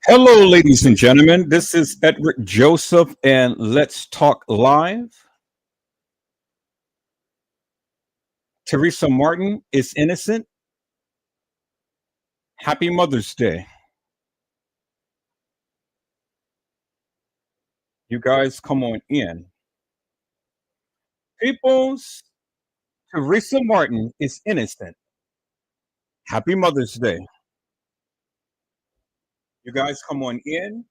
Hello, ladies and gentlemen. This is Edward Joseph, and let's talk live. Teresa Martin is innocent. Happy Mother's Day. You guys come on in. Peoples, Teresa Martin is innocent. Happy Mother's Day. You guys come on in.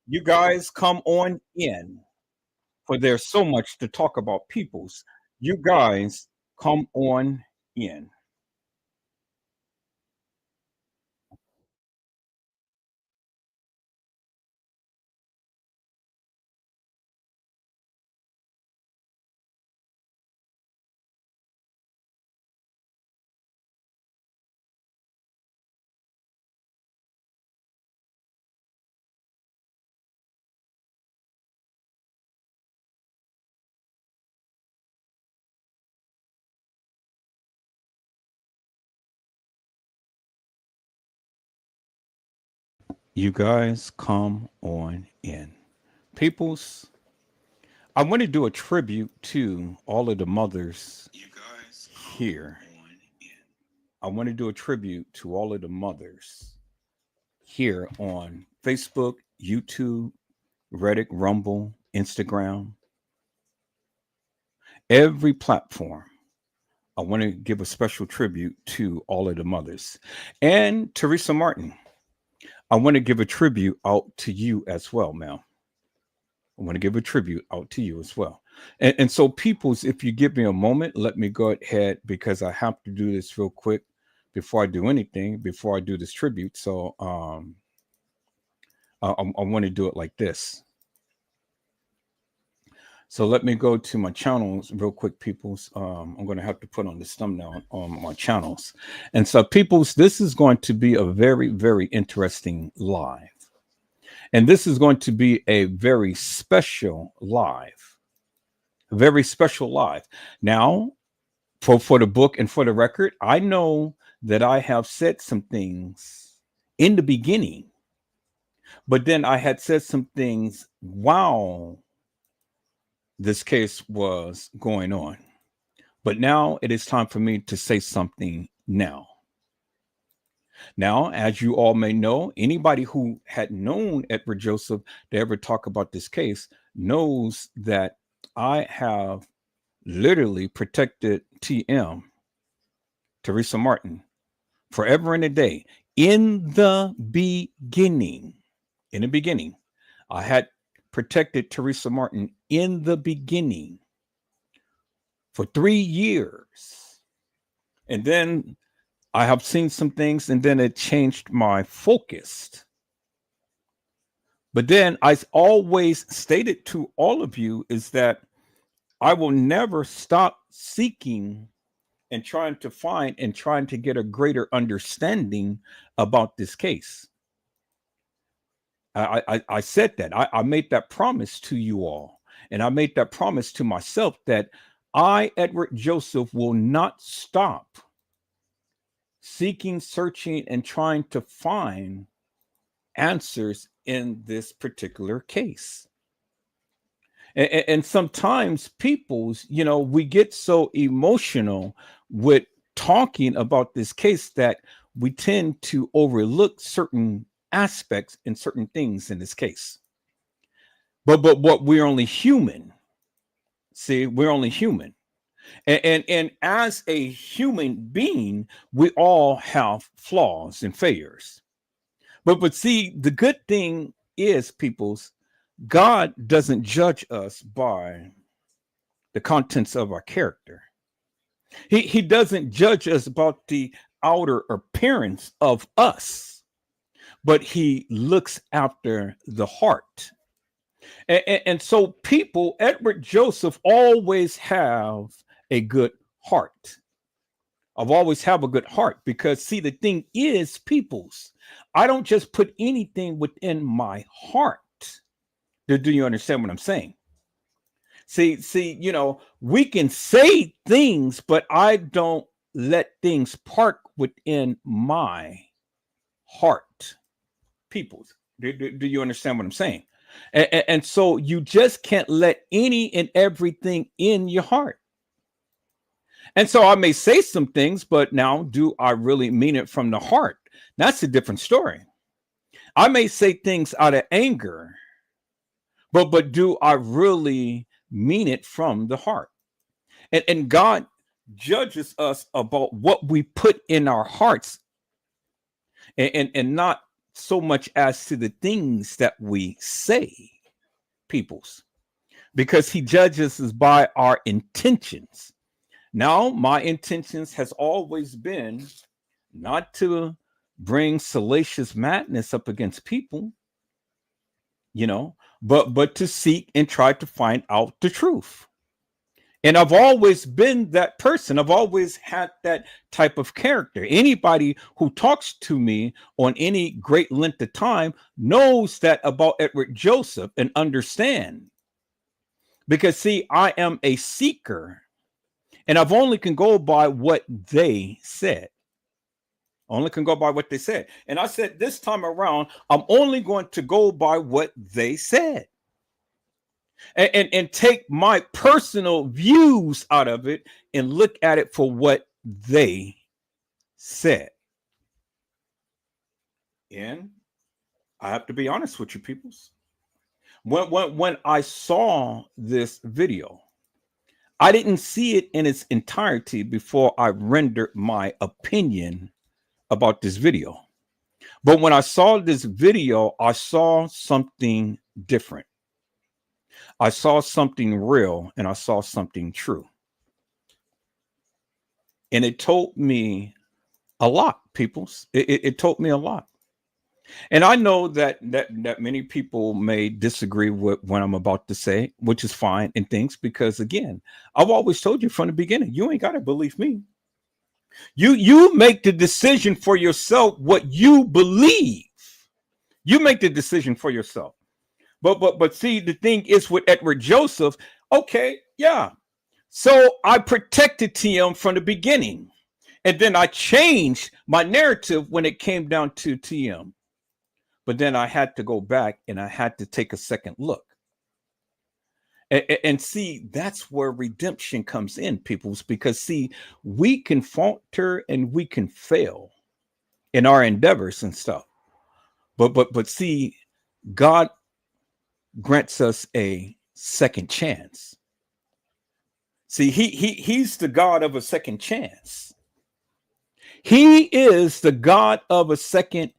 You guys come on in. For there's so much to talk about, peoples. You guys come on in. You guys come on in. Peoples, I want to do a tribute to all of the mothers here. I want to do a tribute to all of the mothers here on Facebook, YouTube, Reddit, Rumble, Instagram, every platform. I want to give a special tribute to all of the mothers. And Teresa Martin, I want to give a tribute out to you as well, ma'am. I want to give a tribute out to you as well. And so, peoples, if you give me a moment, let me go ahead because I have to do this real quick before I do anything, before I do this tribute. So I want to do it like this. So let me go to my channels real quick, peoples. I'm going to have to put on this thumbnail on my channels. And so, peoples, this is going to be a very, very interesting live. And this is going to be a very special live. Very special live. Now, for the book and for the record, I know that I have said some things in the beginning, but then I had said some things while this case was going on. But now it is time for me to say something now. Now, as you all may know, anybody who had known Edward Joseph to ever talk about this case knows that I have literally protected TM, Teresa Martin, forever and a day. In the beginning, I had protected Teresa Martin in the beginning for 3 years. And then I have seen some things, and then it changed my focus. But then I always stated to all of you is that I will never stop seeking and trying to find and trying to get a greater understanding about this case. I said that. I made that promise to you all. And I made that promise to myself that I, Edward Joseph, will not stop seeking, searching, and trying to find answers in this particular case. And sometimes people's, we get so emotional with talking about this case that we tend to overlook certain aspects and certain things in this case. But what we're only human. See, we're only human. And as a human being, we all have flaws and failures. But see, the good thing is, people's, God doesn't judge us by the contents of our character. He doesn't judge us about the outer appearance of us, but he looks after the heart. And so people, Edward Joseph, always have a good heart. I've always have a good heart because see, the thing is, peoples, I don't just put anything within my heart. Do you understand what I'm saying? See, we can say things, but I don't let things park within my heart. peoples. Do you understand what I'm saying? And so you just can't let any and everything in your heart. And so I may say some things, but now do I really mean it from the heart? That's a different story. I may say things out of anger, but do I really mean it from the heart? And God judges us about what we put in our hearts, and not so much as to the things that we say, peoples, because he judges us by our intentions. Now, my intentions has always been not to bring salacious madness up against people, but to seek and try to find out the truth. And I've always been that person. I've always had that type of character. Anybody who talks to me on any great length of time knows that about Edward Joseph and understand. Because see, I am a seeker, and I've only can go by what they said. Only can go by what they said. And I said this time around, I'm only going to go by what they said. And take my personal views out of it and look at it for what they said. And I have to be honest with you, peoples. When I saw this video, I didn't see it in its entirety before I rendered my opinion about this video. But when I saw this video, I saw something different. I saw something real, and I saw something true. And it told me a lot, peoples. It told me a lot. And I know that many people may disagree with what I'm about to say, which is fine and things, because again, I've always told you from the beginning, you ain't got to believe me. You make the decision for yourself what you believe. You make the decision for yourself. But see, the thing is with Edward Joseph, okay, yeah. So I protected TM from the beginning. And then I changed my narrative when it came down to TM. But then I had to go back and I had to take a second look. And see, that's where redemption comes in, peoples, because see, we can falter and we can fail in our endeavors and stuff. But see, God grants us a second chance. See, he's the God of a second chance. He is the God of a second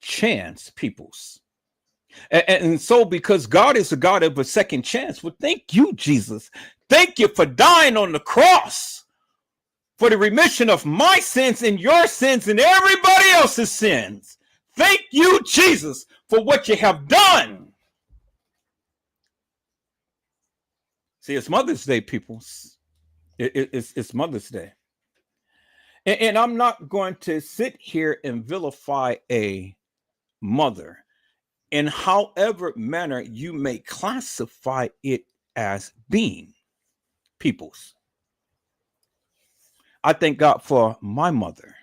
chance, peoples. And so because God is the God of a second chance, well, thank you, Jesus. Thank you for dying on the cross for the remission of my sins and your sins and everybody else's sins. Thank you, Jesus, for what you have done. See, it's Mother's Day, peoples. It's Mother's Day. And I'm not going to sit here and vilify a mother in however manner you may classify it as being, peoples. I thank God for my mother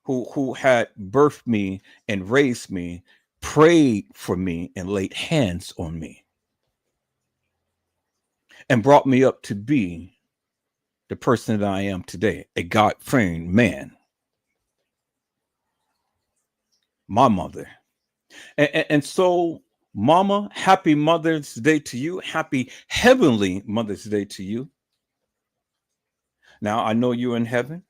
who had birthed me and raised me, prayed for me and laid hands on me and brought me up to be the person that I am today, a God-fearing man. My mother. And so, Mama, happy Mother's Day to you. Happy Heavenly Mother's Day to you. Now, I know you're in heaven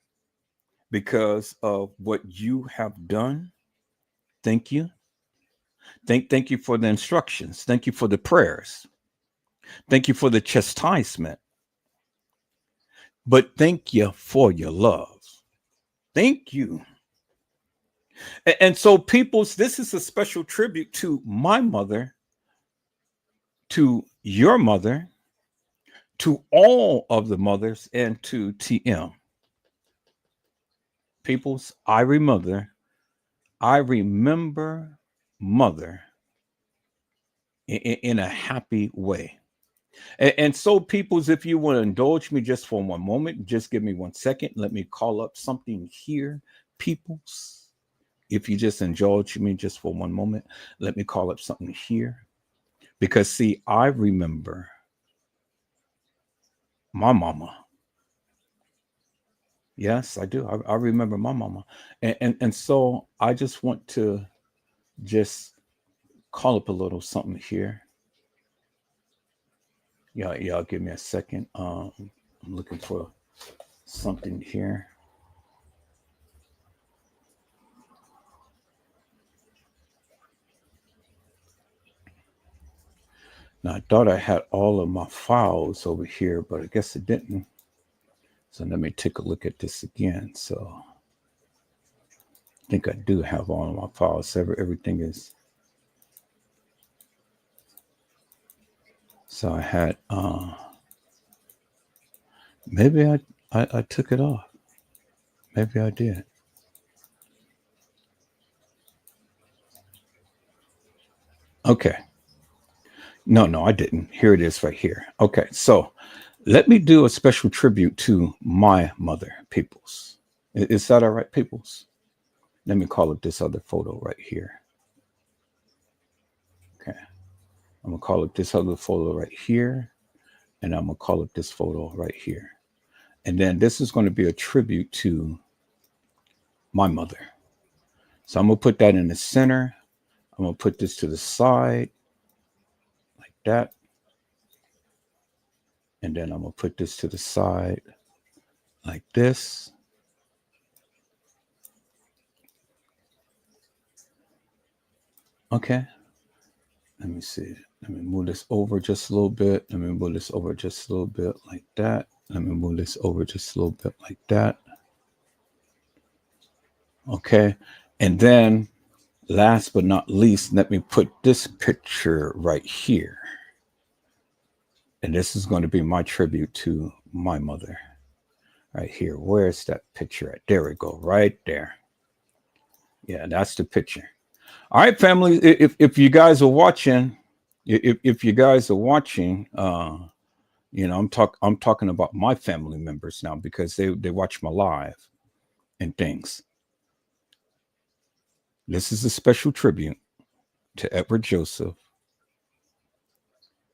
because of what you have done. Thank you. Thank you for the instructions. Thank you for the prayers. Thank you for the chastisement. But thank you for your love. Thank you. And so, peoples, this is a special tribute to my mother, to your mother, to all of the mothers, and to TM. Peoples, I remember mother in a happy way. And so, peoples, if you want to indulge me just for one moment, just give me 1 second. Let me call up something here, peoples. if you just indulge me just for one moment, let me call up something here. Because see, I remember my mama. Yes, I do. I remember my mama. And so I just want to just call up a little something here. Yeah, y'all give me a second. I'm looking for something here. Now I thought I had all of my files over here, but I guess it didn't. So let me take a look at this again. So I think I do have all of my files. Everything is. So I had maybe I took it off. Maybe I did. Okay. No, I didn't. Here it is right here. Okay. So let me do a special tribute to my mother, peoples. Is that all right, peoples? Let me call up this other photo right here. Okay. I'm going to call up this other photo right here. And I'm going to call up this photo right here. And then this is going to be a tribute to my mother. So I'm going to put that in the center. I'm going to put this to the side like that. And then I'm going to put this to the side like this. Okay. Let me see. Let me move this over just a little bit. Let me move this over just a little bit like that. Let me move this over just a little bit like that. Okay. And then last but not least, let me put this picture right here. And this is going to be my tribute to my mother right here. Where's that picture at? There we go. Right there. Yeah, that's the picture. All right, family. If you guys are watching, if you guys are watching, I'm talking about my family members now because they watch my live and things. This is a special tribute to Edward Joseph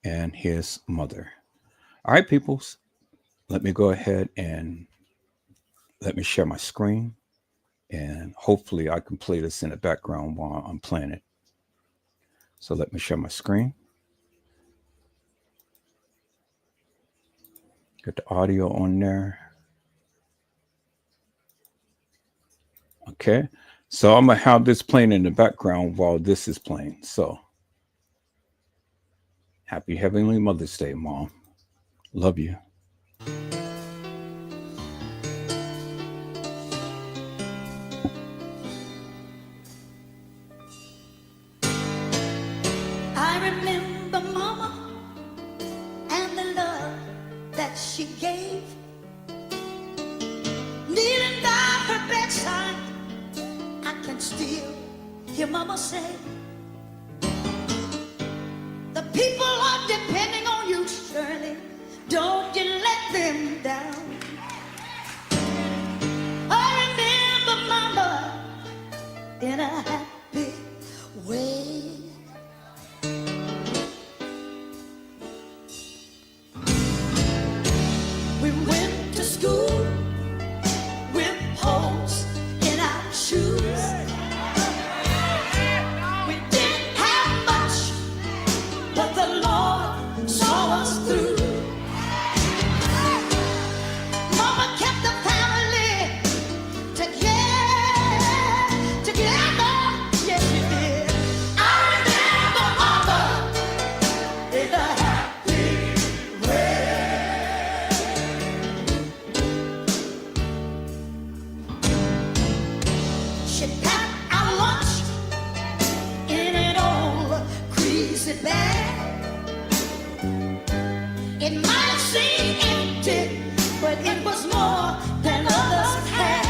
and his mother. All right, peoples. Let me go ahead and let me share my screen, and hopefully I can play this in the background while I'm playing it. So let me share my screen. Get the audio on there. Okay. So I'm going to have this playing in the background while this is playing. So happy Heavenly Mother's Day, Mom. Love you. I remember Mama and the love that she gave. Kneeling by her bedside, I can still hear Mama say, the people are depending on you, Shirley. Don't you let them down. I remember Mama in a happy way. We went to school with holes in our shoes. We didn't have much, but the Lord saw us through. Mama kept the family together. Yes, she did. I remember Mama in a happy way. She packed our lunch in an old greasy bag. It might seem empty, but it was more than others had.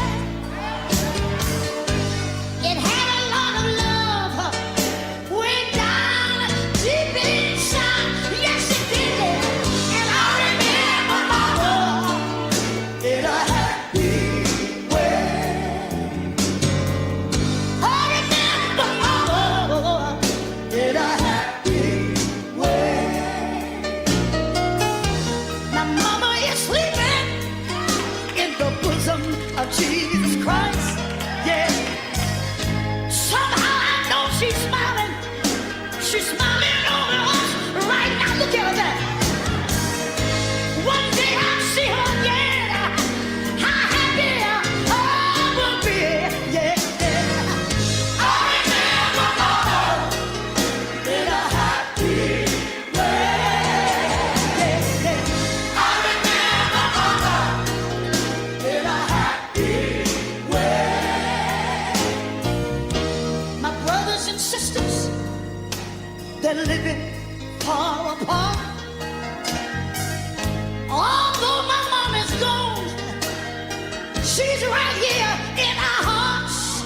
It had a lot of love way down deep inside. Yes, it did. And I remember Mama in a happy way. I sisters, they're living far apart. Although my mom is gone, she's right here in our hearts.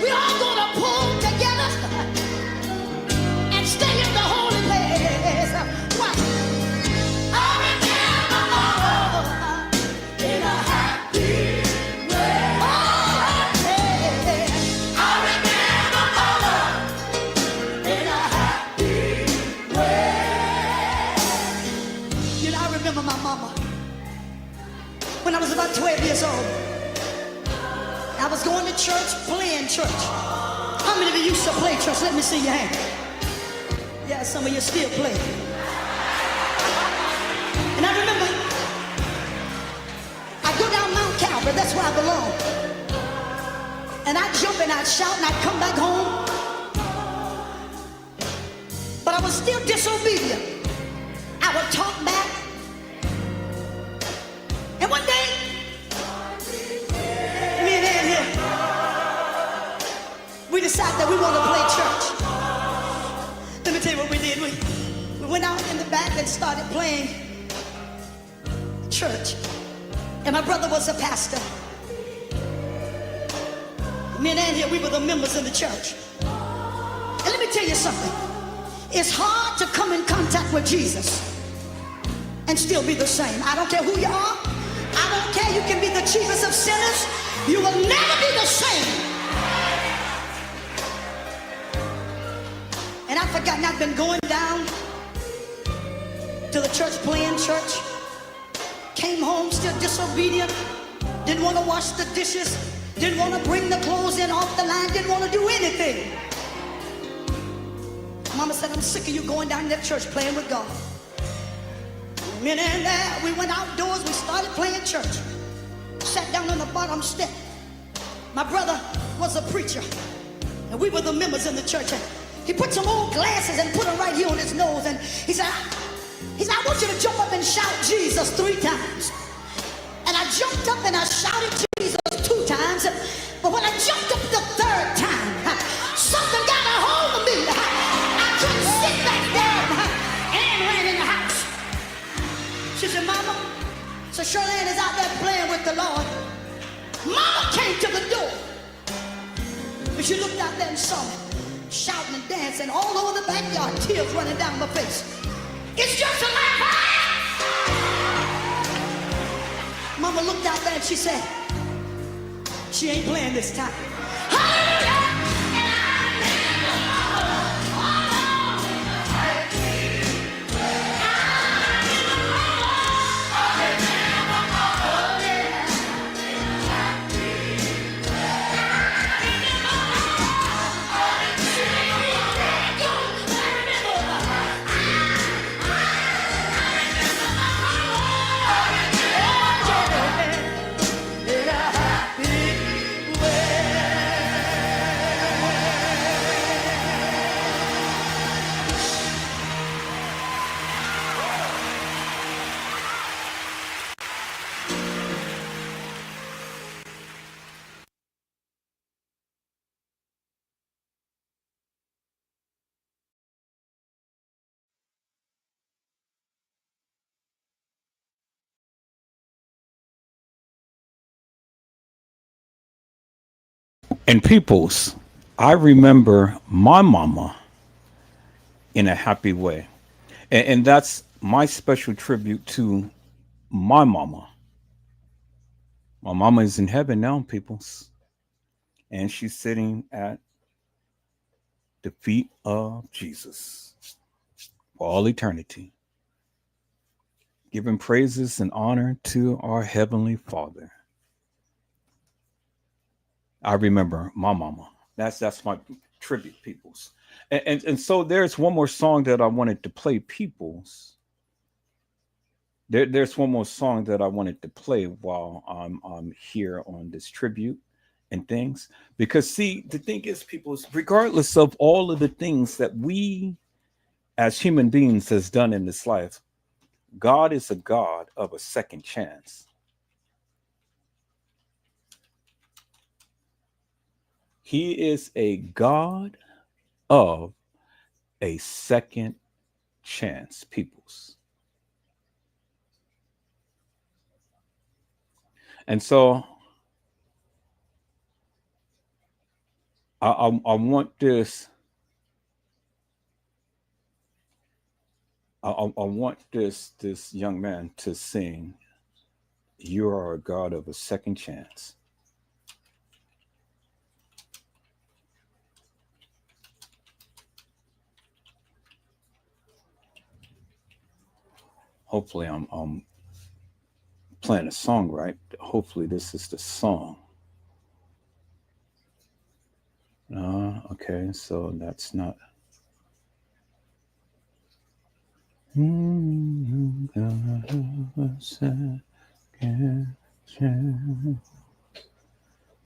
We all gonna pull together and stay in the holy place. What? I remember mama in a happy way. Oh, hey. I remember mama in a happy way. You know, I remember my mama when I was about 12 years old. I was going to church, playing church. How many of you used to play church? Let me see your hand. Yeah, some of you still play. And I remember, I go down Mount Calvary, that's where I belong. And I jump and I shout and I come back home. But I was still disobedient. I would talk back. And one day, me and Ann here, we decided that we want to play church. Let me tell you what we did. We went out in the back and started playing church. And my brother was a pastor. Me and Ann here, we were the members in the church. And let me tell you something. It's hard to come in contact with Jesus and still be the same. I don't care who you are. I don't care. You can be the chiefest of sinners. You will never be the same. And I've forgotten I've been going down to the church, playing church. Came home still disobedient. Didn't want to wash the dishes. Didn't want to bring the clothes in off the line. Didn't want to do anything. Mama said, I'm sick of you going down to that church playing with God. Me and there, we went outdoors. We started playing church. Sat down on the bottom step. My brother was a preacher. And we were the members in the church. And he put some old glasses and put them right here on his nose. And he said, I want you to jump up and shout Jesus 3 times. And I jumped up and I shouted Jesus 2 times. But when I jumped up the 3rd time, something got a hold of me. I couldn't sit back down. Ann ran in the house. She said, Mama, so Charlene is out there playing with the Lord. Mama came to the door. But she looked out there and saw me shouting and dancing all over the backyard, tears running down my face. It's just a laugh. Mama looked out there and she said, she ain't playing this time. Hallelujah! And peoples, I remember my mama in a happy way. And that's my special tribute to my mama. My mama is in heaven now, peoples. And she's sitting at the feet of Jesus for all eternity, giving praises and honor to our Heavenly Father. I remember my mama. That's my tribute, peoples. And so there's one more song that I wanted to play, peoples. There's one more song that I wanted to play while I'm here on this tribute and things. Because see, the thing is, peoples, regardless of all of the things that we as human beings has done in this life, God is a God of a second chance. He is a God of a second chance, peoples. And so I want this. I want this young man to sing. You are a God of a second chance. Hopefully, I'm playing a song right. Hopefully, this is the song. Okay, so that's not.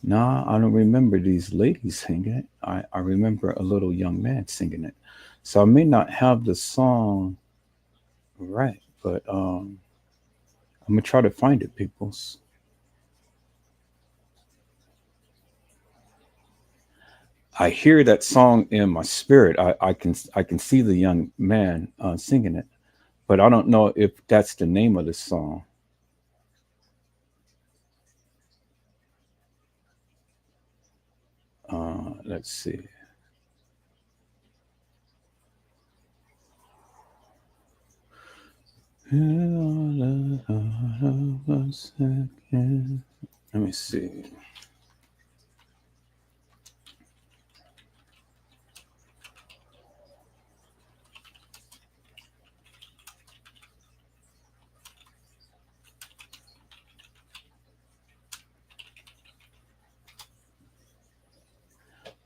Nah, I don't remember these ladies singing it. I remember a little young man singing it. So I may not have the song right, but I'm gonna try to find it, peoples. I hear that song in my spirit. I can see the young man singing it, but I don't know if that's the name of the song. Let's see. Let me see.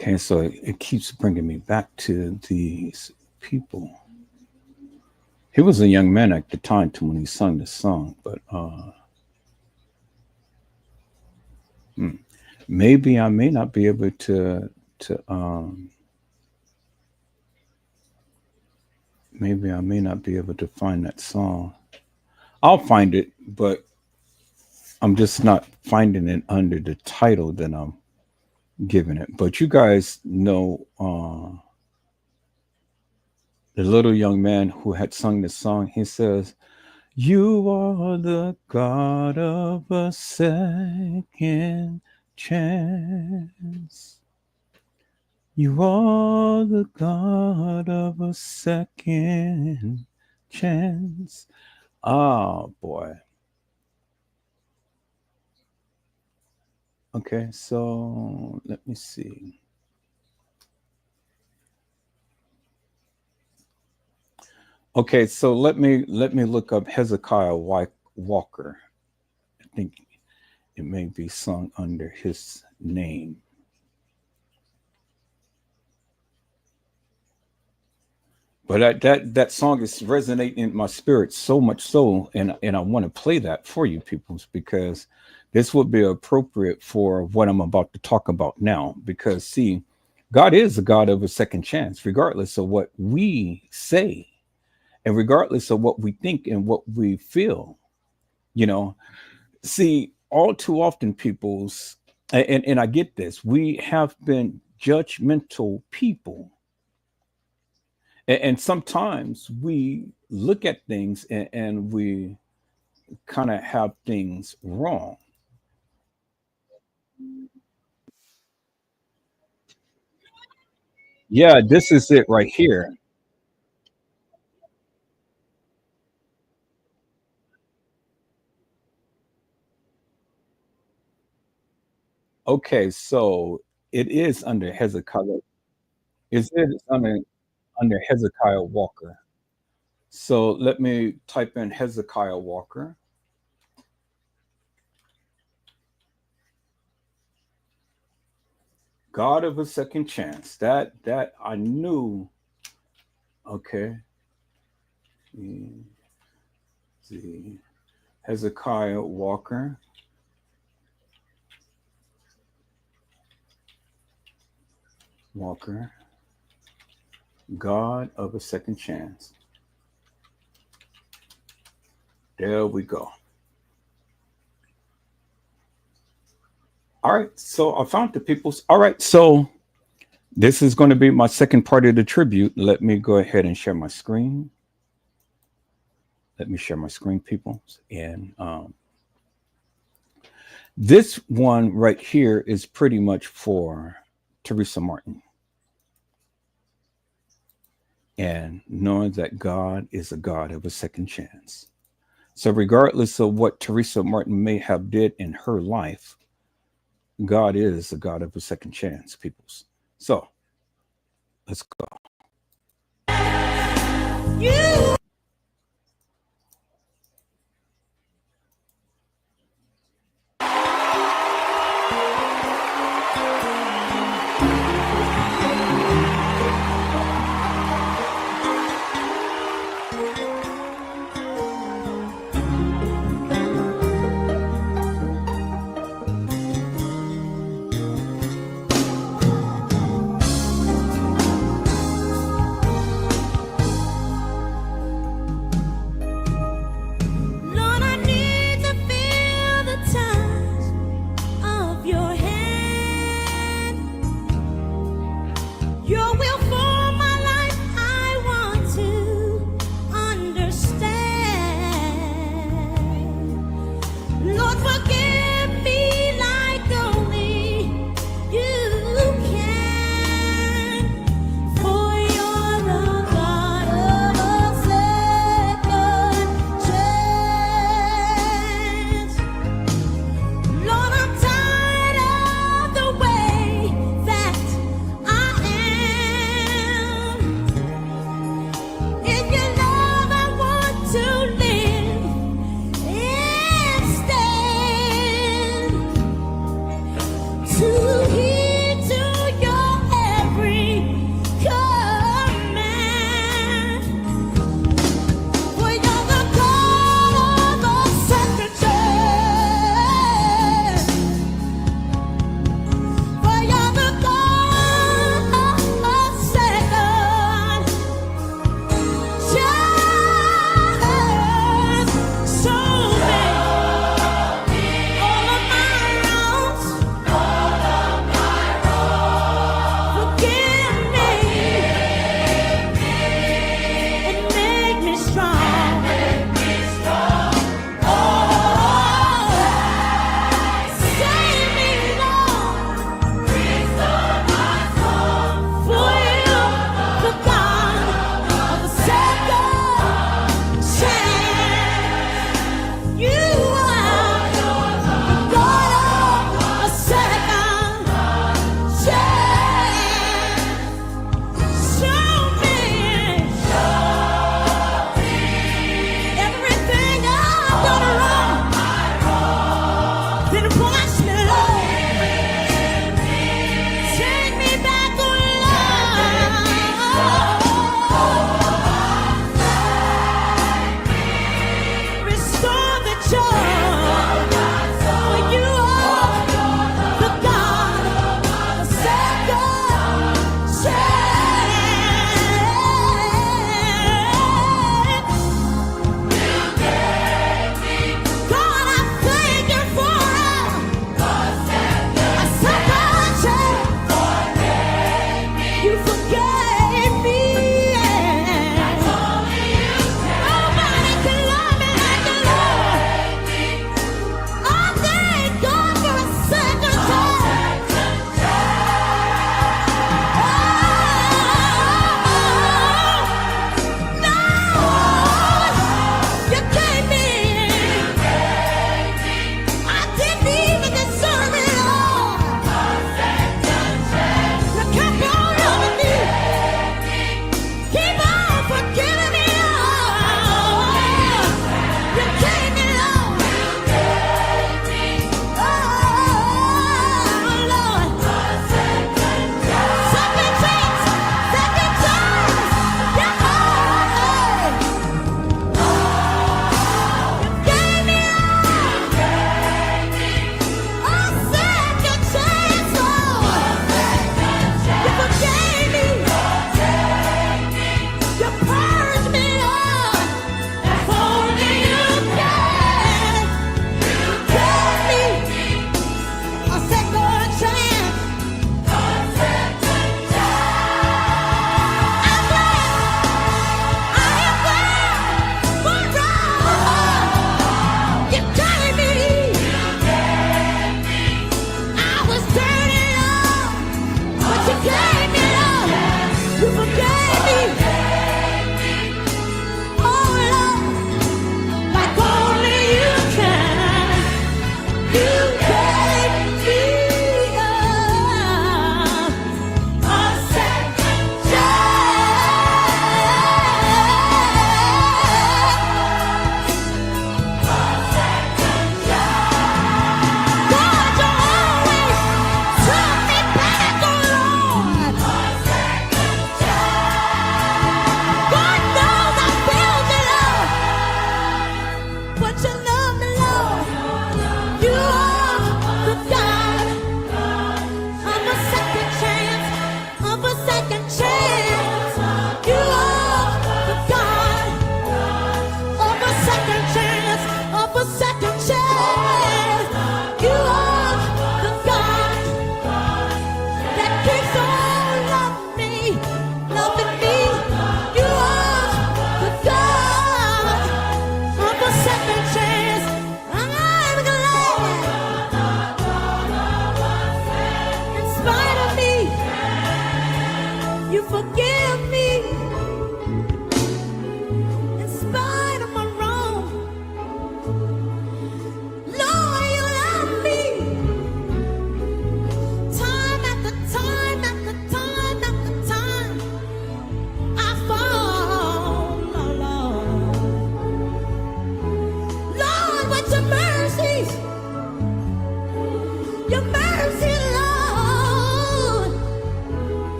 Okay, so it keeps bringing me back to these people. He was a young man at the time when he sung this song, but hmm, maybe I may not be able to maybe I may not be able to find that song. I'll find it, but I'm just not finding it under the title that I'm giving it. But you guys know the little young man who had sung this song. He says, "You are the God of a second chance. You are the God of a second chance." Oh boy. Okay, so let me see. Okay, so let me look up Hezekiah Walker. I think it may be sung under his name. But that song is resonating in my spirit so much so, and I want to play that for you peoples because this would be appropriate for what I'm about to talk about now. Because see, God is a God of a second chance, regardless of what we say and regardless of what we think and what we feel. You know, see, all too often people's and I get this, we have been judgmental people, and sometimes we look at things and we kind of have things wrong. Yeah, this is it right here. Okay, so it is under Hezekiah. Is it under Hezekiah Walker? So let me type in Hezekiah Walker, God of a second chance. That I knew. Okay, see, Hezekiah Walker, Walker, God of a second chance. There we go. All right. So I found the people's. All right. So this is going to be my second part of the tribute. Let me go ahead and share my screen. Let me share my screen, people. And this one right here is pretty much for Teresa Martin. And knowing that God is a God of a second chance. So regardless of what Teresa Martin may have did in her life, God is a God of a second chance, peoples. So let's go. You.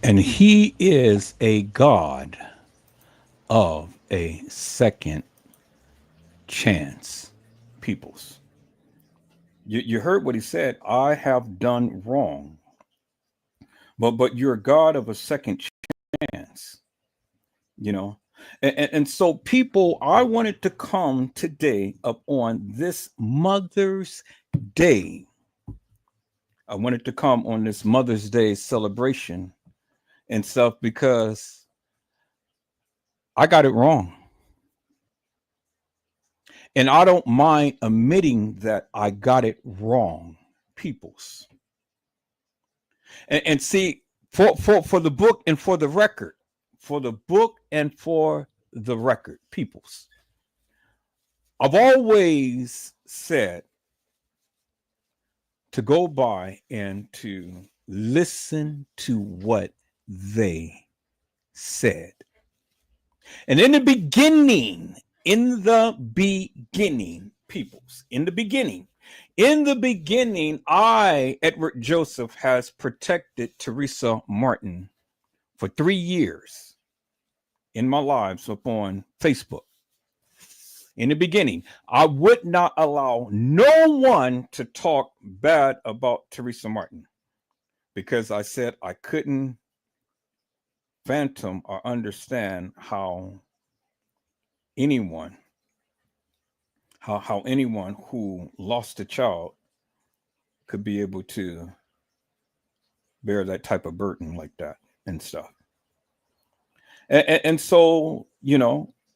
And he is a God of a second chance, peoples. You heard what he said. I have done wrong, but you're a God of a second chance. You know, and so people, I wanted to come today up on this Mother's Day. I wanted to come on this Mother's Day celebration and stuff because I got it wrong. And I don't mind admitting that I got it wrong, peoples. And see, for the book and for the record, for the book and for the record, peoples. I've always said to go by and to listen to what they said. And in the beginning, peoples, in the beginning, I, Edward Joseph, has protected Teresa Martin for 3 years in my lives up on Facebook. In the beginning, I would not allow no one to talk bad about Teresa Martin because I said I couldn't fathom or understand how anyone anyone who lost a child could be able to bear that type of burden like that and stuff. And so,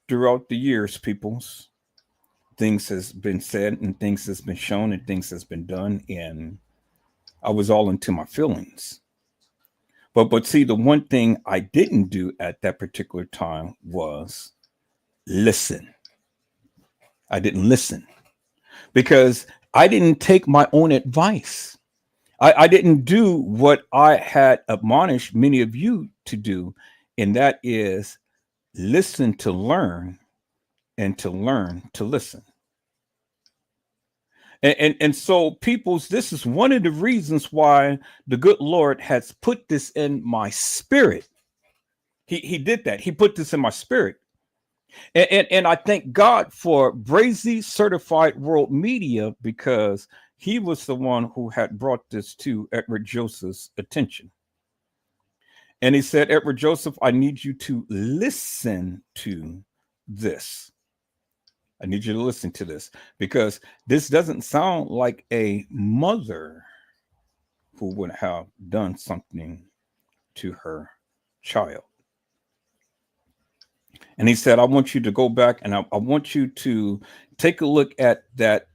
throughout the years, people's things has been said and things has been shown and things has been done, and I was all into my feelings. But see, the one thing I didn't do at that particular time was listen. I didn't listen because I didn't take my own advice. I didn't do what I had admonished many of you to do, and that is listen to learn and to learn to listen. And so, peoples, this is one of the reasons why the good Lord has put this in my spirit. He did that. He put this in my spirit. And I thank God for Brazy Certified World Media because he was the one who had brought this to Edward Joseph's attention. And he said, Edward Joseph, I need you to listen to this. I need you to listen to this because this doesn't sound like a mother who would have done something to her child. And he said, I want you to go back and I want you to take a look at that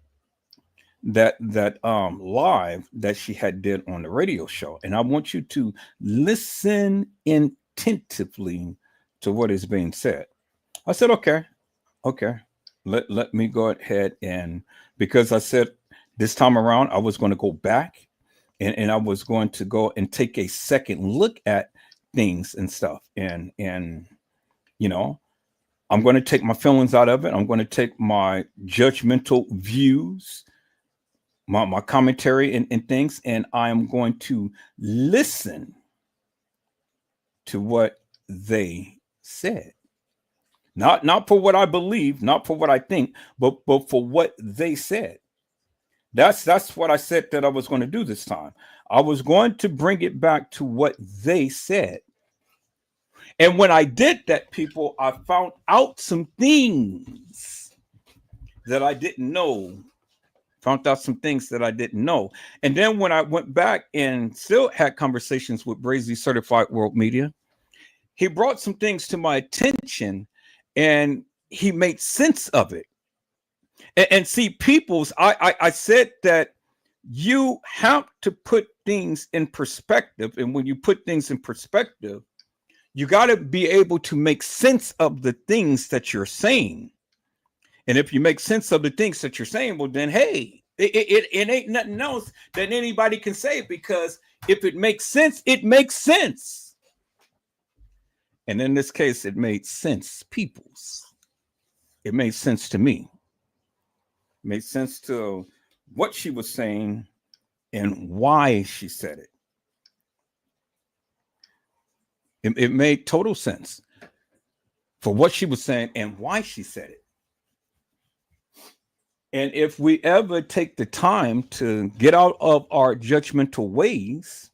live that she had did on the radio show. And I want you to listen attentively to what is being said. I said, okay. Let me go ahead, and because I said this time around I was going to go back and I was going to go and take a second look at things and stuff. And I'm going to take my feelings out of it. I'm going to take my judgmental views, my commentary and things, and I am going to listen to what they said. Not for what I believe, not for what I think, but for what they said. That's what I said that I was going to do this time. I was going to bring it back to what they said. And when I did that, people, I found out some things that I didn't know. Found out some things that I didn't know. And then when I went back and still had conversations with Brazy Certified World Media, he brought some things to my attention and he made sense of it. And see, peoples, I said that you have to put things in perspective. And when you put things in perspective, you got to be able to make sense of the things that you're saying. And if you make sense of the things that you're saying, well, then, hey, it ain't nothing else that anybody can say, because if it makes sense, it makes sense. And in this case, it made sense, peoples. It made sense to me. It made sense to what she was saying and why she said it. It made total sense for what she was saying and why she said it. And if we ever take the time to get out of our judgmental ways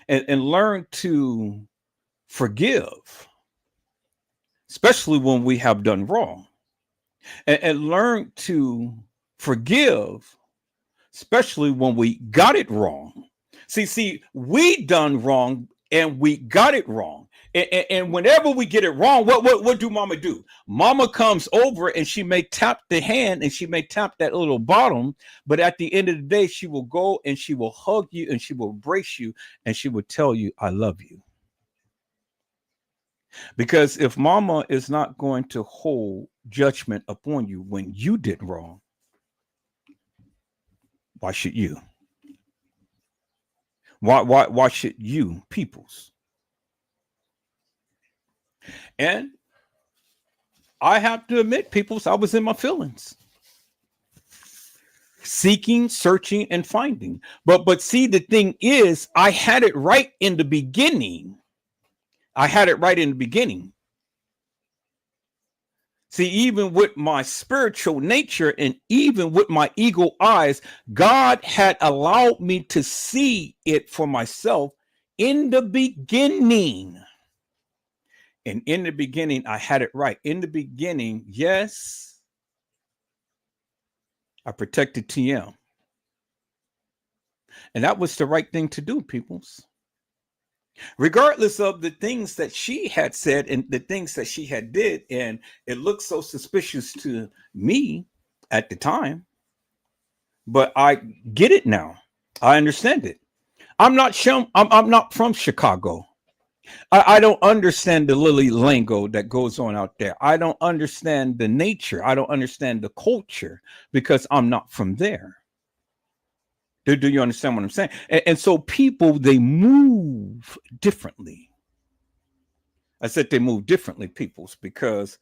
and learn to forgive, especially when we have done wrong, and learn to forgive, especially when we got it wrong. See, we done wrong and we got it wrong. And whenever we get it wrong, what do mama do? Mama comes over and she may tap the hand and she may tap that little bottom, but at the end of the day, she will go and she will hug you and she will embrace you and she will tell you, I love you. Because if mama is not going to hold judgment upon you when you did wrong, why should you? Why should you, peoples? And I have to admit, peoples, I was in my feelings. Seeking, searching, and finding. But see, the thing is, I had it right in the beginning. See, even with my spiritual nature and even with my ego eyes, God had allowed me to see it for myself in the beginning. And in the beginning, I had it right. In the beginning, yes, I protected TM. And that was the right thing to do, peoples. Regardless of the things that she had said and the things that she had did, and it looked so suspicious to me at the time, but I get it now. I understand it. I'm not from Chicago. I don't understand the lily lingo that goes on out there. I don't understand the nature. I don't understand the culture because I'm not from there. Do you understand what I'm saying? And so people, they move differently. I said they move differently, peoples, because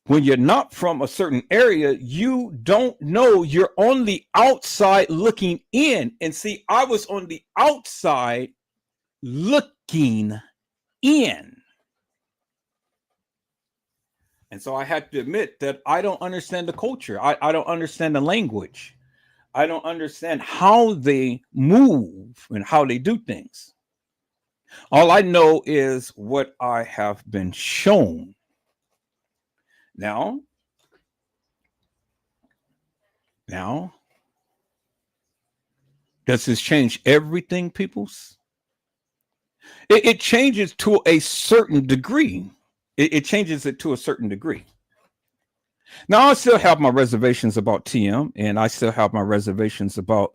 when you're not from a certain area, you don't know. You're on the outside looking in. And see, I was on the outside looking in. And so I had to admit that I don't understand the culture. I don't understand the language. I don't understand how they move and how they do things. All I know is what I have been shown. Now, does this change everything, peoples? It changes to a certain degree. It changes it to a certain degree. Now, I still have my reservations about TM, and I still have my reservations about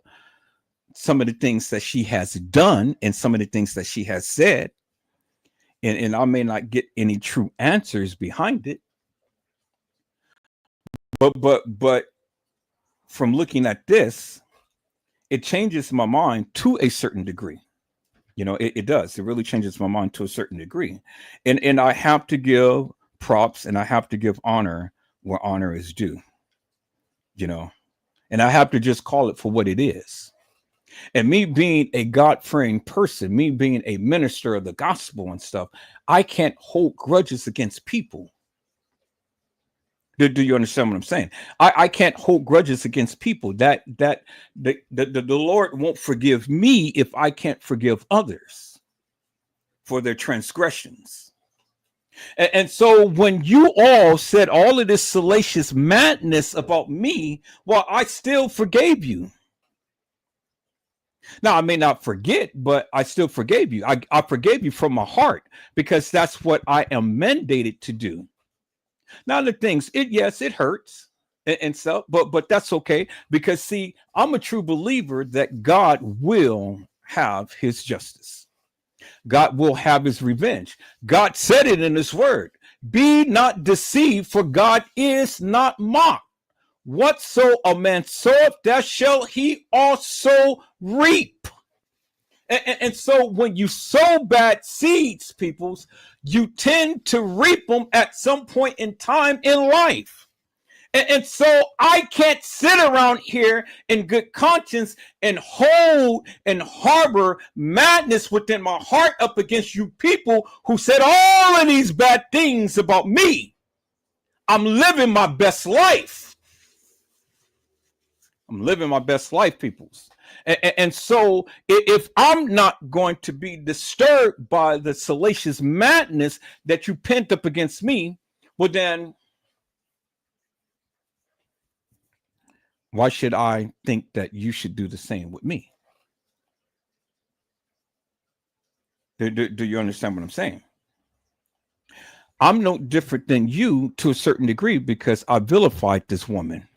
some of the things that she has done and some of the things that she has said. And I may not get any true answers behind it. But from looking at this, it changes my mind to a certain degree. You know, it does. It really changes my mind to a certain degree. And I have to give props and I have to give honor where honor is due, you know, and I have to just call it for what it is. And me being a God-fearing person, me being a minister of the gospel and stuff, I can't hold grudges against people. Do you understand what I'm saying? I can't hold grudges against people. That the Lord won't forgive me if I can't forgive others for their transgressions. And so when you all said all of this salacious madness about me, well, I still forgave you. Now, I may not forget, but I still forgave you. I forgave you from my heart because that's what I am mandated to do. Now, the things, it hurts and so, but that's okay because, see, I'm a true believer that God will have his justice. God will have his revenge. God said it in his word. Be not deceived, for God is not mocked. Whatso a man soweth, that shall he also reap. And so when you sow bad seeds, peoples, you tend to reap them at some point in time in life. And so I can't sit around here in good conscience and hold and harbor madness within my heart up against you people who said all of these bad things about me. I'm living my best life. I'm living my best life, peoples. And so if I'm not going to be disturbed by the salacious madness that you pent up against me, well then, why should I think that you should do the same with me? Do you understand what I'm saying? I'm no different than you to a certain degree because I vilified this woman.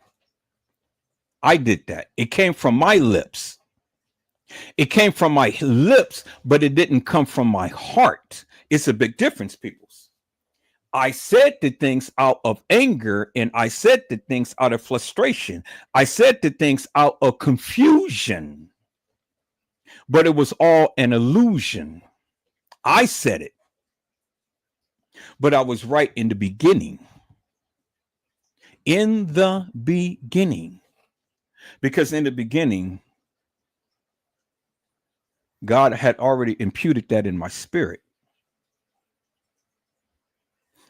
I did that. It came from my lips. It came from my lips, but it didn't come from my heart. It's a big difference, peoples. I said the things out of anger, and I said the things out of frustration. I said the things out of confusion, but it was all an illusion. I said it, but I was right in the beginning. In the beginning. Because in the beginning, God had already imputed that in my spirit.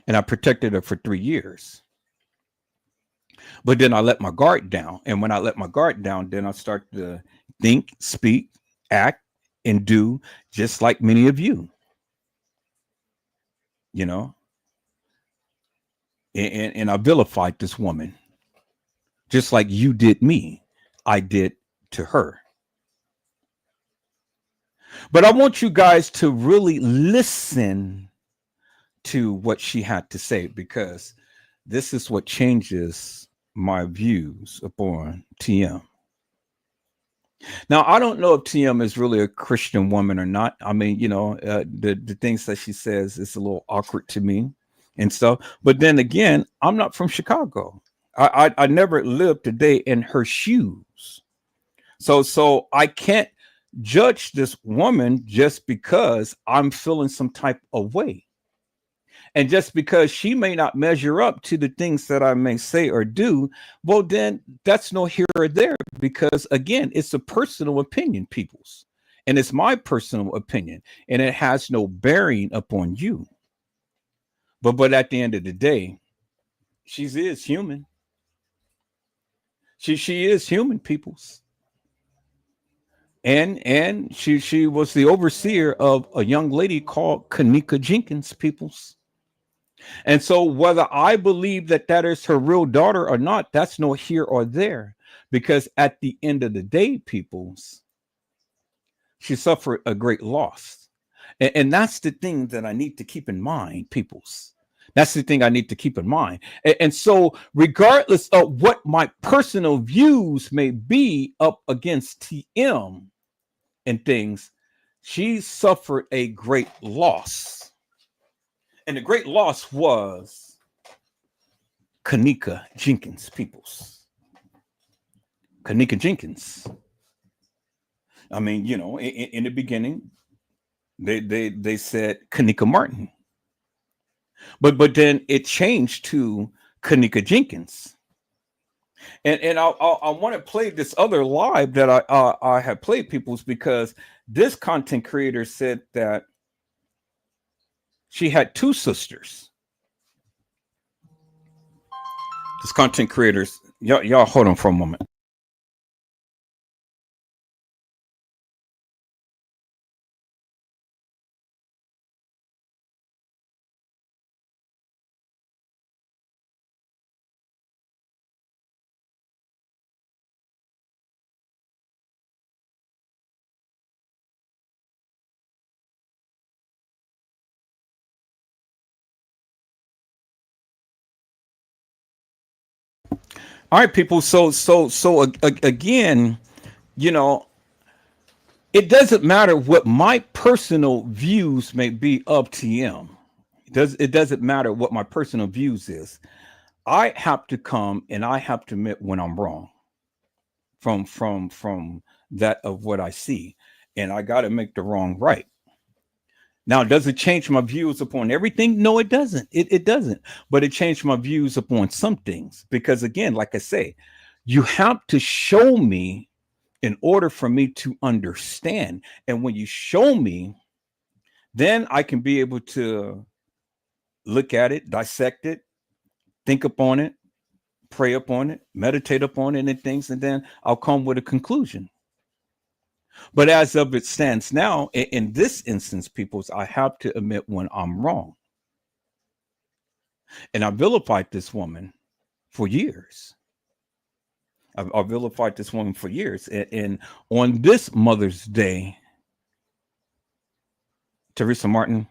And I protected her for 3 years. But then I let my guard down. And when I let my guard down, then I start to think, speak, act, and do just like many of you. You know? And I vilified this woman. Just like you did me, I did to her. But I want you guys to really listen to what she had to say, because this is what changes my views upon TM. Now, I don't know if TM is really a Christian woman or not. I mean, you know, the things that she says is a little awkward to me and stuff. But then again, I'm not from Chicago. I never lived a day in her shoes. So I can't judge this woman just because I'm feeling some type of way. And just because she may not measure up to the things that I may say or do, well, then that's no here or there, because again, it's a personal opinion, peoples. And it's my personal opinion, and it has no bearing upon you. But at the end of the day, she is human. She is human, peoples. And she was the overseer of a young lady called Kanika Jenkins, peoples. And so whether I believe that that is her real daughter or not, that's no here or there, because at the end of the day, peoples, she suffered a great loss. And that's the thing that I need to keep in mind, peoples. That's the thing I need to keep in mind. And so regardless of what my personal views may be up against TM and things, she suffered a great loss. And the great loss was Kanika Jenkins, peoples. Kanika Jenkins. I mean, you know, in the beginning, they said Kanika Martin. But then it changed to Kanika Jenkins. And I want to play this other live that I have played, peoples, because this content creator said that she had two sisters. This content creators, y'all hold on for a moment. All right, people. So again, you know, it doesn't matter what my personal views may be of TM. It doesn't matter what my personal views is. I have to come and I have to admit when I'm wrong from that of what I see, and I got to make the wrong right. Now, does it change my views upon everything? No, it doesn't. It doesn't. But it changed my views upon some things. Because again, like I say, you have to show me in order for me to understand. And when you show me, then I can be able to look at it, dissect it, think upon it, pray upon it, meditate upon it and things, and then I'll come with a conclusion. But as of it stands now, in this instance, peoples, I have to admit when I'm wrong. And I vilified this woman for years. I vilified this woman for years. And on this Mother's Day, Teresa Martin,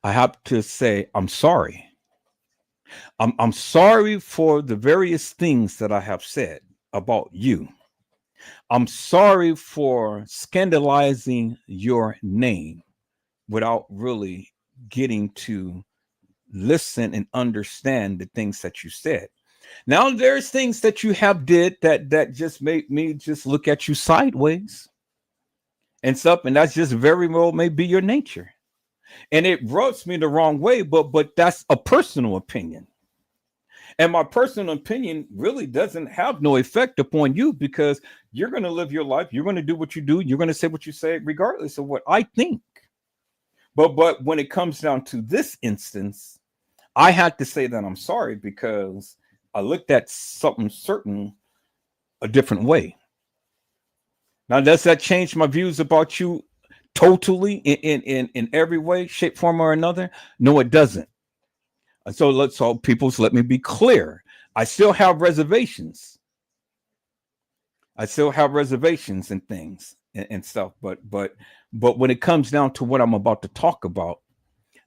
I have to say I'm sorry. I'm sorry for the various things that I have said about you. I'm sorry for scandalizing your name without really getting to listen and understand the things that you said. Now there's things that you have did that just made me just look at you sideways and stuff, and that's just very well may be your nature. And it rubs me the wrong way, but that's a personal opinion. And my personal opinion really doesn't have no effect upon you because you're going to live your life. You're going to do what you do. You're going to say what you say, regardless of what I think. But when it comes down to this instance, I had to say that I'm sorry because I looked at something certain a different way. Now, does that change my views about you totally in every way, shape, form, or another? No, it doesn't. So peoples, let me be clear. I still have reservations. I still have reservations and things and stuff. But when it comes down to what I'm about to talk about,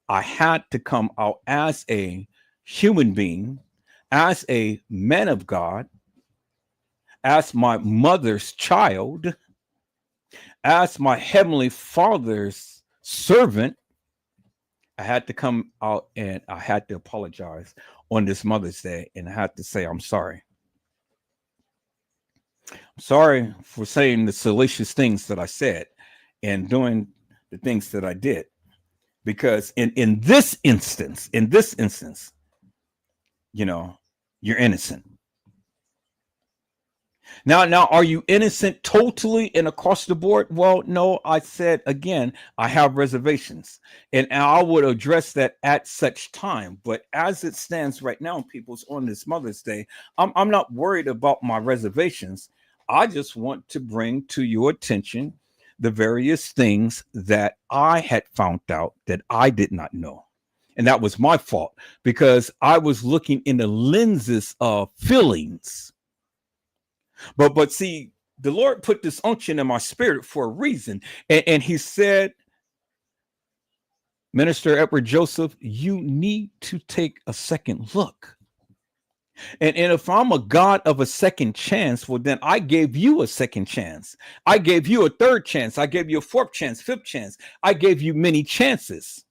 I had to come out as a human being, as a man of God, as my mother's child, as my heavenly Father's servant. I had to come out and I had to apologize on this Mother's Day, and I had to say I'm sorry. I'm sorry for saying the salacious things that I said and doing the things that I did. Because in this instance, you know, you're innocent. Now, are you innocent totally and across the board? Well, no, I said again, I have reservations, and I would address that at such time. But as it stands right now, people's on this Mother's Day, I'm not worried about my reservations. I just want to bring to your attention the various things that I had found out that I did not know. And that was my fault because I was looking in the lenses of feelings. But see, the Lord put this unction in my spirit for a reason. And he said, Minister Edward Joseph, you need to take a second look. And if I'm a God of a second chance, well, then I gave you a second chance. I gave you a third chance. I gave you a fourth chance, fifth chance. I gave you many chances.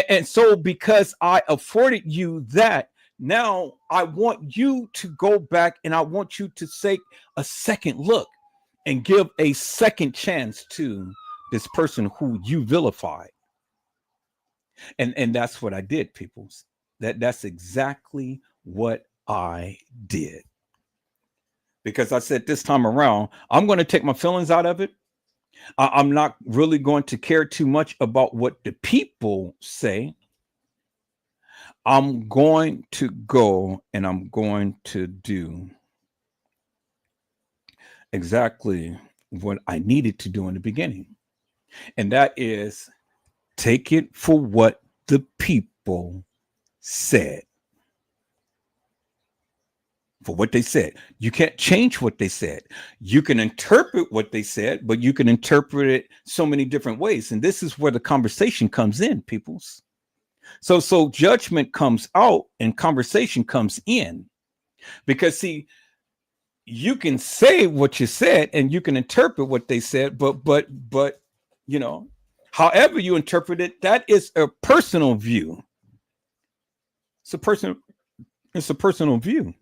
And so because I afforded you that, now I want you to go back and I want you to take a second look and give a second chance to this person who you vilified. And that's what I did, peoples. That's exactly what I did. Because I said this time around, I'm going to take my feelings out of it. I'm not really going to care too much about what the people say. I'm going to go and I'm going to do exactly what I needed to do in the beginning. And that is take it for what the people said. For what they said. You can't change what they said. You can interpret what they said, but you can interpret it so many different ways. And this is where the conversation comes in, peoples. So judgment comes out and conversation comes in. Because see, you can say what you said and you can interpret what they said, but you know, however you interpret it, that is a personal view. It's a personal view.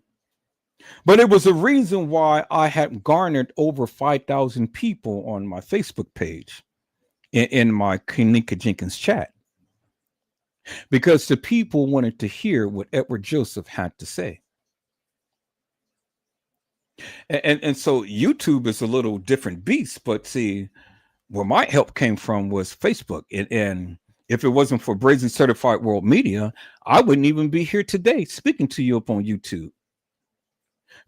But it was a reason why I had garnered over 5,000 people on my Facebook page. in my Kanika Jenkins chat because the people wanted to hear what Edward Joseph had to say. And so YouTube is a little different beast, but see, where my help came from was Facebook. And if it wasn't for Brazen Certified World Media, I wouldn't even be here today speaking to you up on YouTube.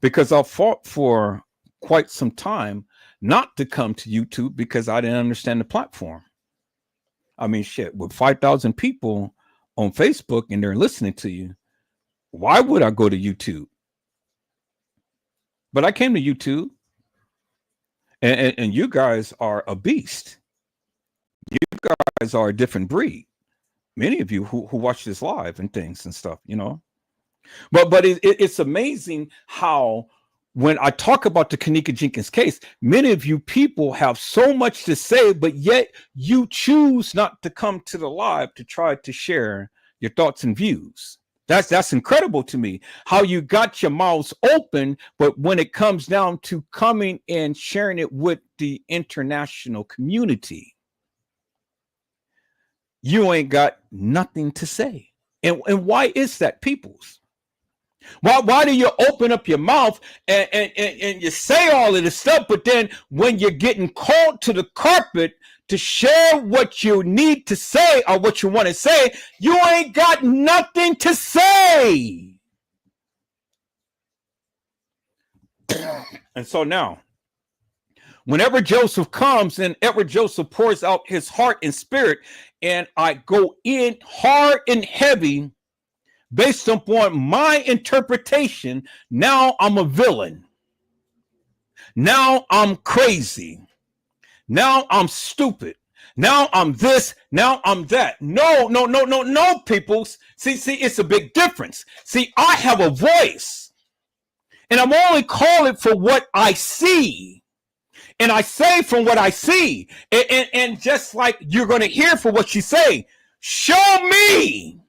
Because I fought for quite some time not to come to YouTube because I didn't understand the platform. I mean, shit, with 5,000 people on Facebook and they're listening to you, why would I go to YouTube? But I came to YouTube, and you guys are a beast. You guys are a different breed. Many of you who watch this live and things and stuff, you know. But it's amazing how when I talk about the Kanika Jenkins case, many of you people have so much to say, but yet you choose not to come to the live to try to share your thoughts and views. That's incredible to me, how you got your mouths open, but when it comes down to coming and sharing it with the international community, you ain't got nothing to say. And why is that, peoples? Why do you open up your mouth and you say all of this stuff, but then when you're getting called to the carpet to share what you need to say or what you want to say, you ain't got nothing to say? And so now, whenever Joseph comes and Edward Joseph pours out his heart and spirit, and I go in hard and heavy based upon my interpretation, now I'm a villain. Now I'm crazy. Now I'm stupid. Now I'm this. Now I'm that. No, peoples. See, it's a big difference. See, I have a voice, and I'm only calling for what I see. And I say from what I see. And just like you're going to hear for what you say, show me.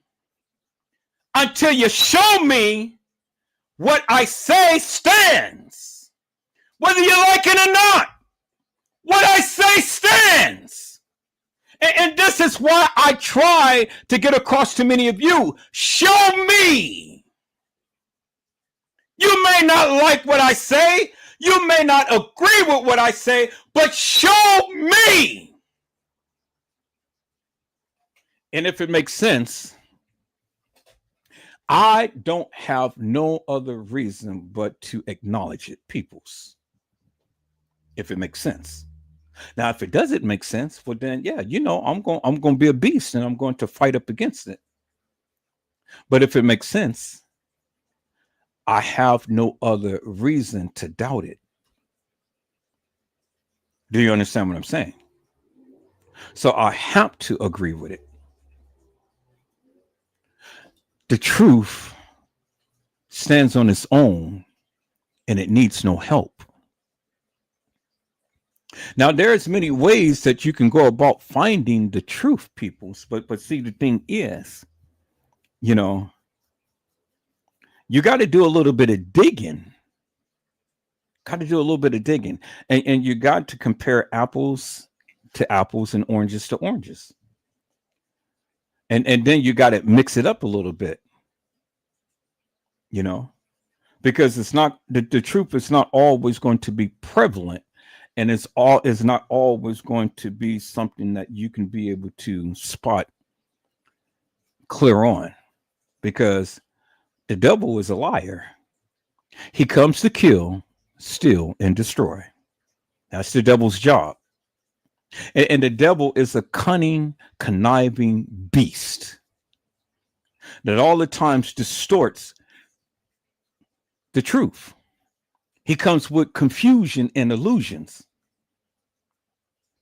Until you show me what I say stands. Whether you like it or not, what I say stands. And this is why I try to get across to many of you. Show me. You may not like what I say. You may not agree with what I say, but show me. And if it makes sense, I don't have no other reason but to acknowledge it, peoples. If it makes sense. Now, if it doesn't make sense, well then, yeah, you know, I'm going to be a beast and I'm going to fight up against it. But if it makes sense, I have no other reason to doubt it. Do you understand what I'm saying? So I have to agree with it. The truth stands on its own and it needs no help. Now, there's many ways that you can go about finding the truth, peoples. But see, the thing is, you know, you got to do a little bit of digging. And you got to compare apples to apples and oranges to oranges. And then you got to mix it up a little bit, you know, because it's not the truth is not always going to be prevalent, and it's not always going to be something that you can be able to spot clear on, because the devil is a liar. He comes to kill, steal, and destroy. That's the devil's job. And the devil is a cunning, conniving beast that all the times distorts the truth. He comes with confusion and illusions.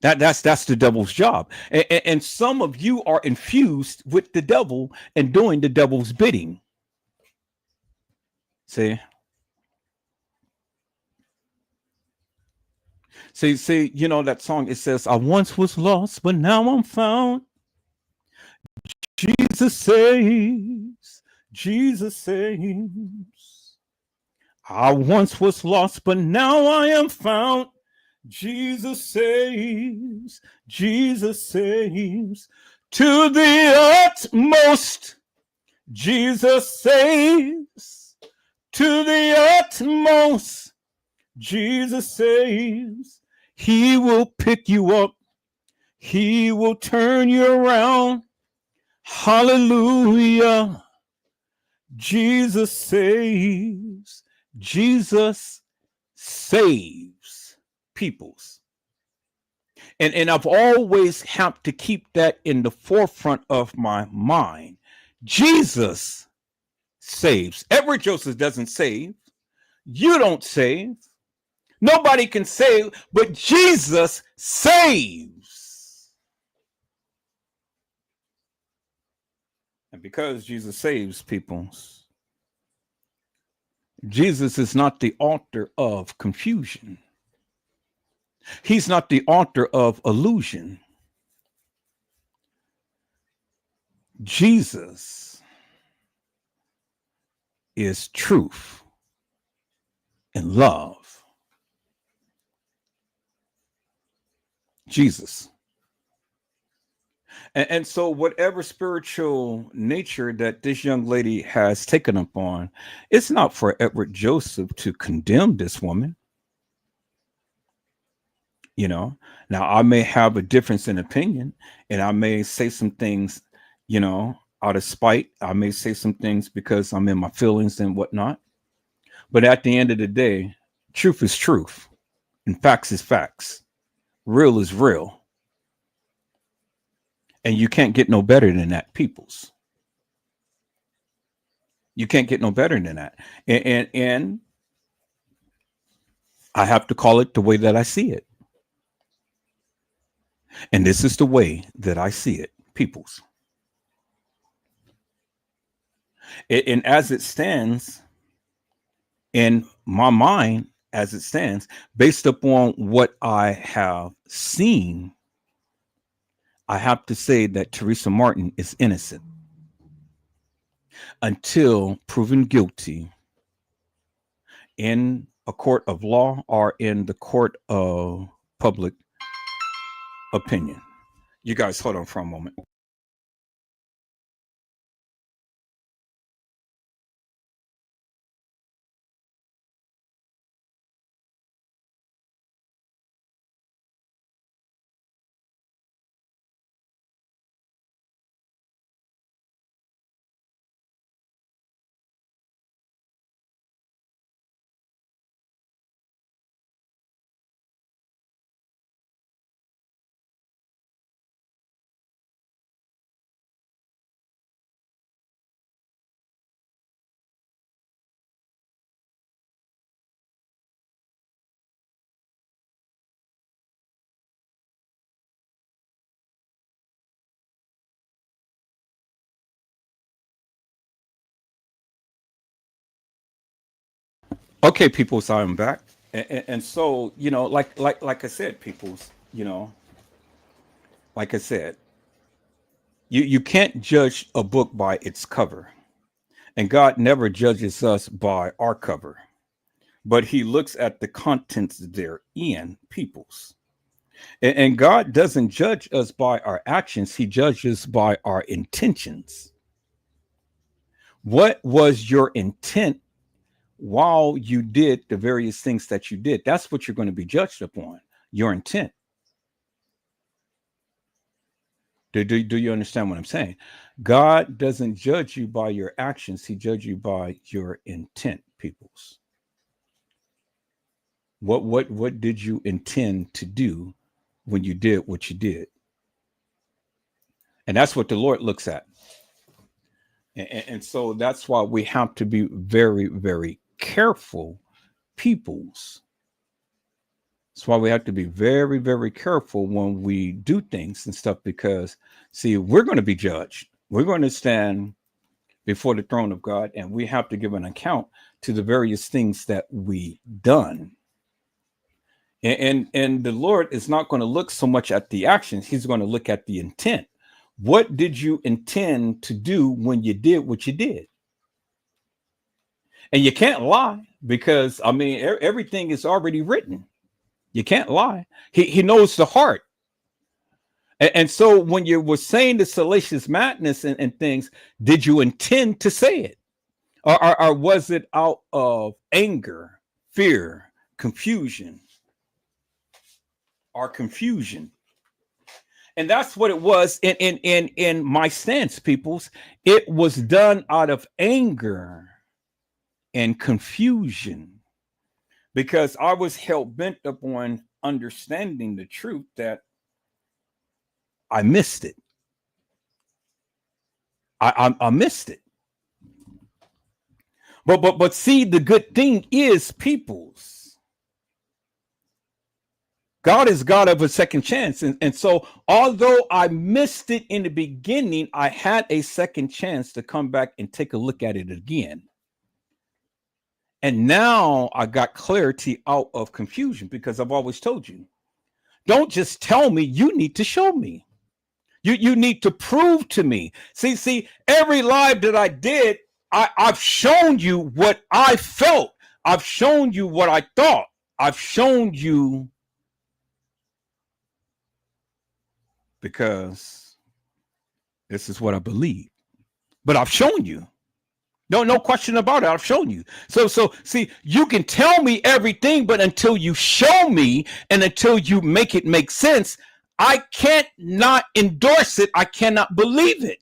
That's the devil's job. And some of you are infused with the devil and doing the devil's bidding. See, you know that song, it says, I once was lost, but now I'm found. Jesus saves. Jesus saves. I once was lost, but now I am found. Jesus saves, Jesus saves to the utmost. Jesus saves to the utmost. Jesus saves. He will pick you up. He will turn you around. Hallelujah. Jesus saves. Jesus saves peoples. And I've always had to keep that in the forefront of my mind. Jesus saves. Edward Joseph doesn't save. You don't save. Nobody can save, but Jesus saves. And because Jesus saves peoples, Jesus is not the author of confusion. He's not the author of illusion. Jesus is truth and love. Jesus. And so, whatever spiritual nature that this young lady has taken upon, it's not for Edward Joseph to condemn this woman. You know, now I may have a difference in opinion, and I may say some things, out of spite. I may say some things because I'm in my feelings and whatnot. But at the end of the day, truth is truth, and facts is facts. Real is real. And you can't get no better than that, peoples. You can't get no better than that. And I have to call it the way that I see it. And this is the way that I see it, peoples. And as it stands in my mind, as it stands, based upon what I have seen, I have to say that Teresa Martin is innocent until proven guilty in a court of law or in the court of public opinion. You guys hold on for a moment. Okay, people, so I'm back. And so, like I said, peoples, like I said, you can't judge a book by its cover. And God never judges us by our cover, but he looks at the contents therein, peoples. And God doesn't judge us by our actions, he judges by our intentions. What was your intent while you did the various things that you did? That's what you're going to be judged upon, your intent. Do you understand what I'm saying? God doesn't judge you by your actions, he judges you by your intent, peoples. What did you intend to do when you did what you did? And that's what the Lord looks at. And so that's why we have to be very, very careful, peoples. That's why we have to be very, very careful when we do things and stuff, because, see, we're going to be judged. We're going to stand before the throne of God, and we have to give an account to the various things that we done. And the Lord is not going to look so much at the actions. He's going to look at the intent. What did you intend to do when you did what you did? And you can't lie, because, I mean, everything is already written. You can't lie. He knows the heart. And so when you were saying the salacious madness and things, did you intend to say it? Or was it out of anger, fear, confusion, or confusion? And that's what it was in my stance, peoples. It was done out of anger and confusion because I was hell bent upon understanding the truth that I missed it. I missed it. But see, the good thing is, peoples, God is God of a second chance. And so although I missed it in the beginning, I had a second chance to come back and take a look at it again. And now I got clarity out of confusion because I've always told you, don't just tell me, you need to show me. You need to prove to me. See, every live that I did, I've shown you what I felt. I've shown you what I thought. I've shown you because this is what I believe. But I've shown you. No question about it. I've shown you. So see, you can tell me everything, but until you show me and until you make it make sense, I can't not endorse it. I cannot believe it.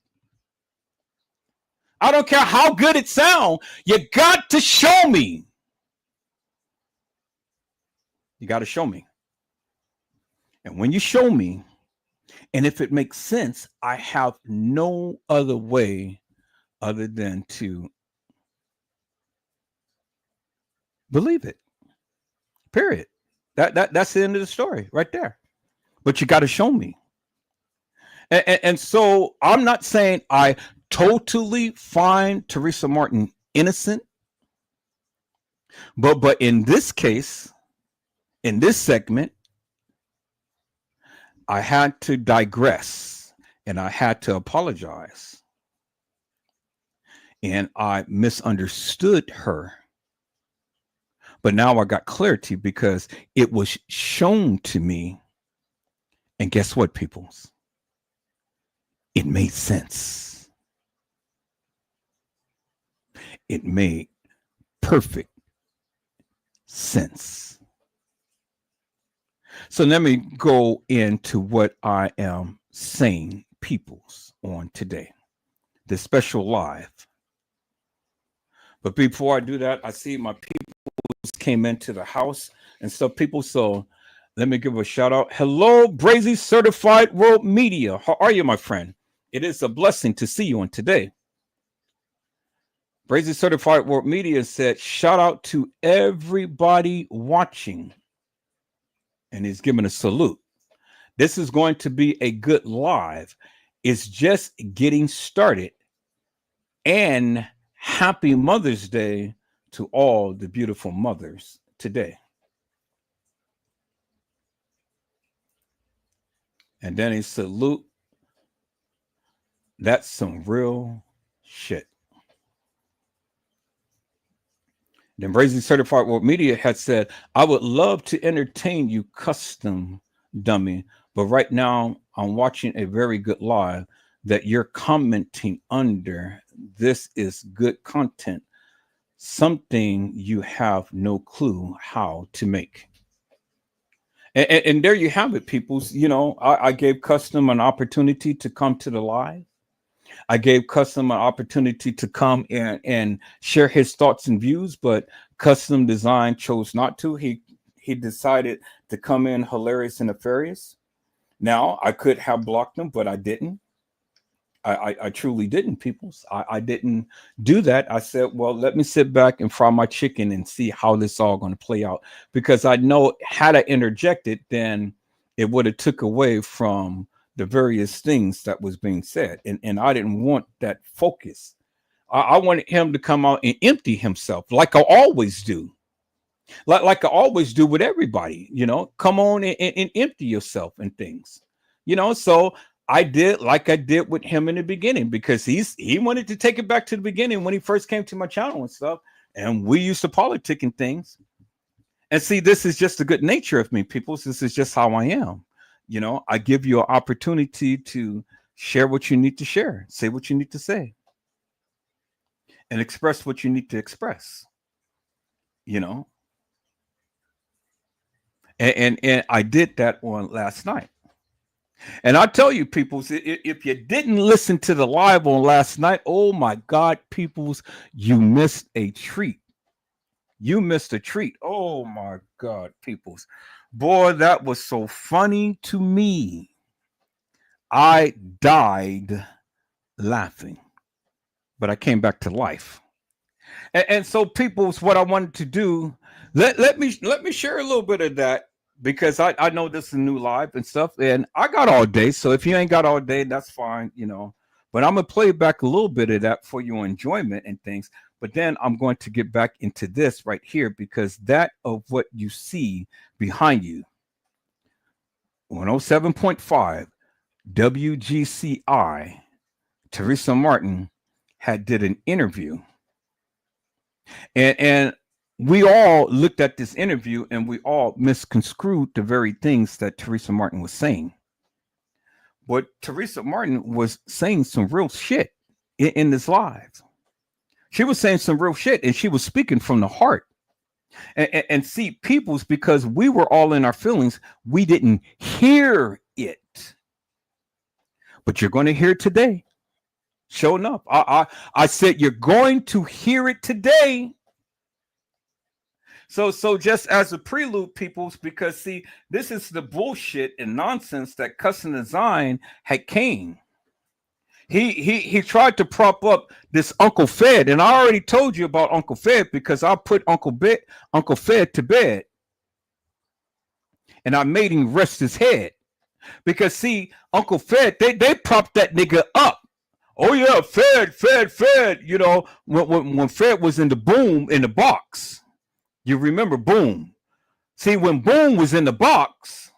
I don't care how good it sounds. You got to show me. You got to show me. And when you show me, and if it makes sense, I have no other way other than to believe it. Period. That's the end of the story right there. But you got to show me. And so I'm not saying I totally find Teresa Martin innocent. But in this case, in this segment, I had to digress and I had to apologize. And I misunderstood her. But now I got clarity because it was shown to me. And guess what, peoples? It made sense. It made perfect sense. So let me go into what I am saying, peoples, on today, this special live. But before I do that, I see my people came into the house and stuff, people. So let me give a shout out. Hello, Brazy Certified World Media. How are you, my friend? It is a blessing to see you on today. Brazy Certified World Media said, shout out to everybody watching. And he's giving a salute. This is going to be a good live. It's just getting started. And happy Mother's Day to all the beautiful mothers today. And then a salute. That's some real shit. Then Brazy Certified World Media had said, I would love to entertain you, custom dummy, but right now I'm watching a very good live that you're commenting under. This is good content, something you have no clue how to make. And there you have it, peoples. You know, I gave Custom an opportunity to come to the live. I gave Custom an opportunity to come and share his thoughts and views, but Custom Design chose not to. He decided to come in hilarious and nefarious. Now, I could have blocked him, but I didn't. I truly didn't, peoples. I didn't do that. I said, well, let me sit back and fry my chicken and see how this all going to play out. Because I know had I interjected, then it would have took away from the various things that was being said. And I didn't want that focus. I wanted him to come out and empty himself like I always do. Like I always do with everybody, you know, come on and empty yourself and things, you know. So I did like I did with him in the beginning, because he wanted to take it back to the beginning when he first came to my channel and stuff. And we used to politic and things. And see, this is just the good nature of me, people. This is just how I am. I give you an opportunity to share what you need to share, say what you need to say, and express what you need to express. You know, and I did that on last night. And I tell you, peoples, if you didn't listen to the live on last night, oh my God, peoples, you missed a treat. You missed a treat. Oh my God, peoples. Boy, that was so funny to me. I died laughing, but I came back to life. And so, people's what I wanted to do. Let me share a little bit of that because I know this is a new live and stuff, and I got all day. So if you ain't got all day, that's fine. But I'm gonna play back a little bit of that for your enjoyment and things. But then I'm going to get back into this right here because that of what you see behind you, 107.5 WGCI, Teresa Martin had did an interview. And we all looked at this interview and we all misconstrued the very things that Teresa Martin was saying. But Teresa Martin was saying some real shit in this live. She was saying some real shit and she was speaking from the heart. And see, people's, because we were all in our feelings, we didn't hear it. But you're going to hear it today. Showing up. I said you're going to hear it today. So just as a prelude, peoples, because see, this is the bullshit and nonsense that Custom Design had came. He tried to prop up this Uncle Fed, and I already told you about Uncle Fed because I put Uncle Fed to bed, and I made him rest his head because see, Uncle Fed, they propped that nigga up. Oh yeah, Fed. When Fed was in the boom in the box. You remember Boom. See, when Boom was in the box,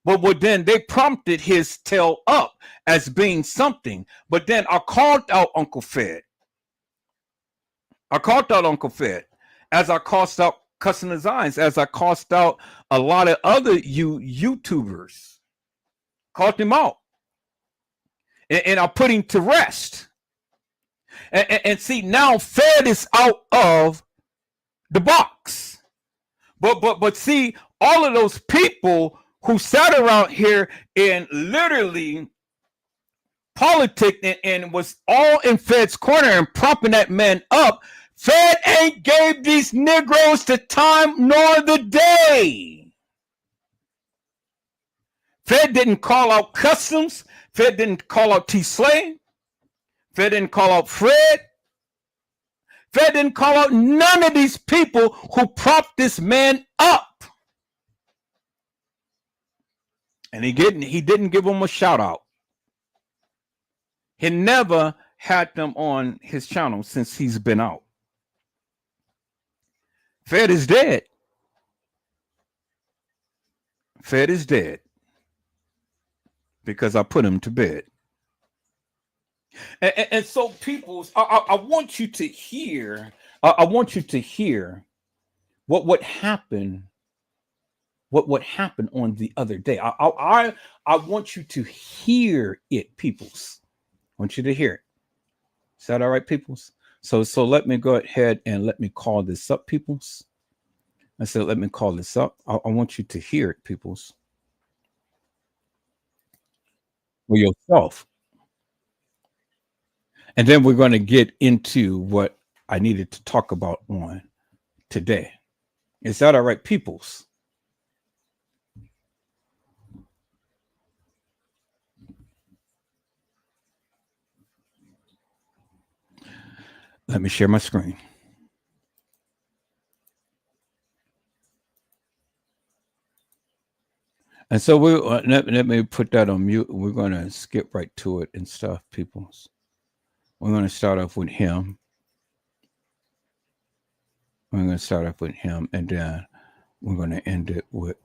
but then they prompted his tail up as being something. But then I called out Uncle Fed. As I called out Custom Designs, as I called out a lot of other YouTubers. Called him out. And I put him to rest. And see, now Fed is out of the box. But see, all of those people who sat around here and literally politicked and was all in Fed's corner and propping that man up, Fed ain't gave these Negroes the time nor the day. Fed didn't call out Customs. Fed didn't call out T. Slay. Fed didn't call out Fred. Fed didn't call out none of these people who propped this man up. And he didn't give them a shout out. He never had them on his channel since he's been out. Fed is dead. Fed is dead. Because I put him to bed. And so, people, I want you to hear. I want you to hear what happened. What happened on the other day? I want you to hear it, peoples. I want you to hear it. Is that all right, peoples? So let me go ahead and let me call this up, peoples. I said, let me call this up. I want you to hear it, peoples. For yourself. And then we're going to get into what I needed to talk about on today. Is that all right, peoples? Let me share my screen. And so let me put that on mute. We're going to skip right to it and stuff, peoples. We're going to start off with him. And then we're going to end it with.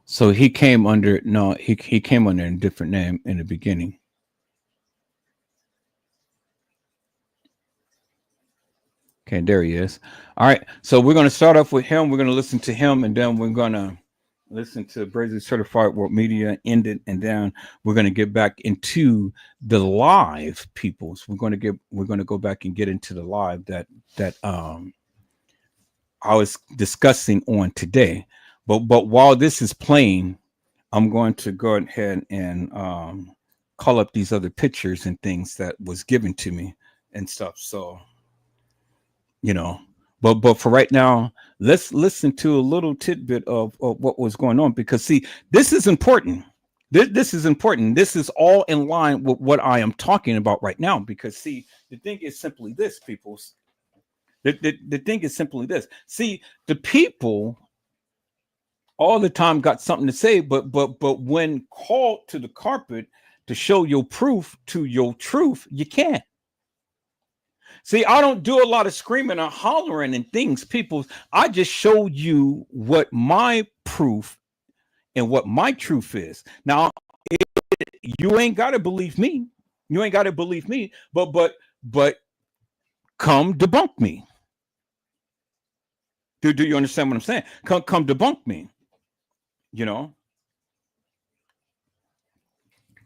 So he came under he came under a different name in the beginning. Okay, there he is. All right. So we're going to start off with him. We're going to listen to him, and then we're going to listen to Brazy Certified World Media, end it, and then we're going to get back into the live peoples. We're going to go back and get into the live that I was discussing on today. But while this is playing, I'm going to go ahead and call up these other pictures and things that was given to me and stuff. So, you know, but for right now, let's listen to a little tidbit of what was going on, because see, this is important. This is important. This is all in line with what I am talking about right now, because see, the thing is simply this, peoples. The thing is simply this. See, the people all the time got something to say, but when called to the carpet to show your proof to your truth, you can't. See, I don't do a lot of screaming or hollering and things, people. I just show you what my proof and what my truth is. Now, you ain't got to believe me. You ain't got to believe me, but come debunk me. Do you understand what I'm saying? Come debunk me. You know.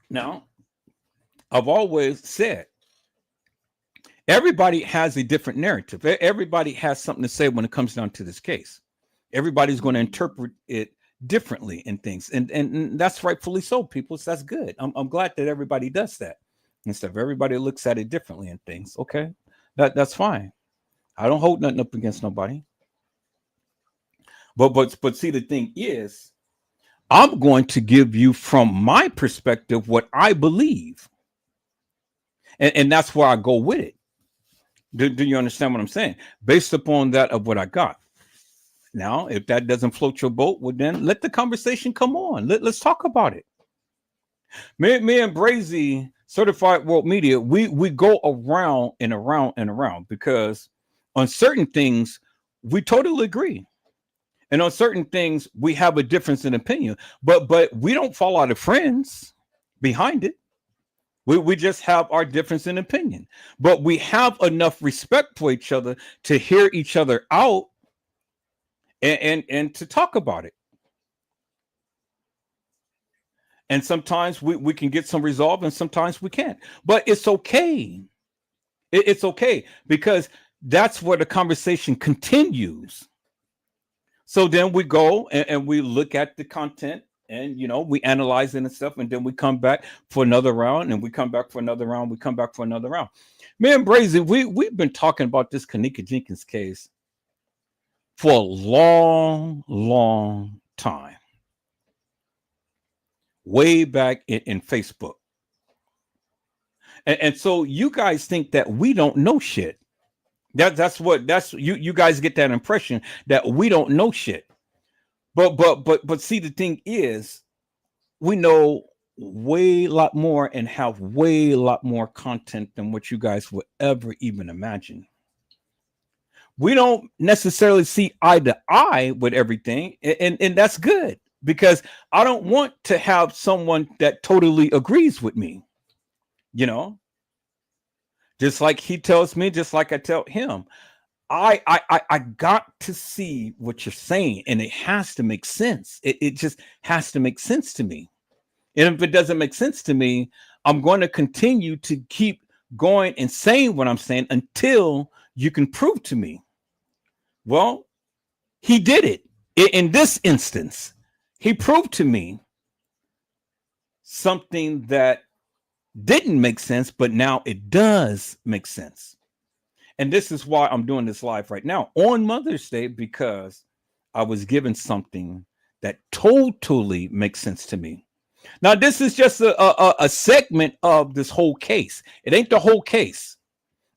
Now, I've always said everybody has a different narrative. Everybody has something to say when it comes down to this case. Everybody's going to interpret it differently in things, and that's rightfully so, people. So that's good. I'm glad that everybody does that and stuff. Everybody looks at it differently in things. Okay, that's fine. I don't hold nothing up against nobody. But see, the thing is, I'm going to give you from my perspective what I believe, and that's where I go with it. Do you understand what I'm saying? Based upon that of what I got. Now, if that doesn't float your boat, well, then let the conversation come on. Let's talk about it. Me and Brazy, Certified World Media, we go around and around and around, because on certain things we totally agree, and on certain things we have a difference in opinion. But we don't fall out of friends behind it. We just have our difference in opinion, but we have enough respect for each other to hear each other out and to talk about it. And sometimes we can get some resolve, and sometimes we can't. But it's okay. It's okay, because that's where the conversation continues. So then we go and we look at the content, and we analyze it and stuff, and then we come back for another round, and we come back for another round, we come back for another round. Me and Brazy, we've been talking about this Kanika Jenkins case for a long time, way back in Facebook. And so you guys think that we don't know shit. That's you guys get that impression that we don't know shit. But see, the thing is, we know way a lot more and have way a lot more content than what you guys would ever even imagine. We don't necessarily see eye to eye with everything, and that's good, because I don't want to have someone that totally agrees with me, you know, just like he tells me, just like I tell him. I got to see what you're saying, and it has to make sense. It just has to make sense to me. And if it doesn't make sense to me, I'm going to continue to keep going and saying what I'm saying until you can prove to me. Well, he did it. In this instance, he proved to me something that didn't make sense, but now it does make sense. And this is why I'm doing this live right now on Mother's Day, because I was given something that totally makes sense to me. Now, this is just a segment of this whole case. It ain't the whole case.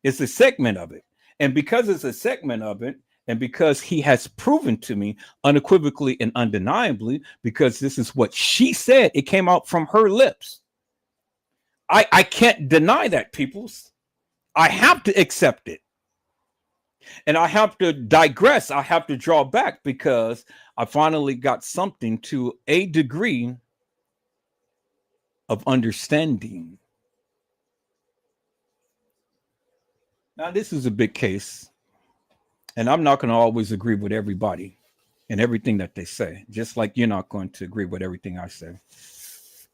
It's a segment of it. And because it's a segment of it, and because he has proven to me unequivocally and undeniably, because this is what she said, it came out from her lips. I can't deny that, peoples. I have to accept it. And I have to digress. I have to draw back, because I finally got something to a degree of understanding. Now, this is a big case. And I'm not going to always agree with everybody and everything that they say, just like you're not going to agree with everything I say.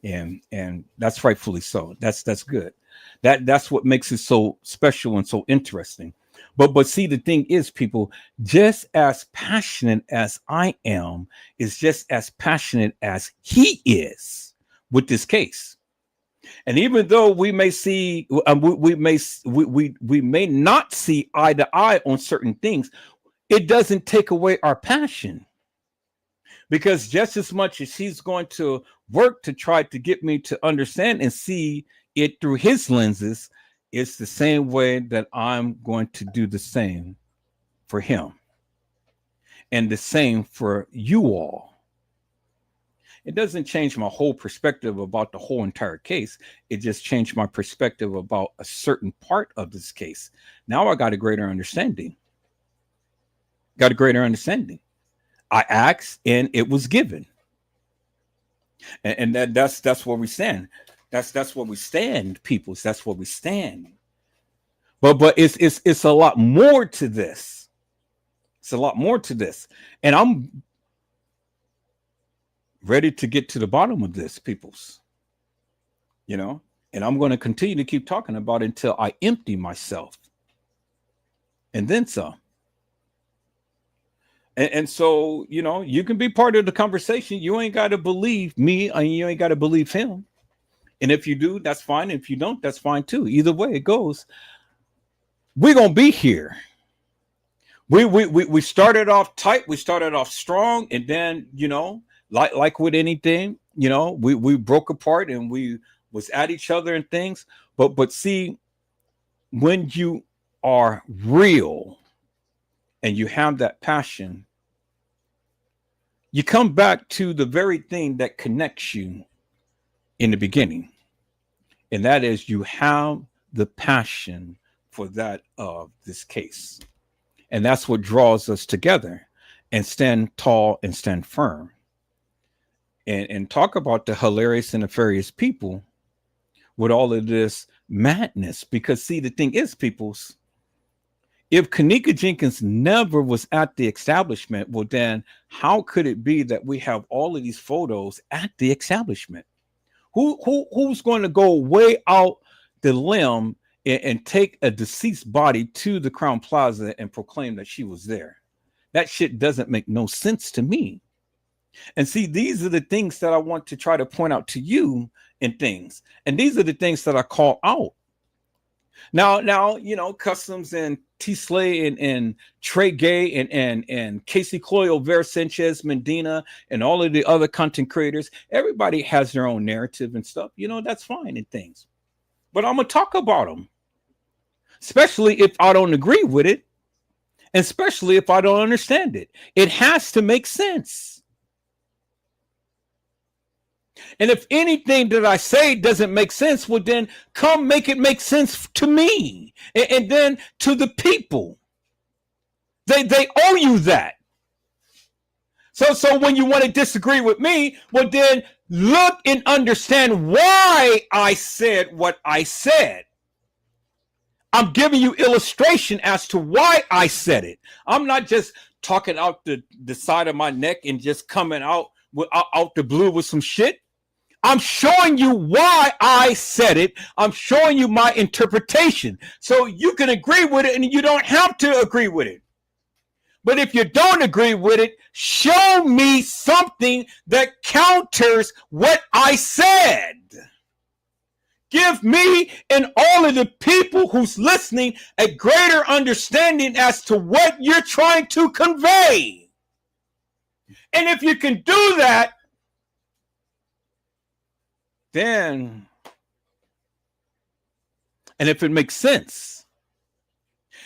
And that's rightfully so. That's good. That's what makes it so special and so interesting. But see, the thing is, people, just as passionate as I am is just as passionate as he is with this case. And even though we may see, we may not see eye to eye on certain things, it doesn't take away our passion. Because just as much as he's going to work to try to get me to understand and see it through his lenses, it's the same way that I'm going to do the same for him, and the same for you all. It doesn't change my whole perspective about the whole entire case. It just changed my perspective about a certain part of this case. Now I got a greater understanding. Got a greater understanding. I asked and it was given. And that's where we stand. That's where we stand, peoples. That's where we stand. But it's a lot more to this. It's a lot more to this. And I'm ready to get to the bottom of this, peoples. And I'm going to continue to keep talking about it until I empty myself. And then some. And so, you can be part of the conversation. You ain't got to believe me, and you ain't got to believe him. And if you do, that's fine. If you don't, that's fine too. Either way it goes, we're gonna be here. We started off tight. We started off strong, and then like with anything, we broke apart and we was at each other and things. But see, when you are real and you have that passion, you come back to the very thing that connects you in the beginning. And that is, you have the passion for that of this case. And that's what draws us together and stand tall and stand firm. And talk about the hilarious and nefarious people with all of this madness. Because see, the thing is, peoples, if Kenneka Jenkins never was at the establishment, well, then how could it be that we have all of these photos at the establishment? Who's going to go way out the limb and take a deceased body to the Crown Plaza and proclaim that she was there? That shit doesn't make no sense to me. And see, these are the things that I want to try to point out to you and things. And these are the things that I call out. Now, Customs and T. Slay and Trey Gay and Casey Cloyo, Vera Sanchez, Medina, and all of the other content creators, everybody has their own narrative and stuff. That's fine and things. But I'm going to talk about them, especially if I don't agree with it, and especially if I don't understand it. It has to make sense. And if anything that I say doesn't make sense, well, then come make it make sense to me and then to the people. They owe you that. So when you want to disagree with me, well, then look and understand why I said what I said. I'm giving you illustration as to why I said it. I'm not just talking out the side of my neck and just coming out the blue with some shit. I'm showing you why I said it. I'm showing you my interpretation. So you can agree with it and you don't have to agree with it. But if you don't agree with it, show me something that counters what I said. Give me and all of the people who's listening a greater understanding as to what you're trying to convey. And if you can do that, then, and if it makes sense,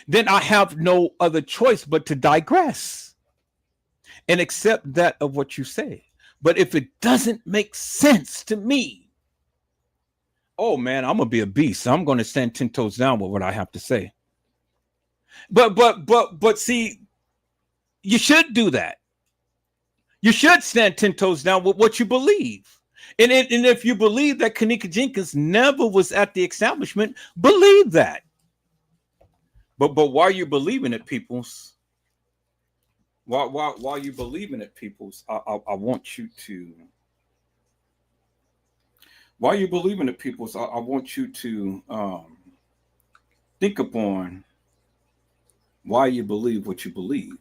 then I have no other choice but to digress and accept that of what you say. But if it doesn't make sense to me, oh man, I'm gonna be a beast. I'm gonna stand 10 toes down with what I have to say. But see, you should do that. You should stand 10 toes down with what you believe. And if you believe that Kenneka Jenkins never was at the establishment, believe that. But why are you believing it, peoples? while you believe in it, peoples, I want you to, while you believe in it, peoples, I want you to think upon why you believe what you believe.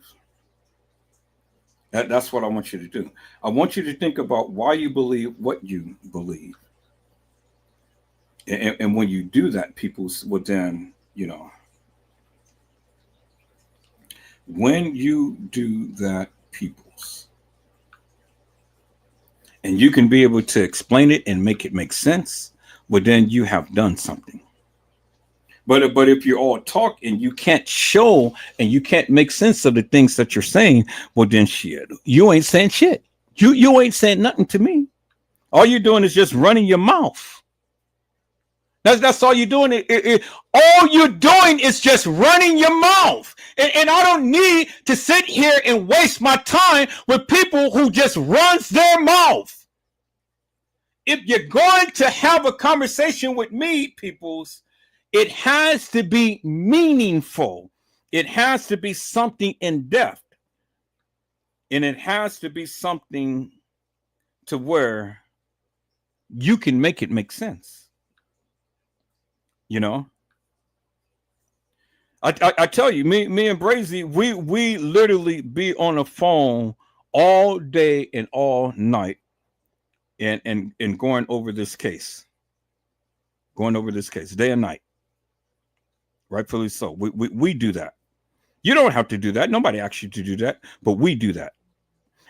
That's what I want you to do. I want you to think about why you believe what you believe. And when you do that, peoples, well, then, when you do that, peoples, and you can be able to explain it and make it make sense, well, then you have done something. But if you're all talk and you can't show and you can't make sense of the things that you're saying, well, then shit, you ain't saying shit. You ain't saying nothing to me. All you're doing is just running your mouth. That's all you're doing. All you're doing is just running your mouth. And I don't need to sit here and waste my time with people who just runs their mouth. If you're going to have a conversation with me, peoples, it has to be meaningful. It has to be something in depth. And it has to be something to where you can make it make sense. I tell you, me and Brazy, we literally be on the phone all day and all night and going over this case. Going over this case day and night. Rightfully so. We do that. You don't have to do that. Nobody asks you to do that, but we do that.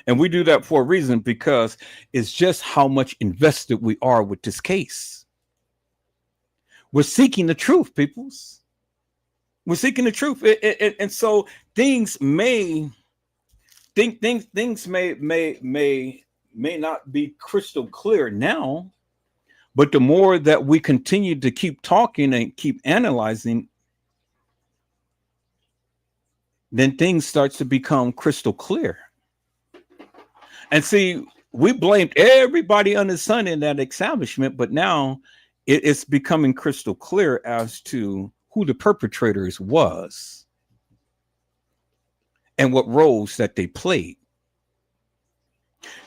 And we do that for a reason, because it's just how much invested we are with this case. We're seeking the truth, peoples. We're seeking the truth. And so things may not be crystal clear now, but the more that we continue to keep talking and keep analyzing, then things starts to become crystal clear. And see, we blamed everybody under the sun in that establishment, but now it's becoming crystal clear as to who the perpetrators was and what roles that they played.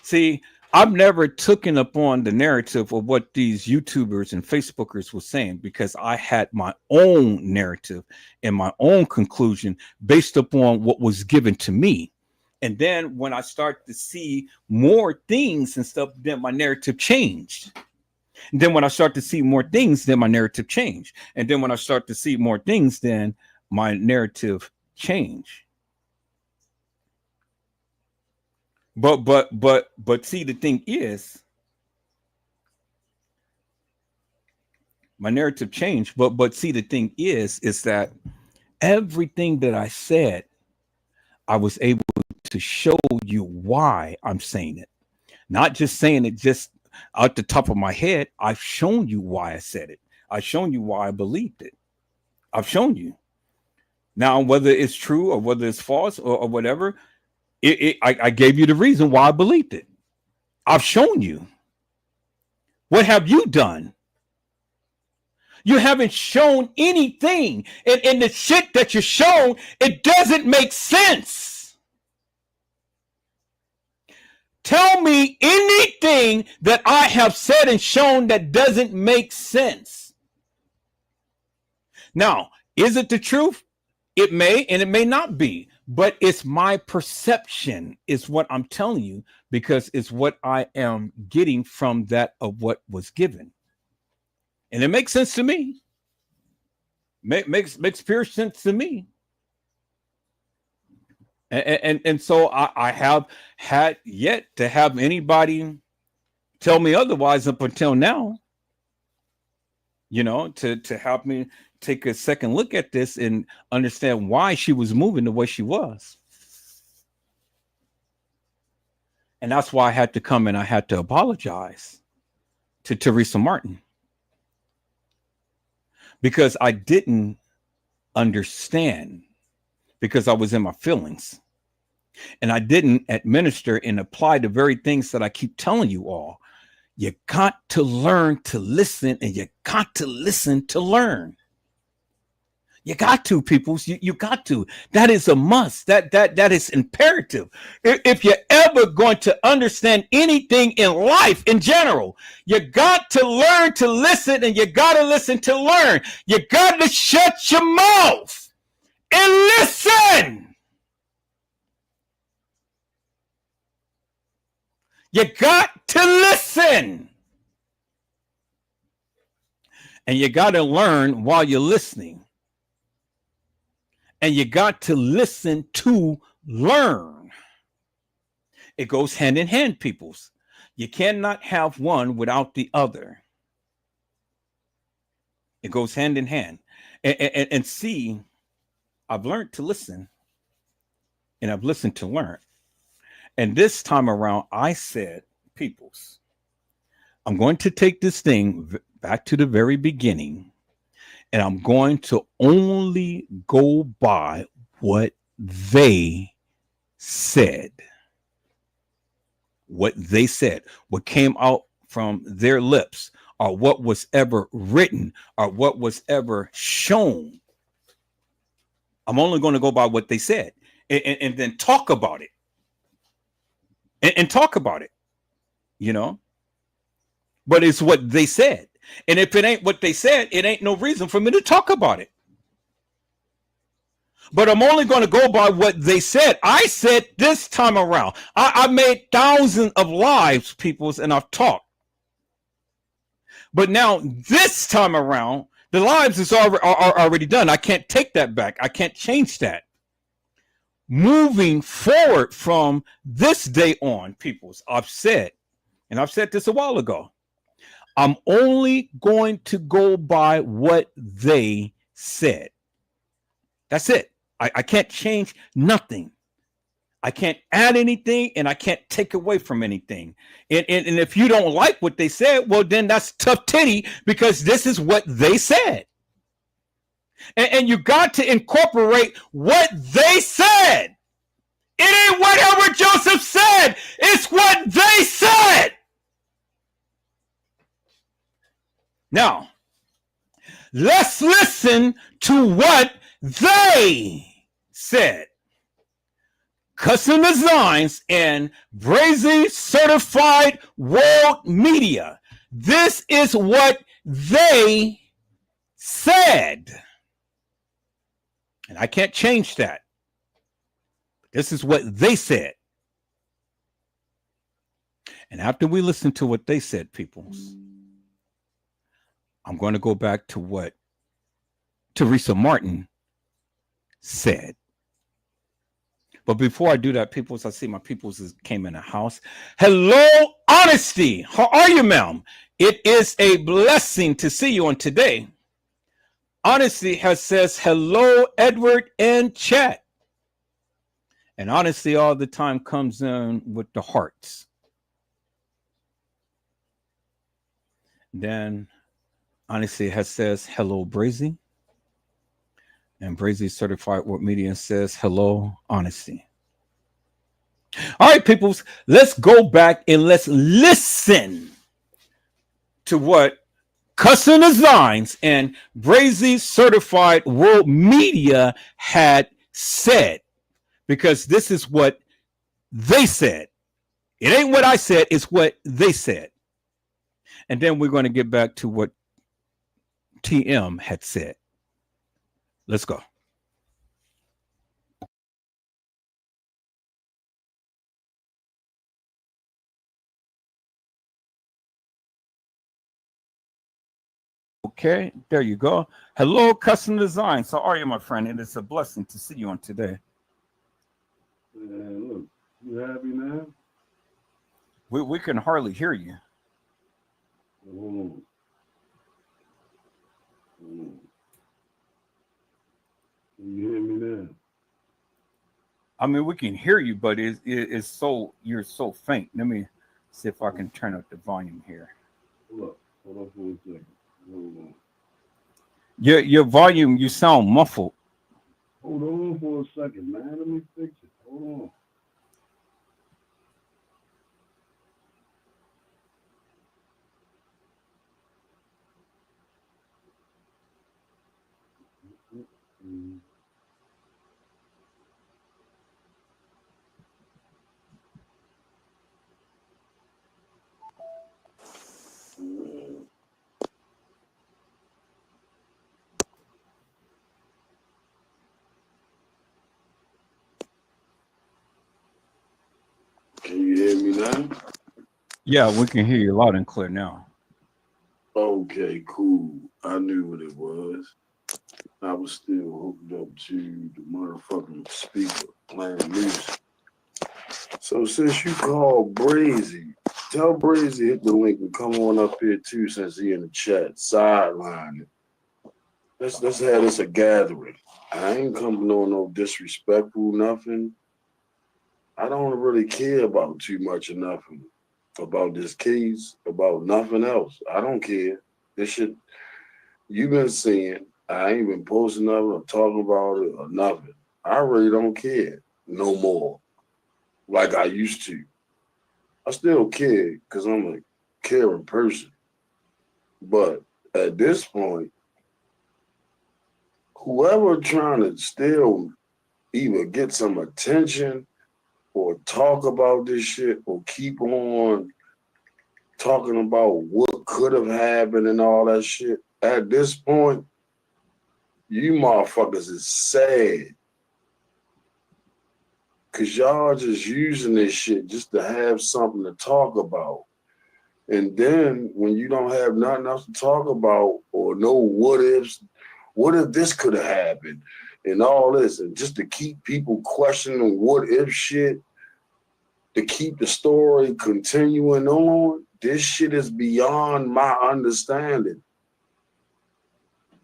See, I've never taken upon the narrative of what these YouTubers and Facebookers were saying, because I had my own narrative and my own conclusion based upon what was given to me. And then when I start to see more things and stuff, then my narrative changed. And then when I start to see more things, then my narrative changed. And then when I start to see more things, then my narrative changed. But see, the thing is, my narrative changed. But see, the thing is that everything that I said, I was able to show you why I'm saying it. Not just saying it just out the top of my head. I've shown you why I said it. I've shown you why I believed it. I've shown you. Now, whether it's true or whether it's false or whatever, I gave you the reason why I believed it. I've shown you. What have you done? You haven't shown anything. And the shit that you're shown, it doesn't make sense. Tell me anything that I have said and shown that doesn't make sense. Now, is it the truth? It may and it may not be. But it's my perception is what I'm telling you, because it's what I am getting from that of what was given. And it makes sense to me. Makes pure sense to me. And so I have had yet to have anybody tell me otherwise up until now, to help me take a second look at this and understand why she was moving the way she was. And that's why I had to come and I had to apologize to Teresa Martin, because I didn't understand, because I was in my feelings, and I didn't administer and apply the very things that I keep telling you all. You got to learn to listen, and you got to listen to learn. You got to, peoples. You got to. That is a must. That is imperative. If you're ever going to understand anything in life in general, you got to learn to listen, and you got to listen to learn. You got to shut your mouth and listen. You got to listen. And you got to learn while you're listening. And you got to listen to learn. It goes hand in hand, peoples. You cannot have one without the other. It goes hand in hand. And see, I've learned to listen, and I've listened to learn. And this time around, I said, peoples, I'm going to take this thing back to the very beginning, and I'm going to only go by what they said. What they said, what came out from their lips, or what was ever written, or what was ever shown. I'm only going to go by what they said, and then talk about it. And talk about it, you know. But it's what they said. And if it ain't what they said, it ain't no reason for me to talk about it. But I'm only going to go by what they said. I said this time around, I made thousands of lives, peoples, and I've talked. But now this time around, the lives is already done. I can't take that back. I can't change that. Moving forward from this day on, peoples, I've said, and I've said this a while ago, I'm only going to go by what they said. That's it. I can't change nothing. I can't add anything, and I can't take away from anything. And if you don't like what they said, well, then that's tough titty, because this is what they said. And you got to incorporate what they said. It ain't whatever Joseph said. It's what they said. Now, let's listen to what they said. Custom Designs and Brazy Certified World Media. This is what they said. And I can't change that. This is what they said. And after we listen to what they said, peoples, I'm going to go back to what Teresa Martin said. But before I do that, peoples, I see my peoples came in the house. Hello, Honesty. How are you, ma'am? It is a blessing to see you on today. Honesty says, hello, Edward and chat. And Honesty all the time comes in with the hearts. Then Honesty says, hello, Brazy. And Brazy Certified World Media says, hello, Honesty. All right, peoples, let's go back and let's listen to what Custom Designs and Brazy Certified World Media had said, because this is what they said. It ain't what I said, it's what they said. And then we're going to get back to what TM had said. Let's go. Okay, there you go. Hello, Custom Designs. How are you, my friend? It is a blessing to see you on today. Man, look, you happy now? We can hardly hear you. Hold on. Can you hear me now? I mean, we can hear you, but it's so, you're so faint. Let me see if I can turn up the volume here. Hold on for a second. Hold on. Your volume, you sound muffled. Hold on for a second, man. Let me fix it. Hold on. Can you hear me now? Yeah, we can hear you loud and clear now. Okay, cool. I knew what it was. I was still hooked up to the motherfucking speaker playing music. So since you called Brazy, tell Brazy hit the link and come on up here too since he in the chat. Sideline it. Let's have this a gathering. I ain't coming on no disrespectful nothing. I don't really care about too much or nothing about this case, about nothing else. I don't care. This shit you've been seeing. I ain't been posting nothing or talking about it or nothing. I really don't care no more like I used to. I still care because I'm a caring person. But at this point, whoever trying to still either get some attention or talk about this shit or keep on talking about what could have happened and all that shit, at this point, you motherfuckers is sad. Cause y'all just using this shit just to have something to talk about. And then when you don't have nothing else to talk about or no what ifs, what if this could have happened and all this, and just to keep people questioning what if shit, to keep the story continuing on, this shit is beyond my understanding.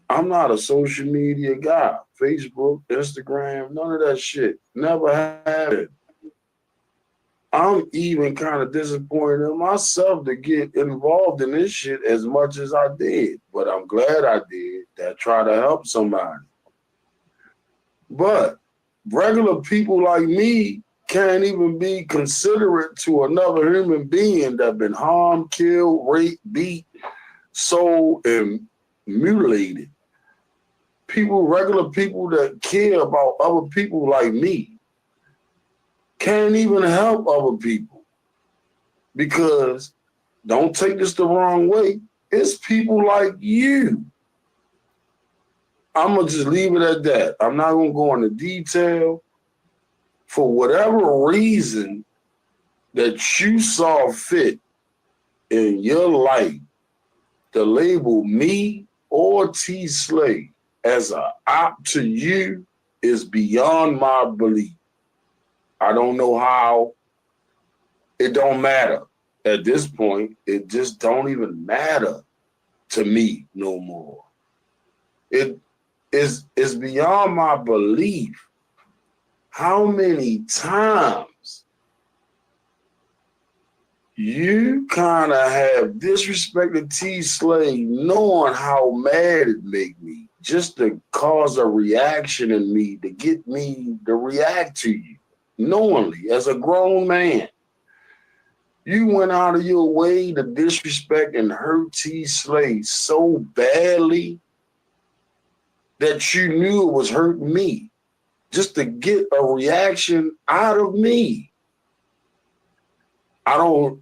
I'm not a social media guy. Facebook, Instagram, none of that shit. Never had it. I'm even kind of disappointed in myself to get involved in this shit as much as I did. But I'm glad I did that, try to help somebody. But regular people like me can't even be considerate to another human being that been harmed, killed, raped, beat, sold, and mutilated. People, regular people that care about other people like me can't even help other people because, don't take this the wrong way, it's people like you. I'm going to just leave it at that. I'm not going to go into detail. For whatever reason that you saw fit in your life to label me or T Slay as an op to you is beyond my belief. I don't know how. It don't matter. At this point, it just don't even matter to me no more. It's beyond my belief how many times you kind of have disrespected T Slay knowing how mad it make me, just to cause a reaction in me, to get me to react to you, knowingly, as a grown man. You went out of your way to disrespect and hurt T Slay so badly that you knew it was hurting me, just to get a reaction out of me. I don't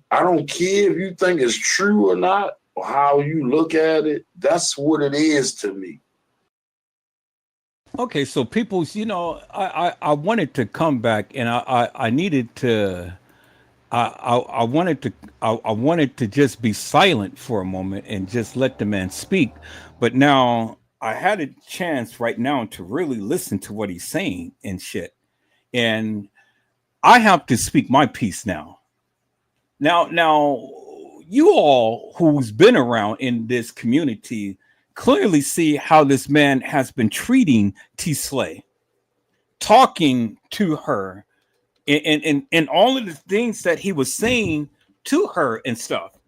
care if you think it's true or not, or how you look at it. That's what it is to me. Okay, so people's, I wanted to come back and I needed to I wanted to I wanted to just be silent for a moment and just let the man speak. But now I had a chance right now to really listen to what he's saying and shit. And I have to speak my piece now. Now, you all who's been around in this community clearly see how this man has been treating T Slay, talking to her, and all of the things that he was saying to her and stuff.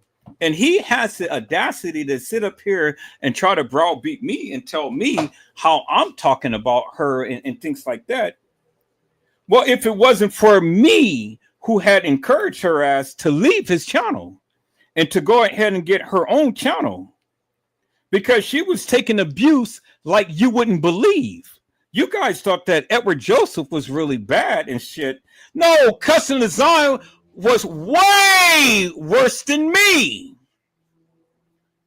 And he has the audacity to sit up here and try to browbeat me and tell me how I'm talking about her and things like that. Well, if it wasn't for me who had encouraged her ass to leave his channel and to go ahead and get her own channel, because she was taking abuse like you wouldn't believe. You guys thought that Edward Joseph was really bad and shit. No, Cousin Zion was way worse than me.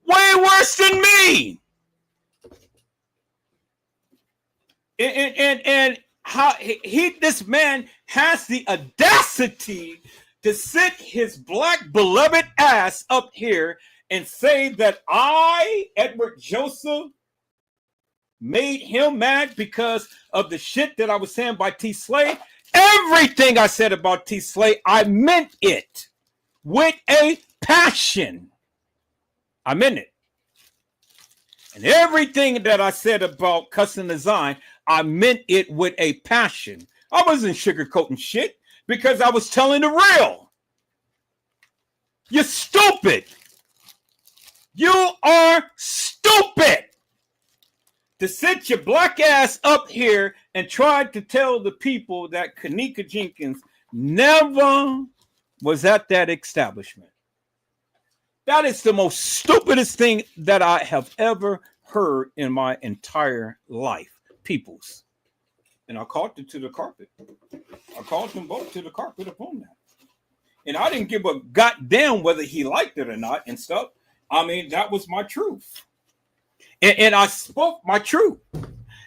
Way worse than me. And how this man has the audacity to sit his black beloved ass up here and say that I, Edward Joseph, made him mad because of the shit that I was saying by T. Slay. Everything I said about T. Slay, I meant it with a passion. I meant it. And everything that I said about Cousin Design, I meant it with a passion. I wasn't sugarcoating shit because I was telling the real. You're stupid. You are stupid to sit your black ass up here and try to tell the people that Kanika Jenkins never was at that establishment. That is the most stupidest thing that I have ever heard in my entire life. Peoples. And I called it to the carpet. I called them both to the carpet upon that. And I didn't give a goddamn whether he liked it or not and stuff. I mean, that was my truth. And I spoke my truth.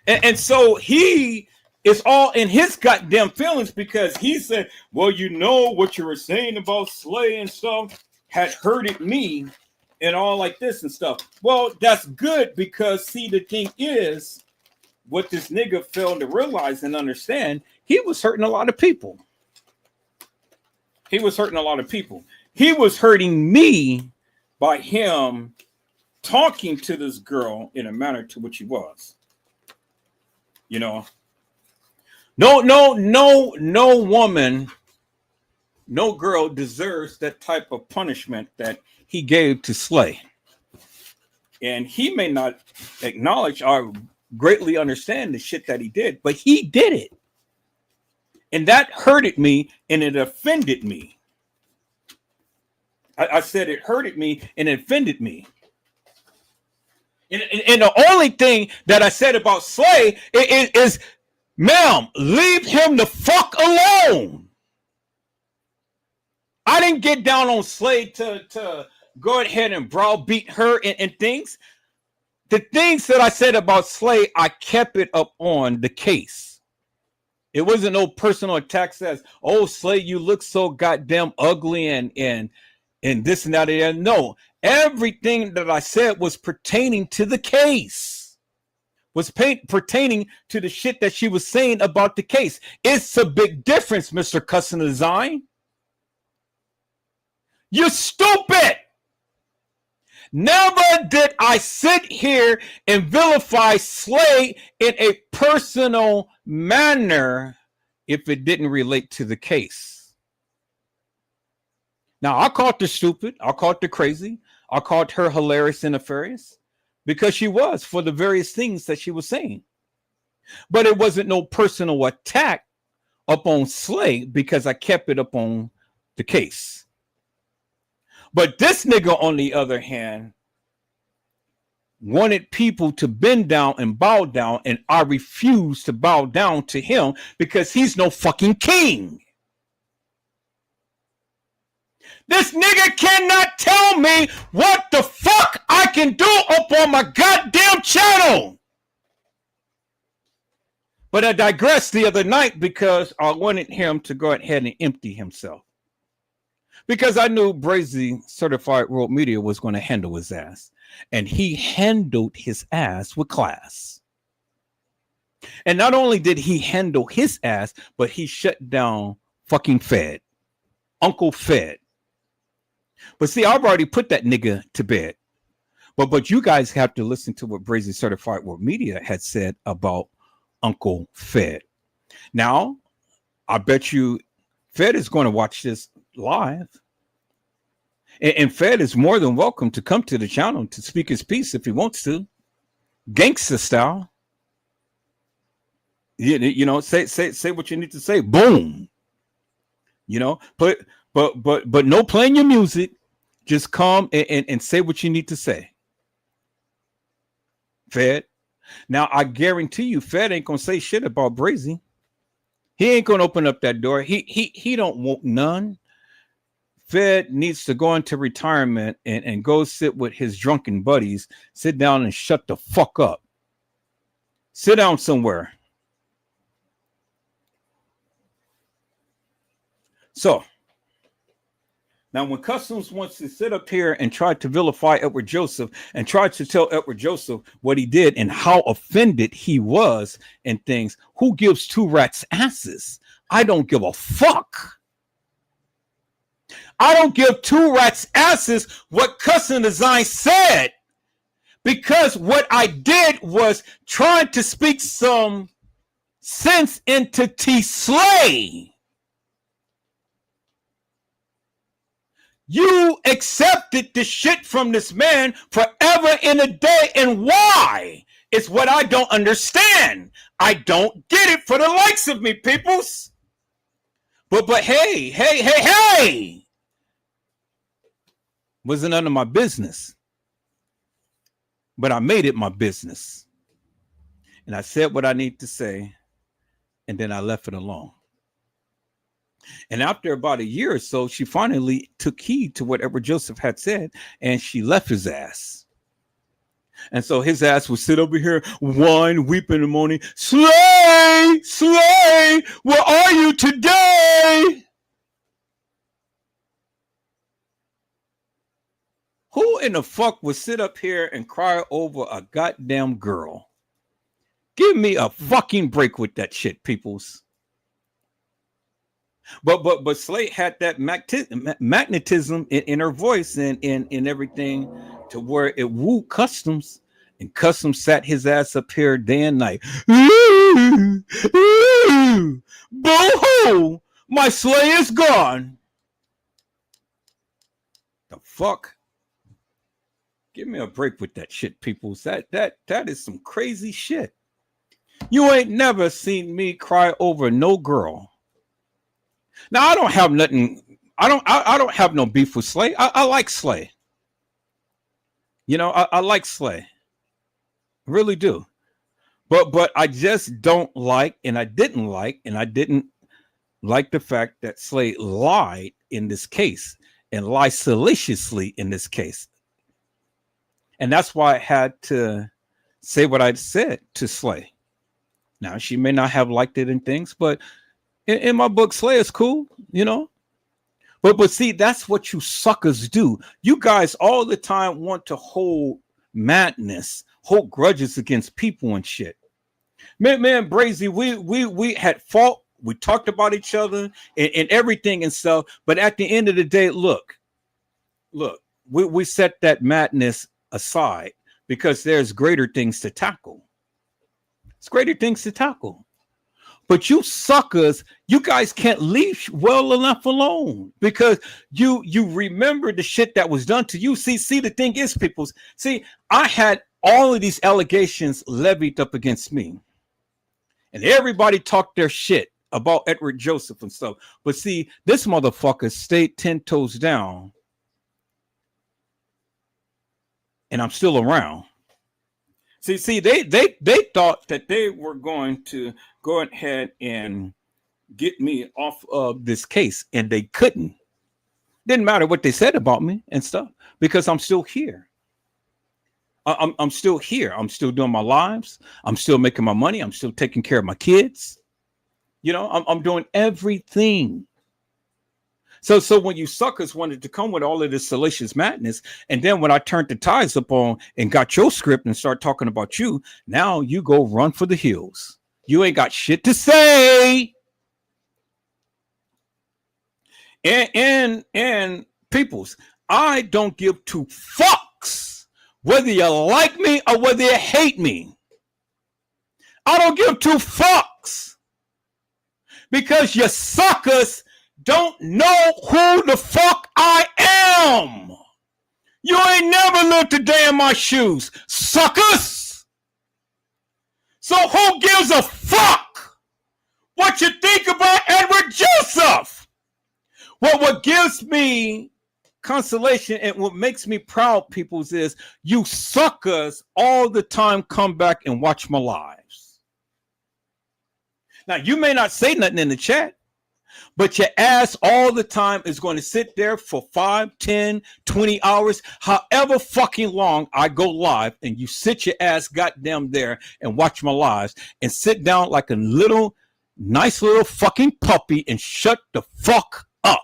And so he is all in his goddamn feelings because he said, well, you know what you were saying about Slay and stuff had hurted me and all like this and stuff. Well, that's good because, see, the thing is, what this nigga failed to realize and understand, he was hurting a lot of people. He was hurting a lot of people. He was hurting me by him talking to this girl in a manner to which he was. You know, no woman, no girl deserves that type of punishment that he gave to Slay. And he may not acknowledge or greatly understand the shit that he did, but he did it. And that hurted me and it offended me. I said it hurted me and it offended me. And the only thing that I said about Slay is, ma'am, leave him the fuck alone. I didn't get down on Slay to go ahead and browbeat her and things. The things that I said about Slay, I kept it up on the case. It wasn't no personal attack says, oh, Slay, you look so goddamn ugly and this and that. And no, everything that I said was pertaining to the case. Was pertaining to the shit that she was saying about the case. It's a big difference, Mr. Custom Design. You're stupid. Never did I sit here and vilify Slay in a personal manner if it didn't relate to the case. Now, I called her stupid. I called her crazy. I called her hilarious and nefarious because she was for the various things that she was saying. But it wasn't no personal attack upon Slay because I kept it up on the case. But this nigga, on the other hand, wanted people to bend down and bow down, and I refused to bow down to him because he's no fucking king. This nigga cannot tell me what the fuck I can do up on my goddamn channel. But I digressed the other night because I wanted him to go ahead and empty himself. Because I knew Brazy Certified World Media was going to handle his ass. And he handled his ass with class. And not only did he handle his ass, but he shut down fucking Fed. Uncle Fed. But see, I've already put that nigga to bed. But you guys have to listen to what Brazy Certified World Media had said about Uncle Fed. Now, I bet you Fed is going to watch this live. And Fed is more than welcome to come to the channel to speak his piece if he wants to. Gangster style. You know, say what you need to say. Boom. You know, but no playing your music. Just come and say what you need to say. Fed, Now, I guarantee you, Fed ain't gonna say shit about Brazy. He ain't gonna open up that door. He don't want none. Fed needs to go into retirement and go sit with his drunken buddies, sit down and shut the fuck up. Sit down somewhere. So, now when Customs wants to sit up here and try to vilify Edward Joseph and try to tell Edward Joseph what he did and how offended he was and things, who gives two rats asses? I don't give a fuck. I don't give two rats asses what Custom Design said, because what I did was trying to speak some sense into T Slay. You accepted the shit from this man forever in a day, and why? It's what I don't understand. I don't get it for the likes of me, peoples. But hey. Wasn't none of my business. But I made it my business. And I said what I need to say, and then I left it alone. And after about a year or so, she finally took heed to what Edward Joseph had said, and she left his ass. And so his ass would sit over here, whine, weep in the morning. Slay, where are you today? Who in the fuck would sit up here and cry over a goddamn girl? Give me a fucking break with that shit, peoples. But Slate had that magnetism in her voice and in everything, to where it wooed Customs, and Customs sat his ass up here day and night. Boo-hoo! My Slay is gone. The fuck? Give me a break with that shit, peoples. That is some crazy shit. You ain't never seen me cry over no girl. Now I don't have nothing. I don't have no beef with Slay. I like Slay. You know, I like Slay. I really do. But I just don't like, and I didn't like the fact that Slay lied in this case, and lied salaciously in this case. And that's why I had to say what I said to Slay. Now, she may not have liked it and things, but in my book, Slay is cool, you know. But see, that's what you suckers do. You guys all the time want to hold madness, hold grudges against people and shit. Man, Brazy, we had fought, we talked about each other and everything and stuff. But at the end of the day, look, we set that madness aside because there's greater things to tackle. It's greater things to tackle. But you suckers, you guys can't leave well enough alone because you remember the shit that was done to you. See, the thing is, peoples, see, I had all of these allegations levied up against me. And everybody talked their shit about Edward Joseph and stuff. But see, this motherfucker stayed 10 toes down. And I'm still around. See, they thought that they were going to go ahead and get me off of this case, and they couldn't. Didn't matter what they said about me and stuff, because I'm still here. I'm still here. I'm still doing my lives. I'm still making my money. I'm still taking care of my kids. You know, I'm doing everything. So when you suckers wanted to come with all of this salacious madness, and then when I turned the ties up on and got your script and start talking about you, now you go run for the hills. You ain't got shit to say. And peoples, I don't give two fucks whether you like me or whether you hate me. I don't give two fucks because you suckers don't know who the fuck I am. You ain't never lived a day in my shoes, suckers. So who gives a fuck what you think about Edward Joseph? Well, what gives me consolation and what makes me proud, peoples, is you suckers all the time come back and watch my lives. Now, you may not say nothing in the chat, but your ass all the time is going to sit there for 5, 10, 20 hours, however fucking long I go live, and you sit your ass goddamn there and watch my lives and sit down like a little, nice little fucking puppy and shut the fuck up.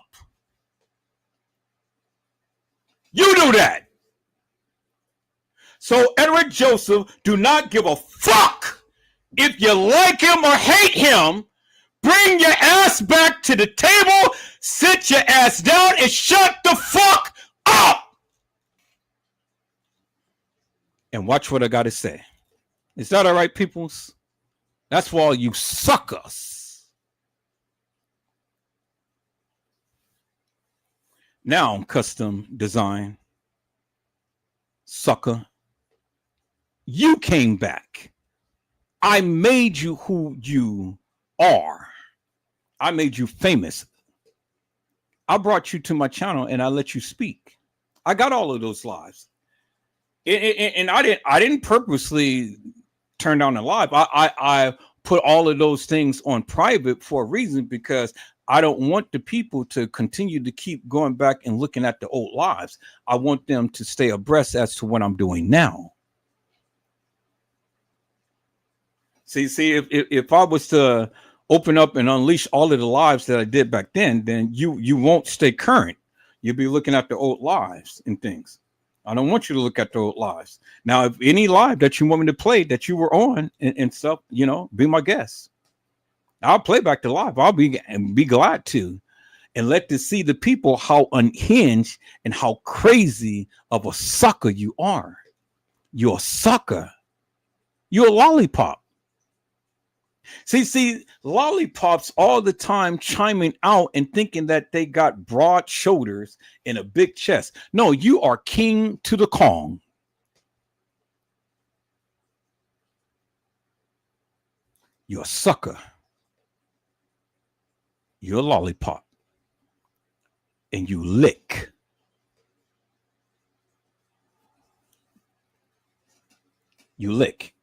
You do that. So Eric Joseph, do not give a fuck if you like him or hate him. Bring your ass back to the table, sit your ass down, and shut the fuck up. And watch what I got to say. Is that all right, peoples? That's for all you suckers. Now, custom design. Sucker. You came back. I made you who you are. I made you famous. I brought you to my channel and I let you speak. I got all of those lives. And I didn't purposely turn down the live. I put all of those things on private for a reason, because I don't want the people to continue to keep going back and looking at the old lives. I want them to stay abreast as to what I'm doing now. See, if I was to open up and unleash all of the lives that I did back then you won't stay current. You'll be looking at the old lives and things. I don't want you to look at the old lives. Now, if any live that you want me to play that you were on and stuff, you know, be my guest. I'll play back the live. I'll be glad to, and let to see the people how unhinged and how crazy of a sucker you are. You're a sucker. You're a lollipop. See, lollipops all the time chiming out and thinking that they got broad shoulders and a big chest. No, you are king to the Kong. You're a sucker. You're a lollipop. And you lick. You lick.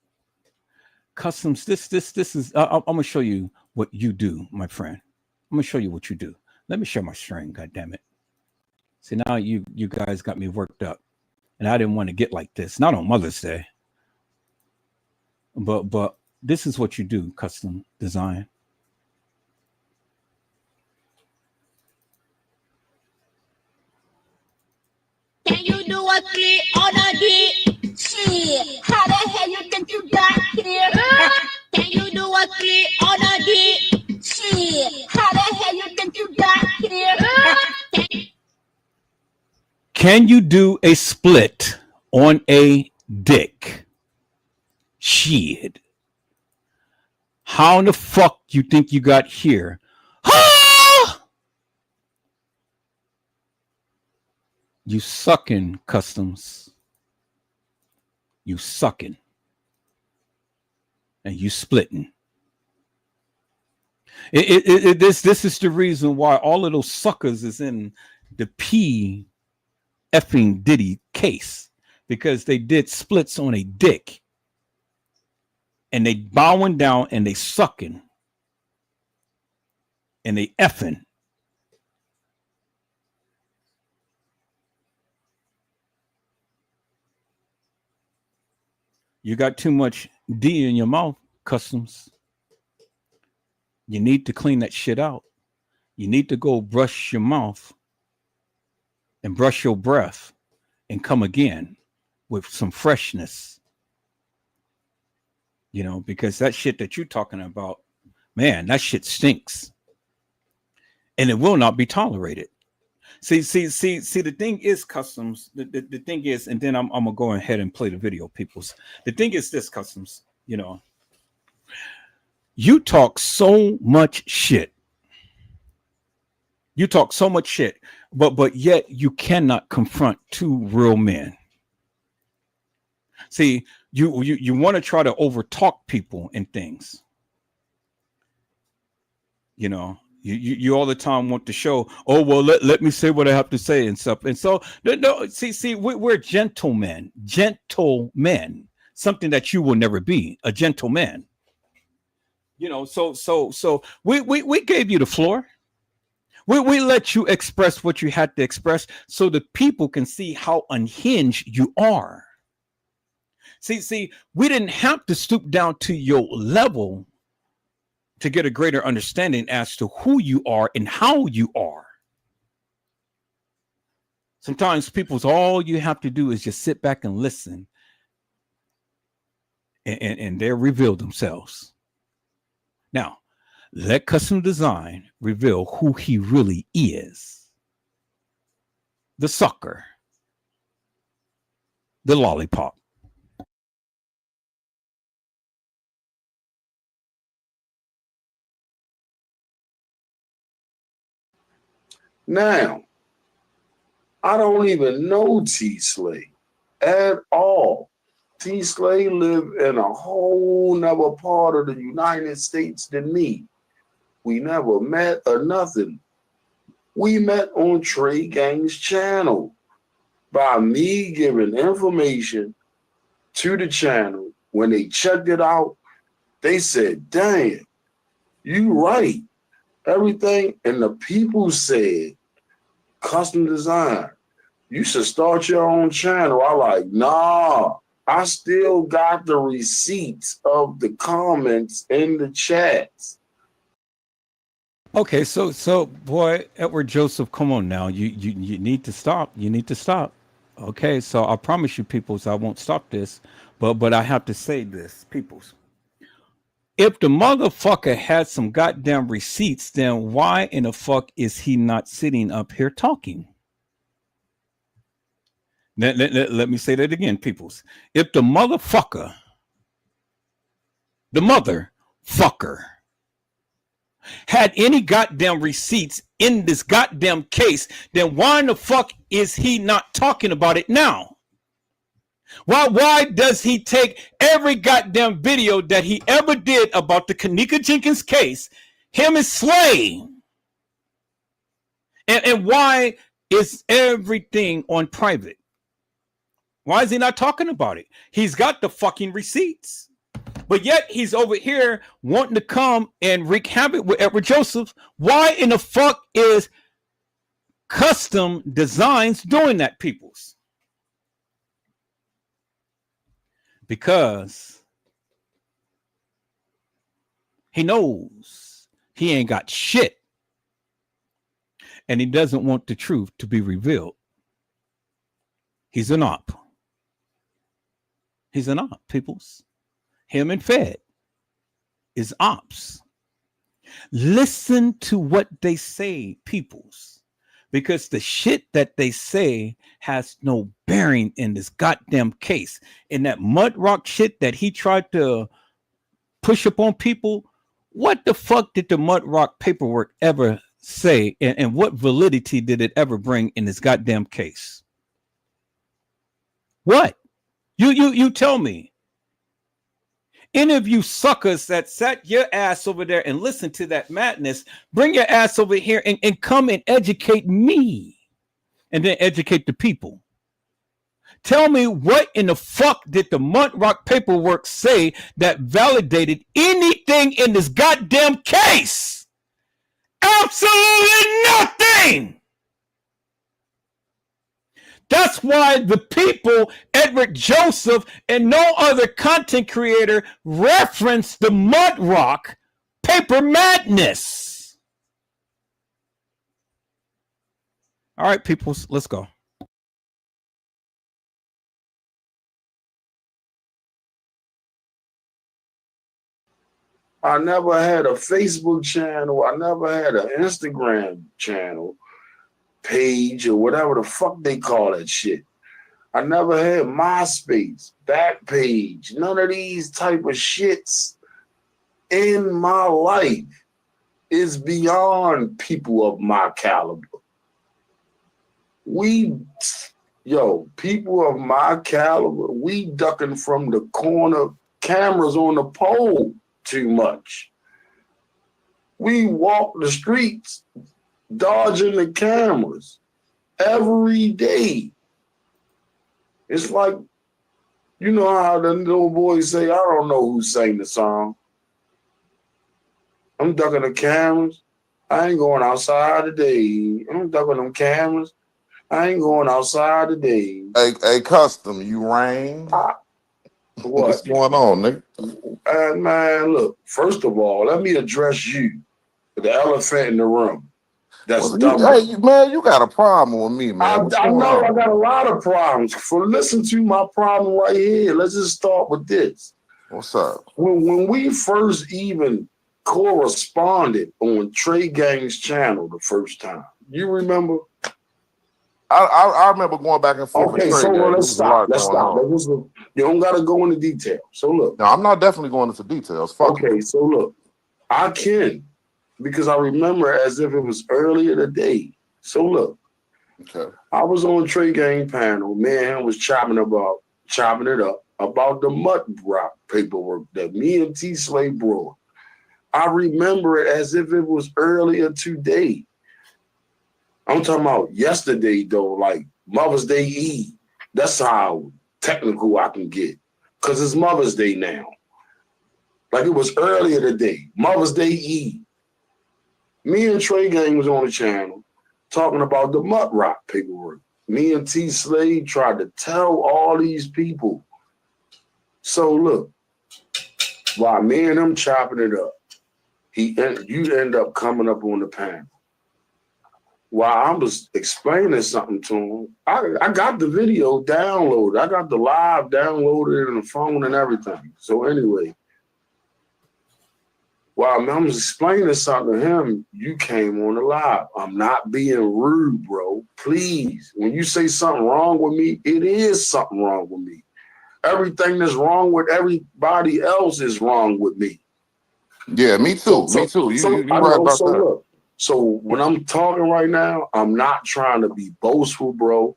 Customs, this is, I'm going to show you what you do, my friend. I'm going to show you what you do. Let me share my string, God damn it. See, now you guys got me worked up. And I didn't want to get like this. Not on Mother's Day. But this is what you do, custom design. Can you do a click on a D? Shit, how the hell you think you got here? Can you do a click on a D? Shit, how the hell you think you got here? Can you do a split on a dick? Shit. How in the fuck you think you got here? You sucking, customs. You sucking. And you splitting. This is the reason why all of those suckers is in the P effing Diddy case. Because they did splits on a dick. And they bowing down and they sucking. And they effing. You got too much D in your mouth, customs. You need to clean that shit out. You need to go brush your mouth and brush your breath and come again with some freshness. You know, because that shit that you're talking about, man, that shit stinks. And it will not be tolerated. See, the thing is, customs, the thing is, and then I'm gonna go ahead and play the video, peoples. The thing is this, customs, you know, you talk so much shit. You talk so much shit, but yet you cannot confront two real men. See, you want to try to overtalk people and things. You know, You all the time want to show, oh well, let me say what I have to say and stuff. And so no, see, we're gentlemen, something that you will never be, a gentleman. So we gave you the floor. We let you express what you had to express so the people can see how unhinged you are. See, we didn't have to stoop down to your level to get a greater understanding as to who you are and how you are. Sometimes people's all you have to do is just sit back and listen, and they'll reveal themselves. Now, let custom design reveal who he really is. The sucker, the lollipop. Now, I don't even know T Slay at all. T Slay live in a whole nother part of the United States than me. We never met or nothing. We met on Trey Gang's channel by me giving information to the channel. When they checked it out, they said, damn, you right. Everything, and the people said, custom design, you should start your own channel. I like, nah, I still got the receipts of the comments in the chats. Okay, so boy, Edward Joseph, come on now. You need to stop. You need to stop. Okay, so I promise you, peoples, I won't stop this, but I have to say this, peoples. If the motherfucker had some goddamn receipts, then why in the fuck is he not sitting up here talking? Let me say that again, peoples. If the motherfucker, had any goddamn receipts in this goddamn case, then why in the fuck is he not talking about it now? Why does he take every goddamn video that he ever did about the Kanika Jenkins case, him and Slay? And why is everything on private? Why is he not talking about it? He's got the fucking receipts. But yet he's over here wanting to come and wreak havoc with Edward Joseph. Why in the fuck is custom designs doing that, peoples? Because he knows he ain't got shit. And he doesn't want the truth to be revealed. He's an op. He's an op, peoples. Him and Fed is ops. Listen to what they say, peoples, because the shit that they say has no bearing in this goddamn case. In that mud rock shit that he tried to push up on people, what the fuck did the mud rock paperwork ever say, and what validity did it ever bring in this goddamn case? What? You tell me. Any of you suckers that sat your ass over there and listened to that madness, bring your ass over here and come and educate me, and then educate the people. Tell me, what in the fuck did the Mud Rock paperwork say that validated anything in this goddamn case? Absolutely nothing. That's why the people, Edward Joseph, and no other content creator reference the Mud Rock paper madness. All right, people, let's go. I never had a Facebook channel. I never had an Instagram channel, page, or whatever the fuck they call that shit. I never had MySpace, Backpage, none of these type of shits in my life. Is beyond people of my caliber. People of my caliber, we ducking from the corner, cameras on the pole too much. We walk the streets dodging the cameras every day. It's like, you know how the little boys say, I don't know who sang the song. I'm ducking the cameras. I ain't going outside today. I'm ducking them cameras. I ain't going outside today. Hey, Custom, you rain? What's What? going on, nigga? Man, look, first of all, let me address you, the elephant in the room. That's dumb. Hey, man, you got a problem with me, man. What's I going know on? I got a lot of problems. Listen to my problem right here. Let's just start with this. What's up? When we first even corresponded on Trey Gang's channel the first time, you remember? I remember going back and forth. Okay, so let's stop. Let's stop. You don't got to go into detail. So look. No, I'm not definitely going into details. Fuck okay, so look. I can, because I remember as if it was earlier today. So look. Okay. I was on Trey Gang panel. Man was chopping it up about the mud rock paperwork that me and T Slay brought. I remember it as if it was earlier today. I'm talking about yesterday, though, like Mother's Day Eve. That's how technical I can get, because it's Mother's Day now. Like it was earlier today, Mother's Day Eve. Me and Trey Gang was on the channel talking about the mud rock paperwork. Me and T Slade tried to tell all these people. So look, while me and him chopping it up, you end up coming up on the panel. While I was explaining something to him, I got the video downloaded. I got the live downloaded in the phone and everything. So anyway, while I was explaining something to him, you came on the live. I'm not being rude, bro. Please, when you say something wrong with me, it is something wrong with me. Everything that's wrong with everybody else is wrong with me. Yeah, me too. Me too. You right about that. Look, so when I'm talking right now, I'm not trying to be boastful, bro.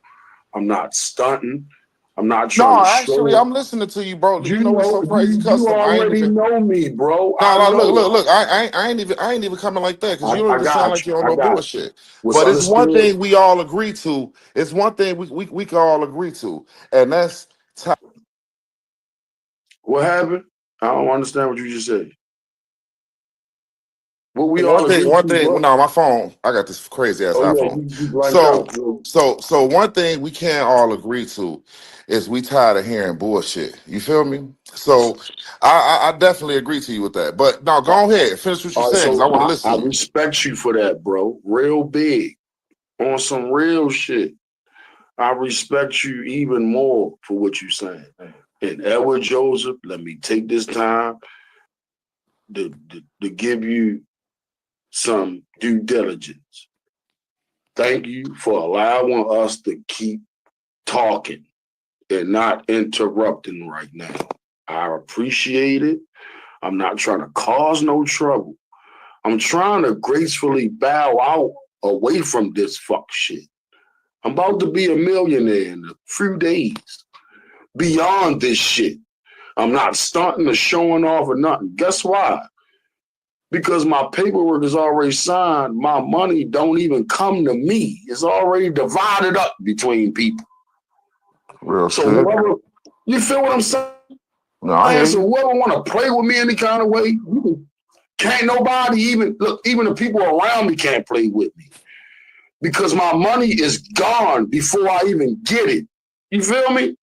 I'm not stunting. I'm not trying to actually, I'm listening to you, bro. You know what's so crazy, You already know me, bro. Look. I ain't even coming like that, because you don't even sound like you on no bullshit. But it's one thing we all agree to. It's one thing we can all agree to, and that's what happened. I don't understand what you just said. What we one thing. No, my phone. I got this crazy ass iPhone. So one thing we can't all agree to is we tired of hearing bullshit. You feel me? So I definitely agree to you with that. But no, go ahead, finish what you're saying, because I want to listen. I respect you for that, bro. Real big, on some real shit. I respect you even more for what you're saying. And Edward Joseph, let me take this time to give you some due diligence. Thank you for allowing us to keep talking and not interrupting right now. I appreciate it. I'm not trying to cause no trouble. I'm trying to gracefully bow out away from this fuck shit. I'm about to be a millionaire in a few days. Beyond this shit. I'm not stunting or showing off or nothing. Guess why? Because my paperwork is already signed, my money don't even come to me. It's already divided up between people. Real so shit. Whoever, you feel what I'm saying? No, so whoever want to play with me any kind of way, can't nobody even the people around me can't play with me. Because my money is gone before I even get it. You feel me?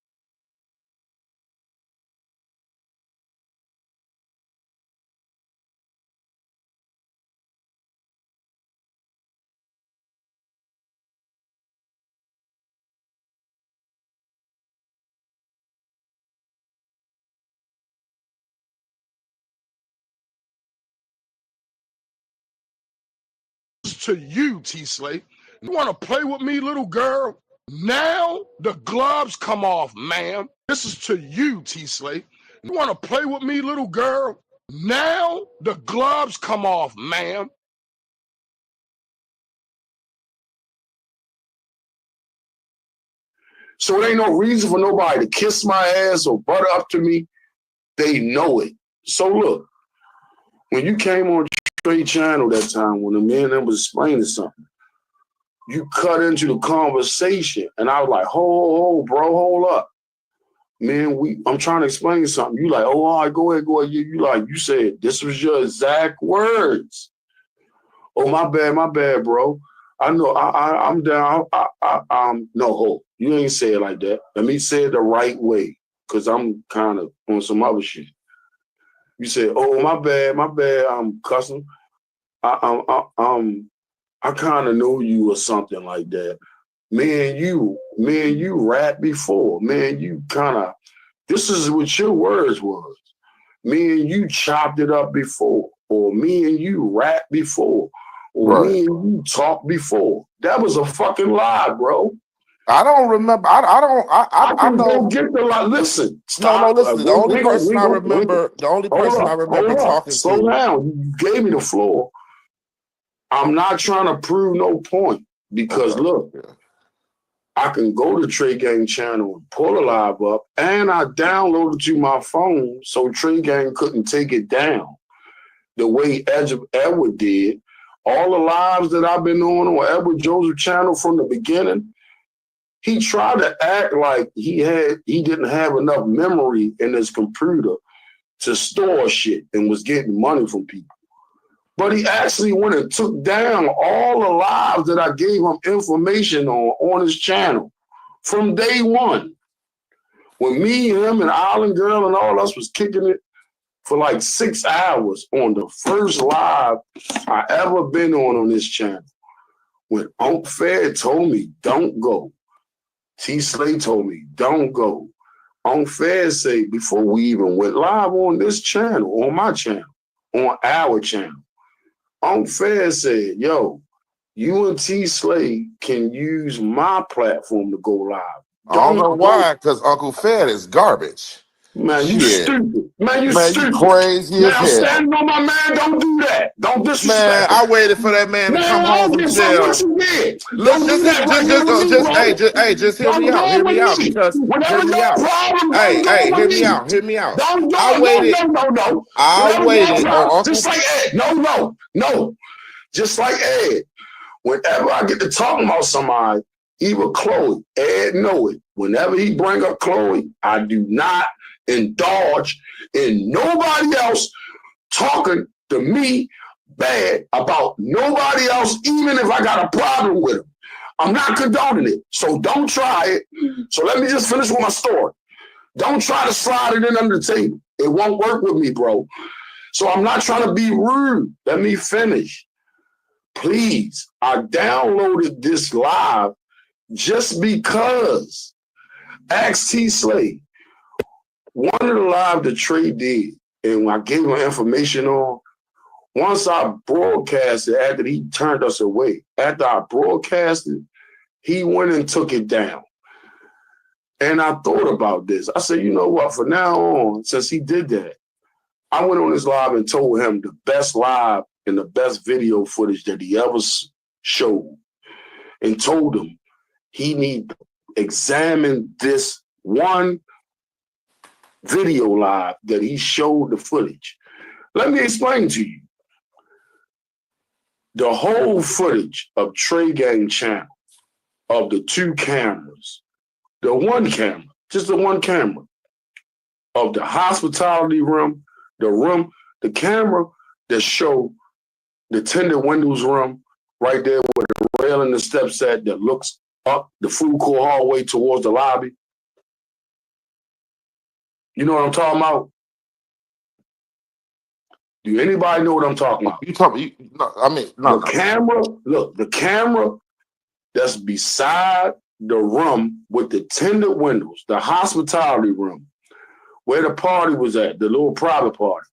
To you, T Slay. You want to play with me, little girl? Now the gloves come off, ma'am. This is to you, T Slay. You want to play with me, little girl? Now the gloves come off, ma'am. So it ain't no reason for nobody to kiss my ass or butt up to me. They know it. So look, when you came on Trey channel that time when the man that was explaining something. You cut into the conversation, and I was like, hold, bro, hold up. Man, I'm trying to explain something. You like, oh, all right, go ahead. You said, this was your exact words. Oh, my bad, bro. I know, I'm down. No, hold. You ain't say it like that. Let me say it the right way, because I'm kind of on some other shit. You said, oh, my bad, I'm cussing. I kind of know you or something like that. Man, you rap before. Man, you kind of, this is what your words was. Me and you chopped it up before. Or me and you rap before. Or Right. me and you talked before. That was a fucking lie, bro. I don't remember. I know. Go get the lie. Listen, stop. No, listen. The only person I remember talking Slow to. down. You gave me the floor. I'm not trying to prove no point because look, I can go to Trey Gang channel and pull a live up, and I downloaded it to my phone so Trey Gang couldn't take it down the way Edward did. All the lives that I've been on Edward Joseph channel from the beginning, he tried to act like he didn't have enough memory in his computer to store shit and was getting money from people. But he actually went and took down all the lives that I gave him information on his channel from day one. When me, him, and Island Girl and all us was kicking it for like 6 hours on the first live I ever been on this channel. When Unc Fed told me, don't go. T. Slay told me, don't go. Unc Fed said, before we even went live on this channel, on my channel, on our channel, Unc Fed said, yo, you and T. Slay can use my platform to go live. I don't know why, because Uncle Fed is garbage. Man, you stupid. Man, you stupid. You crazy as hell. I'm standing on my man. Don't do that. Don't disrespect. Man, I waited for that man to come home from jail. What you did. Just hear me out. Hear me out. Because hear me out. Hear me out. Hear me out. I waited on Uncle. Just like Ed. No. Just like Ed. Whenever I get to talking about somebody, even Chloe, Ed know it. Whenever he bring up Chloe, I do not indulge in nobody else talking to me bad about nobody else, even if I got a problem with him. I'm not condoning it, so don't try it. So let me just finish with my story. Don't try to slide it in under the table. It won't work with me, bro. So I'm not trying to be rude. Let me finish. Please, I downloaded this live just because. Ask T. Slay. One of the live that Trey did, and when I gave him information on, once I broadcasted, after he turned us away, after I broadcasted, he went and took it down. And I thought about this. I said, you know what, from now on, since he did that, I went on his live and told him the best live and the best video footage that he ever showed, and told him he need to examine this one video live that he showed the footage. Let me explain to you. The whole footage of Trey Gang channel, of the two cameras, the one camera, just the one camera, of the hospitality room, the camera that showed the tinted windows room right there where the rail and the steps at that looks up the food court hallway towards the lobby. You know what I'm talking about? Do anybody know what I'm talking about? The camera that's beside the room with the tinted windows, the hospitality room, where the party was at, the little private party.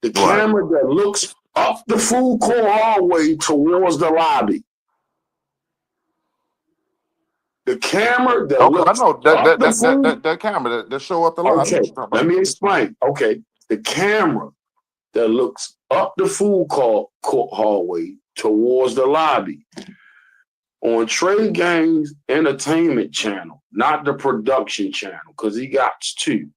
The camera that looks up the food court hallway towards the lobby. The camera that looks up that camera that show up the lobby. Okay, let me explain. Okay, the camera that looks up the food court hallway towards the lobby on Trey Gang's entertainment channel, not the production channel, because he got two.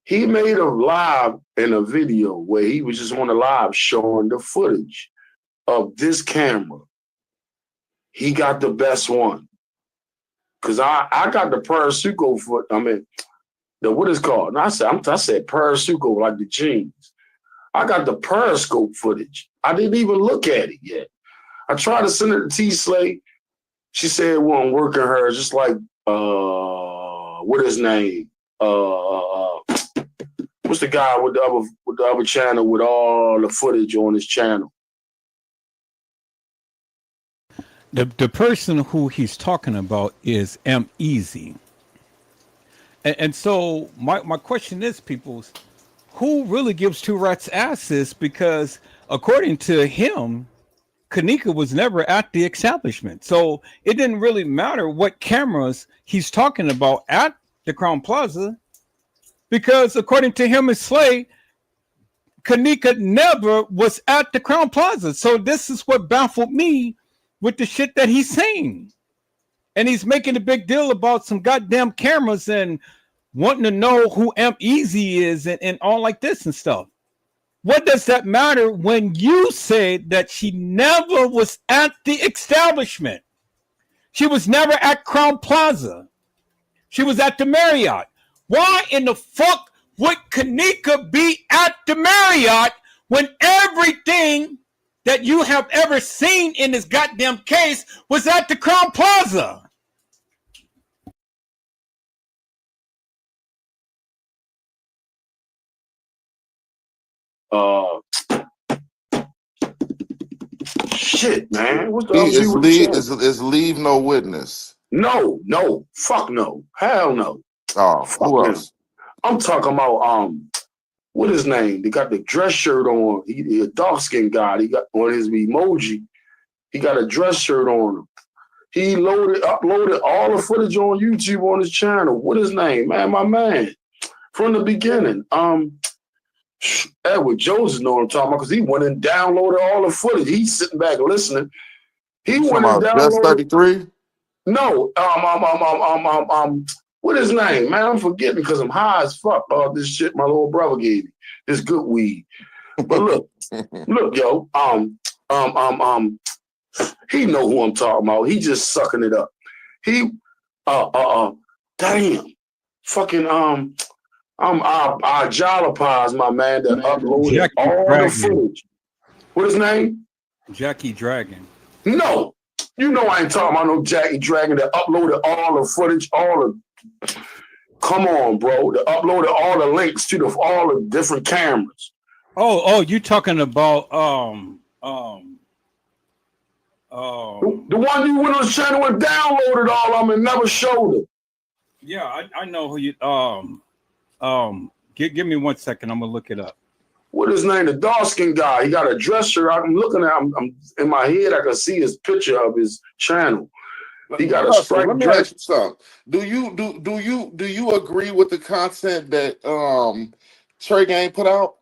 He made a live in a video where he was just on the live showing the footage of this camera. He got the best one. Cause I got the Parasuco foot. I mean, the what is called? And I said Parasuco, like the jeans. I got the Periscope footage. I didn't even look at it yet. I tried to send it to T Slay. She said it wasn't working her, just like what his name? What's the guy with the other channel with all the footage on his channel? The person who he's talking about is M Easy. And so my question is, people's, who really gives two rats asses? Because according to him, Kanika was never at the establishment. So it didn't really matter what cameras he's talking about at the Crown Plaza, because according to him and Slay, Kanika never was at the Crown Plaza. So this is what baffled me with the shit that he's saying. And he's making a big deal about some goddamn cameras and wanting to know who M Easy is and all like this and stuff. What does that matter when you say that she never was at the establishment? She was never at Crown Plaza. She was at the Marriott. Why in the fuck would Kanika be at the Marriott when everything that you have ever seen in this goddamn case was at the Crown Plaza? Shit, man. What's the other is leave no witness. No, fuck no, hell no. Oh, fuck who him. else? I'm talking about what his name? They got the dress shirt on. He a dark skinned guy. He got on his emoji. He got a dress shirt on him. He uploaded all the footage on YouTube on his channel. What his name, man? My man from the beginning. Edward Joseph know what I'm talking about, because he went and downloaded all the footage. He's sitting back listening. He went and downloaded. Just 33? No, what his name, man? I'm forgetting because I'm high as fuck. This shit my little brother gave me, this good weed. But look, yo, he know who I'm talking about. He just sucking it up. He, damn, fucking, our Jalapaz, my man, that uploaded Jackie all Dragon. the footage. What his name? Jackie Dragon. No, you know I ain't talking about no Jackie Dragon that uploaded all the footage, come on, bro. That uploaded all the links to all the different cameras. Oh, you talking about the one you went on his channel and downloaded all of them and never showed it. Yeah, I know who you give me 1 second, I'm gonna look it up. What his name? The dark skinned guy. He got a dress shirt. I'm looking at him. I'm in my head, I can see his picture of his channel. He got a striped Let me dress. ask you something. Do you agree with the content that Trey Gang put out?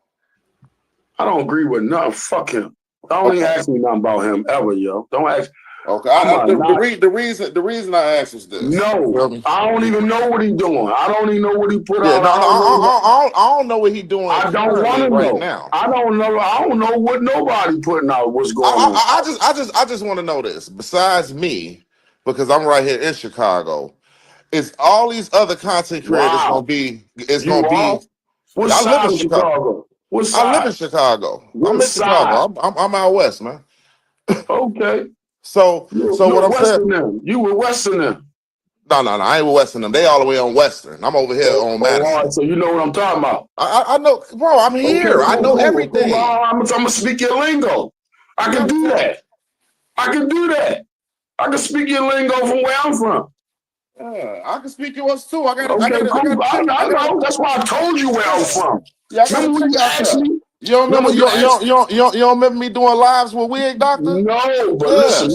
I don't agree with nothing. Fuck him. Don't even ask me nothing about him ever, yo. Don't ask. Okay. The reason I asked is this. No, I don't even know what he's doing. I don't even know what he put out. I don't know what he's doing. I don't want to right know. Now. I don't know. I don't know what nobody putting out. What's going on? I just want to know this. Besides me, because I'm right here in Chicago, is all these other content creators gonna be? What I side live in of Chicago? What side? I live in Chicago. What I'm in side? Chicago. I'm out west, man. Okay. So what I'm saying, you were Western them. No, I ain't with Western them. They all the way on Western. I'm over here on Madison. All right, so you know what I'm talking about. I know, bro. I'm here. I know everything. I'm gonna speak your lingo. I can do that. I can speak your lingo from where I'm from. I can speak yours too. I know. That's why I told you where I'm from. Yeah, remember when you asked me? You don't remember me doing lives with Wig Doctor? No, but listen,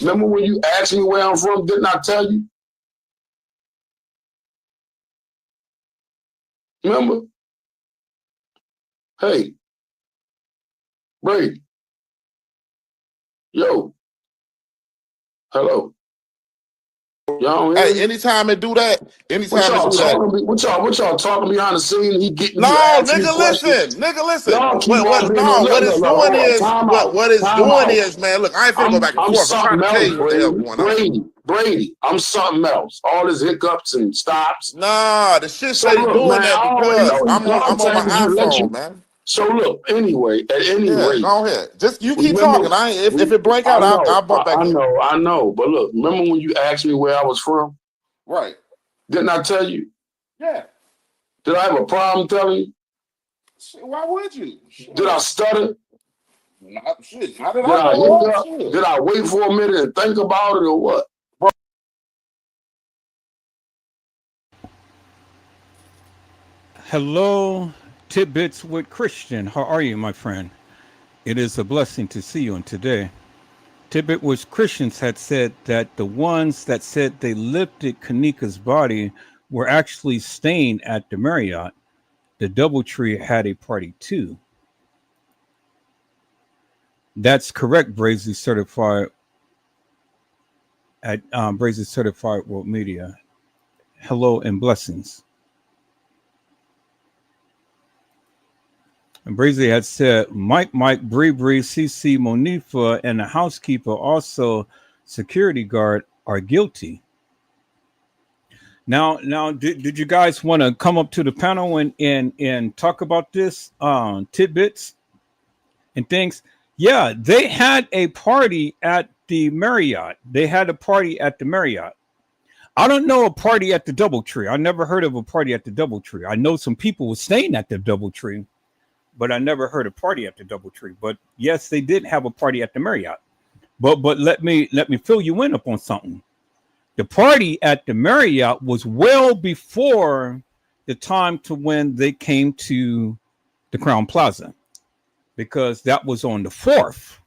remember when you asked me where I'm from, didn't I tell you? Remember? Hey, Brady. Yo. Hello. Y'all Hey, hear me? anytime it do that, What y'all talking? What y'all talking behind the scene? He getting you No, asking me nigga, questions. listen. Y'all keep on being on. What Look, it's look, doing hold on. is Time out. what it's Time doing out. is, man. Look, I ain't finna go back and I'm forth. I'm trying something to tell else, you what the hell going on. Brady. I'm something else. All his hiccups and stops. Nah, the shit So steady look, doing man, that I already because know his I'm on my contact. You let iPhone, you. man. So look, anyway, at any Yeah, rate, go ahead. Just you keep remember, talking. If it blank out, I'll bump back in. I know. But look, remember when you asked me where I was from? Right. Didn't I tell you? Yeah. Did I have a problem telling you? Shit, why would you? Shit. Did I stutter? How did Did I I know? hiccup? Shit. Did I wait for a minute and think about it or what? Hello, Tidbits with Christian. How are you, my friend? It is a blessing to see you on today. Tidbit with Christians had said that the ones that said they lifted Kanika's body were actually staying at the Marriott. The Doubletree had a party too. That's correct, Brazy certified at Brazy Certified World Media. Hello and blessings. And Brazy had said Mike, Bree, CC, Monifa, and the housekeeper, also security guard, are guilty. Now, did you guys want to come up to the panel and talk about this tidbits and things? Yeah, they had a party at the Marriott. They had a party at the Marriott. I don't know a party at the Doubletree. I never heard of a party at the Doubletree. I know some people were staying at the Doubletree, but I never heard a party at the Doubletree. But yes, they did have a party at the Marriott. But let me fill you in up on something. The party at the Marriott was well before the time to when they came to the Crown Plaza, because that was on the 4th.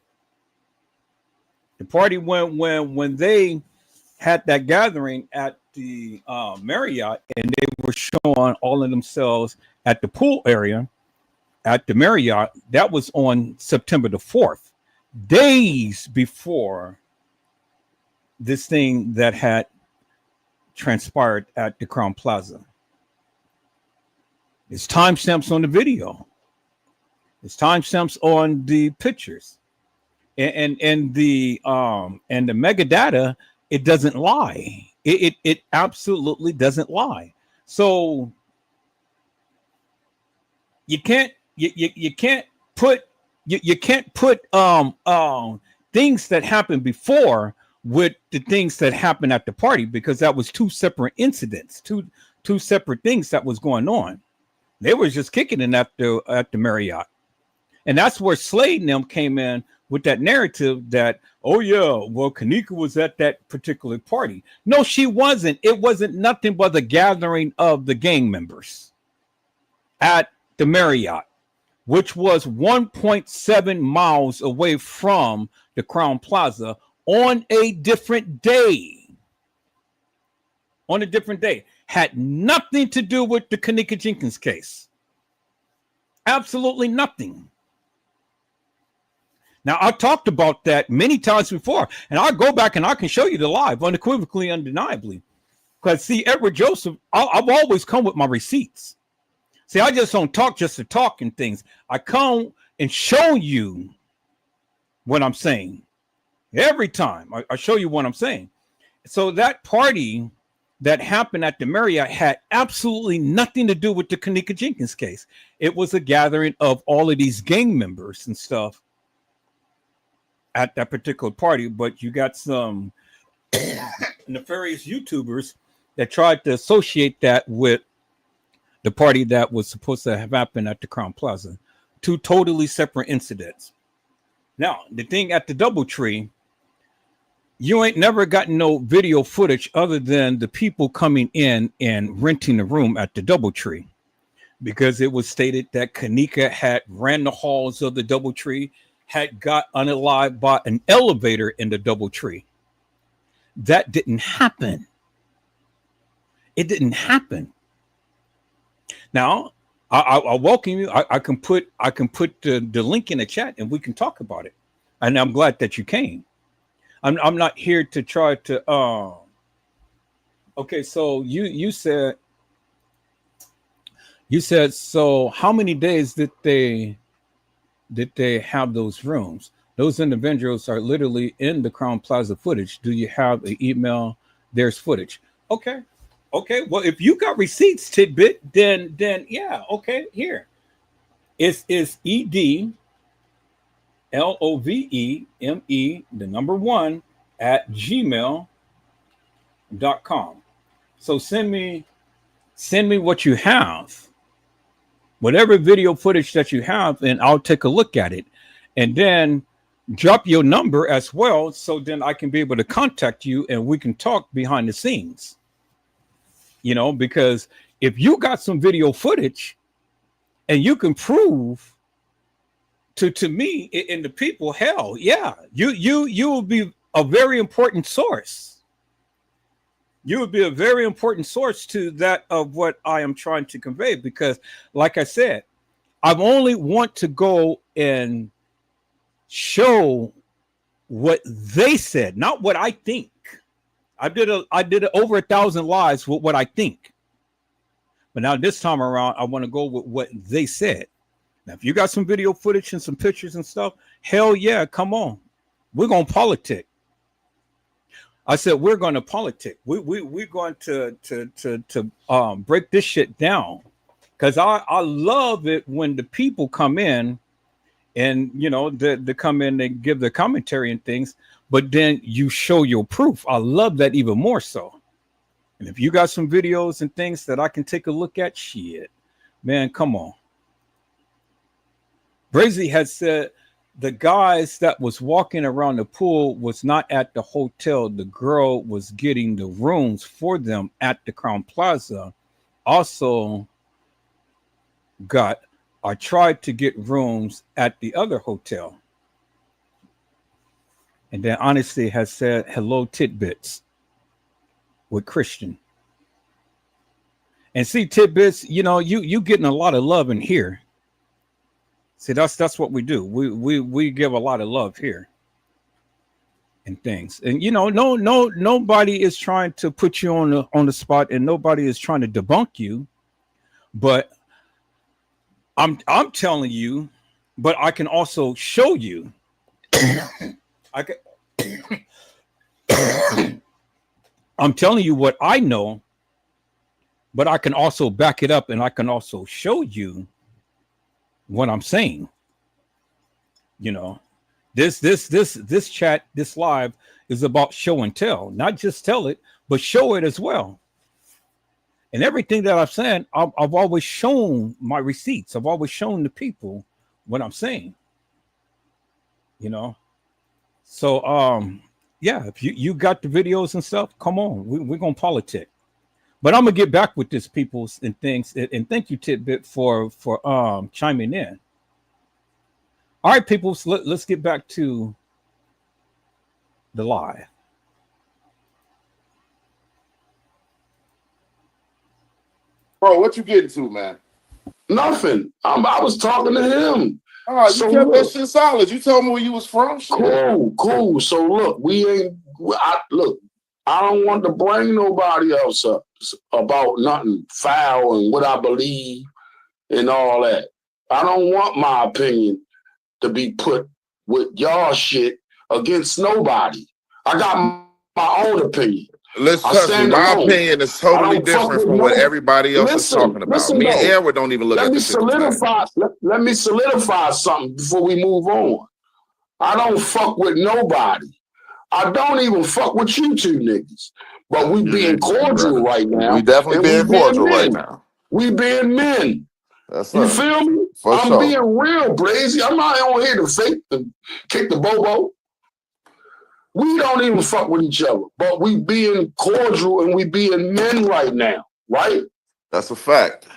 The party when they had that gathering at the Marriott, and they were showing all of themselves at the pool area at the Marriott. That was on September the 4th, days before this thing that had transpired at the Crown Plaza. It's timestamps on the video. It's timestamps on the pictures, and the metadata. It doesn't lie. It absolutely doesn't lie. So you can't put you can't put things that happened before with the things that happened at the party, because that was two separate incidents, two separate things that was going on. They were just kicking it at the Marriott. And that's where Slade and them came in with that narrative that, oh yeah, well, Kanika was at that particular party. No, she wasn't. It wasn't nothing but the gathering of the gang members at the Marriott, which was 1.7 miles away from the Crown Plaza on a different day. On a different day. Had nothing to do with the Kanika Jenkins case. Absolutely nothing. Now, I talked about that many times before, and I'll go back and I can show you the live, unequivocally, undeniably. Because, see, Edward Joseph, I've always come with my receipts. See, I just don't talk just to talk and things. I come and show you what I'm saying. Every time I show you what I'm saying. So that party that happened at the Marriott had absolutely nothing to do with the Kanika Jenkins case. It was a gathering of all of these gang members and stuff at that particular party. But you got some nefarious YouTubers that tried to associate that with the party that was supposed to have happened at the Crown Plaza. Two totally separate incidents. Now, the thing at the Doubletree, you ain't never gotten no video footage other than the people coming in and renting the room at the Doubletree, because it was stated that Kanika had ran the halls of the Doubletree, had got unalived by an elevator in the Doubletree. That didn't happen. It didn't happen. Now, I welcome you. I can put the link in the chat and we can talk about it. And I'm glad that you came. I'm not here to try to Okay, so you said so. How many days did they have those rooms? Those individuals are literally in the Crown Plaza footage. Do you have an email? There's footage. Okay. Okay. Well, if you got receipts, tidbit, then yeah. Okay. Here. It's EDLOVEME, the number one, at gmail.com. So send me what you have, whatever video footage that you have, and I'll take a look at it. And then drop your number as well, so then I can be able to contact you and we can talk behind the scenes. Because if you got some video footage and you can prove to me and the people, hell yeah, you will be a very important source. You would be a very important source to that of what I am trying to convey, because like I said, I only want to go and show what they said, not what I think. I did over 1,000 lives with what I think. But now this time around, I want to go with what they said. Now, if you got some video footage and some pictures and stuff, hell yeah, come on. We're going to politic. I said, we're going to politic. We're going to break this shit down. Because I love it when the people come in and, they come in and give their commentary and things, but then you show your proof. I love that even more so. And if you got some videos and things that I can take a look at, shit, man, come on. Brazy had said the guys that was walking around the pool was not at the hotel. The girl was getting the rooms for them at the Crown Plaza. Also tried to get rooms at the other hotel. And then Honesty has said, hello, tidbits with Christian. And see, tidbits, you getting a lot of love in here. See, that's what we do. We give a lot of love here and things. And nobody is trying to put you on the spot, and nobody is trying to debunk you. But I'm telling you, but I can also show you. I'm telling you what I know, but I can also back it up, and I can also show you what I'm saying. This chat, this live is about show and tell, not just tell it, but show it as well. And everything that I've said, I've always shown my receipts. I've always shown the people what I'm saying. So yeah, if you got the videos and stuff, come on, we're gonna politic. But I'm gonna get back with this people and things. And thank you, Tidbit, for chiming in. All right, people, so let's get back to the live. Bro, what you getting to, man? Nothing. I was talking to him. Oh, you kept that shit solid. You told me where you was from. Shit. Cool. So look, I don't want to bring nobody else up about nothing foul and what I believe and all that. I don't want my opinion to be put with y'all shit against nobody. I got my own opinion. Listen, my opinion is totally different from what everybody else is talking about. Me and Edward don't even look at this shit. Let me solidify something before we move on. I don't fuck with nobody. I don't even fuck with you two niggas. But we being cordial right now. We definitely being cordial right now. We being men. That's you feel me? I'm being real, Brazy. I'm not on here to fake and kick the bobo. We don't even fuck with each other, but we being cordial and we being men right now, right? That's a fact.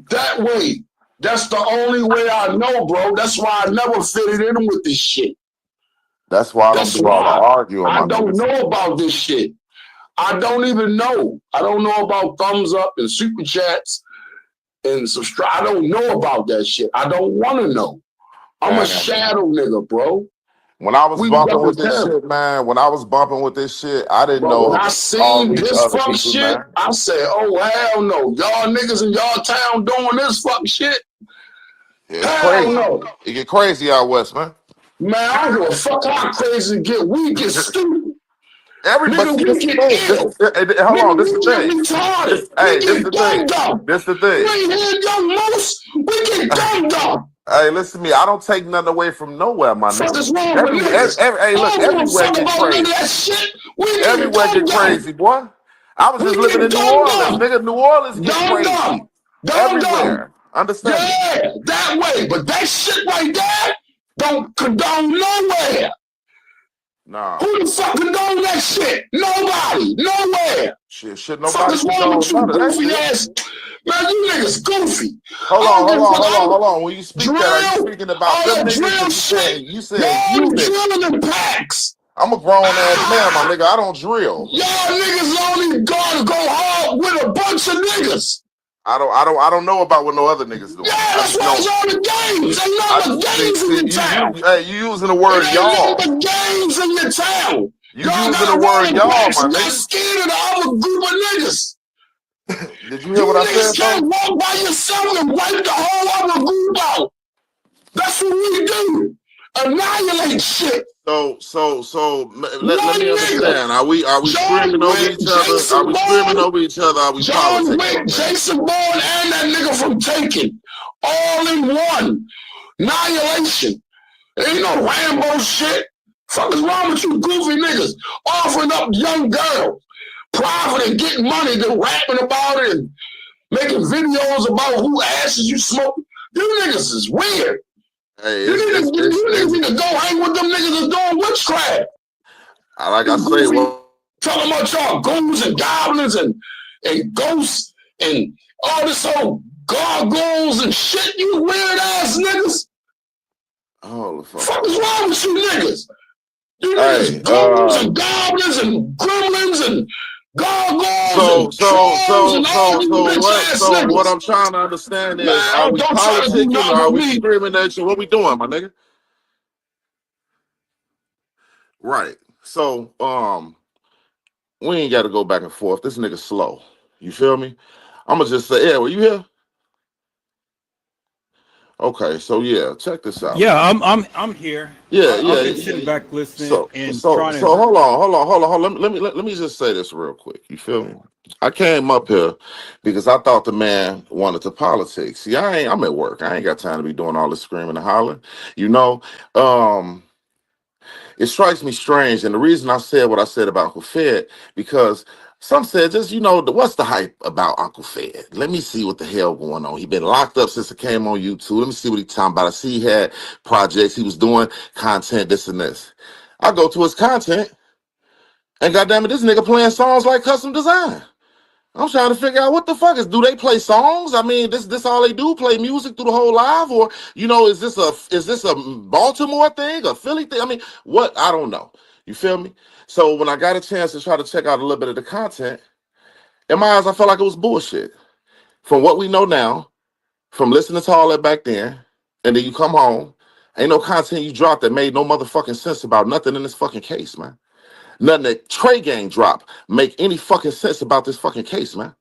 That way, that's the only way I know, bro. That's why I never fitted in with this shit. That's why I don't do all the arguing. I don't know about this shit. I don't even know. I don't know about thumbs up and super chats and subscribe. I don't know about that shit. I don't want to know. I'm a shadow nigga, bro. When I was We bumping with represent this him. shit, man, when I was bumping with this shit, I didn't But when know I all seen these this other fuck people, shit, man. I said, oh, hell no. Y'all niggas in y'all town doing this fuck shit? Yeah, it's Hell crazy. no. It get crazy out west, man. Man, I don't give a fuck how crazy it get. We get stupid. Everybody, Nigga, see, we this the get thing. ill. Hold on, Nigga, this the we get thing. retarded. Hey, We this get the thing. dumb dumb. This the You thing. ain't hear young moose? We get dumb dumb. Hey, listen to me. I don't take nothing away from nowhere, my Fuck nigga. is wrong with niggas? Hey, I look, don't give a everywhere fuck get about none of crazy. that shit. We get Everywhere dumb get dumb. crazy, boy. I was We just living get in New dumb Orleans, dumb. nigga. New Orleans get Dumb crazy. dumb. Dumb dumb. Everywhere. Understand me? Yeah, that way. But that shit right there don't condone nowhere. Nah. Who the fuck condone that shit? Nobody. Nowhere. Shit, Fuck nobody is wrong with condone you, none of that goofy shit. ass? Man, you niggas goofy. Hold I on, don't give hold a on, fuck. hold on, hold on. When you speak that, are you Drill, speaking about all them that niggas? drill Cause shit. you saying Y'all you only niggas. drilling in packs. I'm a grown ass man, my Ah! nigga. I don't drill. Y'all niggas only gonna go hard with a bunch of niggas. I don't know about what no other niggas Yeah, doing. I that's just why it's know. all the games. Ain't I nothing but see, games in your town. hey, you using the It word ain't nothing y'all. but games in your town. You Y'all using the gotta word run in y'all, packs my and y'all nigga. scared of the other group of niggas. Did you hear what You I said niggas though? can't walk by yourself and wipe the whole other group out. That's what we do. Annihilate shit. Let One me nigga. understand. Are we John screaming over Wick, each other? Are Jason we screaming Bourne, over each other? Are we John politicking, Wick, my man? Jason Bourne, and that nigga from Taken. All in one. Annihilation. Ain't no Rambo shit. Fuck is wrong with you goofy niggas? Offering up young girls, profiting, getting money, then rapping about it and making videos about who asses you smoke. You niggas is weird. Hey, You niggas need to go hang with them niggas that's doing witchcraft. like I You say, goofy well, talking about y'all ghouls and goblins and ghosts and all this old gargoyles and shit, you weird ass niggas. oh the Fuck is fuck. wrong with you niggas? You Hey, niggas ghouls and goblins and gremlins and gargoyles so and so trolls so and all so these so bitch what? ass So what niggas. I'm trying to understand is, are Man, we don't try to do politicking or nothing are with we me. screaming at you? What we doing, my nigga? Right. So we ain't got to go back and forth. This nigga slow. You feel me? I'm gonna just say, yeah, were you here? Okay, so yeah, check this out, Yeah, man. I'm here. Yeah, I've yeah. been sitting back listening So and so trying so to. hold on. Let me just say this real quick. You feel me? I came up here because I thought the man wanted to politics. See, I'm at work. I ain't got time to be doing all this screaming and hollering. You know, um, it strikes me strange, and the reason I said what I said about Uncle Fed, because some said, just, what's the hype about Uncle Fed? Let me see what the hell going on. He been locked up since it came on YouTube. Let me see what he talking about. I see he had projects. He was doing content, this and this. I go to his content, and goddamn it, this nigga playing songs like Custom Design. I'm trying to figure out what the fuck do they play songs? I mean, this all they do, play music through the whole live, or is this a Baltimore thing, a Philly thing? I mean, what? I don't know. You feel me? So when I got a chance to try to check out a little bit of the content, in my eyes, I felt like it was bullshit. From what we know now, from listening to all that back then, and then you come home, ain't no content you dropped that made no motherfucking sense about nothing in this fucking case, man. Nothing that Trey Gang drop make any fucking sense about this fucking case, man.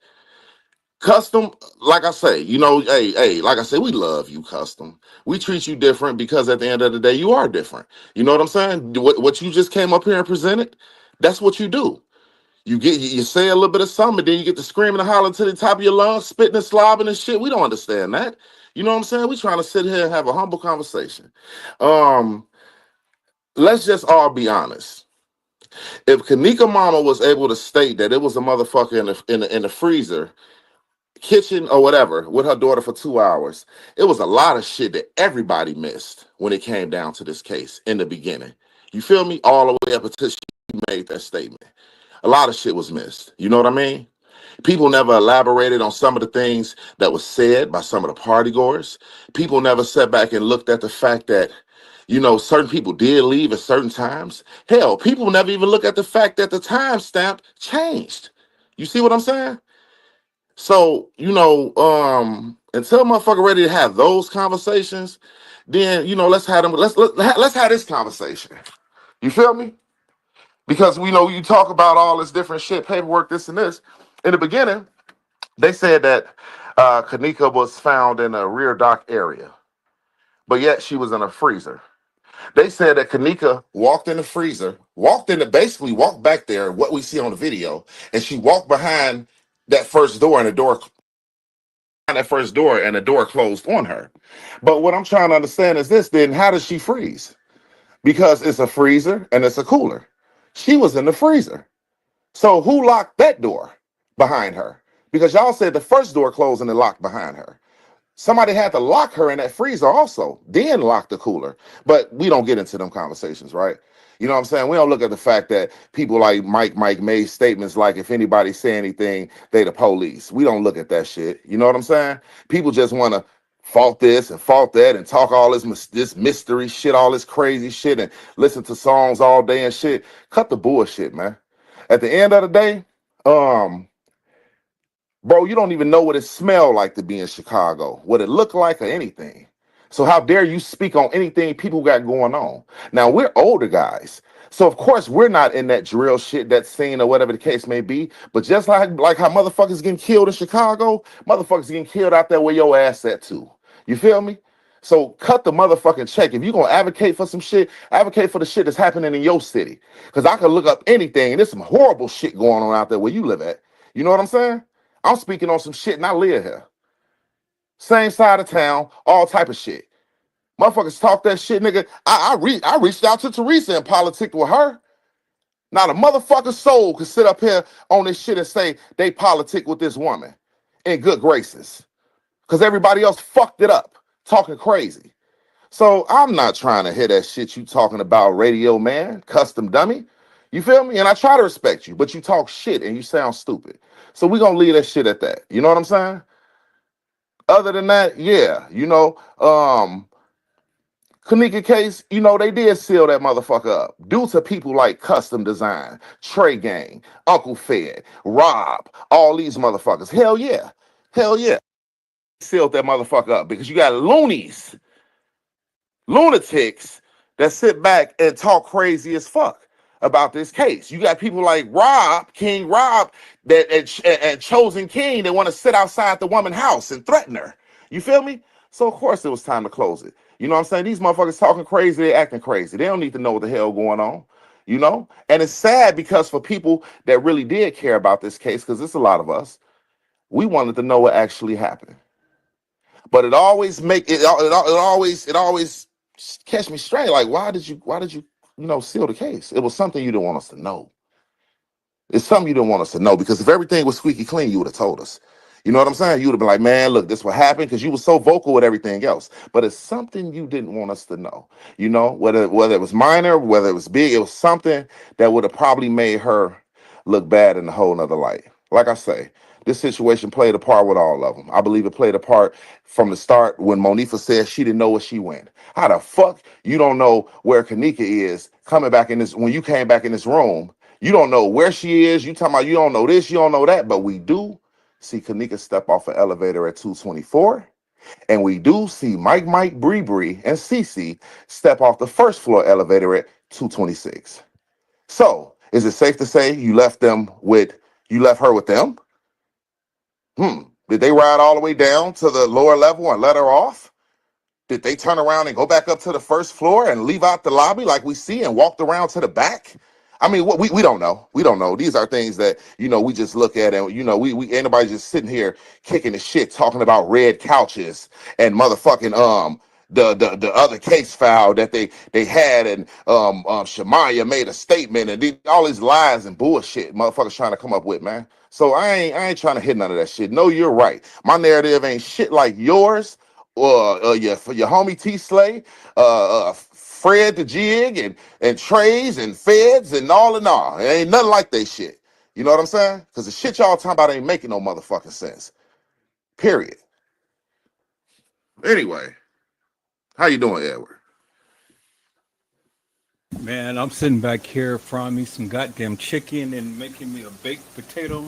Custom, like I say, like I say, we love you, Custom. We treat you different because at the end of the day, you are different. You know what I'm saying? What you just came up here and presented, that's what you do. You say a little bit of something, then you get to screaming and hollering to the top of your lungs, spitting and slobbing and shit. We don't understand that. You know what I'm saying? We trying to sit here and have a humble conversation. Um, let's just all be honest. If Kanika Mama was able to state that it was a motherfucker in the freezer, kitchen or whatever with her daughter for 2 hours, it was a lot of shit that everybody missed when it came down to this case in the beginning. You feel me? All the way up until she made that statement. A lot of shit was missed. You know what I mean? People never elaborated on some of the things that was said by some of the party goers. People never sat back and looked at the fact that, certain people did leave at certain times. Hell, people never even look at the fact that the timestamp changed. You see what I'm saying? So, Until motherfucker ready to have those conversations, then let's have them. Let's have this conversation. You feel me? Because we know you talk about all this different shit, paperwork, this and this. In the beginning, they said that Kanika was found in a rear dock area, but yet she was in a freezer. They said that Kanika walked in the freezer, basically walked back there, what we see on the video, and she walked behind that first door, and the door closed on her. But what I'm trying to understand is this: then how does she freeze? Because it's a freezer and it's a cooler. She was in the freezer. So who locked that door behind her? Because y'all said the first door closed and it locked behind her. Somebody had to lock her in that freezer also, then lock the cooler. But we don't get into them conversations, right? You know what I'm saying? We don't look at the fact that people like Mike made statements like, if anybody say anything, they the police. We don't look at that shit. You know what I'm saying? People just want to fault this and fault that and talk all this mystery shit, all this crazy shit, and listen to songs all day and shit. Cut the bullshit, man. At the end of the day, bro, you don't even know what it smelled like to be in Chicago, what it looked like or anything. So how dare you speak on anything people got going on? Now, we're older guys. So, of course, we're not in that drill shit, that scene or whatever the case may be. But just like how motherfuckers getting killed in Chicago, motherfuckers getting killed out there where your ass at too. You feel me? So cut the motherfucking check. If you're going to advocate for some shit, advocate for the shit that's happening in your city. Because I can look up anything, and there's some horrible shit going on out there where you live at. You know what I'm saying? I'm speaking on some shit and I live here. Same side of town, all type of shit. Motherfuckers talk that shit, nigga. I reached out to Teresa and politicked with her. Not a motherfucking soul could sit up here on this shit and say they politic with this woman in good graces. Because everybody else fucked it up, talking crazy. So I'm not trying to hear that shit you talking about, radio man, custom dummy. You feel me? And I try to respect you, but you talk shit and you sound stupid. So we're going to leave that shit at that. You know what I'm saying? Other than that, yeah, Kanika case, they did seal that motherfucker up due to people like Custom Design, Trey Gang, Uncle Fed, Rob, all these motherfuckers. Hell yeah. Hell yeah. Sealed that motherfucker up because you got lunatics that sit back and talk crazy as fuck about this case. You got people like King Rob, and Chosen King that want to sit outside the woman's house and threaten her. You feel me? So of course it was time to close it. You know what I'm saying? These motherfuckers talking crazy, they acting crazy. They don't need to know what the hell going on. And it's sad because for people that really did care about this case, because it's a lot of us, we wanted to know what actually happened. But it always catch me straight. Like, why did you seal the case? It was something you didn't want us to know. It's something you didn't want us to know, because if everything was squeaky clean, you would have told us. You know what I'm saying? You would have been like, man, look, this what happened, because you were so vocal with everything else. But it's something you didn't want us to know. Whether it was minor, whether it was big, it was something that would have probably made her look bad in a whole nother light. Like I say, this situation played a part with all of them. I believe it played a part from the start when Monifa said she didn't know where she went. How the fuck you don't know where Kanika is coming back in this, when you came back in this room? You don't know where she is. You talking about you don't know this, you don't know that, but we do see Kanika step off an elevator at 224, and we do see Mike, Bree, and Cece step off the first floor elevator at 226. So, is it safe to say you left her with them? Did they ride all the way down to the lower level and let her off? Did they turn around and go back up to the first floor and leave out the lobby like we see and walked around to the back? I mean, we don't know. We don't know. These are things that, we just look at, and, we anybody just sitting here kicking the shit, talking about red couches and motherfucking, the other case file that they had, and Shamaya made a statement, and all these lies and bullshit motherfuckers trying to come up with, man. So I ain't trying to hit none of that shit. No, you're right. My narrative ain't shit like yours or your homie T Slay, Fred the Jig, and Trays and Feds and all in all. It ain't nothing like they shit. You know what I'm saying? Because the shit y'all talking about ain't making no motherfucking sense. Period. Anyway, how you doing, Edward? Man, I'm sitting back here frying me some goddamn chicken and making me a baked potato.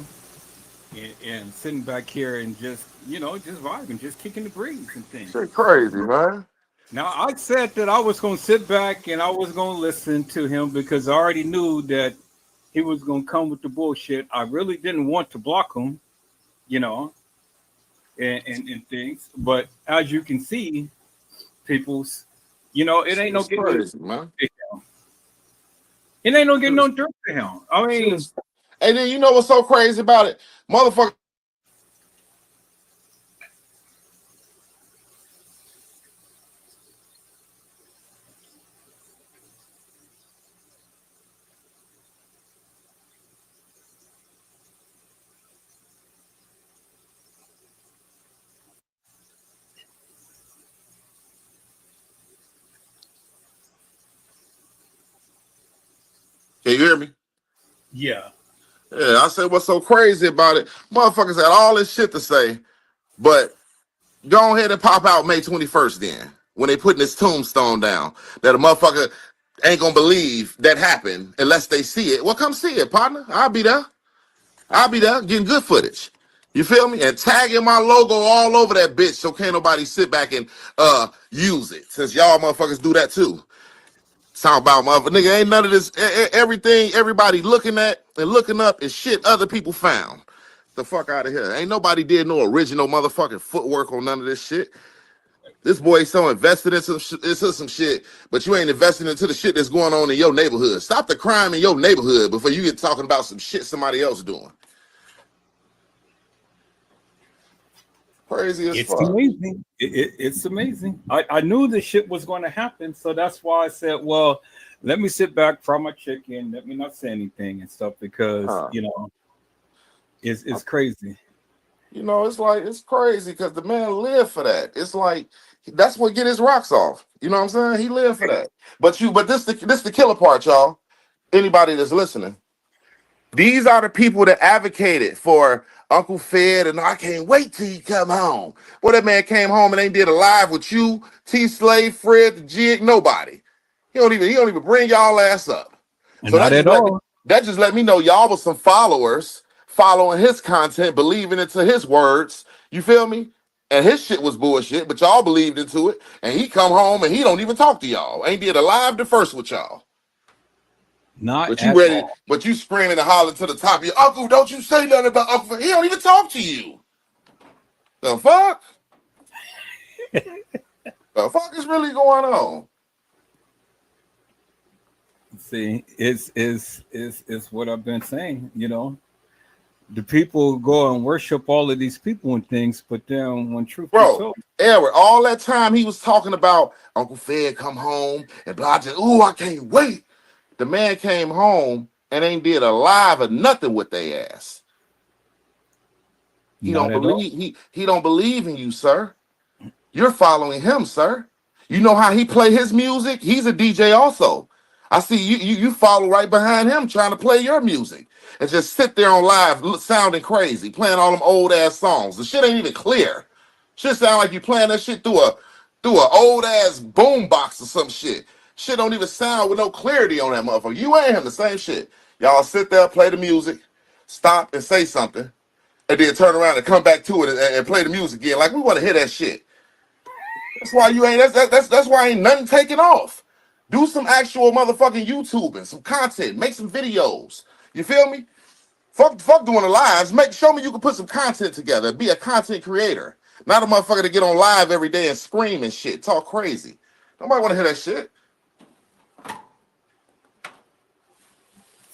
and sitting back here and just just vibing, just kicking the breeze and things. Shit crazy, man. Now I said that I was going to sit back and I was going to listen to him because I already knew that he was going to come with the bullshit. I really didn't want to block him, you know, and things. But as you can see, people's, it ain't no It's getting crazy, man. it ain't no getting no dirt to him. I mean, And then you know what's so crazy about it? Motherfucker. Can you hear me? yeah. Yeah, I said what's so crazy about it. Motherfuckers had all this shit to say, but go ahead and pop out May 21st then. When they putting this tombstone down. That a motherfucker ain't gonna believe that happened unless they see it. Well, come see it, partner. I'll be there. I'll be there getting good footage. You feel me? And tagging my logo all over that bitch so can't nobody sit back and use it. Since y'all motherfuckers do that too. Sound about motherfucker. Nigga, ain't none of this. Everything everybody looking at and looking up is shit other people found. The fuck out of here. Ain't nobody did no original motherfucking footwork on none of this shit. This boy so invested into some shit, but you ain't investing into the shit that's going on in your neighborhood. Stop the crime in your neighborhood before you get talking about some shit somebody else doing. Crazy as It's fuck. amazing. It's amazing. I knew this shit was going to happen, so that's why I said, "Well, let me sit back, fry my chicken, let me not say anything and stuff," because it's crazy. You know, it's like it's crazy because the man lived for that. It's like that's what get his rocks off. You know what I'm saying? He lived for that. But this the killer part, y'all. Anybody that's listening. These are the people that advocated for Uncle Fed, and I can't wait till he come home. Well, that man came home and ain't did a live with you, T Slave, Fred, the Jig, nobody. He don't even bring y'all ass up. So Not at all. that just let me know y'all was some followers following his content, believing into his words. You feel me? And his shit was bullshit, but y'all believed into it. And he come home and he don't even talk to y'all. Ain't did a live the first with y'all. Not But you at ready, all. but you screaming and hollering to the top of your uncle, don't you say nothing about Uncle. He don't even talk to you. The fuck? The fuck is really going on? See, it's what I've been saying. The people go and worship all of these people and things, but then when truth be Bro, told, Eric, all that time he was talking about Uncle Fed come home and blah, just, ooh, I can't wait. The man came home and ain't did a live or nothing with their ass. He not don't at all. believe he don't believe in you, sir. You're following him, sir. You know how he play his music? He's a DJ also. I see you follow right behind him trying to play your music and just sit there on live sounding crazy, playing all them old ass songs. The shit ain't even clear. Shit sound like you playing that shit through a old ass boom box or some shit. Shit don't even sound with no clarity on that motherfucker. You ain't him the same shit. Y'all sit there, play the music, stop and say something, and then turn around and come back to it and play the music again. Like we want to hear that shit. That's why you ain't. That's why ain't nothing taking off. Do some actual motherfucking YouTubing, some content, make some videos. You feel me? Fuck doing the lives. Show me you can put some content together. Be a content creator, not a motherfucker to get on live every day and scream and shit, talk crazy. Nobody want to hear that shit.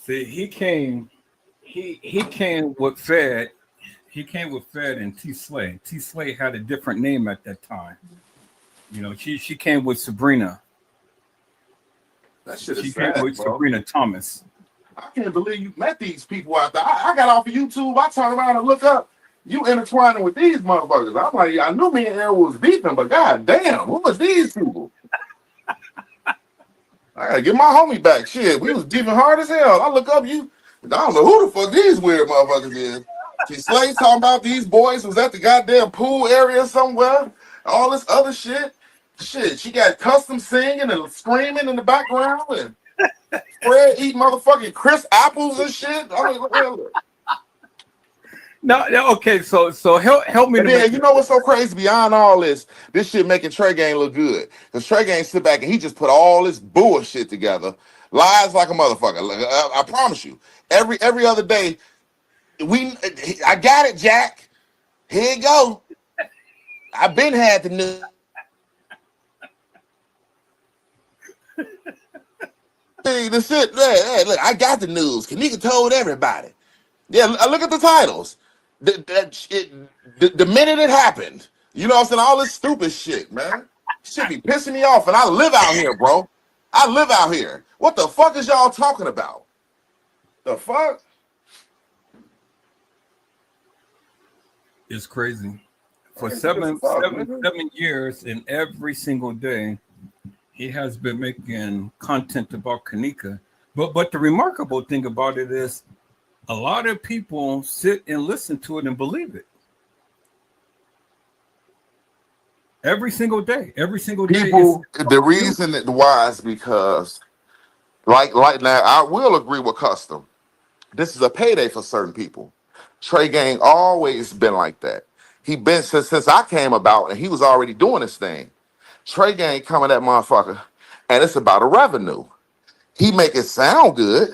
See, he came with Fed. He came with Fed and T Slay. T Slay had a different name at that time. She came with Sabrina. That shit She is came sad, with bro. Sabrina Thomas. I can't believe you met these people out there. I got off of YouTube. I turned around and look up. You intertwining with these motherfuckers. I'm like, I knew me and Aaron was beefing, but god damn, who was these people? I gotta get my homie back. Shit, we was beefing hard as hell. I look up you. I don't know who the fuck these weird motherfuckers is. See, Slay talking about these boys was at the goddamn pool area somewhere. All this other shit. Shit, she got custom singing and screaming in the background and Fred eating motherfucking crisp apples and shit. I mean, look. No, okay. So help me And to make then you this. know what's so crazy beyond all this shit making Trey Gang look good. Because Trey Gang sit back and he just put all this bullshit together. Lies like a motherfucker. Like, I promise you. Every other day, I got it, Jack. Here you go. I've been had the news. The shit, look, I got the news. Kanika told everybody. Yeah, look at the titles. The minute it happened, you know what I'm saying? All this stupid shit, man. Shit be pissing me off. And I live out here, bro. I live out here. What the fuck is y'all talking about? The fuck? It's crazy. For Crazy as fuck, nigga. 7 years, and every single day, he has been making content about Kanika. But the remarkable thing about it is, a lot of people sit and listen to it and believe it. Every single day. Every single day is People, the reason that why is because, like now, I will agree with Custom. This is a payday for certain people. Trey Gang always been like that. He been since I came about, and he was already doing this thing. Trey Gang coming at motherfucker, and it's about a revenue. He make it sound good,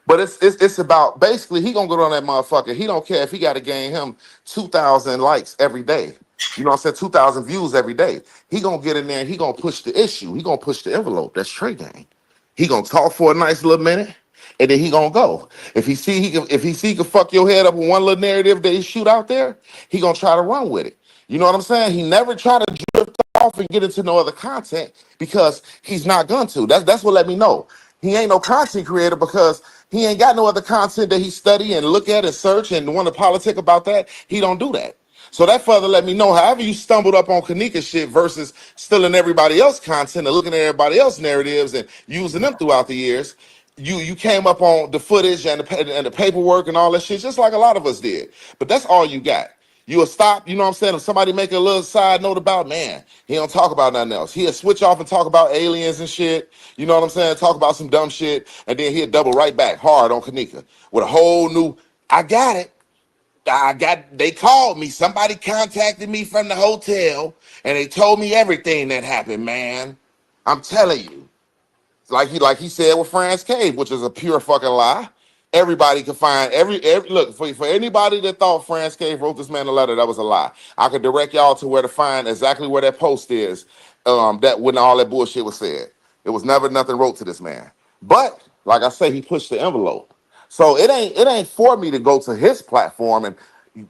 but it's about basically he gonna go on that motherfucker. He don't care if he got to gain him 2,000 likes every day. You know what I'm saying? 2,000 views every day. He gonna get in there and he gonna push the issue. He gonna push the envelope. That's Trey Gang. He gonna talk for a nice little minute, and then he gonna go. If he see he can fuck your head up with one little narrative that he shoot out there, he gonna try to run with it. You know what I'm saying? He never try to drift off and get into no other content because he's not going to. That's what let me know. He ain't no content creator because he ain't got no other content that he study and look at and search and want to politic about that. He don't do that. So that further let me know, however you stumbled up on Kanika shit versus stealing everybody else content and looking at everybody else narratives and using them throughout the years, you came up on the footage and the paperwork and all that shit, just like a lot of us did. But that's all you got. You'll stop, you know what I'm saying? If somebody make a little side note about, man, he don't talk about nothing else. He'll switch off and talk about aliens and shit. You know what I'm saying? Talk about some dumb shit. And then he'll double right back hard on Kanika with a whole new, I got it. They called me. Somebody contacted me from the hotel and they told me everything that happened, man. I'm telling you. Like he said with Franz Cave, which is a pure fucking lie. Everybody can find every look for anybody that thought Franz Cave wrote this man a letter. That was a lie. I could direct y'all to where to find exactly where that post is. That when all that bullshit was said, it was never nothing wrote to this man. But like I say, he pushed the envelope. So it ain't for me to go to his platform and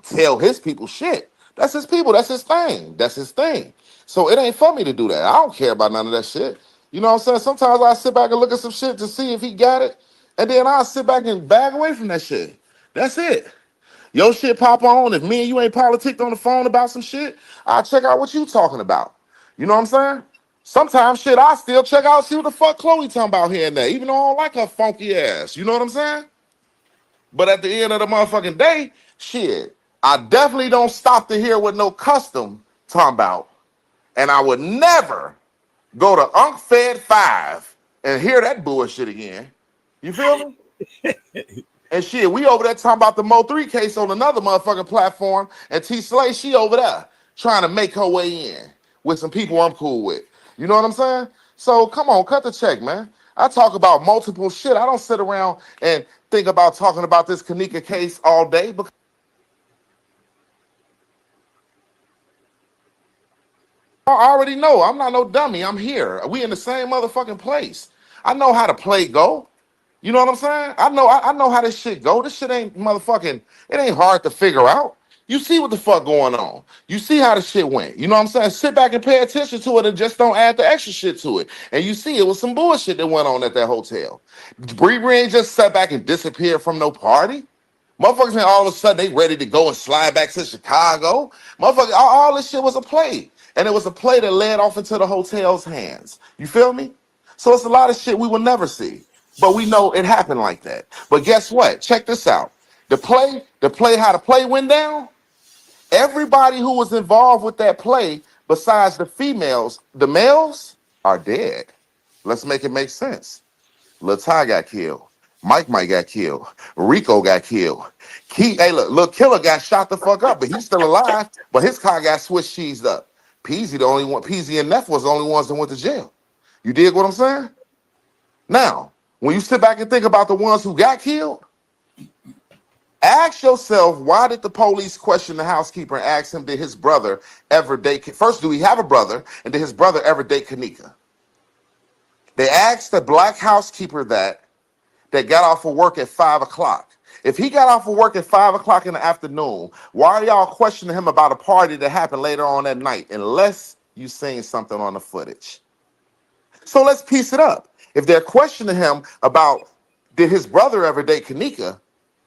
tell his people shit. That's his people. That's his thing. That's his thing. So it ain't for me to do that. I don't care about none of that shit. You know what I'm saying? Sometimes I sit back and look at some shit to see if he got it, and then I'll sit back and back away from that shit. That's it. Your shit pop on. If me and you ain't politicked on the phone about some shit, I'll check out what you talking about. You know what I'm saying? Sometimes shit I still check out, see what the fuck Chloe talking about here and there, even though I don't like her funky ass. You know what I'm saying? But at the end of the motherfucking day, shit, I definitely don't stop to hear what no Custom talking about. And I would never go to Unc Fed 5 and hear that bullshit again. You feel me? And shit, we over there talking about the Mo 3 case on another motherfucking platform. And T Slay, she over there trying to make her way in with some people I'm cool with. You know what I'm saying? So come on, cut the check, man. I talk about multiple shit. I don't sit around and think about talking about this Kanika case all day because I already know. I'm not no dummy. I'm here. We in the same motherfucking place. I know how to play go. You know what I'm saying? I know how this shit go. This shit ain't motherfucking, it ain't hard to figure out. You see what the fuck going on. You see how the shit went. You know what I'm saying? Sit back and pay attention to it and just don't add the extra shit to it. And you see it was some bullshit that went on at that hotel. Bree ain't just sat back and disappeared from no party. Motherfuckers ain't all of a sudden they ready to go and slide back to Chicago. Motherfucker, all this shit was a play. And it was a play that led off into the hotel's hands. You feel me? So it's a lot of shit we will never see. But we know it happened like that. But guess what? Check this out. How the play went down, everybody who was involved with that play, besides the females, the males are dead. Let's make it make sense. Lil Ty got killed. Mike got killed. Rico got killed. Hey, look, Killer got shot the fuck up, but he's still alive. But his car got Swiss cheesed up. Peasy and Neff was the only ones that went to jail. You dig what I'm saying? Now, when you sit back and think about the ones who got killed, ask yourself, why did the police question the housekeeper and ask him, did his brother ever date? First, do he have a brother? And did his brother ever date Kanika? They asked the black housekeeper that got off of work at 5 o'clock. If he got off of work at 5 o'clock in the afternoon, why are y'all questioning him about a party that happened later on that night? Unless you seen something on the footage. So let's piece it up. If they're questioning him about, did his brother ever date Kanika?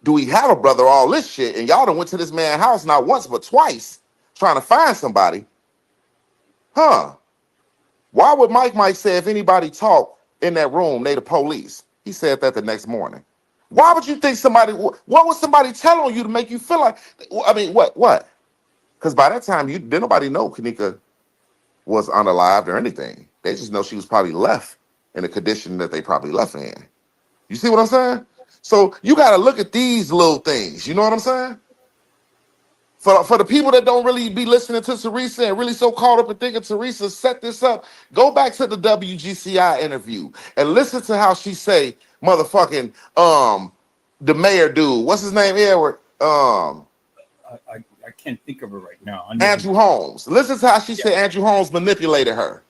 Do we have a brother? All this shit, and y'all done went to this man's house not once but twice trying to find somebody. Huh? Why would Mike say if anybody talked in that room, they the police? He said that the next morning. Why would you think somebody? What was somebody telling you to make you feel like? I mean, what? Because by that time, didn't nobody know Kanika was unalived or anything. They just know she was probably left in the condition that they probably left in. You see what I'm saying? So you got to look at these little things. You know what I'm saying? For the people that don't really be listening to Teresa and really so caught up in thinking Teresa set this up, go back to the WGCI interview and listen to how she say, motherfucking, the mayor dude, what's his name, Edward? I can't think of it right now. Andrew Holmes. Listen to how she said Andrew Holmes manipulated her.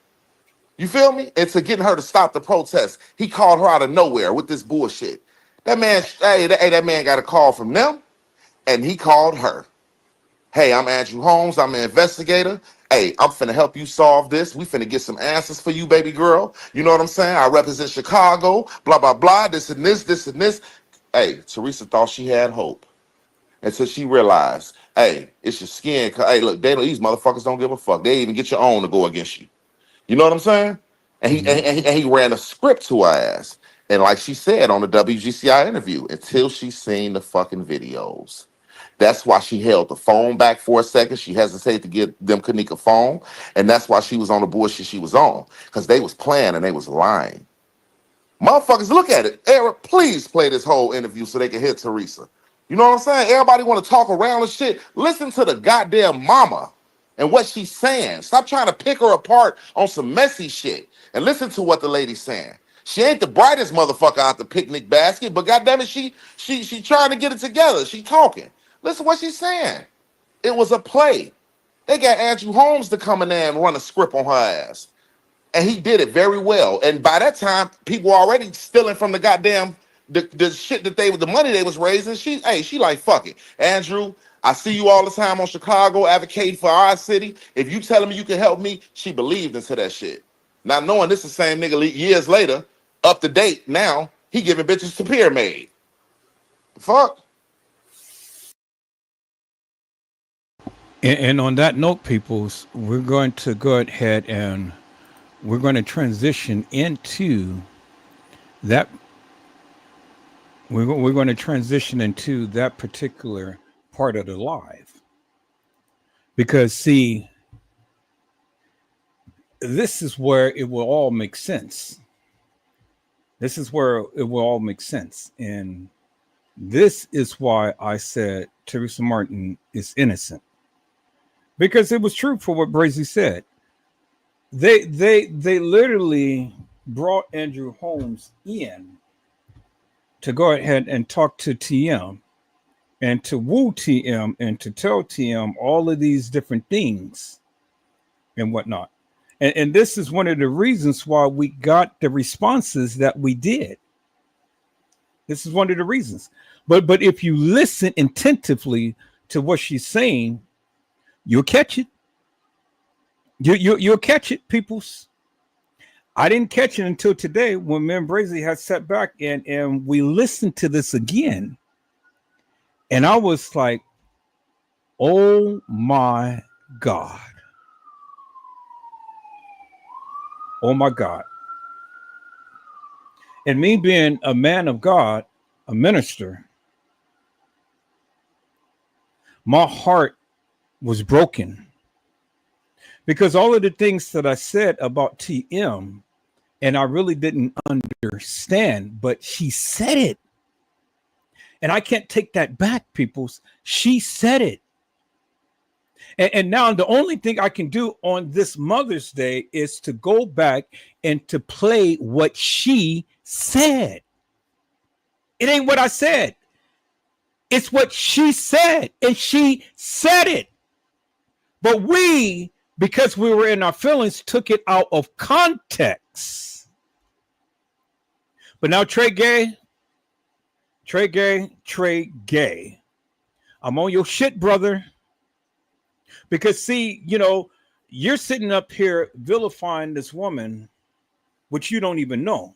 You feel me? And to getting her to stop the protest. He called her out of nowhere with this bullshit. That man, that man got a call from them, and he called her. Hey, I'm Andrew Holmes. I'm an investigator. Hey, I'm finna help you solve this. We finna get some answers for you, baby girl. You know what I'm saying? I represent Chicago, blah, blah, blah, this and this, this and this. Hey, Teresa thought she had hope until she realized, hey, it's your skin. Hey, look, these motherfuckers don't give a fuck. They even get your own to go against you. You know what I'm saying? And he ran a script to her ass. And like she said on the WGCI interview, until she seen the fucking videos. That's why she held the phone back for a second. She hesitated to give them Kanika phone. And that's why she was on the bullshit she was on. Because they was playing and they was lying. Motherfuckers, look at it. Eric, please play this whole interview so they can hear Teresa. You know what I'm saying? Everybody want to talk around and shit. Listen to the goddamn mama and what she's saying. Stop trying to pick her apart on some messy shit. And listen to what the lady's saying. She ain't the brightest motherfucker out the picnic basket, but goddamn it, she trying to get it together. She talking. Listen what she's saying. It was a play. They got Andrew Holmes to come in there and run a script on her ass. And he did it very well. And by that time, people were already stealing from the goddamn the shit that the money they was raising. She like, fuck it. Andrew, I see you all the time on Chicago advocating for our city. If you telling me you can help me, she believed into that shit. Not knowing this the same nigga years later, up to date now, he giving bitches to pyramid. Fuck. And on that note, peoples, we're going to go ahead and we're going to transition into that. We're going to transition into that particular part of the live. Because, see, this is where it will all make sense. This is where it will all make sense. And this is why I said Teresa Martin is innocent. Because it was true for what Brazy said. They literally brought Andrew Holmes in to go ahead and talk to TM and to woo TM and to tell TM all of these different things and whatnot. And this is one of the reasons why we got the responses that we did. This is one of the reasons. But if you listen attentively to what she's saying, you'll catch it. You'll catch it, peoples. I didn't catch it until today when me and Brazy had sat back and we listened to this again. And I was like, oh my God. Oh my God. And me being a man of God, a minister, my heart was broken. Because all of the things that I said about TM, and I really didn't understand, but she said it. And I can't take that back, peoples. She said it. And now the only thing I can do on this Mother's Day is to go back and to play what she said. It ain't what I said. It's what she said. And she said it. But we, because we were in our feelings, took it out of context. But now Trey Gay. I'm on your shit, brother. Because see, you're sitting up here vilifying this woman, which you don't even know.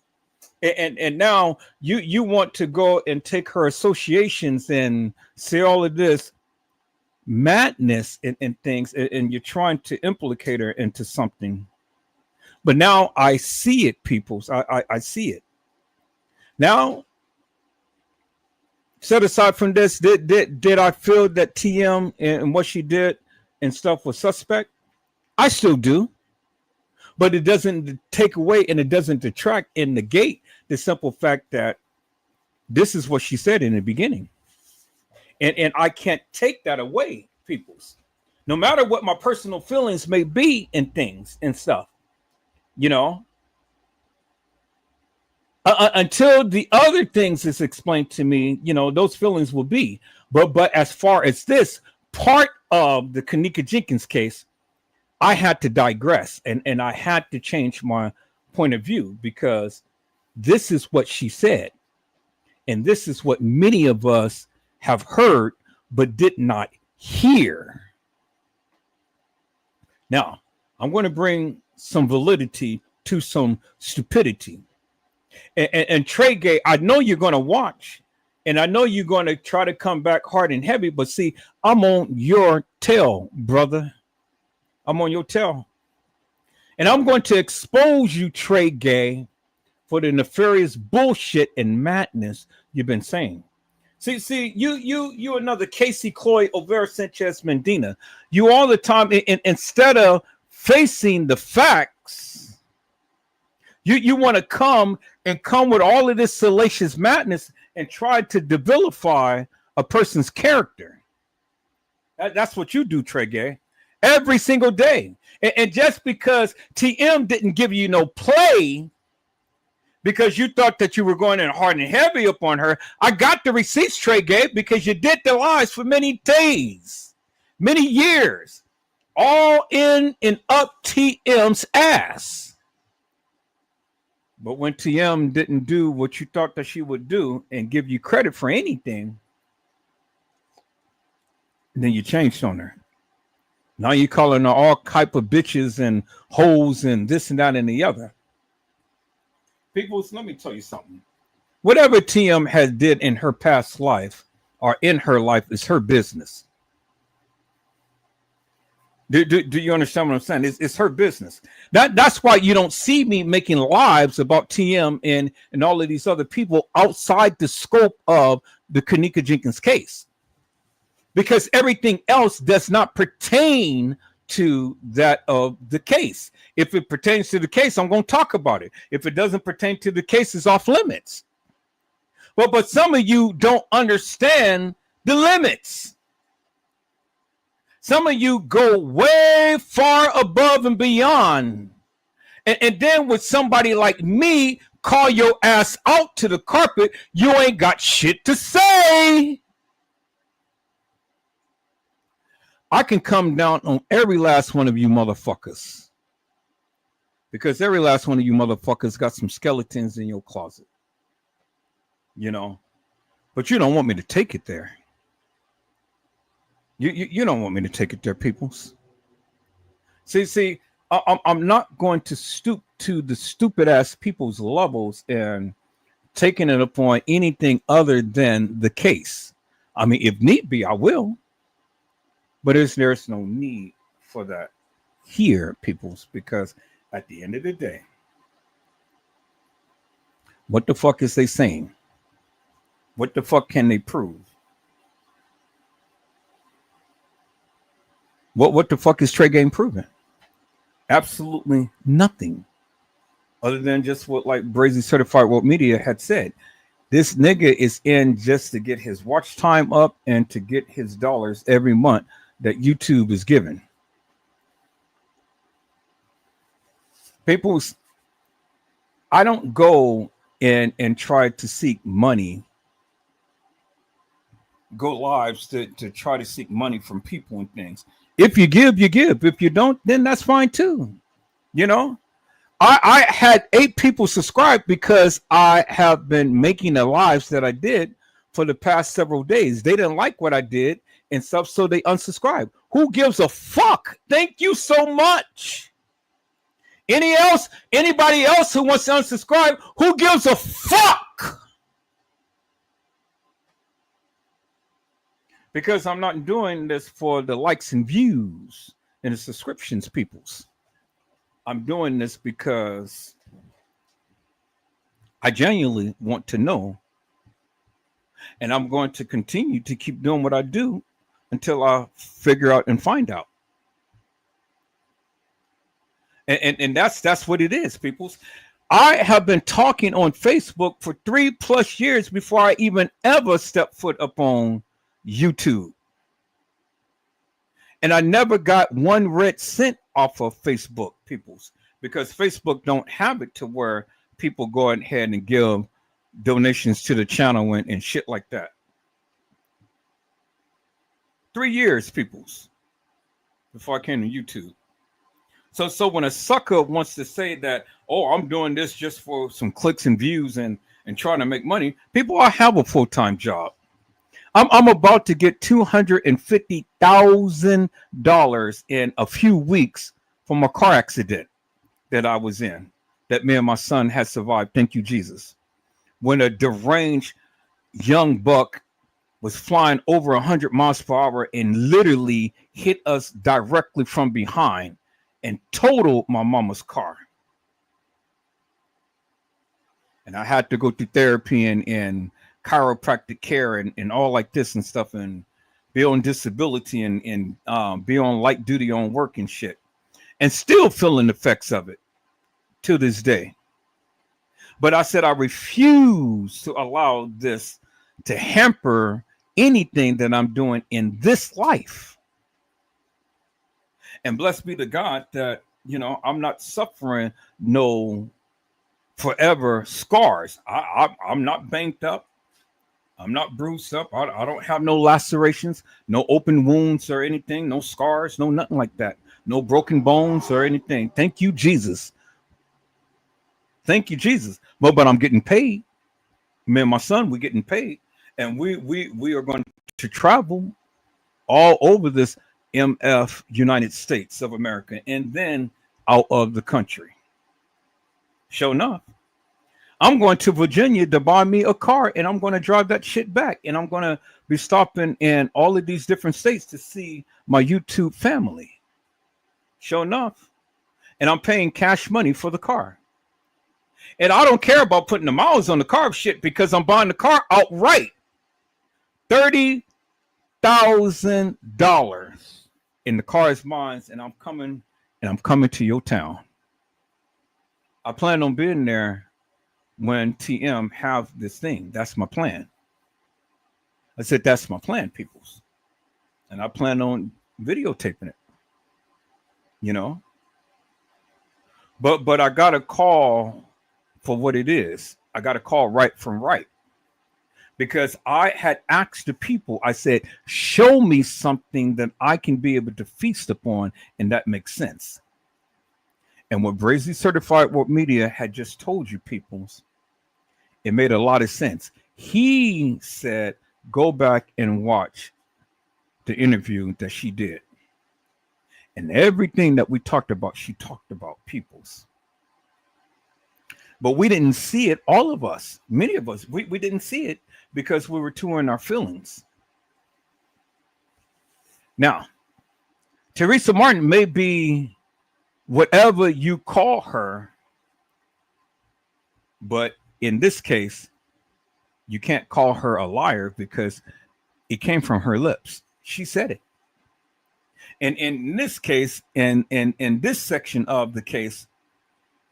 And now you want to go and take her associations and say all of this madness and things, and you're trying to implicate her into something. But now I see it, peoples. I see it. Now, set aside from this, did I feel that TM and what she did and stuff was suspect? I still do. But it doesn't take away and it doesn't detract and negate the simple fact that this is what she said in the beginning. And I can't take that away, peoples. No matter what my personal feelings may be and things and stuff, until the other things is explained to me, those feelings will be. But as far as this part of the Kanika Jenkins case, I had to digress and I had to change my point of view because this is what she said. And this is what many of us have heard but did not hear. Now, I'm going to bring some validity to some stupidity. And Trey Gay, I know you're going to watch, and I know you're going to try to come back hard and heavy, but see, I'm on your tail, brother. I'm on your tail. And I'm going to expose you, Trey Gay, for the nefarious bullshit and madness you've been saying. See, you another Casey Cloyd Overa Sanchez Mendina. You all the time, instead of facing the facts, you want to come with all of this salacious madness and try to devilify a person's character. That's what you do, Trey Gay, every single day. And just because TM didn't give you no play, because you thought that you were going in hard and heavy upon her, I got the receipts, Trey Gay, because you did the lies for many days, many years, all in and up TM's ass. But when TM didn't do what you thought that she would do and give you credit for anything, then you changed on her. Now you're calling her all type of bitches and hoes and this and that and the other. People, let me tell you something. Whatever TM has did in her past life or in her life is her business. Do you understand what I'm saying? It's her business. That's why you don't see me making lives about TM and all of these other people outside the scope of the Kanika Jenkins case. Because everything else does not pertain to that of the case. If it pertains to the case, I'm going to talk about it. If it doesn't pertain to the case, it's off limits. But some of you don't understand the limits. Some of you go way far above and beyond. And then with somebody like me call your ass out to the carpet, you ain't got shit to say. I can come down on every last one of you motherfuckers. Because every last one of you motherfuckers got some skeletons in your closet. But you don't want me to take it there. You don't want me to take it there, peoples. See, I'm not going to stoop to the stupid ass people's levels and taking it upon anything other than the case. I mean, if need be, I will. But there's no need for that here, peoples, because at the end of the day, what the fuck is they saying? What the fuck can they prove? What the fuck is Trey Game proving? Absolutely nothing. Other than just what like Brazy Certified World Media had said. This nigga is in just to get his watch time up and to get his dollars every month that YouTube is giving. People's, I don't go and try to seek money, go lives to try to seek money from people and things. If you give, you give. If you don't, then that's fine too. You know, I had 8 people subscribe because I have been making the lives that I did for the past several days. They didn't like what I did and stuff, so they unsubscribed. Who gives a fuck? Thank you so much. Anybody else who wants to unsubscribe, who gives a fuck? Because I'm not doing this for the likes and views and the subscriptions, peoples. I'm doing this because I genuinely want to know. And I'm going to continue to keep doing what I do until I figure out and find out. And that's what it is, peoples. I have been talking on Facebook for 3+ years before I even ever stepped foot up on YouTube. And I never got 1 red cent off of Facebook, peoples, because Facebook don't have it to where people go ahead and give donations to the channel and shit like that. 3 years, peoples, before I came to YouTube. So when a sucker wants to say that, oh, I'm doing this just for some clicks and views and trying to make money, people, I have a full-time job. I'm about to get $250,000 in a few weeks from a car accident that I was in, that me and my son had survived. Thank you, Jesus. When a deranged young buck was flying over 100 miles per hour and literally hit us directly from behind and totaled my mama's car. And I had to go through therapy and chiropractic care and all like this and stuff, and be on disability and be on light duty on work and shit, and still feeling the effects of it to this day. But I said I refuse to allow this to hamper anything that I'm doing in this life. And blessed be the God that, you know, I'm not suffering no forever scars. I'm not banked up. I'm not bruised up. I don't have no lacerations, no open wounds or anything, no scars, no nothing like that. No broken bones or anything. Thank you, Jesus. Thank you, Jesus. But I'm getting paid. Me and my son, we're getting paid. And we are going to travel all over this MF United States of America and then out of the country. Sure enough, I'm going to Virginia to buy me a car, and I'm going to drive that shit back, and I'm going to be stopping in all of these different states to see my YouTube family. Sure enough. And I'm paying cash money for the car. And I don't care about putting the miles on the car shit because I'm buying the car outright. $30,000. And the car is mine, and I'm coming to your town. I plan on being there when TM have this thing. That's my plan. I said, that's my plan, peoples. And I plan on videotaping it, you know. But I got a call for what it is. I got a call right from right. Because I had asked the people, I said, show me something that I can be able to feast upon, and that makes sense. And what Brazy Certified World Media had just told you, peoples, it made a lot of sense. He said, go back and watch the interview that she did. And everything that we talked about, she talked about, peoples. But we didn't see it, all of us, many of us, we didn't see it because we were too in our feelings. Now, Teresa Martin may be whatever you call her, but in this case, you can't call her a liar because it came from her lips. She said it. And in this case, in this section of the case,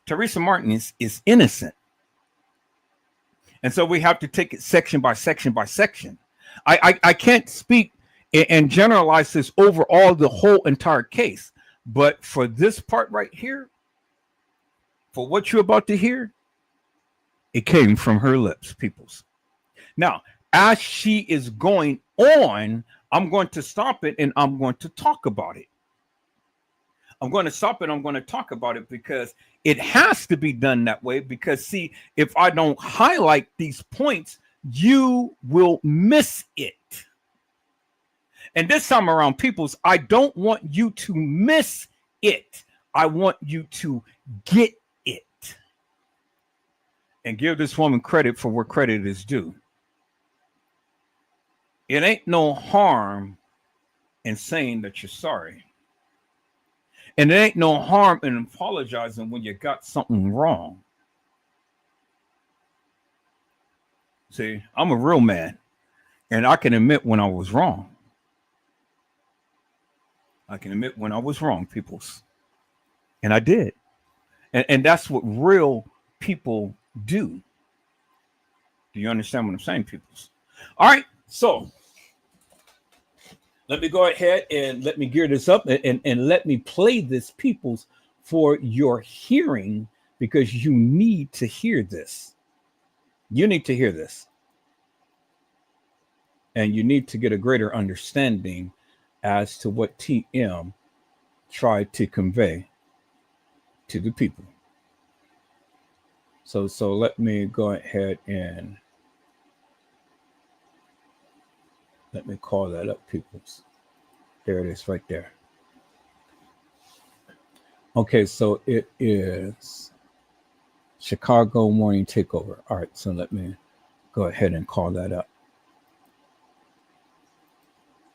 Teresa Martin is innocent. And so we have to take it section by section by section. I can't speak and generalize this over all the whole entire case. But for this part right here, for what you're about to hear, it came from her lips, peoples. Now, as she is going on, I'm going to stop it and I'm going to talk about it. I'm going to stop it. I'm going to talk about it because it has to be done that way. Because, see, if I don't highlight these points, you will miss it. And this time around, peoples, I don't want you to miss it. I want you to get it. And give this woman credit for where credit is due. It ain't no harm in saying that you're sorry. And there ain't no harm in apologizing when you got something wrong. See, I'm a real man, and I can admit when I was wrong. I can admit when I was wrong, peoples. And I did. And that's what real people do. Do you understand what I'm saying, peoples? All right, so let me go ahead and let me gear this up and let me play this, peoples, for your hearing, because you need to hear this. You need to hear this. And you need to get a greater understanding as to what TM tried to convey to the people. So let me go ahead and let me call that up, peoples. There it is right there. Okay, so it is Chicago Morning Takeover. All right, so let me go ahead and call that up.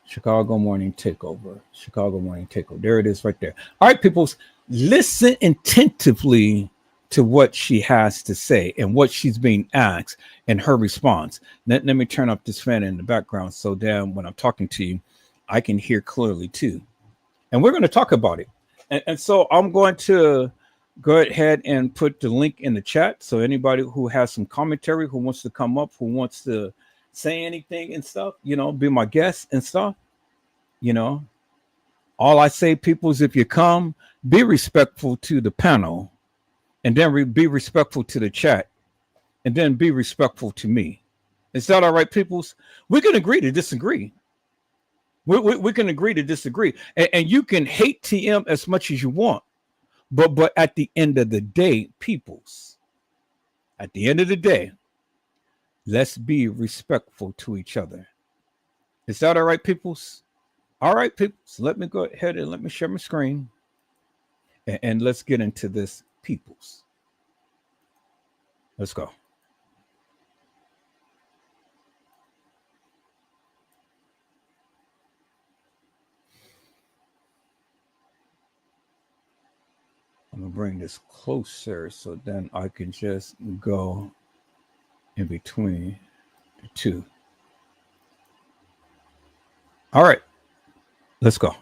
Chicago Morning Takeover. Chicago Morning Takeover. There it is right there. All right, peoples, listen attentively to what she has to say and what she's being asked and her response. Let me turn up this fan in the background so then when I'm talking to you, I can hear clearly too. And we're going to talk about it. And so I'm going to go ahead and put the link in the chat. So anybody who has some commentary, who wants to come up, who wants to say anything and stuff, be my guest and stuff, all I say, people, is if you come, be respectful to the panel, and then be respectful to the chat, and then be respectful to me. Is that all right, peoples? We can agree to disagree. We can agree to disagree. And you can hate TM as much as you want. But at the end of the day, peoples, at the end of the day, let's be respectful to each other. Is that all right, peoples? All right, peoples. Let me go ahead and let me share my screen. And let's get into this, peoples. Let's go. I'm going to bring this closer so then I can just go in between the two. All right, let's go.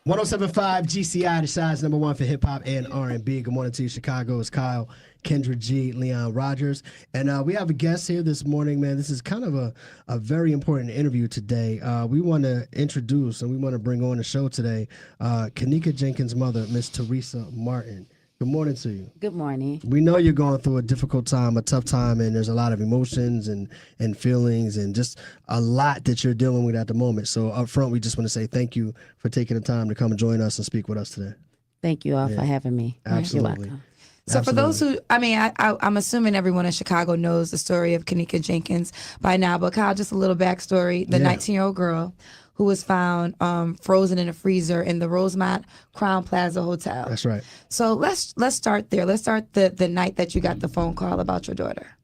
107.5 GCI, the size number one for hip hop and R&B. Good morning to you, Chicago. It's Kyle, Kendra G, Leon Rogers. And we have a guest here this morning, man. This is kind of a very important interview today. We want to introduce and we want to bring on the show today Kenneka Jenkins' mother, Miss Teresa Martin. Good morning to you. Good morning. We know you're going through a difficult time, a tough time, and there's a lot of emotions and feelings and just a lot that you're dealing with at the moment. So up front, we just want to say thank you for taking the time to come and join us and speak with us today. Thank you all for having me. Absolutely. You're welcome. So for those who, I'm assuming everyone in Chicago knows the story of Kenneka Jenkins by now, but Kyle, just a little backstory. The 19-year-old girl who was found frozen in a freezer in the Rosemont Crown Plaza Hotel. That's right. So let's start there. Let's start the night that you got the phone call about your daughter.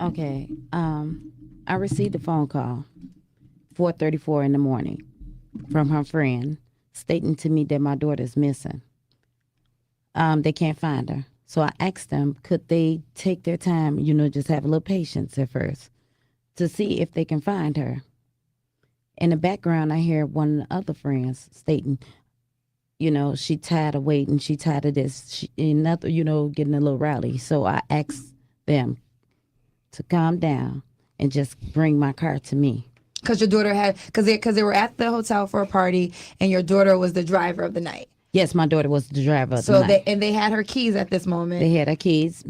Okay. I received a phone call, 4:34 in the morning, from her friend stating to me that my daughter's missing. They can't find her. So I asked them, could they take their time, just have a little patience at first to see if they can find her. In the background, I hear one of the other friends stating, she tired of waiting. She tired of this. She nothing, getting a little rowdy. So I asked them to calm down and just bring my car to me. Because your daughter had, because they were at the hotel for a party, and your daughter was the driver of the night. Yes, my daughter was the driver of the night. They had her keys at this moment. They had her keys.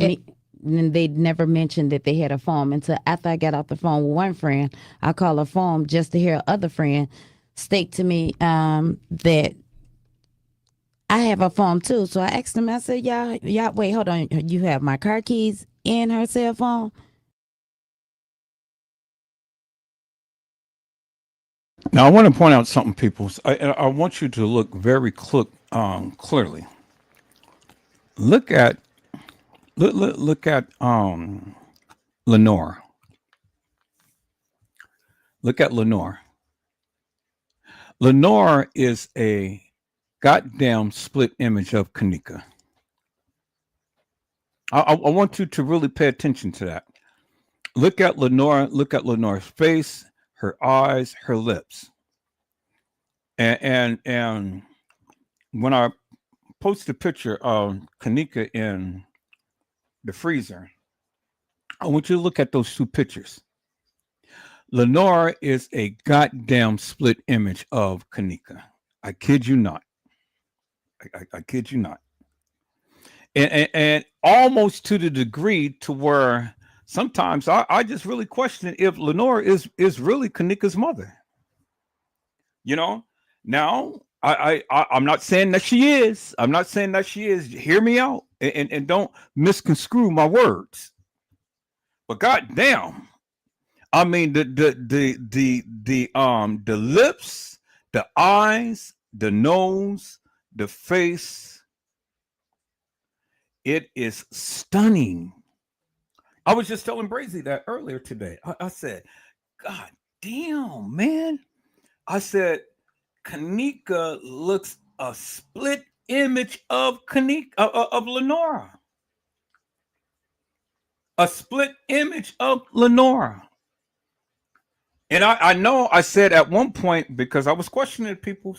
And they never mentioned that they had a phone until after I got off the phone with one friend. I called her phone just to hear other friend state to me that I have a phone too. So I asked them, I said, y'all, wait, hold on. You have my car keys and her cell phone? Now, I want to point out something, people. I want you to look very clearly. Look at Lenore. Look at Lenore. Lenore is a goddamn split image of Kanika. I want you to really pay attention to that. Look at Lenore. Look at Lenore's face, her eyes, her lips. And when I post a picture of Kanika in the freezer, I want you to look at those two pictures. Lenore is a goddamn split image of Kanika. I kid you not. I kid you not. And almost to the degree to where sometimes I just really question if Lenore is really Kanika's mother. Now I'm not saying that she is. I'm not saying that she is. Hear me out and don't misconstrue my words. But goddamn, I mean the lips, the eyes, the nose, the face. It is stunning. I was just telling Brazy that earlier today. I said, God damn, man. I said, Kanika looks a split image of Kanika, of Lenora. A split image of Lenora. And I know I said at one point, because I was questioning people,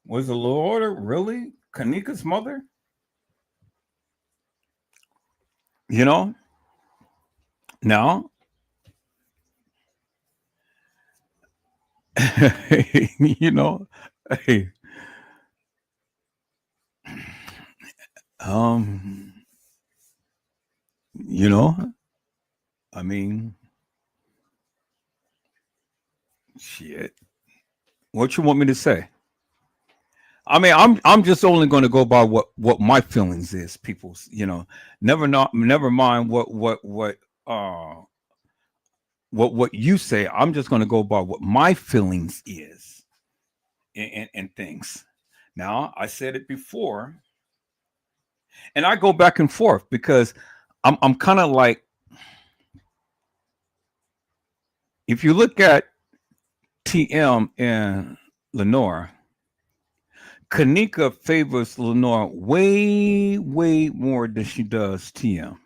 was Lenora really Kanika's mother? Now, hey, I mean, shit. What you want me to say? I mean, I'm just only going to go by what my feelings is, people's. Never mind what you say. I'm just going to go by what my feelings is and things. Now, I said it before, and I go back and forth because I'm kind of like, if you look at TM and Lenore, Kanika favors Lenore way, way more than she does TM.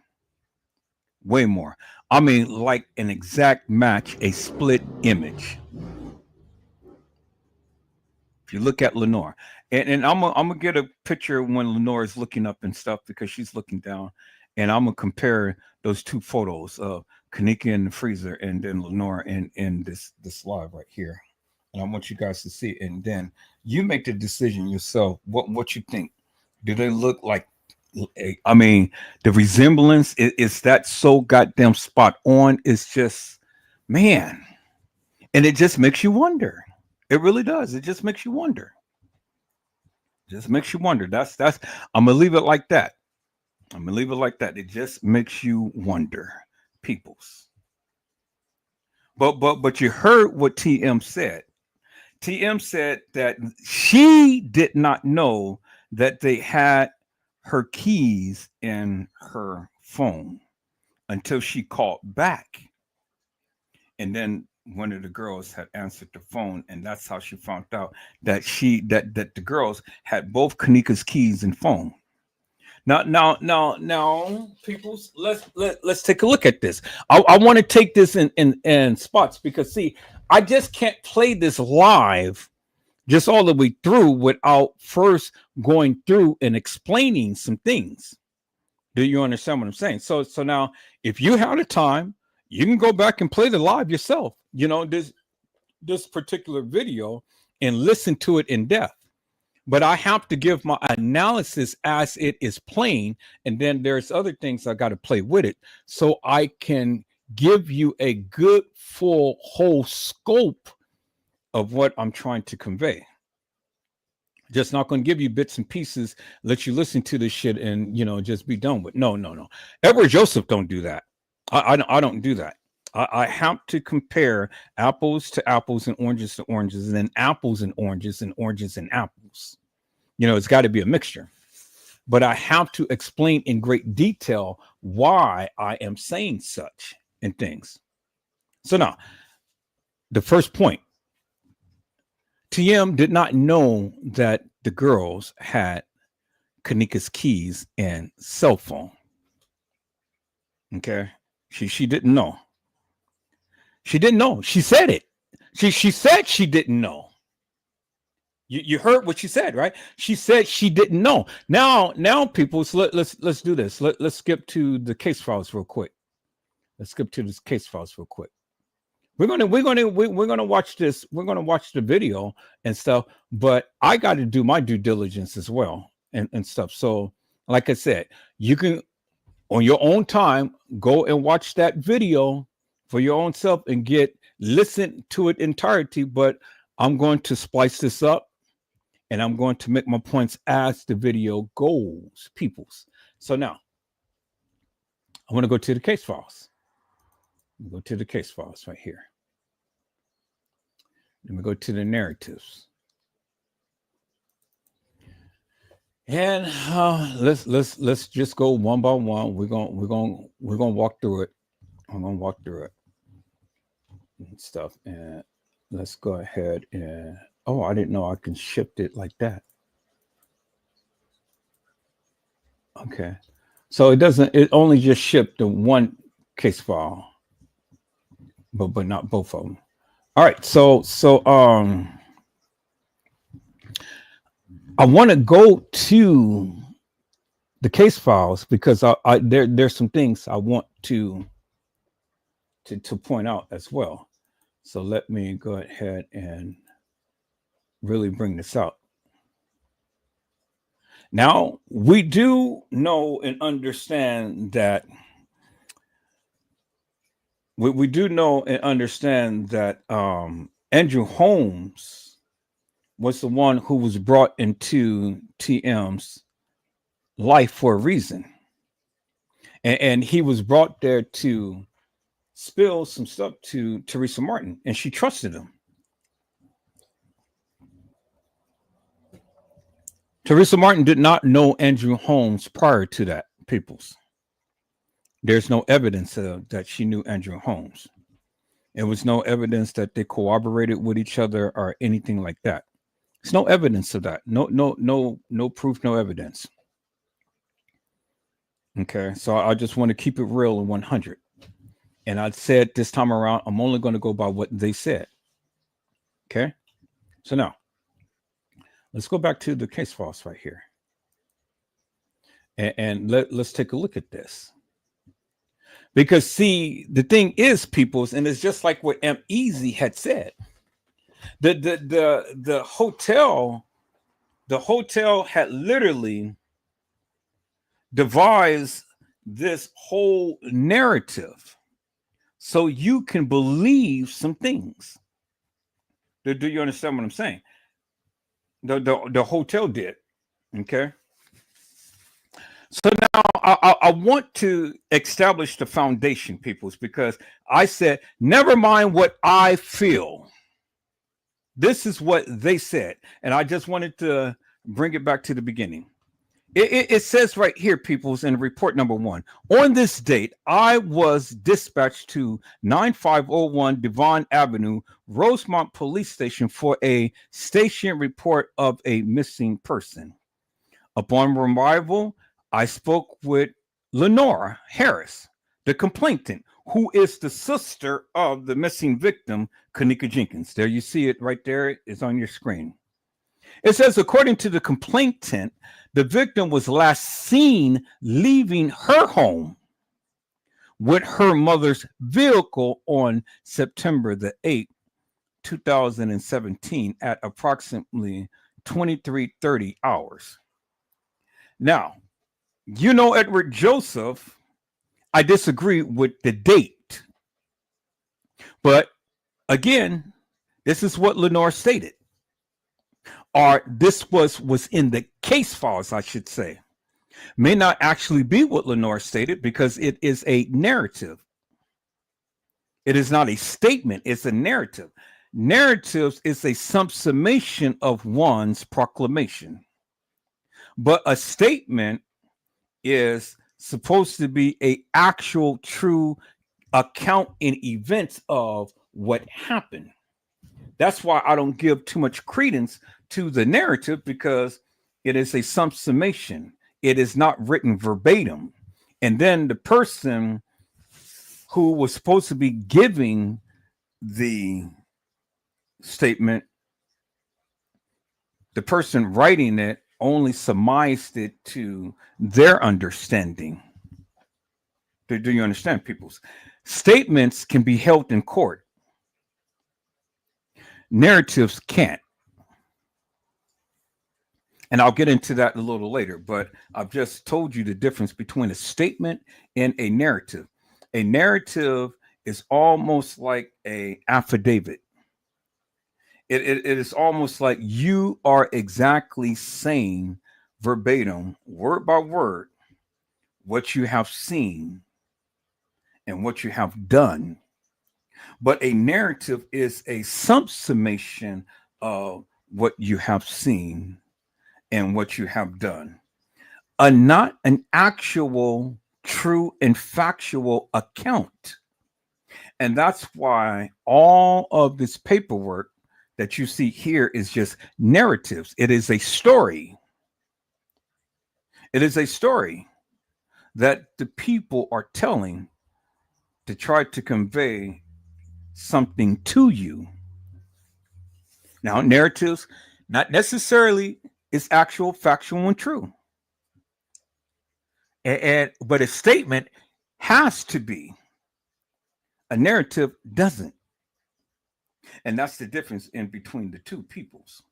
Way more. I mean, like an exact match, a split image. If you look at Lenore, and I'm gonna get a picture when Lenore is looking up and stuff because she's looking down, and I'm gonna compare those two photos of Kanika in the freezer and then Lenore in this live right here. And I want you guys to see it, and then you make the decision yourself. What you think? Do they look like? I mean, the resemblance is that so goddamn spot on. It's just, man, and it just makes you wonder. It really does. It just makes you wonder. Just makes you wonder. That's. I'm gonna leave it like that. I'm gonna leave it like that. It just makes you wonder, peoples. But you heard what TM said. TM said that she did not know that they had her keys in her phone until she called back. And then one of the girls had answered the phone, and that's how she found out that that the girls had both Kanika's keys and phone. Now, people, let's take a look at this. I want to take this in spots because see, I just can't play this live just all the way through without first going through and explaining some things. Do you understand what I'm saying? So now, if you have the time, you can go back and play the live yourself. This particular video and listen to it in depth. But I have to give my analysis as it is playing, and then there's other things I got to play with it so I can give you a good full whole scope of what I'm trying to convey. Just not going to give you bits and pieces, let you listen to this shit and just be done with. No. Edward Joseph don't do that. I don't do that. I have to compare apples to apples and oranges to oranges, and then apples and oranges and oranges and apples. It's got to be a mixture. But I have to explain in great detail why I am saying such and things. So now, the first point. TM did not know that the girls had Kanika's keys and cell phone. Okay. She didn't know. She didn't know. She said it. She said she didn't know. You heard what she said, right? She said she didn't know. Now, people, so let's do this. Let's skip to the case files real quick. We're gonna watch this. We're gonna watch the video and stuff. But I got to do my due diligence as well and stuff. So, like I said, you can on your own time go and watch that video for your own self and listen to it entirety. But I'm going to splice this up, and I'm going to make my points as the video goes, peoples. So now I want to go to the case files. Go to the case files right here. Let me go to the narratives. And let's just go one by one. We're gonna walk through it. I'm gonna walk through it and stuff. And let's go ahead and I didn't know I can shift it like that. Okay. So it only just shipped the one case file. But not both of them. All right, so I want to go to the case files because there's some things I want to point out as well. So let me go ahead and really bring this out. Now, we do know and understand that we do know and understand that Andrew Holmes was the one who was brought into TM's life for a reason. And he was brought there to spill some stuff to Teresa Martin, and she trusted him. Teresa Martin did not know Andrew Holmes prior to that, peoples. There's no evidence that she knew Andrew Holmes. There was no evidence that they cooperated with each other or anything like that. There's no evidence of that. No proof, no evidence. Okay, so I just want to keep it real and 100. And I said this time around, I'm only going to go by what they said. Okay, so now let's go back to the case files right here, and let's take a look at this. Because see, the thing is, peoples, and it's just like what M. Easy had said. The hotel had literally devised this whole narrative so you can believe some things. Do you understand what I'm saying? The hotel did. Okay. So now I want to establish the foundation, peoples, because I said, never mind what I feel. This is what they said. And I just wanted to bring it back to the beginning. It says right here, peoples, in report number 1. On this date, I was dispatched to 9501 Devon Avenue, Rosemont Police Station for a station report of a missing person. Upon arrival, I spoke with Lenora Harris, the complainant, who is the sister of the missing victim, Kanika Jenkins. There you see it right there. It's on your screen. It says, according to the complainant, the victim was last seen leaving her home with her mother's vehicle on September the 8th, 2017 at approximately 23:30 hours. Now, you know, Edward Joseph, I disagree with the date. But again, this is what Lenore stated. Or this was in the case files, I should say. May not actually be what Lenore stated because it is a narrative. It is not a statement, it's a narrative. Narratives is a summation of one's proclamation. But a statement is supposed to be a actual true account in events of what happened. That's why I don't give too much credence to the narrative, because it is a summation. It is not written verbatim. And then the person who was supposed to be giving the statement, the person writing it only surmised it to their understanding. Do you understand, people's? Statements can be held in court. Narratives can't. And I'll get into that a little later, but I've just told you the difference between a statement and a narrative. A narrative is almost like a affidavit. It is almost like you are exactly saying verbatim, word by word, what you have seen and what you have done. But a narrative is a summation of what you have seen and what you have done. Not an actual, true, and factual account. And that's why all of this paperwork that you see here is just narratives. It is a story. It is a story that the people are telling to try to convey something to you. Now, narratives, not necessarily is actual, factual, and true. But a statement has to be. A narrative doesn't. And that's the difference in between the two peoples.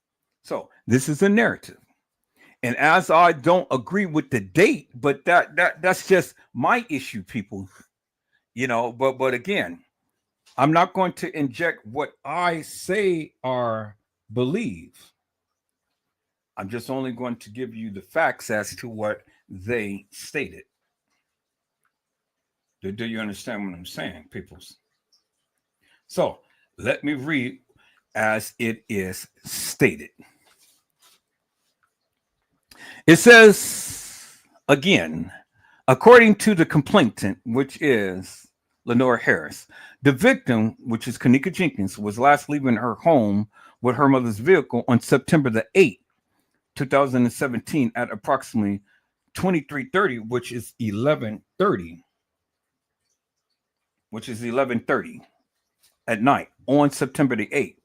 So this is a narrative. And as I don't agree with the date, but that's just my issue, people. You know, but again, I'm not going to inject what I say or believe. I'm just only going to give you the facts as to what they stated. Do you understand what I'm saying, peoples? So let me read as it is stated. It says, again, according to the complainant, which is Lenore Harris, the victim, which is Kanika Jenkins, was last leaving her home with her mother's vehicle on September the 8th, 2017 at approximately 23:30, which is 11:30 at night on September the 8th.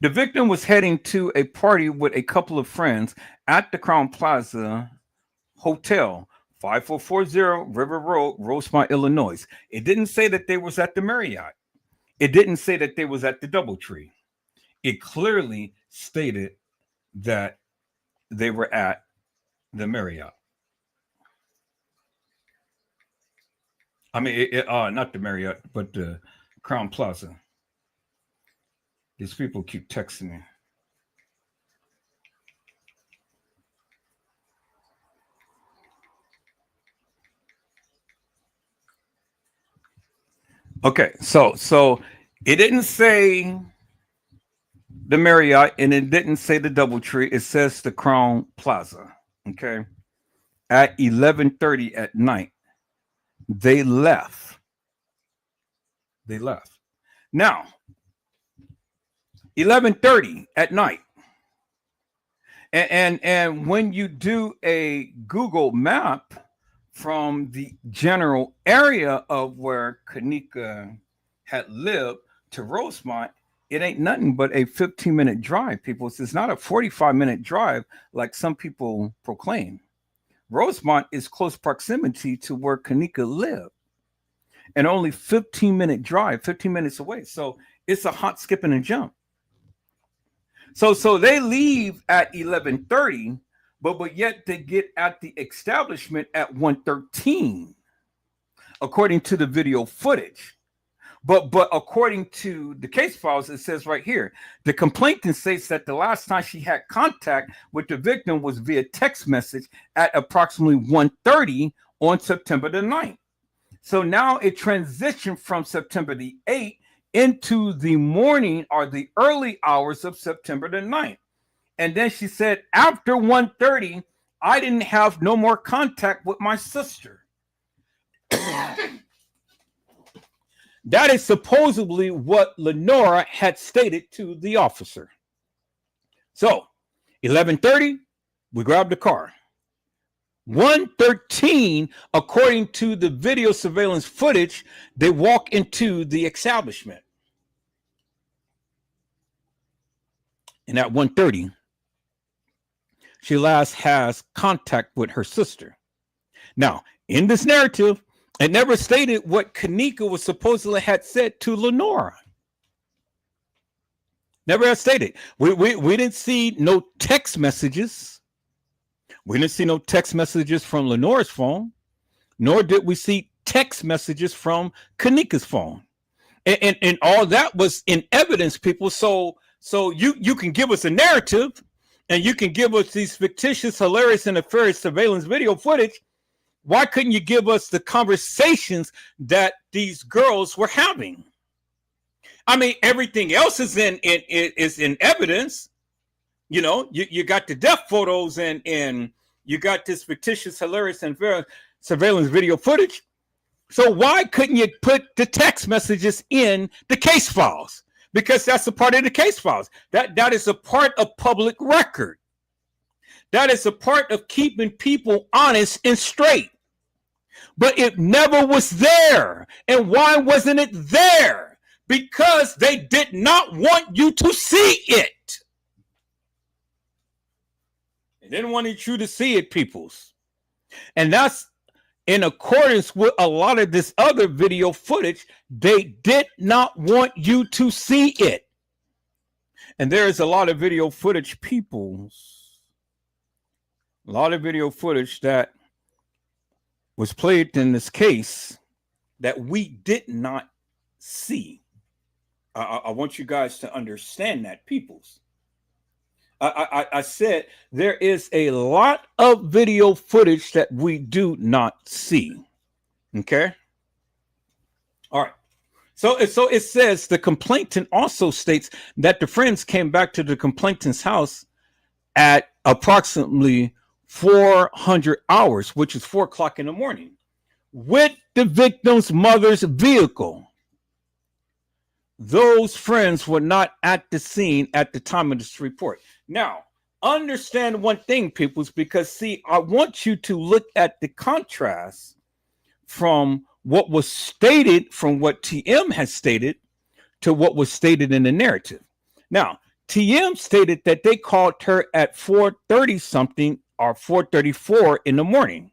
The victim was heading to a party with a couple of friends at the Crown Plaza Hotel, 5440 River Road, Rosemont, Illinois. It didn't say that they was at the Marriott. It didn't say that they was at the Doubletree. It clearly stated that they were at the Marriott. I mean, not the Marriott, but the Crown Plaza. These people keep texting me. Okay, so it didn't say the Marriott and it didn't say the Doubletree. It says the Crown Plaza. Okay, at 11:30 at night, they left. Now, 11:30 at night, and when you do a Google map from the general area of where Kanika had lived to Rosemont, it ain't nothing but a 15-minute drive, people. It's not a 45-minute drive like some people proclaim. Rosemont is close proximity to where Kanika lived, and only 15-minute drive, 15 minutes away. So it's a hot skip and a jump. So they leave at 11:30, but yet they get at the establishment at 1:13, according to the video footage. But according to the case files, it says right here, the complainant states that the last time she had contact with the victim was via text message at approximately 1:30 on September the 9th. So now it transitioned from September the 8th into the morning or the early hours of September the 9th. And then she said, after 1:30, I didn't have no more contact with my sister. That is supposedly what Lenora had stated to the officer. So 11:30, we grabbed the car. 1:13, according to the video surveillance footage, they walk into the establishment. And at 1:30, she last has contact with her sister. Now, in this narrative, it never stated what Kanika was supposedly had said to Lenora. Never had stated. We didn't see no text messages. We didn't see no text messages from Lenora's phone, nor did we see text messages from Kanika's phone. And all that was in evidence, people. So you can give us a narrative, and you can give us these fictitious, hilarious, and nefarious surveillance video footage. Why couldn't you give us the conversations that these girls were having? I mean, everything else is in evidence. You know, you got the death photos and you got this fictitious, hilarious, and surveillance video footage. So why couldn't you put the text messages in the case files? Because that's a part of the case files. That is a part of public record. That is a part of keeping people honest and straight. But it never was there. And why wasn't it there? Because they did not want you to see it. They didn't want you to see it, peoples. And that's in accordance with a lot of this other video footage. They did not want you to see it. And there is a lot of video footage, peoples. A lot of video footage that was played in this case that we did not see. I want you guys to understand that, peoples. I said there is a lot of video footage that we do not see. Okay? All right. So it says the complainant also states that the friends came back to the complainant's house at approximately 400 hours, which is 4 o'clock in the morning, with the victim's mother's vehicle. Those friends were not at the scene at the time of this report. Now, understand one thing, peoples, because see, I want you to look at the contrast from what was stated, from what TM has stated, to what was stated in the narrative. Now, TM stated that they called her at 4:30 something or 4:34 in the morning.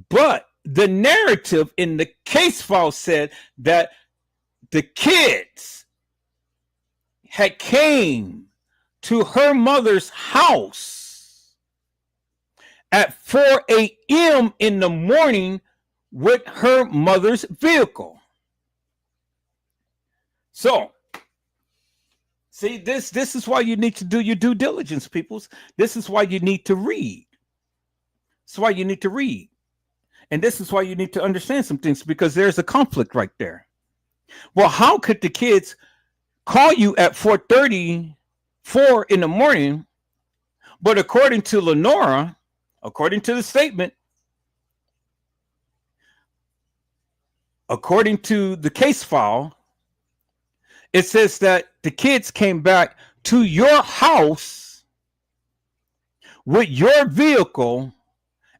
But the narrative in the case file said that the kids had came to her mother's house at 4 a.m. in the morning with her mother's vehicle. So, see, this is why you need to do your due diligence, peoples. This is why you need to read. That's why you need to read. And this is why you need to understand some things, because there's a conflict right there. Well, how could the kids call you at 4:34 in the morning, but according to Lenora, according to the statement, according to the case file, it says that the kids came back to your house with your vehicle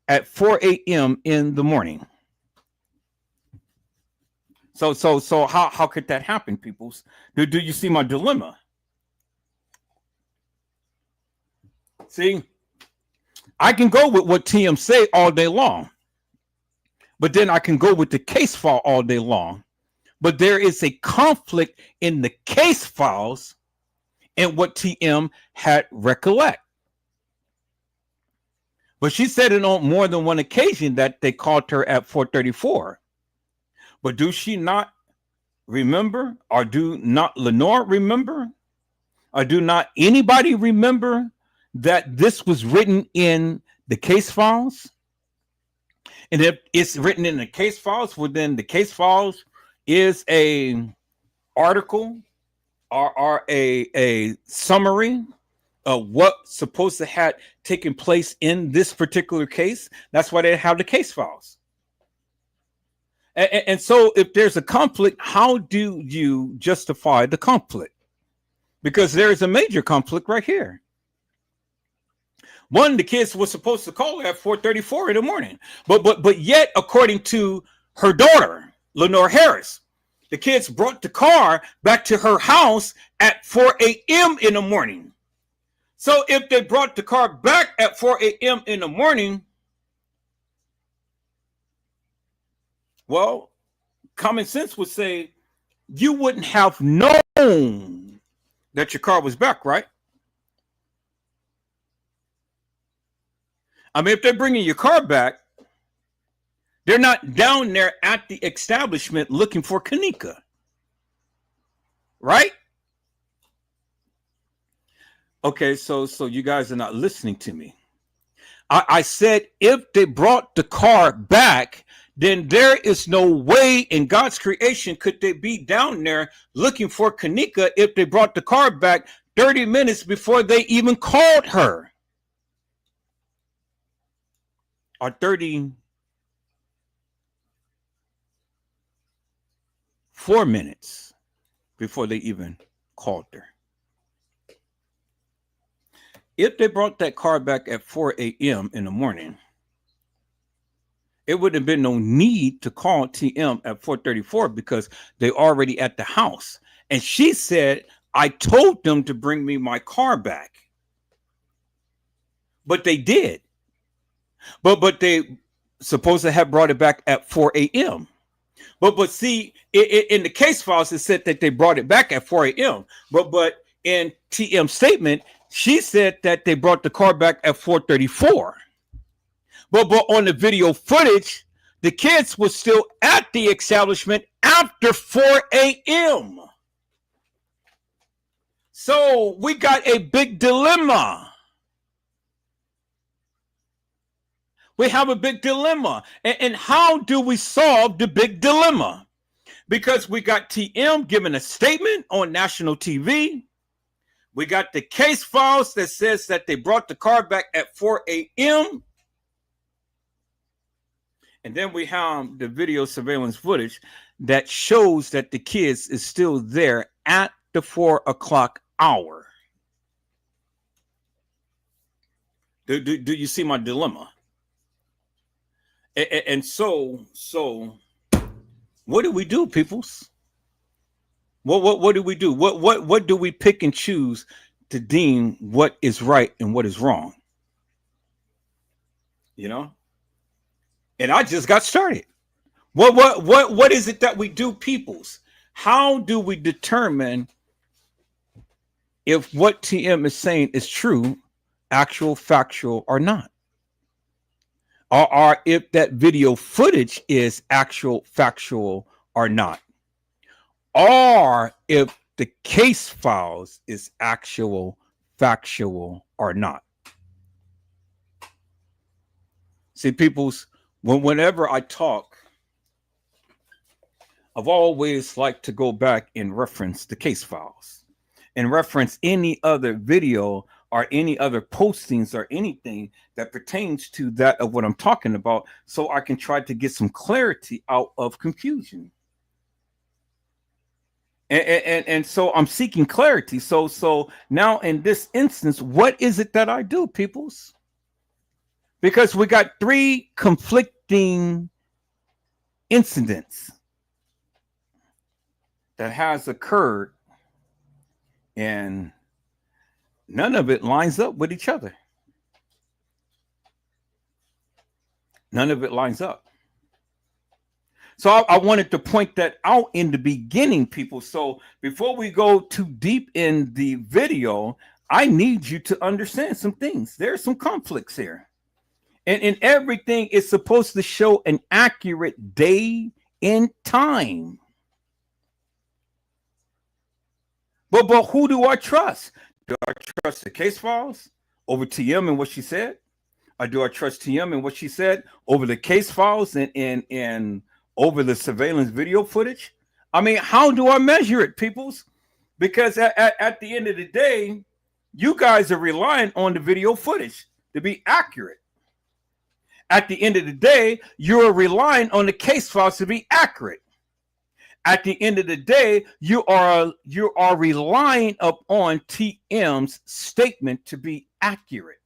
at 4 a.m. in the morning. So how could that happen, peoples? Do you see my dilemma? See, I can go with what TM say all day long, but then I can go with the case file all day long. But there is a conflict in the case files and what TM had recollect. But she said it on more than one occasion that they called her at 4:34. But do she not remember, or do not Lenore remember, or do not anybody remember that this was written in the case files? And if it's written in the case files, well, then the case files is a article or a summary of what's supposed to have taken place in this particular case. That's why they have the case files. And so if there's a conflict, how do you justify the conflict? Because there is a major conflict right here. One, the kids were supposed to call her at 4:34 in the morning. But yet, according to her daughter, Lenore Harris, the kids brought the car back to her house at 4 a.m. in the morning. So if they brought the car back at 4 a.m. in the morning, well, common sense would say you wouldn't have known that your car was back, right? I mean, if they're bringing your car back, they're not down there at the establishment looking for Kanika, right? Okay, so you guys are not listening to me. I said if they brought the car back, then there is no way in God's creation could they be down there looking for Kanika if they brought the car back 30 minutes before they even called her. Or 34 minutes before they even called her. If they brought that car back at 4 a.m. in the morning, it would have been no need to call TM at 4:34 because they already at the house. And she said, I told them to bring me my car back. But they did. But they supposed to have brought it back at 4 a.m. But see, in the case files, it said that they brought it back at 4 a.m. But in TM's statement, she said that they brought the car back at 4:34. But on the video footage, the kids were still at the establishment after 4 a.m. So we got a big dilemma. We have a big dilemma. And how do we solve the big dilemma? Because we got TM giving a statement on national TV. We got the case files that says that they brought the car back at 4 a.m. And then we have the video surveillance footage that shows that the kids is still there at the 4 o'clock hour. Do you see my dilemma? And so what do we do, peoples? What do we do? What do we pick and choose to deem what is right and what is wrong? You know? And I just got started. What is it that we do, peoples? How do we determine if what TM is saying is true, actual, factual, or not? Or if that video footage is actual, factual, or not? Or if the case files is actual, factual, or not? See, peoples, whenever I talk, I've always liked to go back and reference the case files and reference any other video or any other postings or anything that pertains to that of what I'm talking about, so I can try to get some clarity out of confusion. And so I'm seeking clarity. So now in this instance, what is it that I do, peoples? Because we got 3 conflicting incidents. that has occurred, and none of it lines up with each other. None of it lines up. So I wanted to point that out in the beginning, people. So before we go too deep in the video, I need you to understand some things. There's some conflicts here. And everything is supposed to show an accurate day and time. But who do I trust? Do I trust the case files over TM and what she said? Or do I trust TM and what she said over the case files and over the surveillance video footage? I mean, how do I measure it, peoples? Because at the end of the day, you guys are relying on the video footage to be accurate. At the end of the day, you're relying on the case files to be accurate. At the end of the day, you are relying upon TM's statement to be accurate.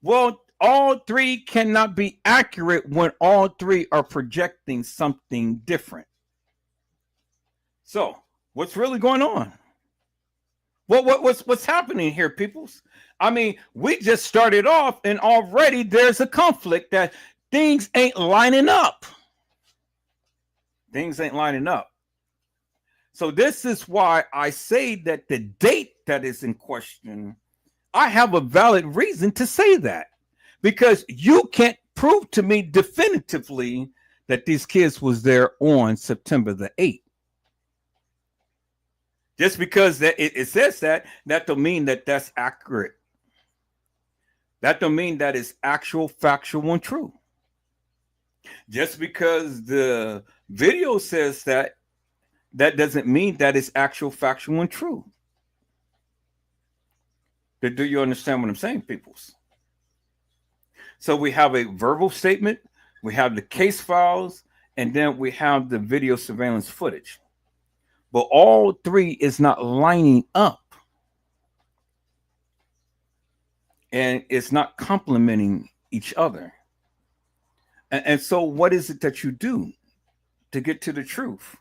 Well, all three cannot be accurate when all three are projecting something different. So, what's really going on? What's happening here, peoples? I mean, we just started off and already there's a conflict that things ain't lining up. Things ain't lining up. So this is why I say that the date that is in question, I have a valid reason to say that. Because you can't prove to me definitively that these kids was there on September the 8th. Just because that it says that don't mean that that's accurate. That don't mean that is actual, factual, and true. Just because the video says that doesn't mean that it's actual, factual, and true. Do you understand what I'm saying, peoples? So we have a verbal statement, we have the case files, and then we have the video surveillance footage. But all three is not lining up. And it's not complementing each other. And so what is it that you do to get to the truth?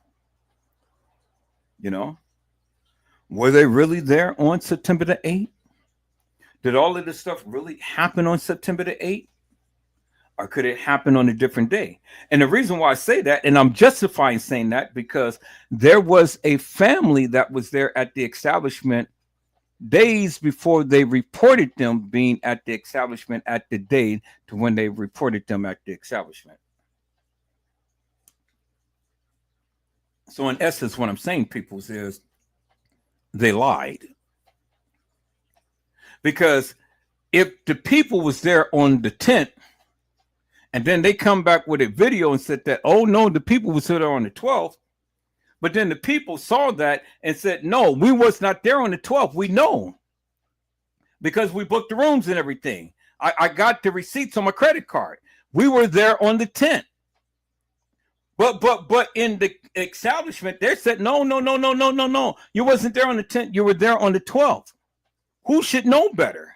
You know, were they really there on September the 8th? Did all of this stuff really happen on September the 8th? Or could it happen on a different day? And the reason why I say that, and I'm justifying saying that, because there was a family that was there at the establishment days before they reported them being at the establishment at the day to when they reported them at the establishment. So in essence, what I'm saying, people, is they lied. Because if the people was there on the 10th, and then they come back with a video and said that, oh no, the people was there on the 12th, but then the people saw that and said, no, we was not there on the 12th. We know. Because we booked the rooms and everything. I got the receipts on my credit card. We were there on the 10th. But in the establishment, they said, no. You wasn't there on the 10th. You were there on the 12th. Who should know better?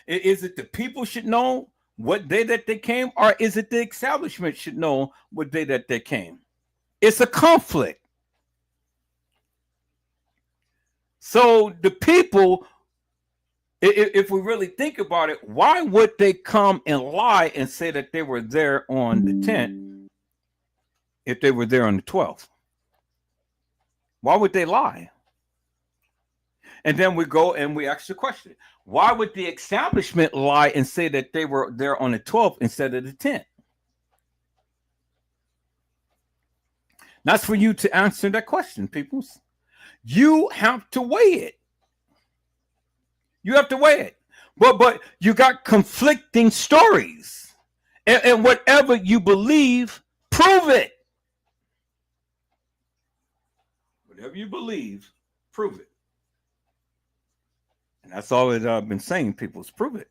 Is it the people should know what day that they came, or is it the establishment should know what day that they came? It's a conflict. So the people, if we really think about it, why would they come and lie and say that they were there on the 10th if they were there on the 12th? Why would they lie? And then we go and we ask the question, why would the establishment lie and say that they were there on the 12th instead of the 10th? That's for you to answer that question, peoples. You have to weigh it. You have to weigh it. But you got conflicting stories. And whatever you believe, prove it. Whatever you believe, prove it. And that's all that I've been saying, people, is prove it.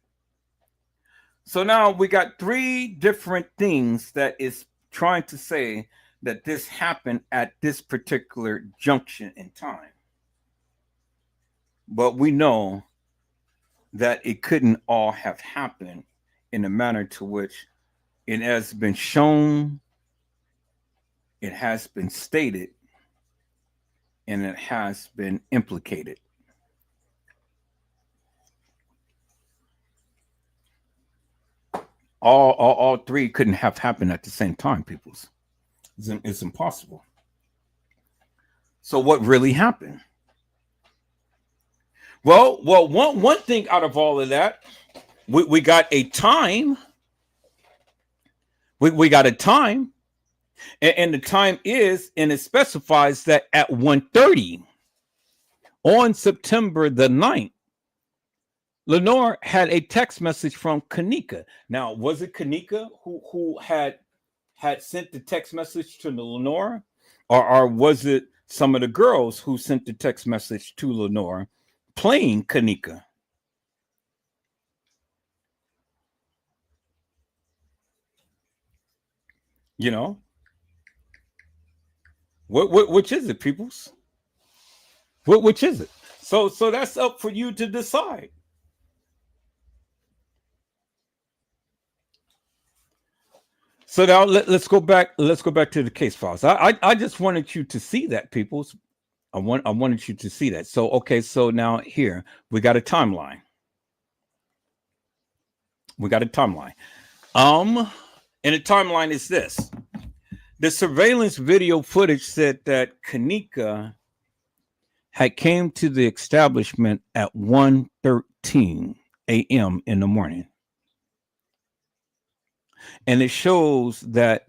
So now we got three different things that is trying to say that this happened at this particular junction in time. But we know that it couldn't all have happened in a manner to which it has been shown it has been stated, and it has been implicated. All three couldn't have happened at the same time, peoples. It's impossible. So what really happened? Well, one thing out of all of that, we got a time. We got a time, and the time is, and it specifies that at 1:30 on September the 9th, Lenore had a text message from Kanika. Now, was it Kanika who had sent the text message to Lenore, or was it some of the girls who sent the text message to Lenore playing Kanika? You know, which is it, peoples? Which is it? So that's up for you to decide. So now let's go back. Let's go back to the case files. I just wanted you to see that, peoples. I wanted you to see that. So okay. So now here we got a timeline. We got a timeline. And the timeline is this: the surveillance video footage said that Kanika had came to the establishment at 1:13 a.m. in the morning. And it shows that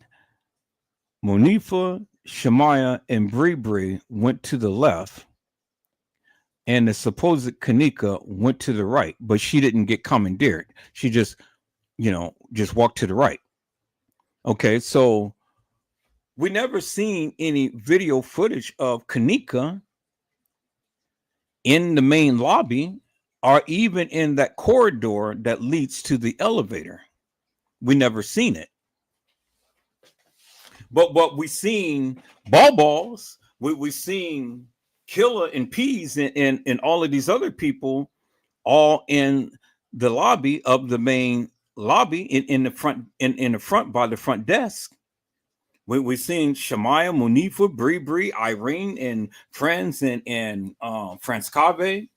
Monifa, Shemaya, and Bree went to the left, and the supposed Kanika went to the right, but she didn't get commandeered. She just walked to the right. Okay, so we never seen any video footage of Kanika in the main lobby or even in that corridor that leads to the elevator. We never seen it. But we seen balls. We seen Killer and Peas and all of these other people all in the lobby of the main lobby in the front by the front desk. We seen Shemaya, Monifa, Bree, Irene, and friends and France Cave.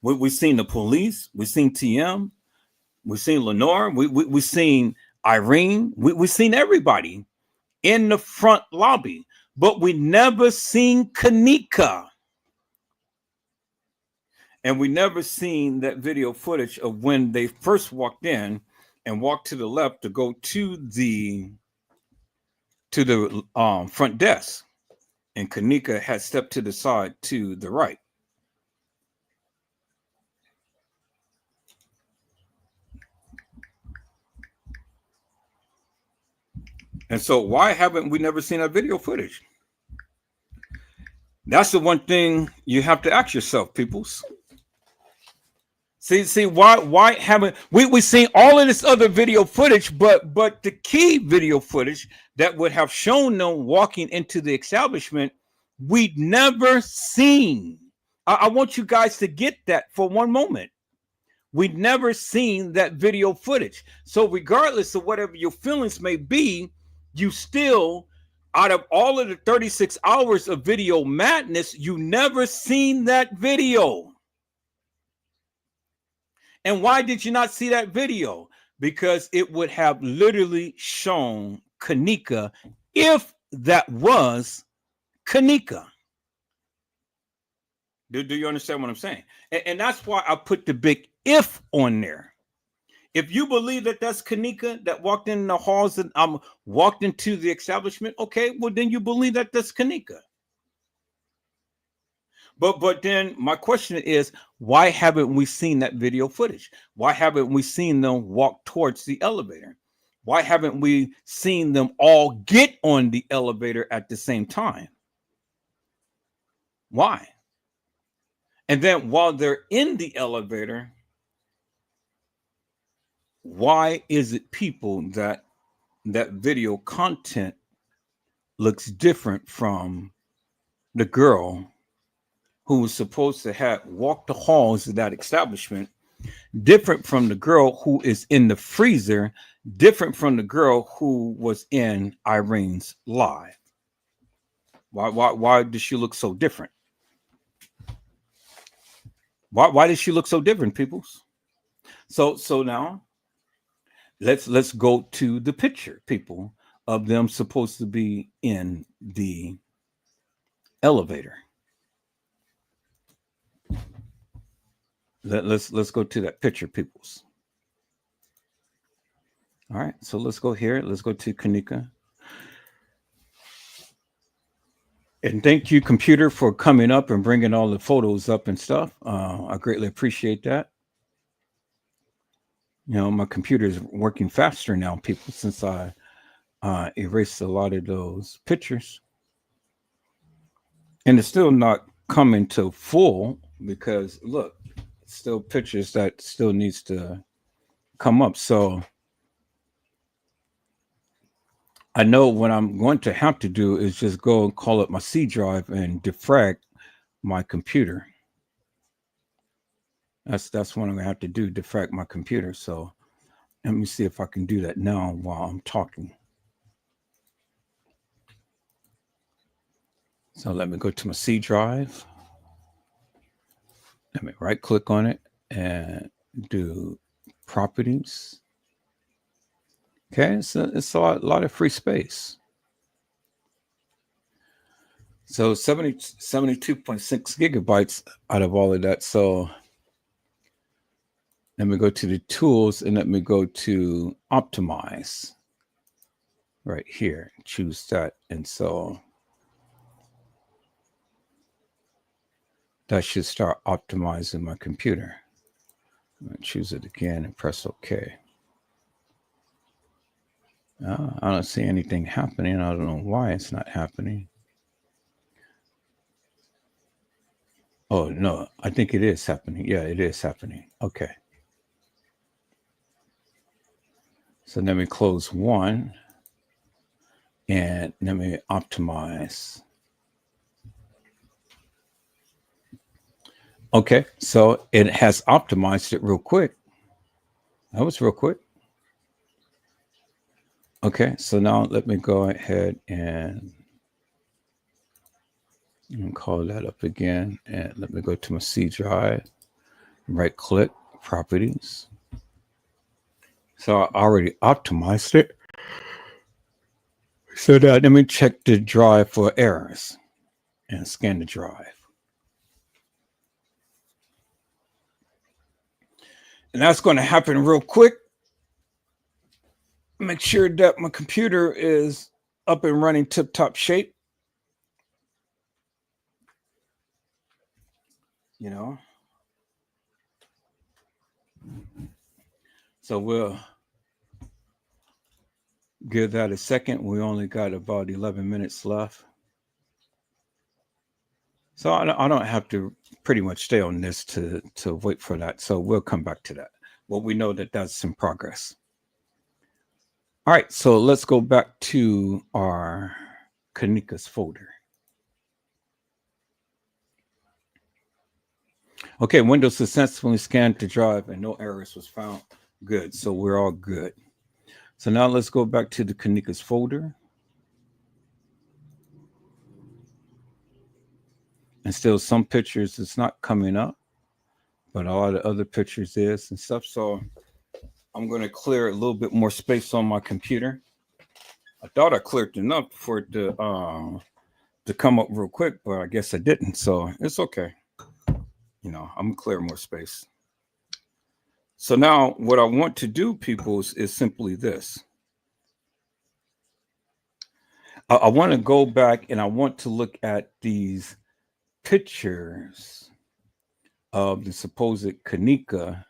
We seen the police. We seen TM. We seen Lenore. We seen Irene. We seen everybody in the front lobby, but we never seen Kanika. And we never seen that video footage of when they first walked in and walked to the left to go to the front desk, and Kanika had stepped to the side to the right. And so why haven't we never seen that video footage? That's the one thing you have to ask yourself, peoples. See, why haven't we seen all of this other video footage, but the key video footage that would have shown them walking into the establishment, we'd never seen. I want you guys to get that for one moment. We'd never seen that video footage. So regardless of whatever your feelings may be, you still, out of all of the 36 hours of video madness, you never seen that video. And why did you not see that video? Because it would have literally shown Kanika, if that was Kanika. Do you understand what I'm saying? And that's why I put the big if on there. If you believe that that's Kanika that walked in the halls and walked into the establishment, okay, well then you believe that that's Kanika. But then my question is, why haven't we seen that video footage? Why haven't we seen them walk towards the elevator? Why haven't we seen them all get on the elevator at the same time? Why? And then while they're in the elevator, why is it people that video content looks different from the girl who was supposed to have walked the halls of that establishment, different from the girl who is in the freezer, different from the girl who was in Irene's live? Why does she look so different? Why does she look so different, peoples? So now let's go to the picture, people, of them supposed to be in the elevator. Let's go to that picture, peoples. All right, so let's go here. Let's go to Kanika. And thank you, computer, for coming up and bringing all the photos up and stuff. I greatly appreciate that. You know, my computer is working faster now, people, since I erased a lot of those pictures. And it's still not coming to full because, look, still pictures that still needs to come up. So I know what I'm going to have to do is just go and call up my C drive and defrag my computer. That's what I'm gonna have to do, defrag my computer. So let me see if I can do that now while I'm talking. So let me go to my C drive. Let me right click on it and do properties. Okay, so it's a lot of free space. So 72.6 gigabytes out of all of that. So let me go to the tools and let me go to optimize right here. Choose that. And so that should start optimizing my computer. I'm going to choose it again and press OK. I don't see anything happening. I don't know why it's not happening. Oh, no, I think it is happening. Yeah, it is happening. Okay. So let me close one and let me optimize. Okay, so it has optimized it real quick. That was real quick. Okay, so now let me go ahead and call that up again. And let me go to my C drive, right click, properties. So I already optimized it. So now let me check the drive for errors and scan the drive. And that's going to happen real quick. Make sure that my computer is up and running tip-top shape. You know. So we'll give that a second. We only got about 11 minutes left. So I don't have to pretty much stay on this to wait for that. So we'll come back to that. Well, we know that that's in progress. All right, so let's go back to our Kanika's folder. Okay, Windows successfully scanned the drive and no errors was found. Good, so we're all good. So now let's go back to the Kanika's folder. And still some pictures it's not coming up, but a lot of other pictures is and stuff. So I'm going to clear a little bit more space on my computer. I thought I cleared enough for it to come up real quick, but I guess I didn't. So it's okay. You know, I'm gonna clear more space. So now what I want to do, people, is simply this. I want to go back and I want to look at these pictures of the supposed Kanika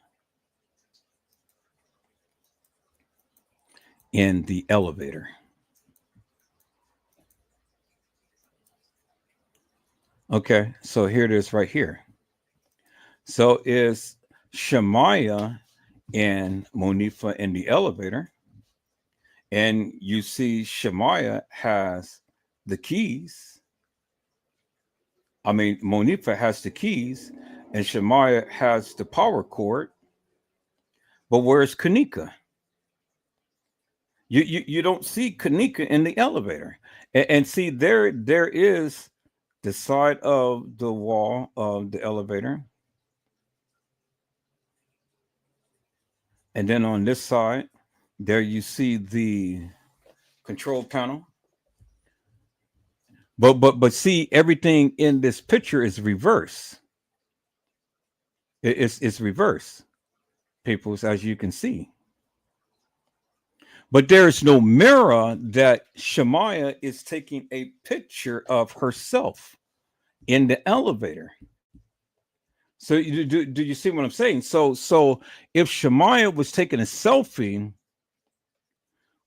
in the elevator. Okay, so here it is right here. So is Shemaya and Monifa in the elevator? And you see Shemaya has the keys. I mean, Monifa has the keys and Shemaya has the power cord. But where's Kanika? You don't see Kanika in the elevator. And see, there is the side of the wall of the elevator. And then on this side, there you see the control panel. But see, everything in this picture is reverse. It's reverse, peoples, as you can see. But there's no mirror that Shemaiah is taking a picture of herself in the elevator. So do you see what I'm saying? So if Shemaiah was taking a selfie,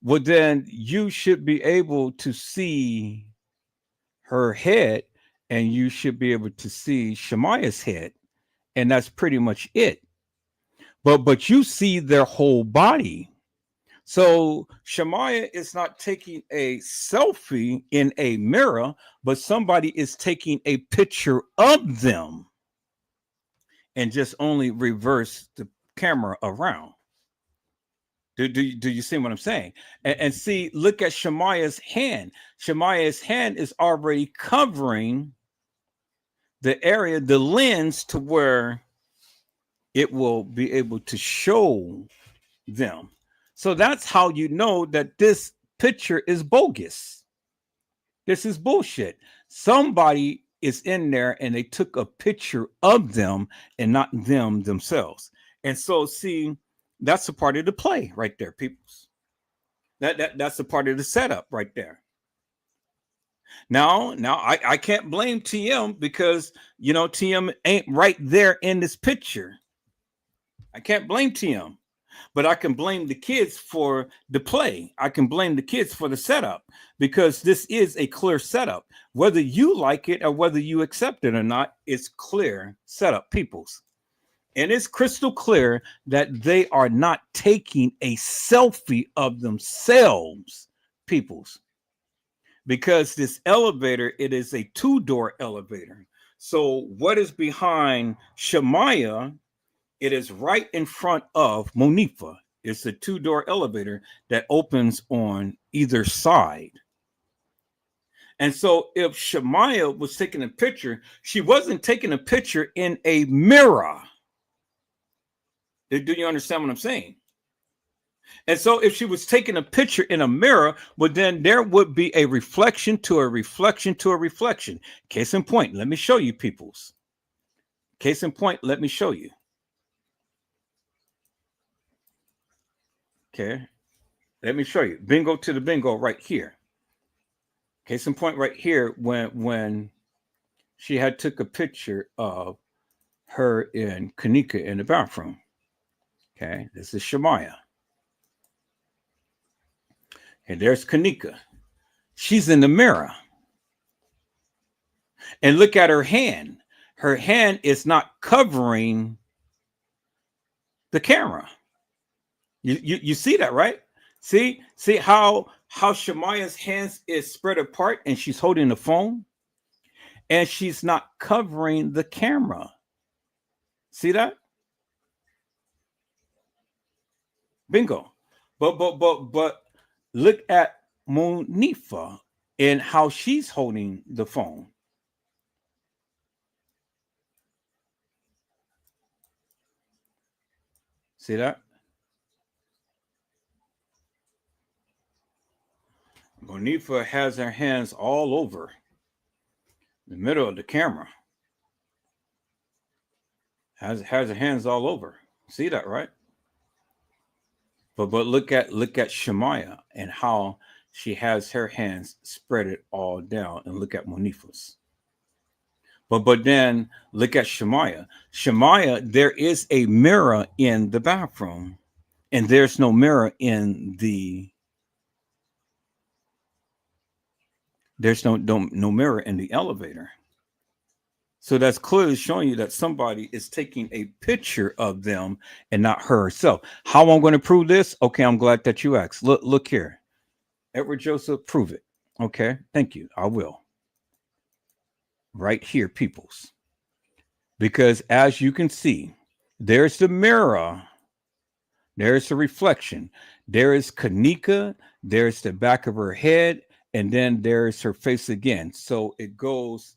well, then you should be able to see her head, and you should be able to see Shemaiah's head, and that's pretty much it. But you see their whole body. So Shemaiah is not taking a selfie in a mirror, but somebody is taking a picture of them and just only reverse the camera around. Do you see what I'm saying? And see, look at Shemaiah's hand. Shemaiah's hand is already covering the area, the lens, to where it will be able to show them. So that's how you know that this picture is bogus. This is bullshit. Somebody is in there and they took a picture of them and not them themselves. And so, see, that's a part of the play right there, peoples. That's a part of the setup right there. Now I can't blame TM because TM ain't right there in this picture. I can't blame TM, but I can blame the kids for the play. I can blame the kids for the setup, because this is a clear setup. Whether you like it or whether you accept it or not, it's clear setup, peoples. And it's crystal clear that they are not taking a selfie of themselves, peoples, because this elevator, it is a 2-door elevator. So what is behind Shemaiah? It is right in front of Monifa. It's a 2-door elevator that opens on either side. And so if Shemaiah was taking a picture, she wasn't taking a picture in a mirror. Do you understand what I'm saying? And so if she was taking a picture in a mirror, well, then there would be a reflection to a reflection to a reflection. Case in point, let me show you, peoples. Case in point, let me show you. Okay, let me show you. Bingo to the bingo right here. Case in point right here, when she had took a picture of her and Kanika in the bathroom. Okay, this is Shemaiah. And there's Kanika. She's in the mirror. And look at her hand. Her hand is not covering the camera. You see that, right? See how Shemaiah's hands is spread apart and she's holding the phone and she's not covering the camera. See that? Bingo. But look at Monifa and how she's holding the phone. See that? Monifa has her hands all over the middle of the camera. Has her hands all over. See that, right? But look at Shemaiah and how she has her hands spread it all down, and look at Monifa's. But then look at Shemaiah. Shemaiah, there is a mirror in the bathroom, and there's no mirror in the. There's no mirror in the elevator. So that's clearly showing you that somebody is taking a picture of them and not herself. How I'm going to prove this? Okay, I'm glad that you asked. Look here. Edward Joseph, prove it. Okay, thank you. I will. Right here, peoples. Because as you can see, there's the mirror There's a reflection. There is Kanika. There's the back of her head. And then there's her face again. So it goes,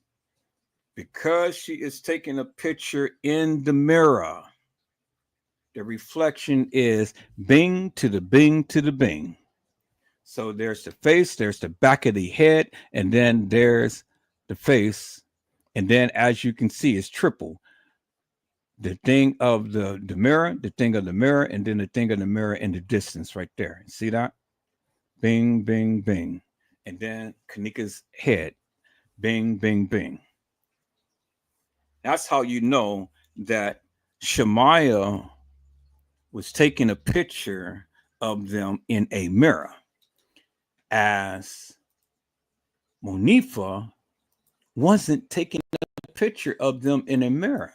because she is taking a picture in the mirror, the reflection is bing to the bing to the bing. So there's the face, there's the back of the head, and then there's the face. And then, as you can see, it's triple. The thing of the mirror, the thing of the mirror, and then the thing of the mirror in the distance right there. See that? Bing, bing, bing. And then Kanika's head. Bing, bing, bing. That's how you know that Shemaiah was taking a picture of them in a mirror, as Monifa wasn't taking a picture of them in a mirror.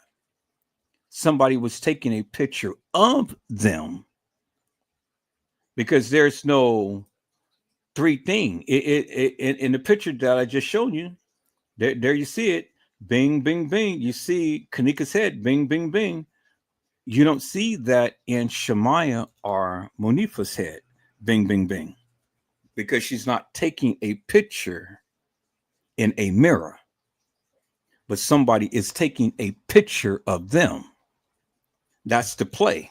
Somebody was taking a picture of them, because there's no three thing. In the picture that I just showed you, there you see it. Bing, bing, bing. You see Kanika's head. Bing, bing, bing. You don't see that in Shemaiah or Monifa's head. Bing, bing, bing. Because she's not taking a picture in a mirror, but somebody is taking a picture of them. That's the play.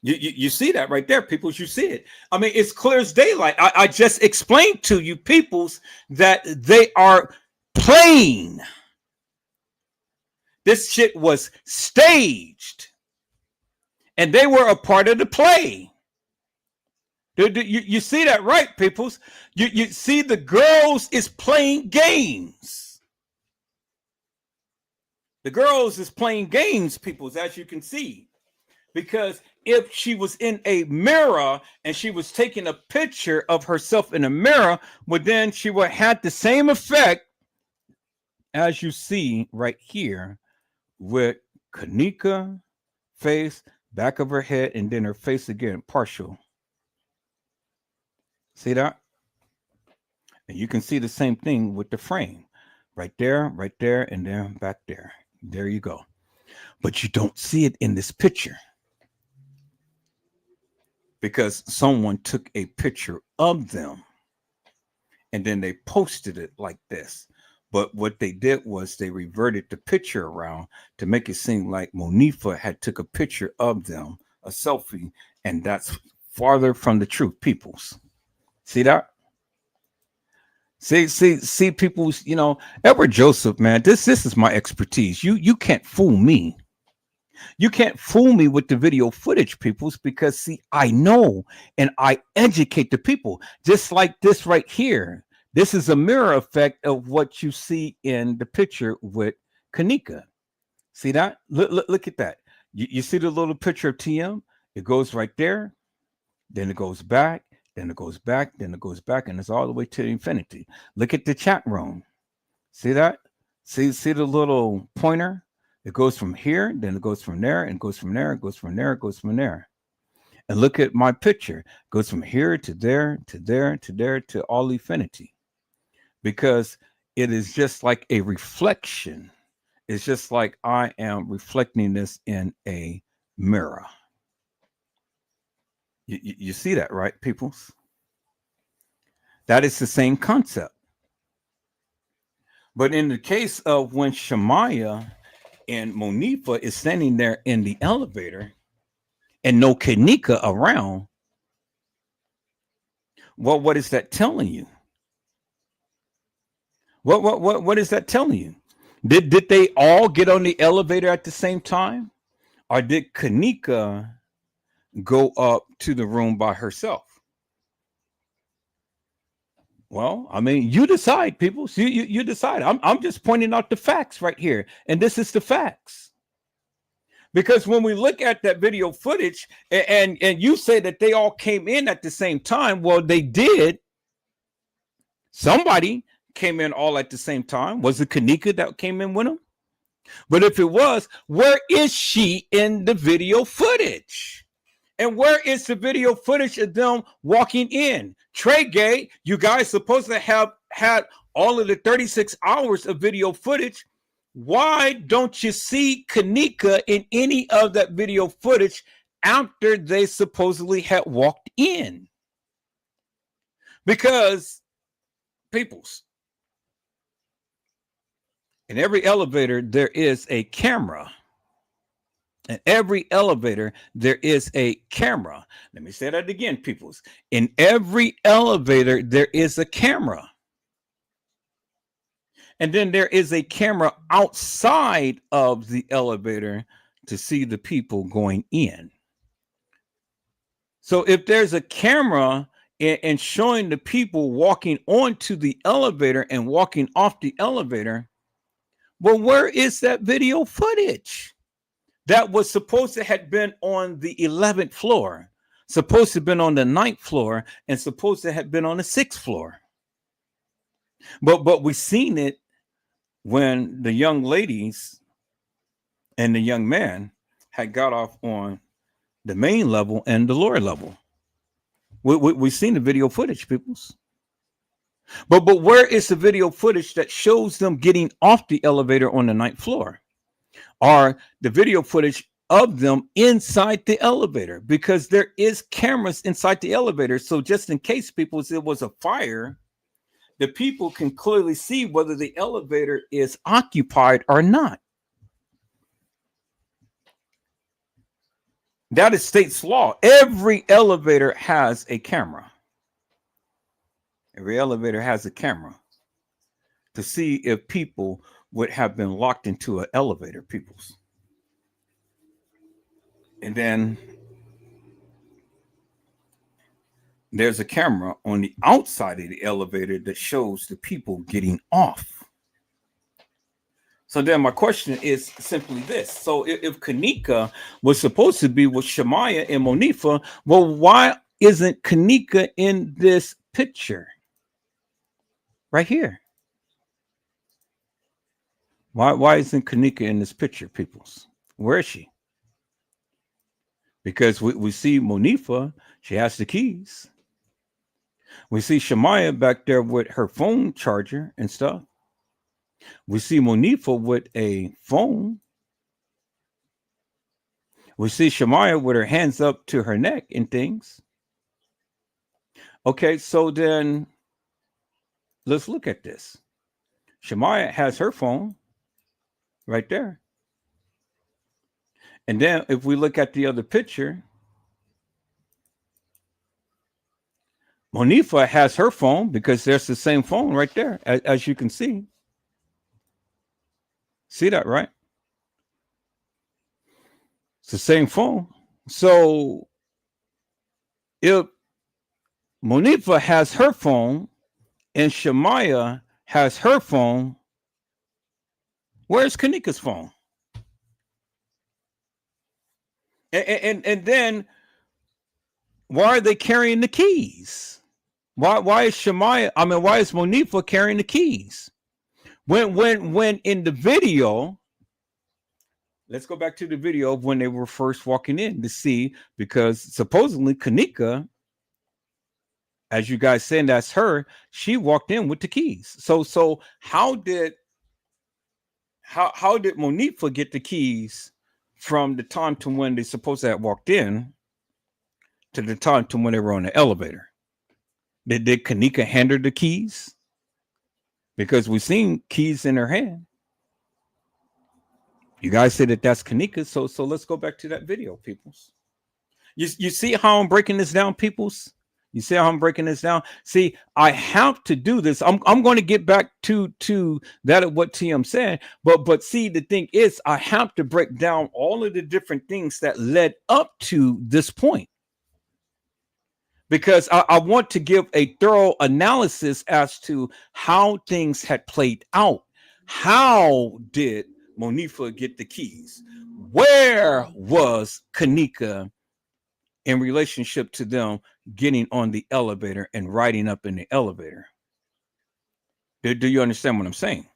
You see that right there, peoples. You see it. I mean, it's clear as daylight. I just explained to you, peoples, that they are playing. This shit was staged, and they were a part of the play. You see that, right, peoples? You see the girls is playing games. The girls is playing games, peoples, as you can see. Because if she was in a mirror and she was taking a picture of herself in a mirror, well, then she would have the same effect as you see right here with Kanika face, back of her head, and then her face again, partial. See that? And you can see the same thing with the frame. Right there, and then back there. There you go. But you don't see it in this picture, because someone took a picture of them and then they posted it like this. But what they did was they reverted the picture around to make it seem like Monifa had took a picture of them, a selfie, and that's farther from the truth, peoples. See that? See, peoples, Edward Joseph, man, this is my expertise. You can't fool me. You can't fool me with the video footage, peoples, because see, I know and I educate the people. Just like this right here. This is a mirror effect of what you see in the picture with Kanika. See that? Look at that. You see the little picture of TM? It goes right there. Then it goes back. Then it goes back. Then it goes back. And it's all the way to infinity. Look at the chat room. See that? See the little pointer? It goes from here. Then it goes from there. And goes from there. It goes from there. It goes from there. And look at my picture. It goes from here to there, to there, to there, to all infinity. Because it is just like a reflection. It's just like I am reflecting this in a mirror. You see that, right, peoples? That is the same concept. But in the case of when Shemaiah and Monifa is standing there in the elevator and no Kanika around, well, what is that telling you? What is that telling you? Did they all get on the elevator at the same time? Or did Kanika go up to the room by herself? Well, I mean, you decide, people. You decide. I'm just pointing out the facts right here. And this is the facts. Because when we look at that video footage and you say that they all came in at the same time, well, they did. Somebody came in all at the same time. Was it Kanika that came in with them? But if it was, where is she in the video footage? And where is the video footage of them walking in? Trey Gay, you guys supposed to have had all of the 36 hours of video footage. Why don't you see Kanika in any of that video footage after they supposedly had walked in. Because, peoples, in every elevator, there is a camera. In every elevator, there is a camera. Let me say that again, peoples. In every elevator, there is a camera. And then there is a camera outside of the elevator to see the people going in. So if there's a camera and showing the people walking onto the elevator and walking off the elevator, well, where is that video footage that was supposed to have been on the 11th floor, supposed to have been on the 9th floor, and supposed to have been on the 6th floor? But we seen it when the young ladies and the young man had got off on the main level and the lower level. We've seen the video footage, peoples. But where is the video footage that shows them getting off the elevator on the 9th floor? Or the video footage of them inside the elevator? Because there is cameras inside the elevator. So just in case, people, there was a fire, the people can clearly see whether the elevator is occupied or not. That is state's law. Every elevator has a camera. Every elevator has a camera to see if people would have been locked into an elevator, peoples. And then there's a camera on the outside of the elevator that shows the people getting off. So then my question is simply this. So if Kanika was supposed to be with Shemaiah and Monifa, well, why isn't Kanika in this picture? Right here. Why isn't Kanika in this picture, peoples? Where is she? Because we see Monifa, she has the keys. We see Shemaiah back there with her phone charger and stuff. We see Monifa with a phone. We see Shemaiah with her hands up to her neck and things. Okay, so then let's look at this. Shemaiah has her phone right there. And then if we look at the other picture, Monifa has her phone because there's the same phone right there, as you can see. See that, right? It's the same phone. So if Monifa has her phone and Shemaiah has her phone, where's Kanika's phone? And then why are they carrying the keys? Why is Monifa carrying the keys? When in the video, let's go back to the video of when they were first walking in to see, because supposedly Kanika, as you guys saying that's her, she walked in with the keys. So how did Monifa get the keys from the time to when they supposed to have walked in to the time to when they were on the elevator? Did Kanika hand her the keys? Because we've seen keys in her hand. You guys say that that's Kanika, so let's go back to that video, peoples. You see how I'm breaking this down, peoples? You see how I'm breaking this down? See, I have to do this. I'm going to get back to that of what TM said, but see, the thing is, I have to break down all of the different things that led up to this point, because I want to give a thorough analysis as to how things had played out. How did Monifa get the keys? Where was Kanika in relationship to them getting on the elevator and riding up in the elevator? Do you understand what I'm saying?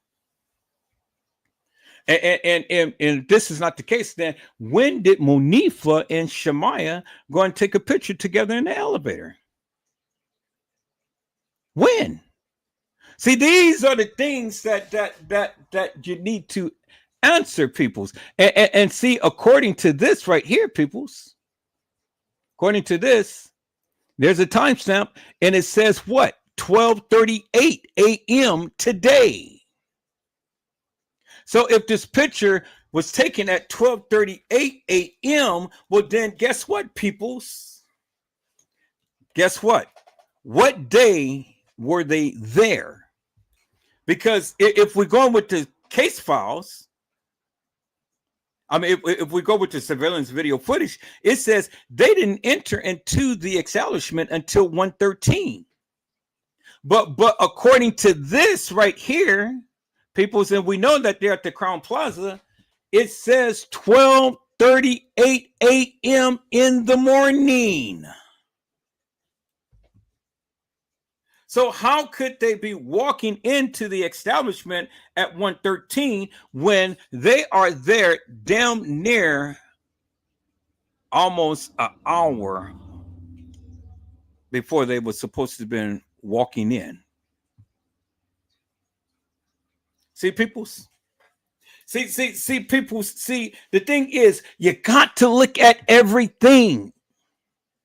And if this is not the case, then when did Monifa and Shemaiah go and take a picture together in the elevator? When? See, these are the things that you need to answer, peoples. And see, according to this right here, peoples, According to this, there's a timestamp, and it says what? 12:38 a.m. today. So if this picture was taken at 12:38 a.m., well then guess what, peoples? Guess what? What day were they there? Because if we're going with the case files, I mean, if we go with the surveillance video footage, it says they didn't enter into the establishment until 1:13. But according to this right here, people, and we know that they're at the Crown Plaza, it says 12:38 a.m. in the morning. So how could they be walking into the establishment at 1:13 when they are there damn near almost an hour before they were supposed to have been walking in? See, peoples? See, people, see, the thing is, you got to look at everything.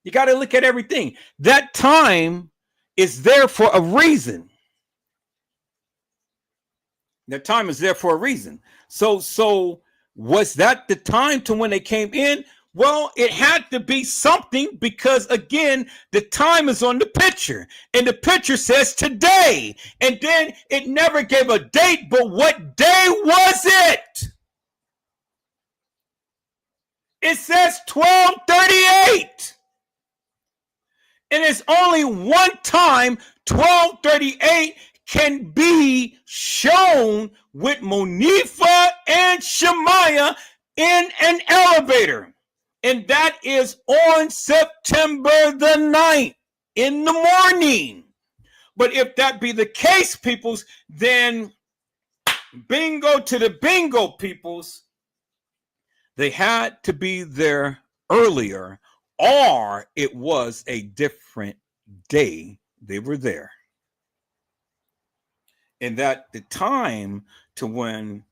You got to look at everything. That time is there for a reason. That time is there for a reason. So was that the time to when they came in? Well, it had to be something because, again, the time is on the picture. And the picture says today. And then it never gave a date, but what day was it? It says 12:38. And it's only one time 12:38 can be shown with Monifa and Shemaiah in an elevator. And that is on September the 9th in the morning. But if that be the case, peoples, then bingo to the bingo, peoples. They had to be there earlier, or it was a different day they were there. And that the time to when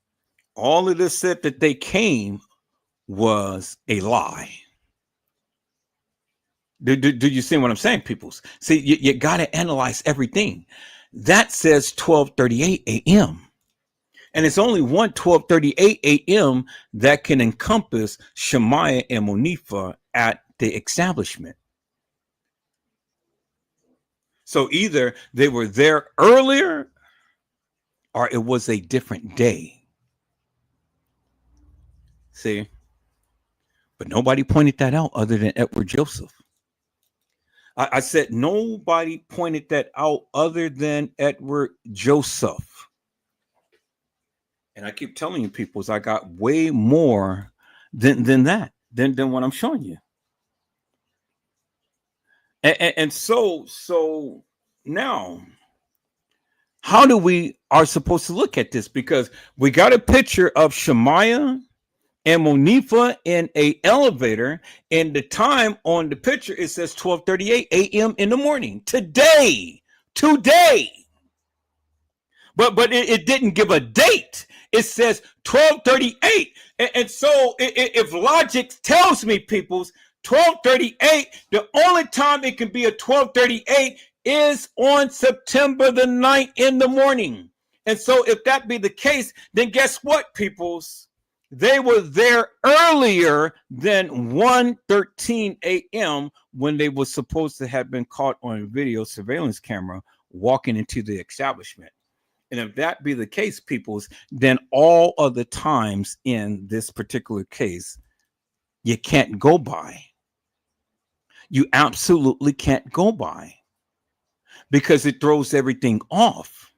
all of this said that they came was a lie. Do you see what I'm saying, peoples? See, you got to analyze everything. That says 12:38 a.m. And it's only 12:38 a.m. that can encompass Shemaiah and Monifa at the establishment. So either they were there earlier or it was a different day. See? But nobody pointed that out other than Edward Joseph. I said nobody pointed that out other than Edward Joseph. And I keep telling you, people, I got way more than that, than what I'm showing you. And so now, how do we are supposed to look at this? Because we got a picture of Shemaiah and Monifa in a elevator, and the time on the picture, it says 12:38 a.m. in the morning. Today. But it didn't give a date. It says 12:38. And so if logic tells me, peoples, 12:38, the only time it can be a 12:38 is on September the 9th in the morning. And so if that be the case, then guess what, peoples? They were there earlier than 1:13 a.m. when they were supposed to have been caught on video surveillance camera walking into the establishment. And if that be the case, peoples, then all of the times in this particular case, you can't go by. You absolutely can't go by because it throws everything off.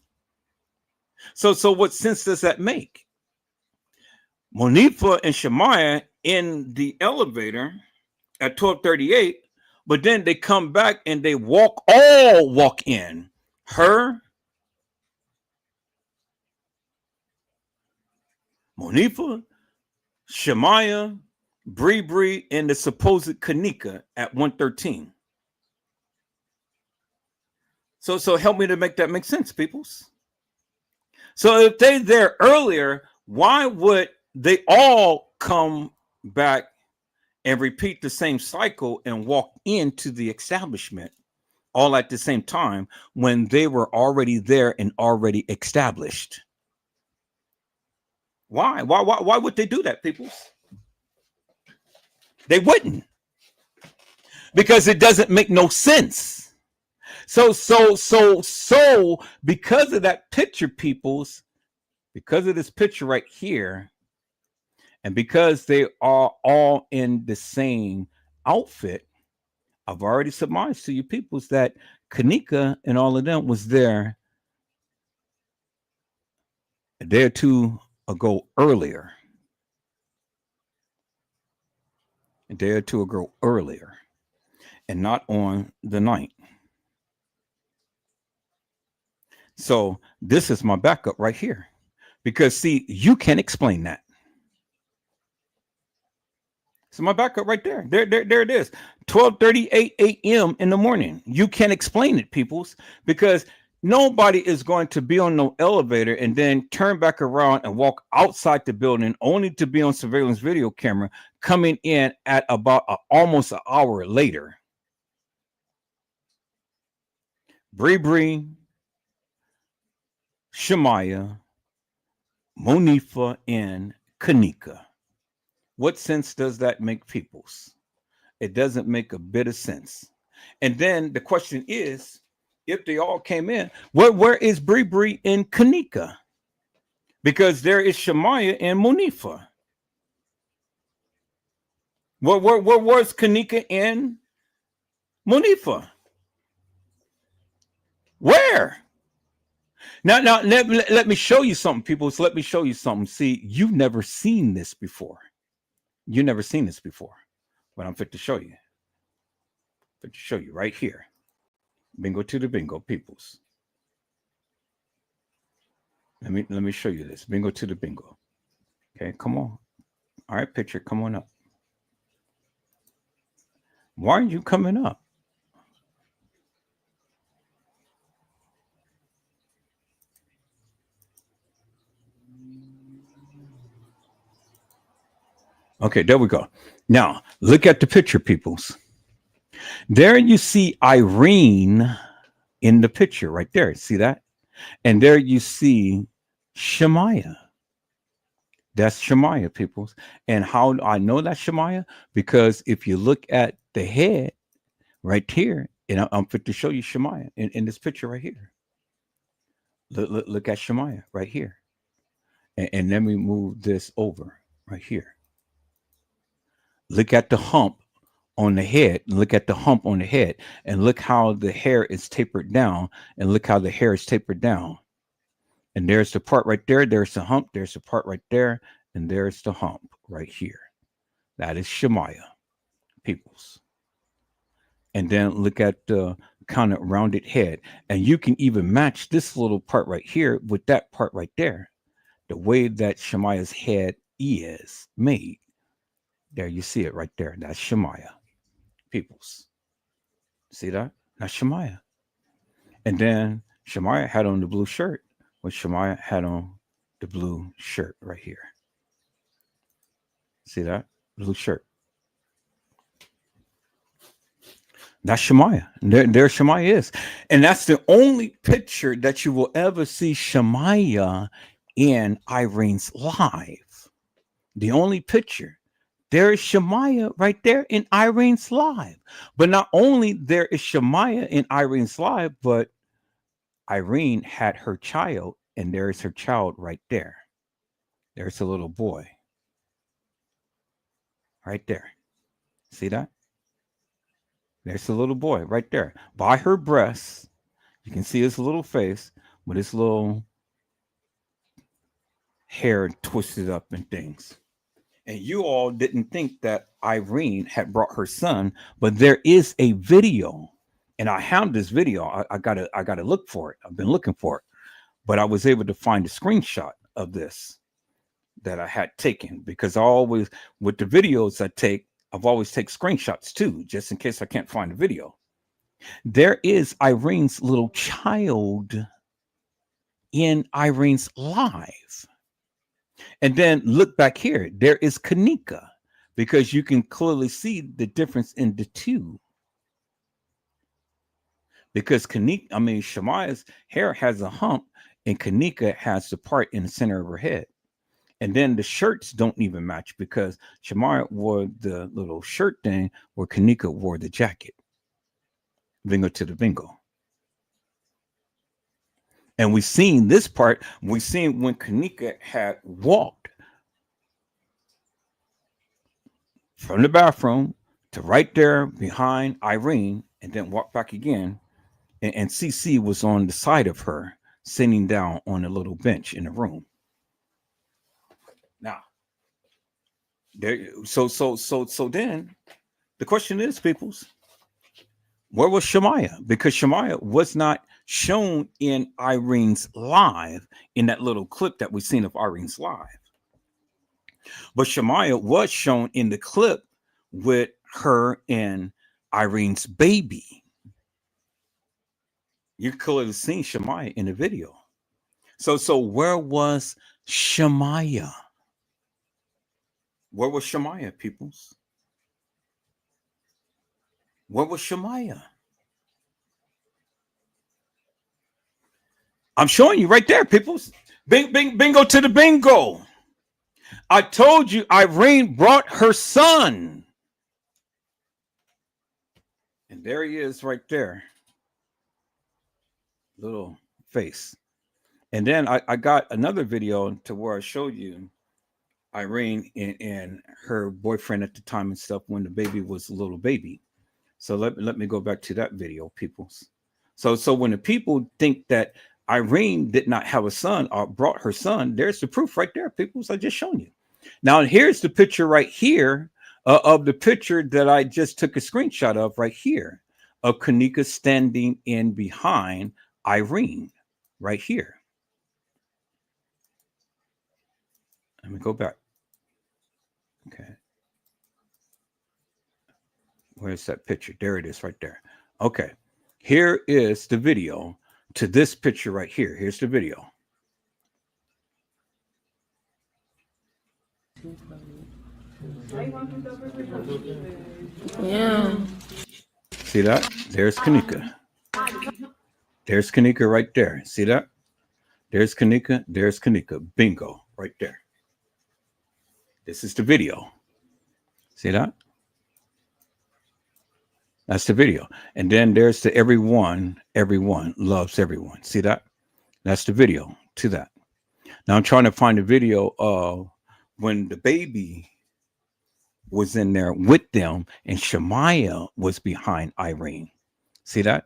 So what sense does that make? Monifa and Shemaiah in the elevator at 12:38, but then they come back and they walk in. Her, Monifa, Shemaiah, Bree, and the supposed Kanika at 1:13. So help me to make that make sense, peoples. So if they're there earlier, why would they all come back and repeat the same cycle and walk into the establishment all at the same time when they were already there and already established? Why would they do that, people? They wouldn't, because it doesn't make no sense. So because of that picture, peoples, because of this picture right here, and because they are all in the same outfit, I've already surmised to you peoples that Kanika and all of them was there a day or two ago earlier. A day or two ago earlier, and not on the night. So this is my backup right here, because see, you can't explain that. So my backup right there. There it is. 12:38 a.m. in the morning. You can't explain it, peoples, because nobody is going to be on no elevator and then turn back around and walk outside the building only to be on surveillance video camera coming in at about almost an hour later. Bree, Shemaya, Monifa, and Kanika. What sense does that make, peoples? It doesn't make a bit of sense. And then the question is, if they all came in, where is Bree and Kanika? Because there is Shemaya and Monifa. Where was Kanika and Monifa? Where? Now let me show you something, people. So let me show you something. See, you've never seen this before. You've never seen this before, but I'm fit to show you. Fit to show you right here. Bingo to the bingo, peoples. Let me show you this. Bingo to the bingo. Okay, come on. All right, picture, come on up. Why aren't you coming up? Okay, there we go. Now, look at the picture, peoples. There you see Irene in the picture right there. See that? And there you see Shemaya. That's Shemaya, peoples. And how do I know that's Shemaya? Because if you look at the head right here, and I'm fit to show you Shemaya in this picture right here. Look at Shemaya right here. And then we move this over right here. Look at the hump on the head. Look at the hump on the head. And look how the hair is tapered down. And look how the hair is tapered down. And there's the part right there. There's the hump. There's the part right there. And there's the hump right here. That is Shemaya, peoples. And then look at the kind of rounded head. And you can even match this little part right here with that part right there. The way that Shemaya's head is made. There you see it right there. That's Shemaya, peoples. See that? That's Shemaya. And then Shemaya had on the blue shirt. When Shemaya had on the blue shirt right here. See that? Blue shirt. That's Shemaya. There Shemaya is. And that's the only picture that you will ever see Shemaya in Irene's live. The only picture. There is Shemaya right there in Irene's live. But not only there is Shemaya in Irene's live, but Irene had her child, and there is her child right there. There's a little boy. Right there. See that? There's a little boy right there. By her breasts, you can see his little face with his little hair twisted up and things. And you all didn't think that Irene had brought her son, but there is a video. And I have this video. I gotta look for it. I've been looking for it. But I was able to find a screenshot of this that I had taken, because I always, with the videos I take, I've always take screenshots too, just in case I can't find a video. There is Irene's little child in Irene's live. And then look back here. There is Kanika. because you can clearly see the difference in the two. Because Shamaya's hair has a hump, and Kanika has the part in the center of her head. And then the shirts don't even match because Shamaya wore the little shirt thing where Kanika wore the jacket. Bingo to the bingo. And we seen this part. We seen when Kanika had walked from the bathroom to right there behind Irene and then walked back again. And CC was on the side of her, sitting down on a little bench in the room. Now, so then the question is, peoples, where was Shamaya? Because Shamaya was not shown in Irene's live in that little clip that we seen of Irene's live. But Shamaya was shown in the clip with her and Irene's baby. You could have seen Shamaya in the video. So where was Shamaya? Where was Shamaya, peoples? Where was Shamaya? I'm showing you right there, peoples. Bingo to the bingo. I told you Irene brought her son. And there he is right there. Little face. And then I got another video to where I showed you Irene and her boyfriend at the time and stuff when the baby was a little baby. So let me go back to that video, peoples. So when the people think that Irene did not have a son or brought her son, there's the proof right there, peoples. I just shown you. Now here's the picture right here of the picture that I just took a screenshot of right here of Kanika standing in behind Irene right here. Let me go back. Okay. Where's that picture? There it is right there. Okay. Here is the video to this picture right here. Here's the video. Yeah. See that? There's Kanika. There's Kanika right there. See that? There's Kanika. There's Kanika. Bingo. Right there. This is the video. See that? That's the video. And then there's the everyone loves everyone. See that? That's the video to that. Now I'm trying to find a video of when the baby was in there with them and Shamaya was behind Irene. See that?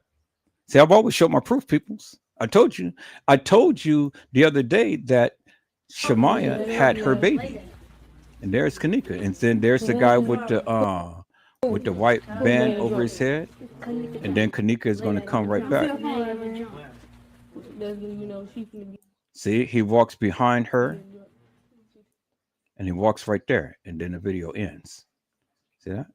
See, I've always showed my proof, peoples. I told you the other day that Shamaya had her baby. And there's Kanika. And then there's the guy with the white band over his head. And then Kanika is going to come right back. See, he walks behind her. And he walks right there. And then the video ends. See that?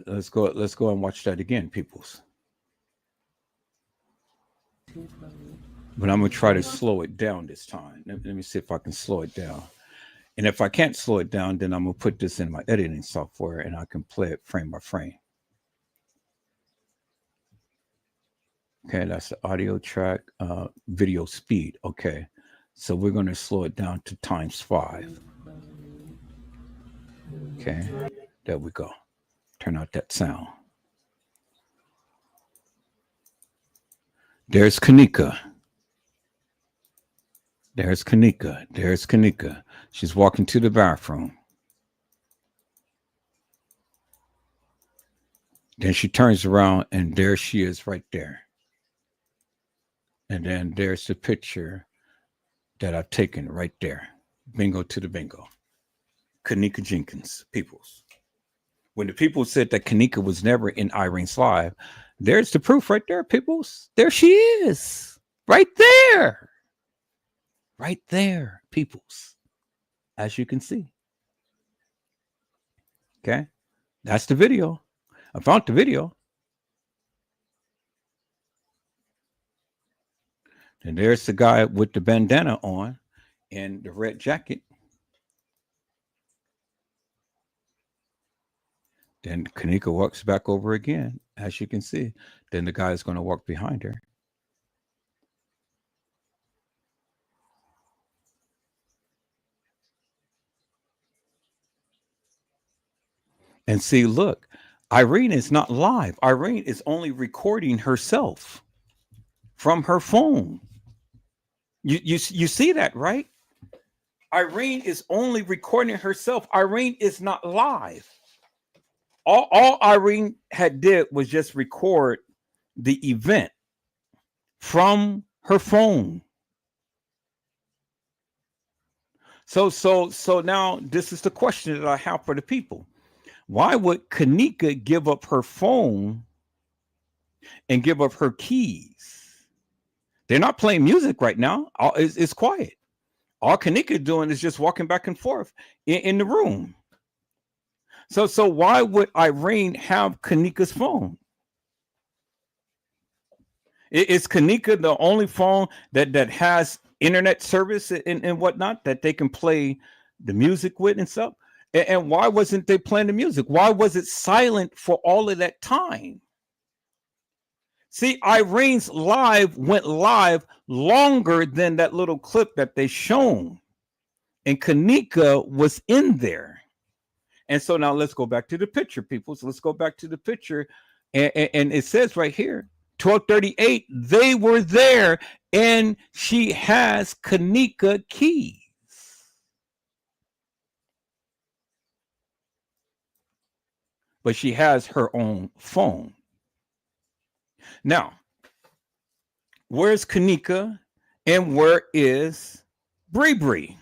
Let's go and watch that again, peoples. But I'm going to try to slow it down this time. Let me see if I can slow it down. And if I can't slow it down, then I'm going to put this in my editing software and I can play it frame by frame. Okay, that's the audio track, video speed. Okay, so we're going to slow it down to ×5. Okay, there we go. Turn out that sound. There's Kanika. There's Kanika. There's Kanika. She's walking to the bathroom. Then she turns around and there she is right there. And then there's the picture that I've taken right there. Bingo to the bingo. Kanika Jenkins, peoples. When the people said that Kanika was never in Irene's live, there's the proof right there, peoples. There she is. Right there. Right there, peoples. As you can see. Okay. That's the video. I found the video. And there's the guy with the bandana on. in the red jacket. Then Kanika walks back over again, as you can see. Then the guy is going to walk behind her. And see, look, Irene is not live. Irene is only recording herself from her phone. You see that, right? Irene is only recording herself. Irene is not live. All Irene had did was just record the event from her phone. So now this is the question that I have for the people. Why would Kanika give up her phone and give up her keys? They're not playing music right now. It's quiet. All Kanika is doing is just walking back and forth in the room. So why would Irene have Kanika's phone? Is Kanika the only phone that has internet service and whatnot that they can play the music with and stuff? And why wasn't they playing the music? Why was it silent for all of that time? See, Irene's live went live longer than that little clip that they shown. And Kanika was in there. And so now let's go back to the picture, people. So let's go back to the picture. And it says right here, 12:38, they were there. And she has Kanika keys. But she has her own phone. Now, where's Kanika and where is Bree?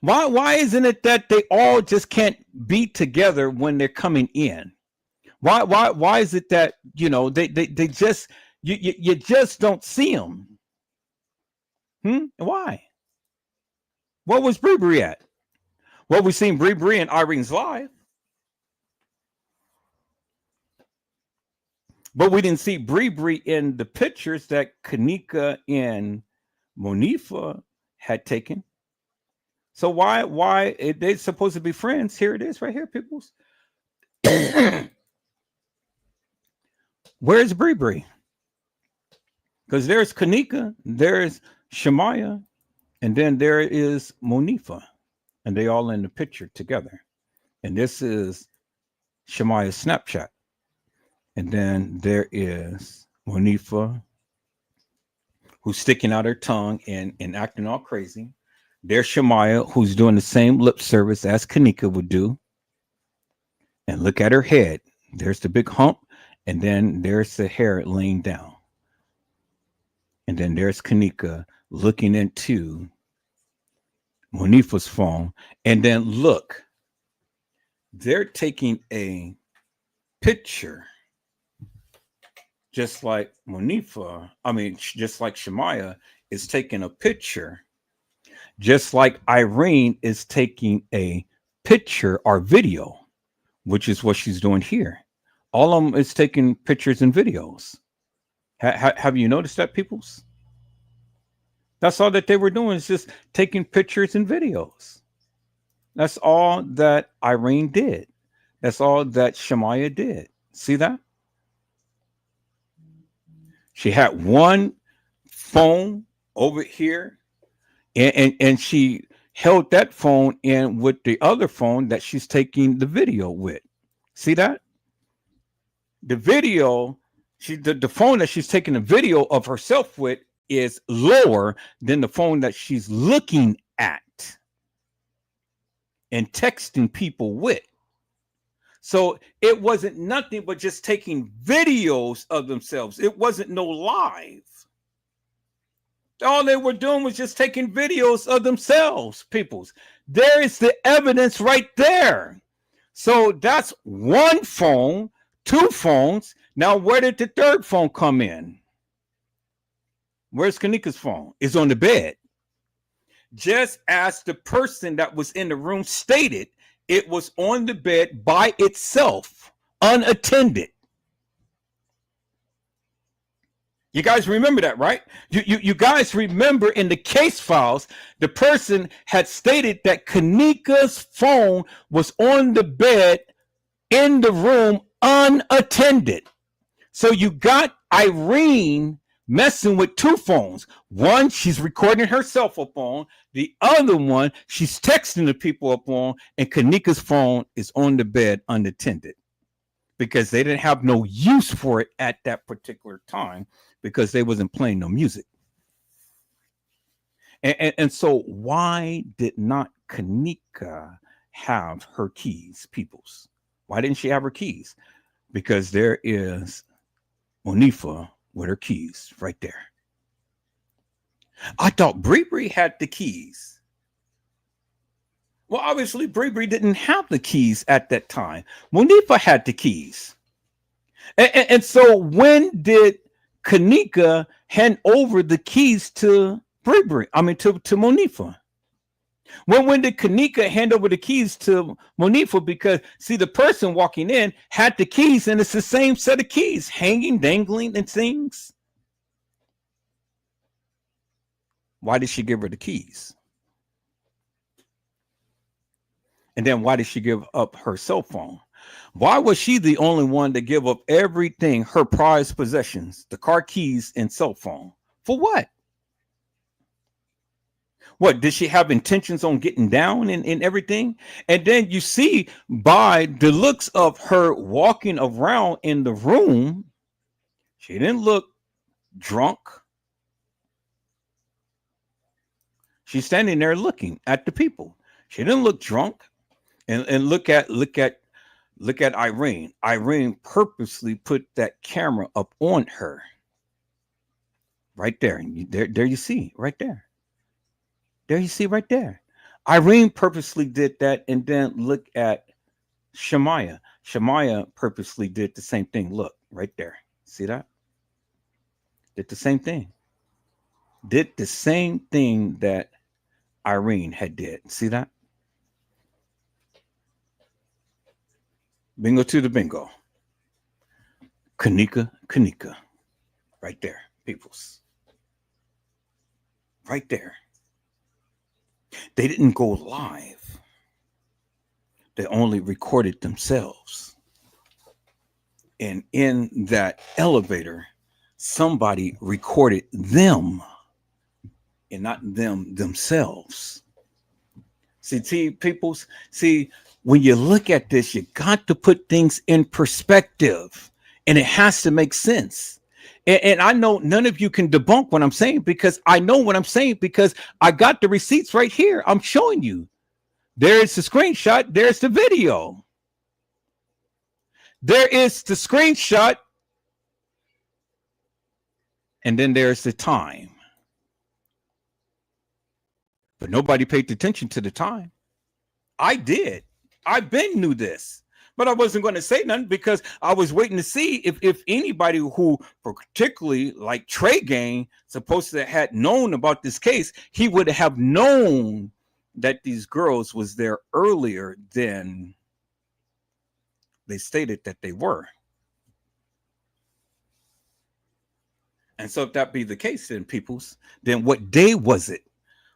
Why isn't it that they all just can't be together when they're coming in? Why is it that, they just you just don't see them? Why? What was Bree at? Well, we've seen Bree and Irene's live. But we didn't see Bree in the pictures that Kanika and Monifa had taken. So why they're supposed to be friends? Here it is right here, peoples. Where's Bree? Because there's Kanika, there's Shemaya, and then there is Monifa. And they all in the picture together. And this is Shemaya's Snapchat. And then there is Monifa, who's sticking out her tongue and acting all crazy. There's Shemaya, who's doing the same lip service as Kanika would do. And look at her head. There's the big hump. And then there's the hair laying down. And then there's Kanika looking into Monifa's phone. And then look, they're taking a picture. Just like just like Shemaya is taking a picture, just like Irene is taking a picture or video, which is what she's doing here. All of them is taking pictures and videos. Have you noticed that, peoples? That's all that they were doing, is just taking pictures and videos. That's all that Irene did. That's all that Shemaya did. See that? She had one phone over here, and she held that phone in with the other phone that she's taking the video with. See that? The video, the phone that she's taking the video of herself with is lower than the phone that she's looking at and texting people with. So it wasn't nothing but just taking videos of themselves. It wasn't no live. All they were doing was just taking videos of themselves, peoples. There is the evidence right there. So that's one phone, two phones. Now, where did the third phone come in? Where's Kanika's phone? It's on the bed. Just as the person that was in the room stated, it was on the bed by itself, unattended. You guys remember that, right? You guys remember in the case files, the person had stated that Kanika's phone was on the bed in the room unattended. So you got Irene messing with two phones. One, she's recording her cell phone. The other one, she's texting the people up on, and Kanika's phone is on the bed unattended because they didn't have no use for it at that particular time because they wasn't playing no music. And so why did not Kanika have her keys, peoples? Why didn't she have her keys? Because there is Monifa with her keys right there. I thought Bree had the keys. Well, obviously, Bree didn't have the keys at that time. Monifa had the keys. And so when did Kanika hand over the keys to Bree? I mean, to Monifa? When did Kanika hand over the keys to Monifa? Because, see, the person walking in had the keys, and it's the same set of keys hanging, dangling, and things. Why did she give her the keys? And then why did she give up her cell phone? Why was she the only one to give up everything, her prized possessions, the car keys and cell phone? For what? What, did she have intentions on getting down and everything? And then you see by the looks of her walking around in the room, she didn't look drunk. She's standing there looking at the people. She didn't look drunk. And look at Irene. Irene purposely put that camera up on her. Right there. And there you see, right there. There you see right there. Irene purposely did that. And then look at Shemaya. Shemaya purposely did the same thing. Look, right there. See that? Did the same thing. Did the same thing that Irene had did. See that? Bingo to the bingo. Kanika. Right there, peoples. Right there. They didn't go live. They only recorded themselves. And in that elevator, somebody recorded them and not them themselves. See, peoples, see, when you look at this, you got to put things in perspective, and it has to make sense. And I know none of you can debunk what I'm saying because I know what I'm saying because I got the receipts right here. I'm showing you. There's the screenshot. There's the video. There is the screenshot. And then there's the time. But nobody paid attention to the time. I did. I been knew this, but I wasn't going to say nothing because I was waiting to see if anybody who particularly like Trey Gang supposed to had known about this case, he would have known that these girls was there earlier than they stated that they were. And so if that be the case, then peoples, then what day was it?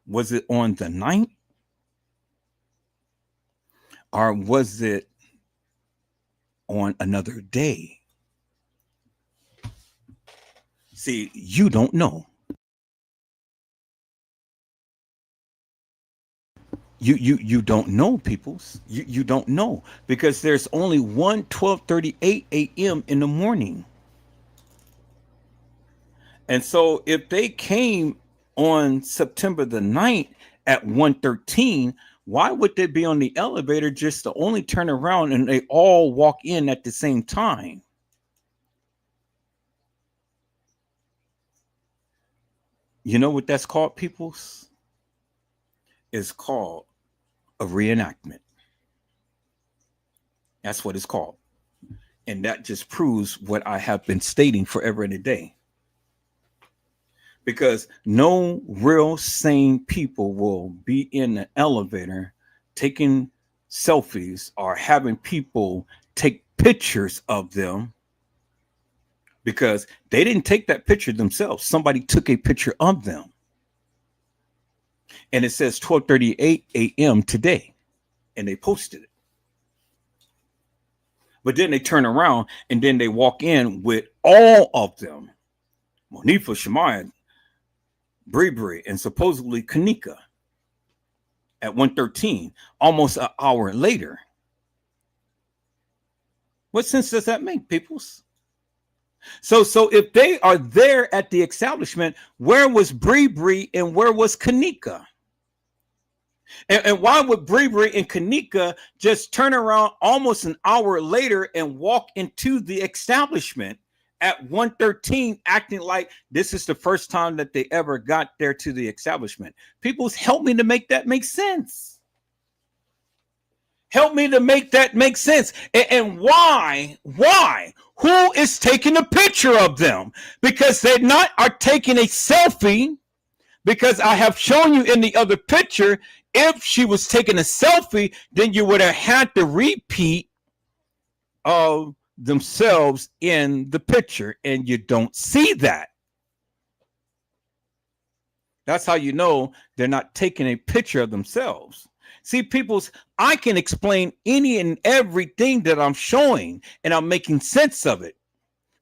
Was it on the 9th? Or was it on another day? See, you don't know. You don't know, peoples. You don't know because there's only one 12:38 a.m. in the morning. And so if they came on September the 9th at 1:13, why would they be on the elevator just to only turn around and they all walk in at the same time? You know what that's called, peoples? It's called a reenactment. That's what it's called. And that just proves what I have been stating forever and a day. Because no real sane people will be in the elevator taking selfies or having people take pictures of them because they didn't take that picture themselves. Somebody took a picture of them. And it says 12:38 a.m. today. And they posted it. But then they turn around and then they walk in with all of them. Monifa, Shemaya, Bree, and supposedly Kanika at 1:13, almost an hour later. What sense does that make, peoples? So if they are there at the establishment, where was Bree and where was Kanika? And why would Bree and Kanika just turn around almost an hour later and walk into the establishment at 1:13, acting like this is the first time that they ever got there to the establishment? People, help me to make that make sense. Help me to make that make sense. And why? Who is taking a picture of them? Because they are taking a selfie. Because I have shown you in the other picture, if she was taking a selfie, then you would have had the repeat of themselves in the picture, and you don't see that. That's how you know they're not taking a picture of themselves. See, peoples, I can explain any and everything that I'm showing, and I'm making sense of it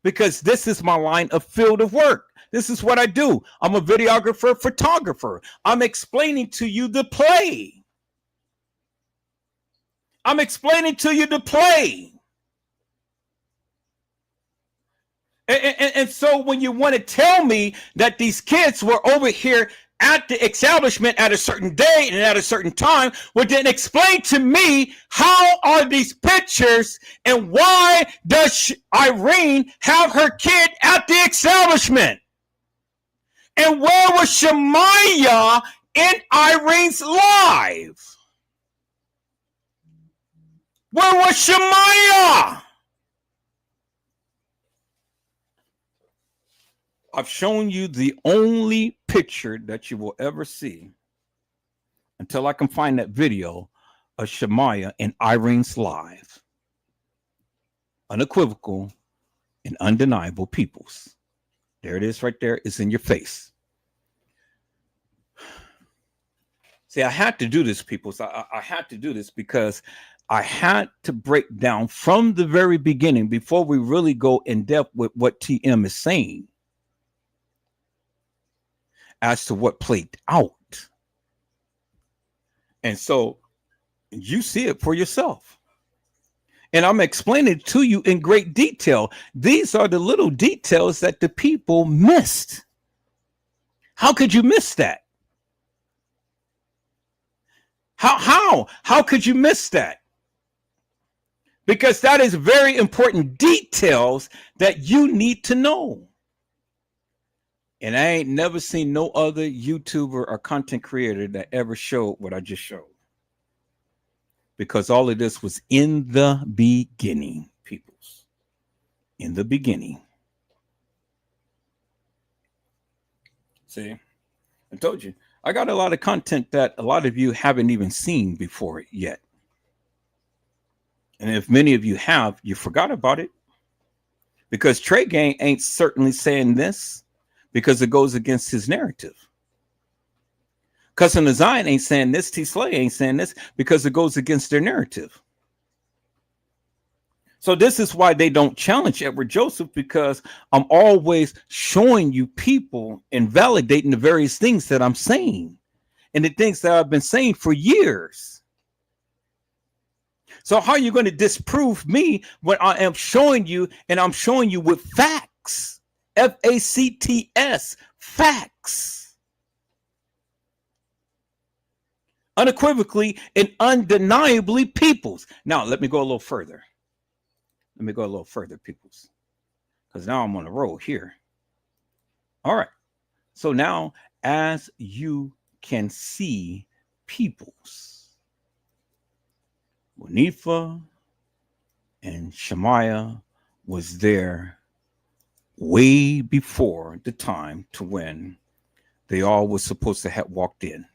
because this is my line of field of work. This is what I do. I'm a videographer, photographer. I'm explaining to you the play. I'm explaining to you the play. And so when you want to tell me that these kids were over here at the establishment at a certain day and at a certain time, well, then explain to me, how are these pictures and why does Irene have her kid at the establishment? And where was Shemaya in Irene's life? Where was Shemaya? I've shown you the only picture that you will ever see until I can find that video of Shemaya in Irene's life. Unequivocal and undeniable, peoples. There it is right there. It's in your face. See, I had to do this, peoples. I had to do this because I had to break down from the very beginning before we really go in depth with what TM is saying as to what played out. And so you see it for yourself. And I'm explaining it to you in great detail. These are the little details that the people missed. How could you miss that? How could you miss that? Because that is very important details that you need to know. And I ain't never seen no other YouTuber or content creator that ever showed what I just showed. Because all of this was in the beginning, peoples. In the beginning. See, I told you, I got a lot of content that a lot of you haven't even seen before yet. And if many of you have, you forgot about it. Because Trey Gang ain't certainly saying this because it goes against his narrative. Cousin Zion ain't saying this. T. Slay ain't saying this because it goes against their narrative. So this is why they don't challenge Edward Joseph, because I'm always showing you people and validating the various things that I'm saying and the things that I've been saying for years. So how are you going to disprove me when I am showing you, and I'm showing you with facts? Facts, facts. Unequivocally and undeniably, peoples. Now, let me go a little further. Peoples. Because now I'm on the roll here. All right. So now, as you can see, peoples, Wanifa and Shemaya was there way before the time to when they all were supposed to have walked in.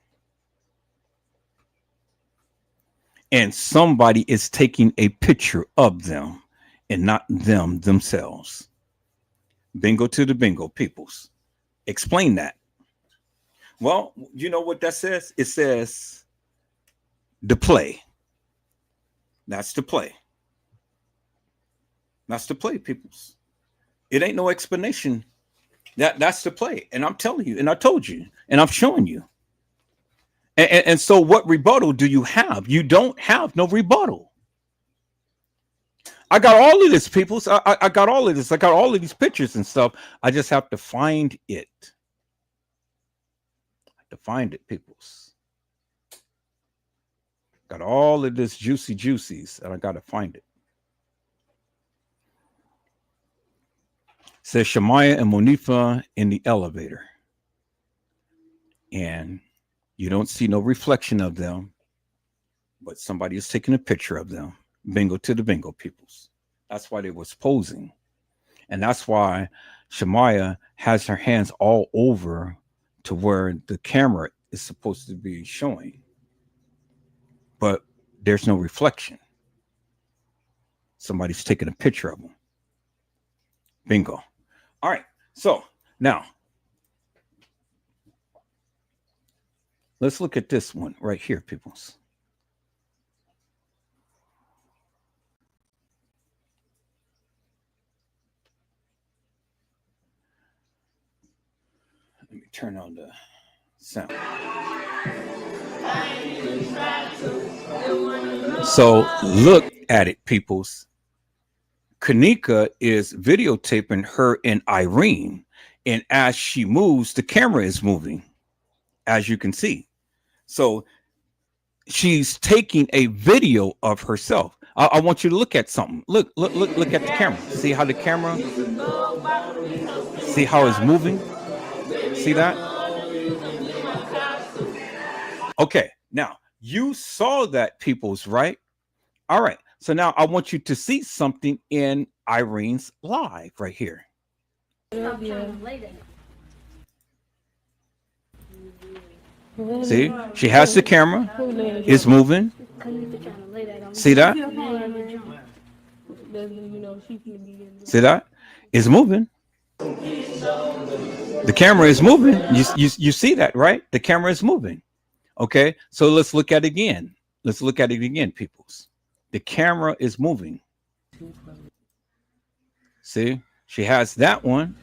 And somebody is taking a picture of them and not them themselves. Bingo to the bingo, peoples. Explain that. Well, you know what that says? It says the play. That's the play. That's the play, peoples. It ain't no explanation. That's the play. And I'm telling you, and I told you, and I'm showing you. And so what rebuttal do you have? You don't have no rebuttal. I got all of this, peoples. I got all of this. I got all of these pictures and stuff. I just have to find it. To find it, peoples. Got all of this juicies, and I got to find it. Says Shamaya and Monifa in the elevator. And you don't see no reflection of them, but somebody is taking a picture of them. Bingo to the bingo, peoples. That's why they was posing. And that's why Shamaya has her hands all over to where the camera is supposed to be showing. But there's no reflection. Somebody's taking a picture of them. Bingo. All right. So now let's look at this one right here, peoples. Let me turn on the sound. So look at it, peoples. Kanika is videotaping her and Irene. And as she moves, the camera is moving, as you can see. So she's taking a video of herself. I want you to look at something. Look at the camera. See how the camera, see how it's moving? See that? Okay, now you saw that, peoples, right? All right. So now I want you to see something in Irene's live right here. See, she has the camera. It's moving. See that? See that? It's moving. The camera is moving. You see that, right? The camera is moving. Okay, so let's look at it again. Let's look at it again, peoples. The camera is moving. See, she has that one.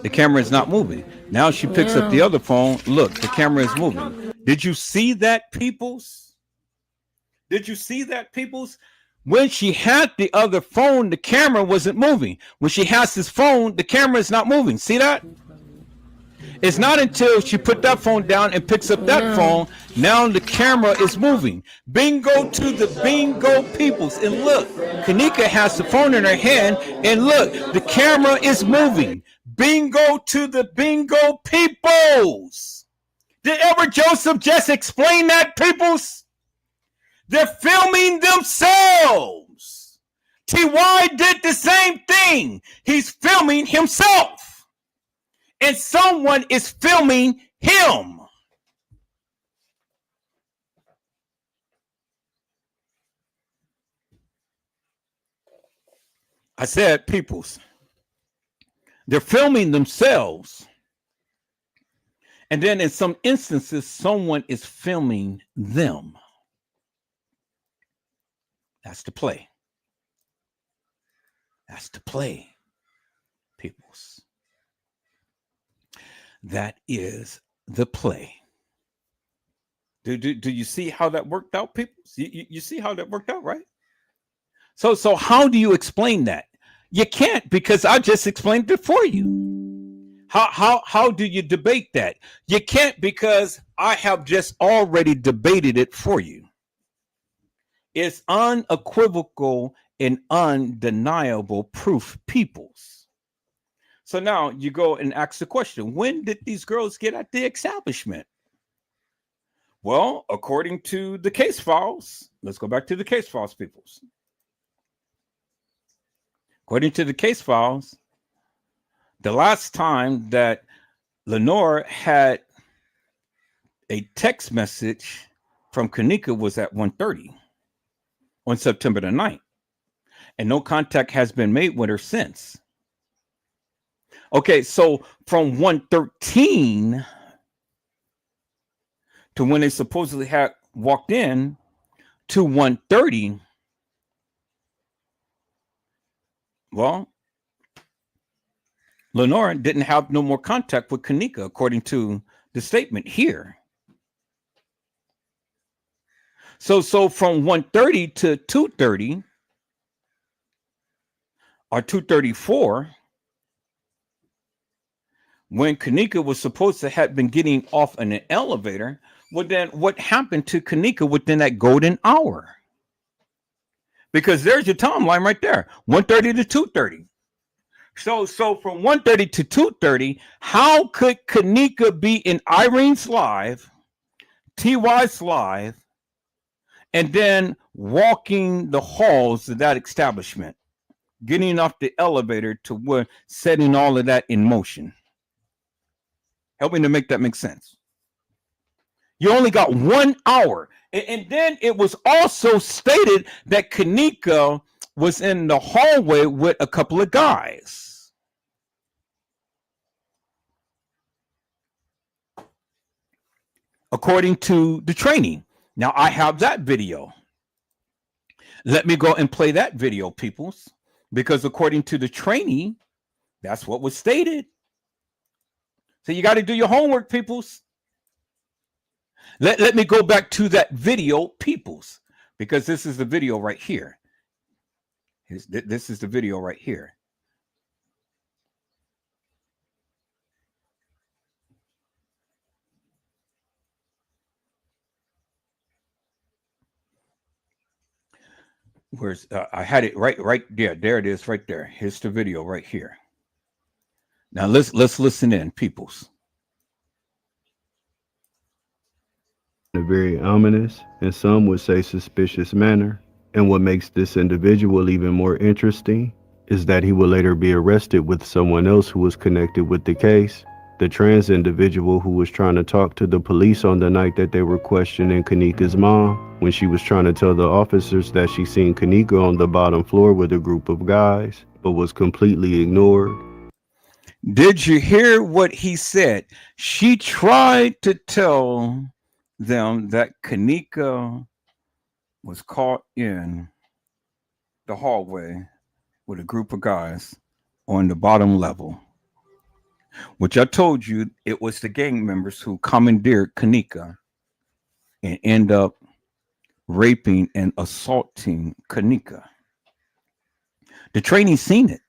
The camera is not moving. Now she picks up the other phone. Look, the camera is moving. Did you see that, peoples? Did you see that, peoples? When she had the other phone, the camera wasn't moving. When she has this phone, the camera is not moving. See that? It's not until she put that phone down and picks up that phone, now the camera is moving. Bingo to the bingo, peoples. And look, Kanika has the phone in her hand, and look, the camera is moving. Bingo to the bingo, peoples. Did ever Joseph just explain that, peoples? They're filming themselves. TY did the same thing. He's filming himself. And someone is filming him. I said, peoples, they're filming themselves. And then in some instances, someone is filming them. That's the play. That's the play, peoples. That is the play. Do you see how that worked out, people? You see how that worked out, right? So how do you explain that? You can't, because I just explained it for you. How do you debate that? You can't, because I have just already debated it for you. It's unequivocal and undeniable proof, peoples. So now you go and ask the question, when did these girls get at the establishment? Well, according to the case files, let's go back to the case files, peoples. According to the case files, the last time that Lenore had a text message from Kanika was at 1:30 on September the 9th. And no contact has been made with her since. Okay, so from 113 to when they supposedly had walked in to 130, well, Lenora didn't have no more contact with Kanika, according to the statement here. So from 130 to 230 or 234, when Kanika was supposed to have been getting off in an elevator, well, then what happened to Kanika within that golden hour? Because there's your timeline right there, 130 to 230. So from 130 to 230, how could Kanika be in Irene's live, TY's live, and then walking the halls of that establishment, getting off the elevator to what, setting all of that in motion? Help me to make that make sense. You only got 1 hour. And then it was also stated that Kanika was in the hallway with a couple of guys. According to the training. Now, I have that video. Let me go and play that video, peoples, because according to the training, that's what was stated. So you got to do your homework, peoples. Let me go back to that video, peoples, because this is the video right here. This is the video right here. Where's I had it right there. There it is, right there. Here's the video right here. Now let's listen in, peoples. In a very ominous, and some would say suspicious manner. And what makes this individual even more interesting is that he will later be arrested with someone else who was connected with the case. The trans individual who was trying to talk to the police on the night that they were questioning Kanika's mom, when she was trying to tell the officers that she seen Kanika on the bottom floor with a group of guys, but was completely ignored. Did you hear what he said? She tried to tell them that Kanika was caught in the hallway with a group of guys on the bottom level, which I told you it was the gang members who commandeered Kanika and end up raping and assaulting Kanika. The trainee seen it.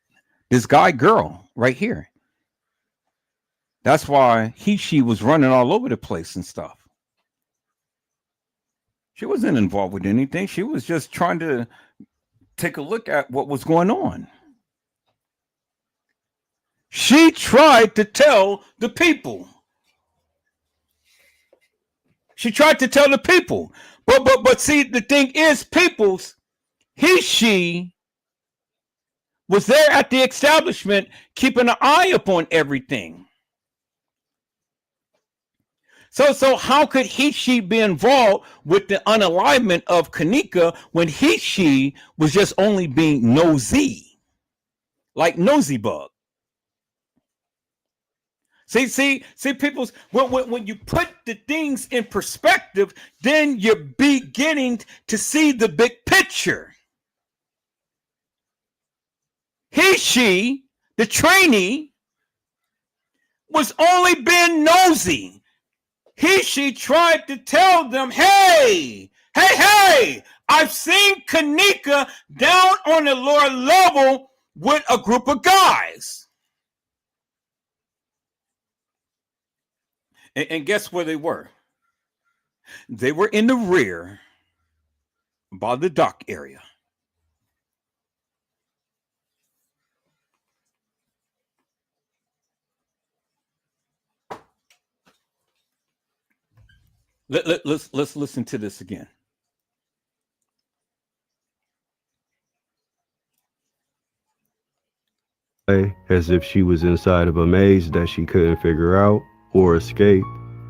This guy, girl, right here. That's why she was running all over the place and stuff. She wasn't involved with anything. She was just trying to take a look at what was going on. She tried to tell the people. She tried to tell the people. But see, the thing is, peoples, she was there at the establishment keeping an eye upon everything. So how could she be involved with the unalignment of Kanika when she was just only being nosy, like nosy bug? See, people, when you put the things in perspective, then you're beginning to see the big picture. She, the trainee, was only being nosy. She tried to tell them, hey, I've seen Kanika down on the lower level with a group of guys. And guess where they were? They were in the rear by the dock area. Let's listen to this again. As if she was inside of a maze that she couldn't figure out or escape.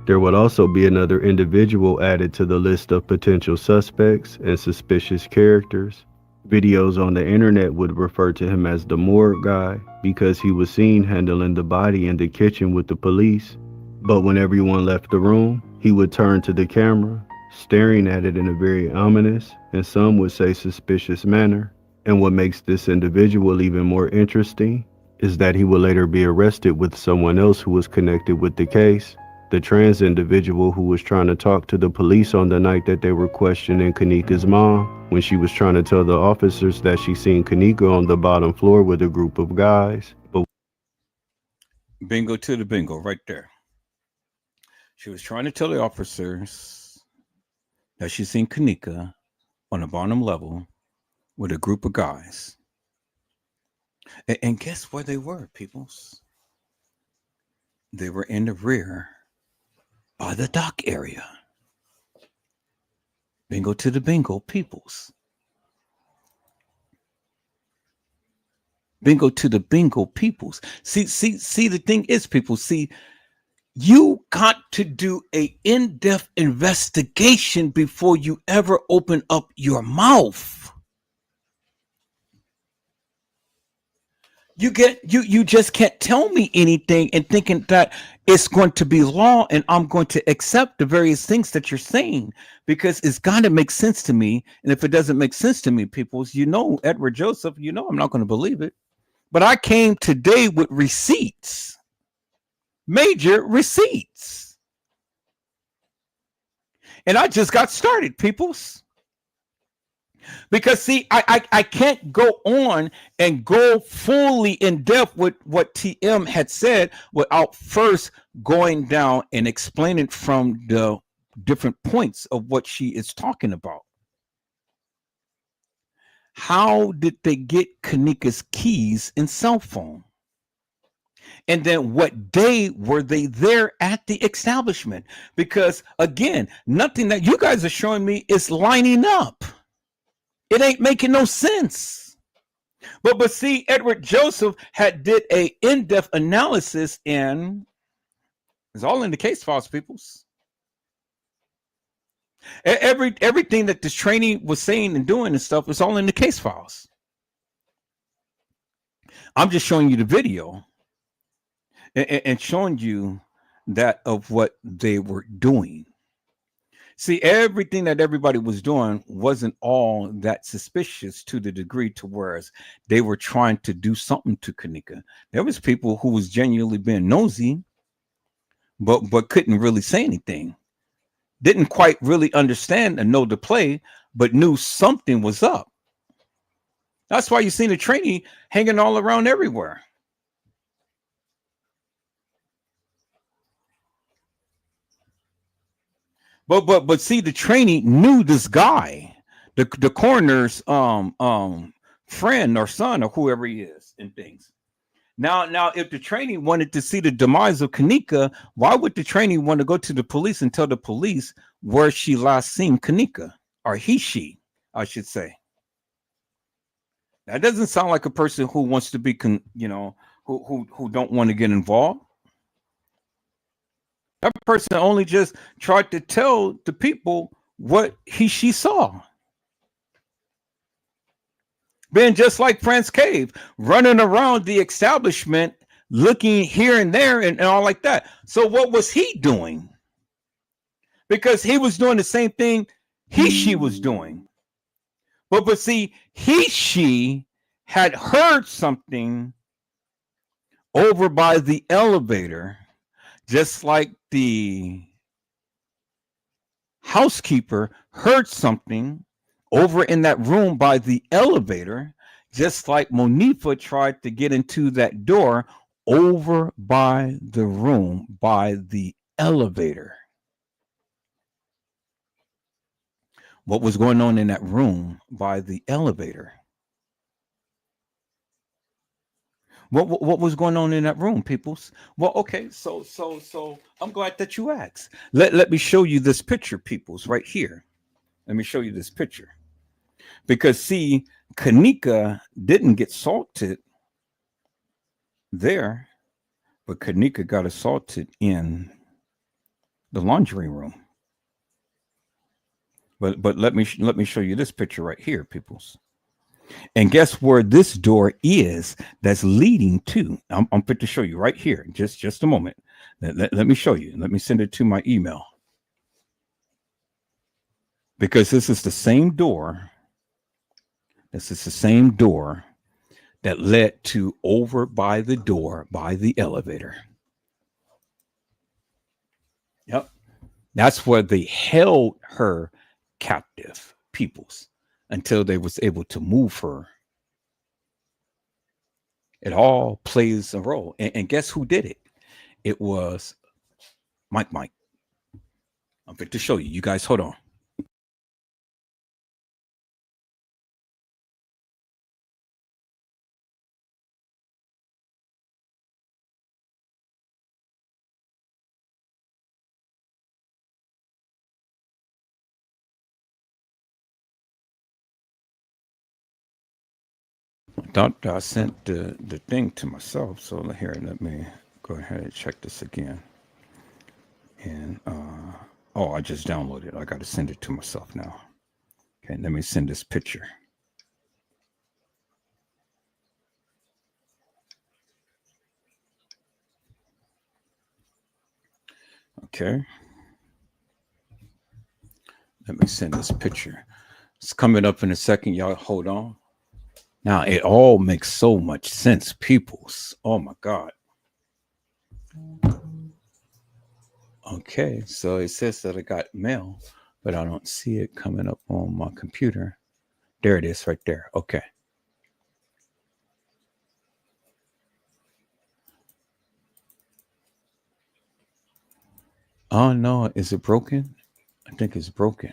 There would also be another individual added to the list of potential suspects and suspicious characters. Videos on the internet would refer to him as the morgue guy because he was seen handling the body in the kitchen with the police. But when everyone left the room, he would turn to the camera, staring at it in a very ominous, and some would say suspicious manner. And what makes this individual even more interesting is that he would later be arrested with someone else who was connected with the case. The trans individual who was trying to talk to the police on the night that they were questioning Kanika's mom when she was trying to tell the officers that she seen Kanika on the bottom floor with a group of guys. But Bingo to the bingo right there. She was trying to tell the officers that she seen Kanika on the bottom level with a group of guys. And guess where they were, peoples? They were in the rear by the dock area. Bingo to the bingo, peoples. Bingo to the bingo, peoples. See, the thing is, people, see, you got to do a in-depth investigation before you ever open up your mouth. You just can't tell me anything and thinking that it's going to be law and I'm going to accept the various things that you're saying, because it's got to make sense to me. And if it doesn't make sense to me, people, Edward Joseph, I'm not going to believe it. But I came today with receipts, major receipts. And I just got started, peoples. Because see, I can't go on and go fully in depth with what TM had said without first going down and explaining from the different points of what she is talking about. How did they get Kanika's keys and cell phone? And then what day were they there at the establishment? Because again, nothing that you guys are showing me is lining up. It ain't making no sense. But see, Edward Joseph did a in-depth analysis, and it's all in the case files, peoples. Everything that this trainee was saying and doing and stuff is all in the case files. I'm just showing you the video and showing you that of what they were doing. See, everything that everybody was doing wasn't all that suspicious to the degree to whereas they were trying to do something to Kanika. There was people who was genuinely being nosy, but couldn't really say anything. Didn't quite really understand and know the play, but knew something was up. That's why you seen a trainee hanging all around everywhere. But see, the trainee knew this guy, the coroner's friend or son or whoever he is and things. Now, if the trainee wanted to see the demise of Kanika, why would the trainee want to go to the police and tell the police where she last seen Kanika, or she, I should say? That doesn't sound like a person who wants to be, who don't want to get involved. That person only just tried to tell the people what she saw. Being just like Franz Cave, running around the establishment, looking here and there and all like that. So what was he doing? Because he was doing the same thing she was doing. But see, she had heard something over by the elevator, just like the housekeeper heard something over in that room by the elevator, just like Monifa tried to get into that door over by the room by the elevator. What was going on in that room by the elevator? What was going on in that room, peoples? Well, okay, so I'm glad that you asked. Let me show you this picture, peoples, right here. Let me show you this picture. Because see, Kanika didn't get assaulted there, but Kanika got assaulted in the laundry room. But let me show you this picture right here, peoples. And guess where this door is that's leading to? I'm fit to show you right here. Just a moment. Let me show you. Let me send it to my email. Because this is the same door. This is the same door that led to over by the door by the elevator. Yep. That's where they held her captive, peoples, until they was able to move her. It all plays a role. And guess who did it? It was Mike. I'm fit to show you. You guys hold on. Thought I sent the thing to myself. So here, let me go ahead and check this again. And oh, I just downloaded it. I got to send it to myself now. Okay, let me send this picture. Okay. Let me send this picture. It's coming up in a second. Y'all hold on. Now, it all makes so much sense, peoples. Oh, my God. Okay, so it says that I got mail, but I don't see it coming up on my computer. There it is right there. Okay. Oh, no. Is it broken? I think it's broken.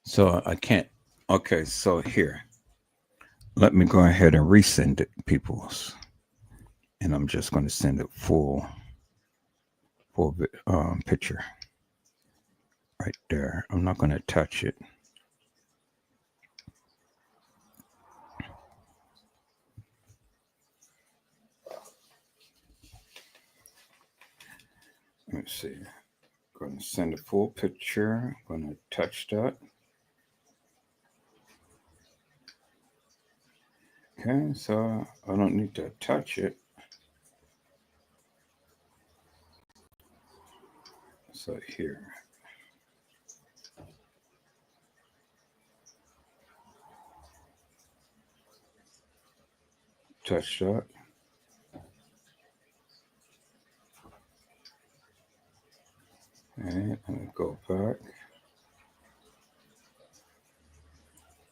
So I can't. Okay, so here. Let me go ahead and resend it, peoples. And I'm just going to send it full picture. Right there. I'm not going to touch it. Let me see. I'm going to send a full picture. I'm going to touch that. Okay, so I don't need to touch it. So here. Touch that. And let me go back.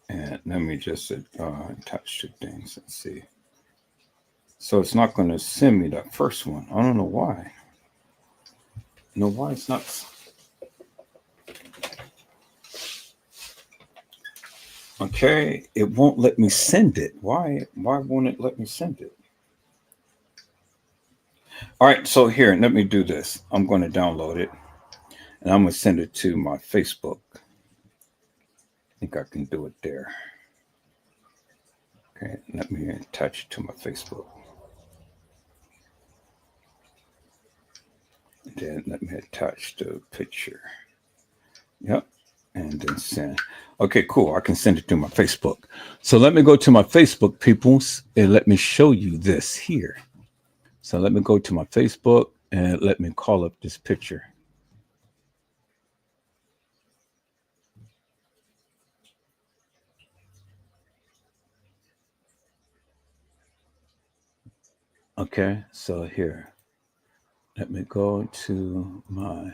And let me just touch the things and see. So it's not going to send me that first one. I don't know why. No, why it's not. Okay, it won't let me send it. Why won't it let me send it? All right, so here, let me do this. I'm going to download it, and I'm going to send it to my Facebook. I think I can do it there. Okay, let me attach it to my Facebook. And then let me attach the picture. Yep. And then send. Okay, cool. I can send it to my Facebook. So let me go to my Facebook, peoples, and let me show you this here. So let me go to my Facebook and let me call up this picture. Okay, so here, let me go to my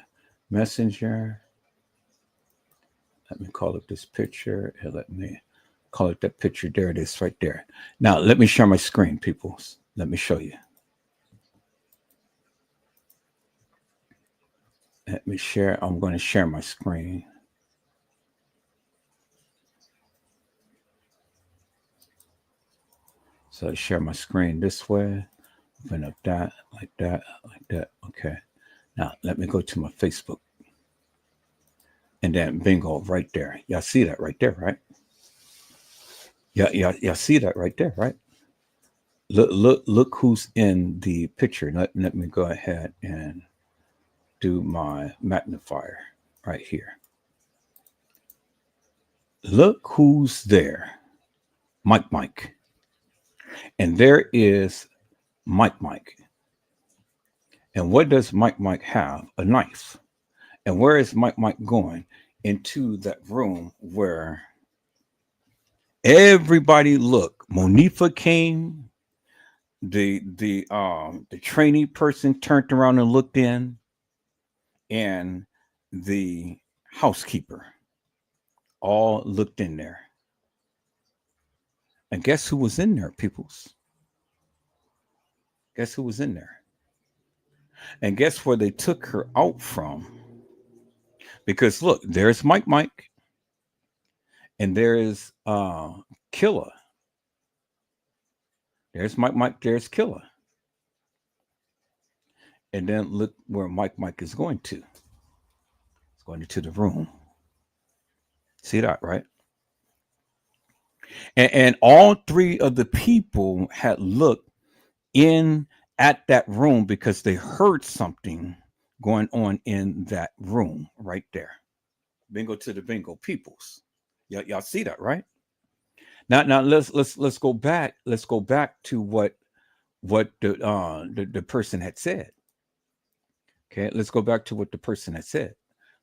messenger. Let me call up this picture and let me call it that picture. There it is right there. Now, let me share my screen, peoples. Let me show you. Let me share. I'm going to share my screen. So I share my screen this way. Open up that, like that, like that. Okay. Now, let me go to my Facebook. And then bingo, right there. Y'all see that right there, right? Y'all see that right there, right? Look who's in the picture. Let me go ahead and do my magnifier right here. Look who's there. Mike. And there is Mike. And what does Mike have? A knife. And where is Mike going? Into that room where everybody look. Monifa came. The trainee person turned around and looked in, and the housekeeper all looked in there. And guess who was in there, peoples? Guess who was in there? And guess where they took her out from? Because look, there's Mike, and there is Killer. There's Mike, there's Killer. And then look where Mike is going to. It's going into the room. See that, right? And all three of the people had looked in at that room because they heard something going on in that room right there. Bingo to the bingo peoples. Y'all see that, right? Now let's go back. Let's go back to what the person had said. Okay, let's go back to what the person had said.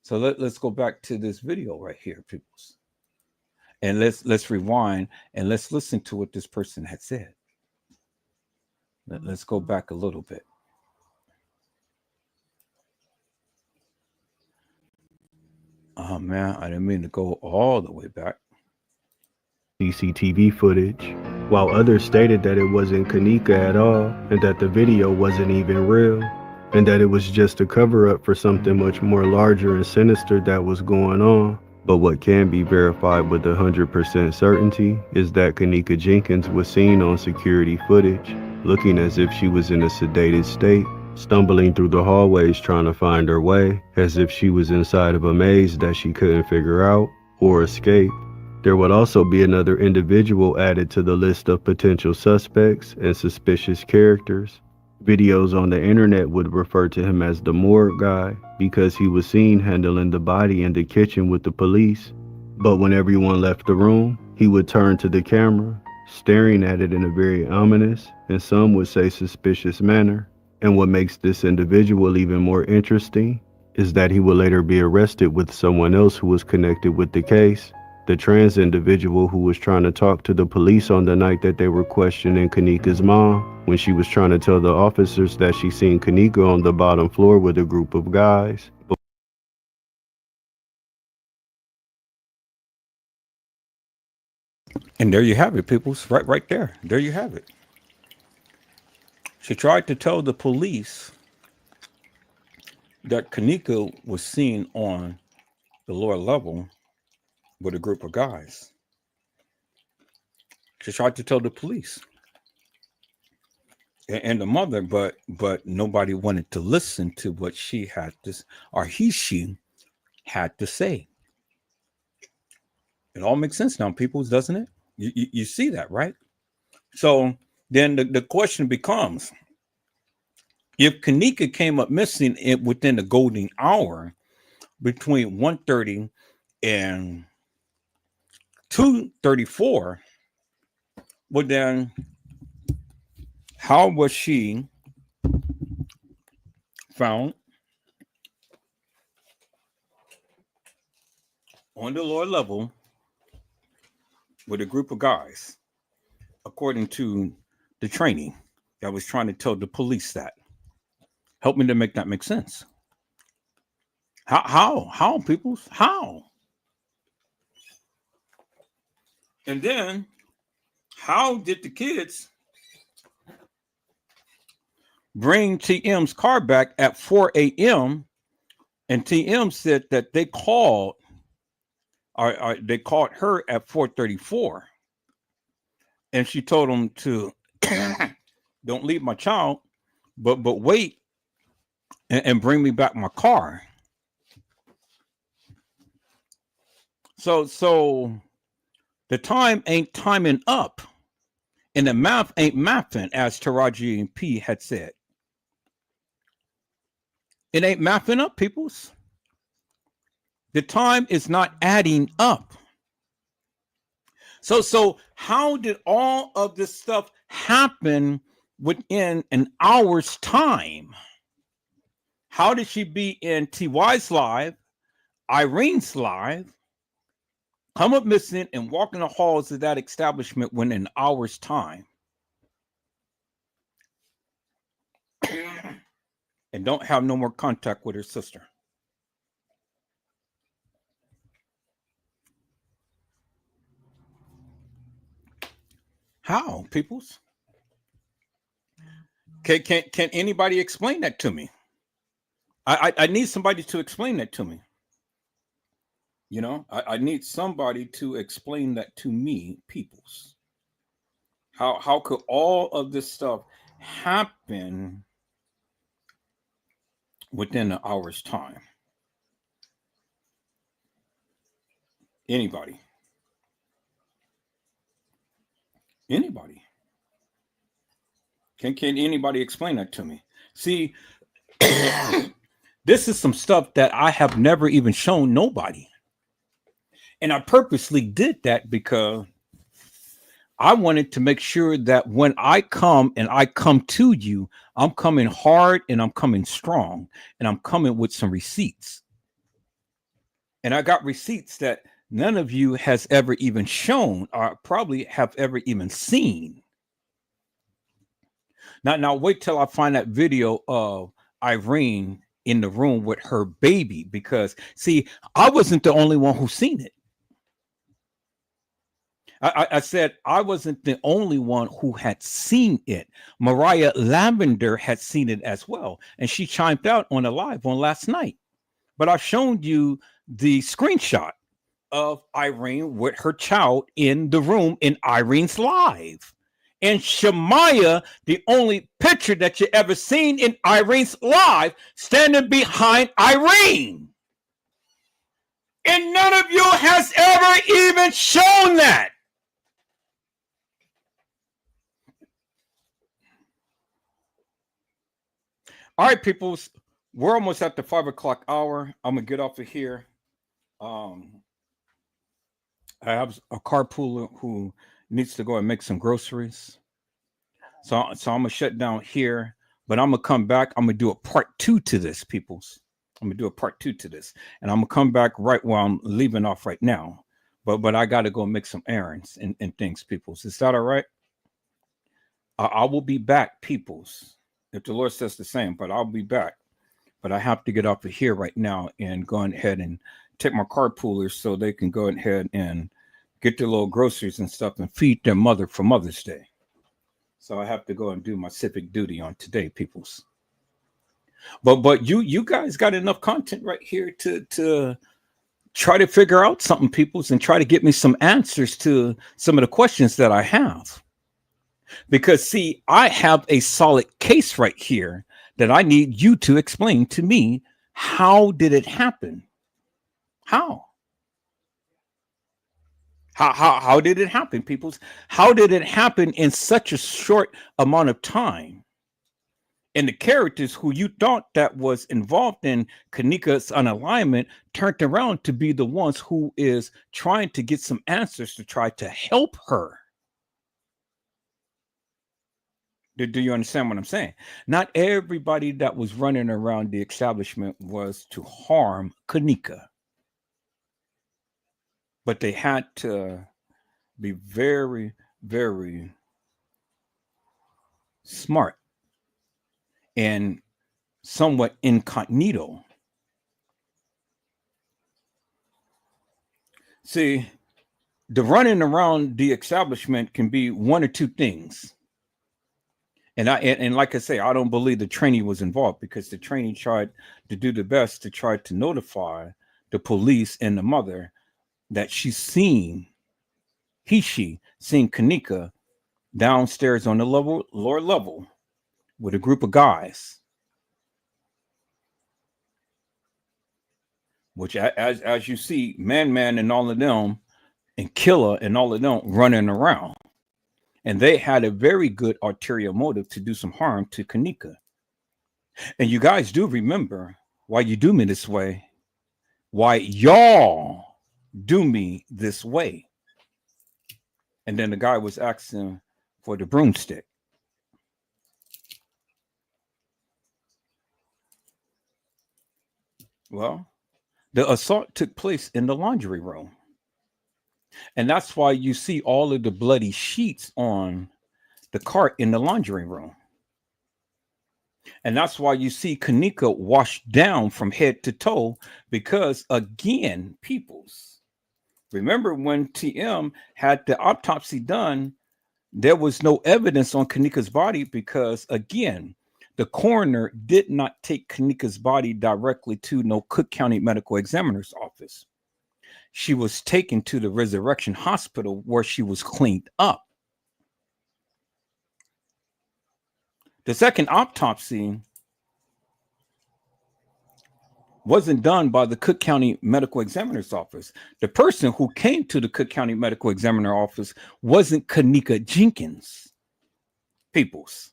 So let's go back to this video right here, peoples. And let's rewind and let's listen to what this person had said. Let's go back a little bit. Oh man, I didn't mean to go all the way back. CCTV footage, while others stated that it wasn't Kanika at all and that the video wasn't even real and that it was just a cover-up for something much more larger and sinister that was going on. But what can be verified with 100% certainty is that Kanika Jenkins was seen on security footage, looking as if she was in a sedated state, stumbling through the hallways trying to find her way, as if she was inside of a maze that she couldn't figure out or escape. There would also be another individual added to the list of potential suspects and suspicious characters. Videos on the internet would refer to him as the morgue guy because he was seen handling the body in the kitchen with the police. But when everyone left the room, he would turn to the camera, staring at it in a very ominous, and some would say suspicious manner. And what makes this individual even more interesting is that he would later be arrested with someone else who was connected with the case. The trans individual who was trying to talk to the police on the night that they were questioning Kanika's mom when she was trying to tell the officers that she seen Kanika on the bottom floor with a group of guys. And there you have it, peoples. Right there. There you have it. She tried to tell the police that Kanika was seen on the lower level with a group of guys. She tried to tell the police and the mother, but nobody wanted to listen to what she had to, or she had to say. It all makes sense now, people, doesn't it? You see that, right? So then the question becomes, if Kanika came up missing within the golden hour between 1:30 and 2:34, well then, how was she found on the lower level with a group of guys, according to the training that was trying to tell the police that? Help me to make that make sense. How, peoples? How? And then, how did the kids bring TM's car back at 4 a.m. and TM said that they called her at 4:34, and she told them to don't leave my child, but wait and bring me back my car. So the time ain't timing up, and the math ain't mathing, as Taraji P had said. It ain't mathing up, peoples. The time is not adding up. So how did all of this stuff happen within an hour's time? How did she be in TY's live, Irene's live, come up missing, and walk in the halls of that establishment within an hour's time? And don't have no more contact with her sister? How, peoples? Can anybody explain that to me? I need somebody to explain that to me. You know, I need somebody to explain that to me, peoples. How could all of this stuff happen within an hour's time? Anybody? Anybody? Can anybody explain that to me? See, this is some stuff that I have never even shown nobody. And I purposely did that because I wanted to make sure that when I come and I come to you, I'm coming hard and I'm coming strong and I'm coming with some receipts. And I got receipts that none of you has ever even shown or probably have ever even seen. Now wait till I find that video of Irene in the room with her baby, because see, I wasn't the only one who seen it. I said I wasn't the only one who had seen it. Mariah Lavender had seen it as well, and she chimed out on a live on last night. But I've shown you the screenshot of Irene with her child in the room in Irene's live. And Shemaiah, the only picture that you ever seen in Irene's live, standing behind Irene. And none of you has ever even shown that. All right, peoples, we're almost at the 5 o'clock hour. I'm gonna get off of here. I have a carpooler who needs to go and make some groceries. So I'm gonna shut down here, but I'm gonna come back. I'm gonna do a part 2 to this, peoples. I'm gonna do a part 2 to this, and I'm gonna come back right while I'm leaving off right now. But I gotta go make some errands and things, peoples. Is that all right? I will be back, peoples, if the Lord says the same. But I'll be back. But I have to get off of here right now and go ahead and take my carpoolers so they can go ahead and get their little groceries and stuff and feed their mother for Mother's Day. So I have to go and do my civic duty on today, peoples. But you guys got enough content right here to try to figure out something, peoples, and try to get me some answers to some of the questions that I have. Because see, I have a solid case right here that I need you to explain to me. How did it happen? How did it happen, peoples? How did it happen in such a short amount of time? And the characters who you thought that was involved in Kanika's unalignment turned around to be the ones who is trying to get some answers to try to help her. Do you understand what I'm saying? Not everybody that was running around the establishment was to harm Kanika. But they had to be very, very smart and somewhat incognito. See, the running around the establishment can be one or two things. And like I say, I don't believe the trainee was involved, because the trainee tried to do the best to try to notify the police and the mother that she seen Kanika downstairs on the lower level with a group of guys, which as you see, Man and all of them, and Killer and all of them running around. And they had a very good ulterior motive to do some harm to Kanika. And you guys do remember why you do me this way, why y'all do me this way. And then the guy was asking for the broomstick. Well, the assault took place in the laundry room. And that's why you see all of the bloody sheets on the cart in the laundry room. And that's why you see Kanika washed down from head to toe, because again, peoples, remember when TM had the autopsy done, there was no evidence on Kanika's body because, again, the coroner did not take Kanika's body directly to no Cook County Medical Examiner's office. She was taken to the Resurrection Hospital where she was cleaned up. The second autopsy wasn't done by the Cook County Medical Examiner's office. The person who came to the Cook County Medical Examiner office wasn't Kanika Jenkins. Peoples.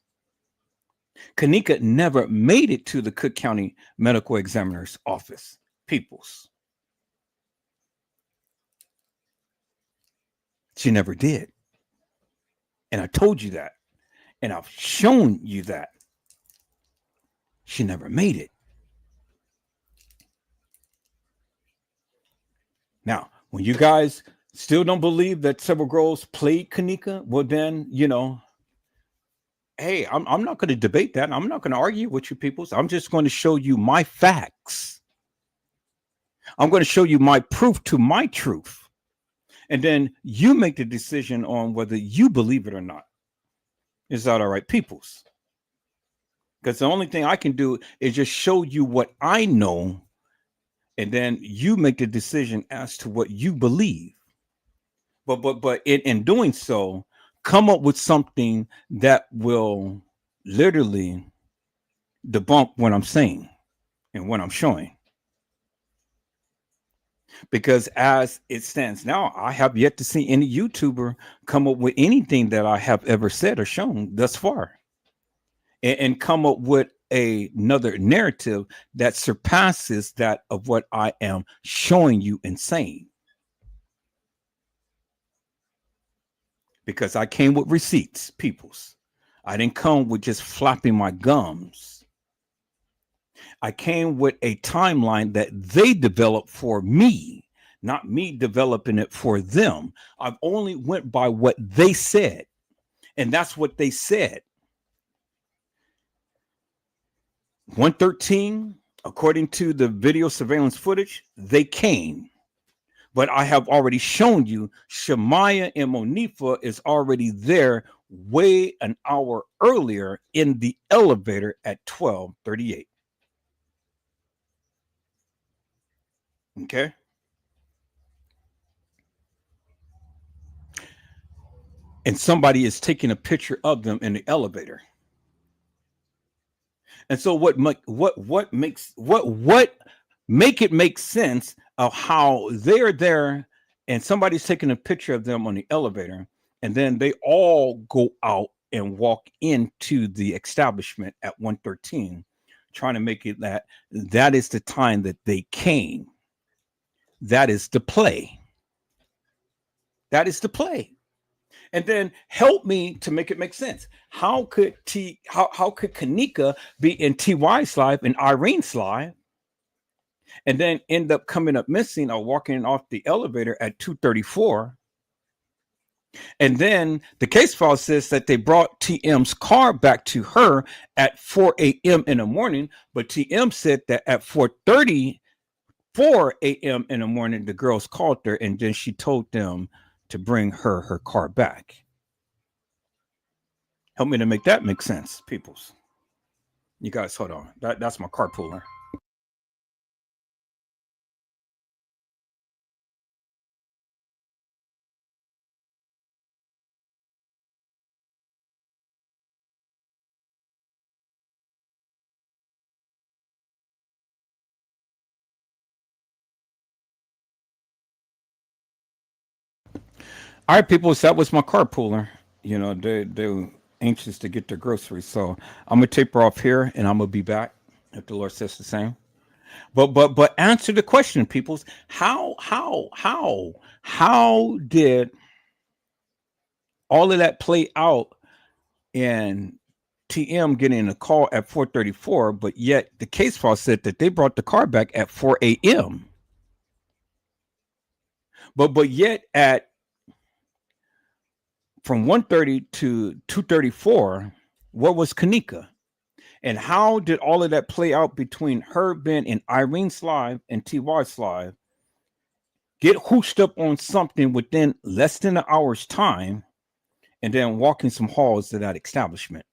Kanika never made it to the Cook County Medical Examiner's office. Peoples. She never did. And I told you that. And I've shown you that. She never made it. Now, when you guys still don't believe that several girls played Kanika, well then, hey, I'm not going to debate that. I'm not going to argue with you peoples. I'm just going to show you my facts. I'm going to show you my proof to my truth. And then you make the decision on whether you believe it or not. Is that all right, peoples? Because the only thing I can do is just show you what I know, and then you make the decision as to what you believe. But in doing so, come up with something that will literally debunk what I'm saying and what I'm showing. Because as it stands now, I have yet to see any YouTuber come up with anything that I have ever said or shown thus far, and come up with another narrative that surpasses that of what I am showing you and saying. Because I came with receipts, peoples. I didn't come with just flapping my gums. I came with a timeline that they developed for me, not me developing it for them. I've only went by what they said, and that's what they said. 113, according to the video surveillance footage, they came. But I have already shown you Shemaya and Monifa is already there way an hour earlier in the elevator at 12:38. Okay. And somebody is taking a picture of them in the elevator. And so what make it make sense of how they're there and somebody's taking a picture of them on the elevator, and then they all go out and walk into the establishment at 113, trying to make it that is the time that they came. That is the play. That is the play. And then help me to make it make sense. How could Kanika be in TY's live and Irene's live, and then end up coming up missing or walking off the elevator at 2:34? And then the case file says that they brought TM's car back to her at 4 a.m. in the morning, but TM said that at 4:34 a.m. in the morning, the girls called her, and then she told them to bring her car back. Help me to make that make sense, peoples. You guys, hold on. That's my carpooler. All right, people. So that was my carpooler. They were anxious to get their groceries. So I'm gonna taper off here, and I'm gonna be back if the Lord says the same. But answer the question, peoples. How did All of that played out in TM getting a call at 4:34, but yet the case file said that they brought the car back at 4 a.m. But yet at from 1:30 to 2:34, what was Kanika? And how did all of that play out between her being in Irene's live and TY's live? Get hooshed up on something within less than an hour's time, and then walking some halls to that establishment.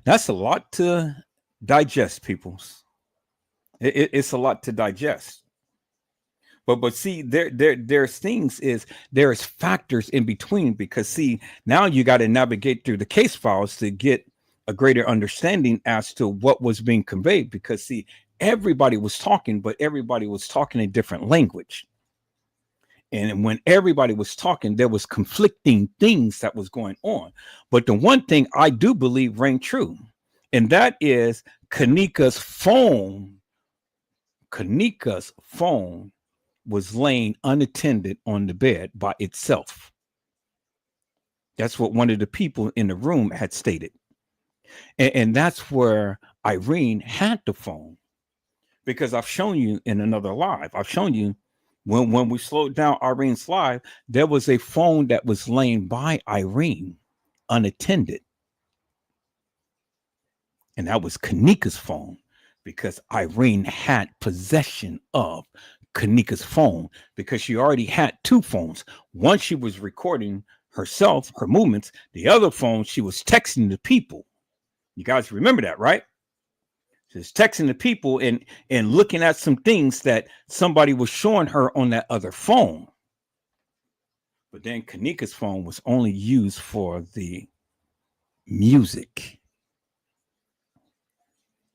That's a lot to digest, peoples. It's a lot to digest. But see, there's things is there's factors in between, because see, now you got to navigate through the case files to get a greater understanding as to what was being conveyed, because see, everybody was talking, but everybody was talking a different language. And when everybody was talking, there was conflicting things that was going on. But the one thing I do believe rang true, and that is Kanika's phone. Kanika's phone was laying unattended on the bed by itself. That's what one of the people in the room had stated. And that's where Irene had the phone. Because I've shown you in another live, I've shown you when we slowed down Irene's live, there was a phone that was laying by Irene unattended. And that was Kanika's phone, because Irene had possession of Kanika's phone, because she already had two phones. One, she was recording herself, her movements. The other phone, she was texting the people. You guys remember that, right? She was texting the people and looking at some things that somebody was showing her on that other phone. But then Kanika's phone was only used for the music,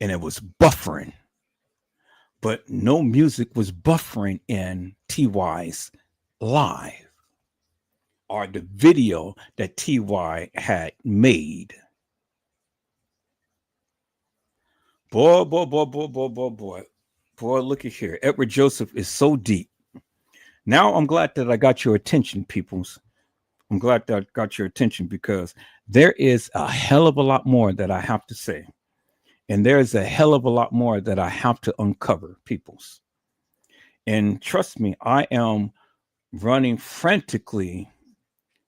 and it was buffering. But no music was buffering in TY's live or the video that TY had made. Boy, boy, boy, boy, boy, boy, boy. Boy, look at here. Edward Joseph is so deep. Now I'm glad that I got your attention, peoples. I'm glad that I got your attention, because there is a hell of a lot more that I have to say. And there's a hell of a lot more that I have to uncover, peoples. And trust me, I am running frantically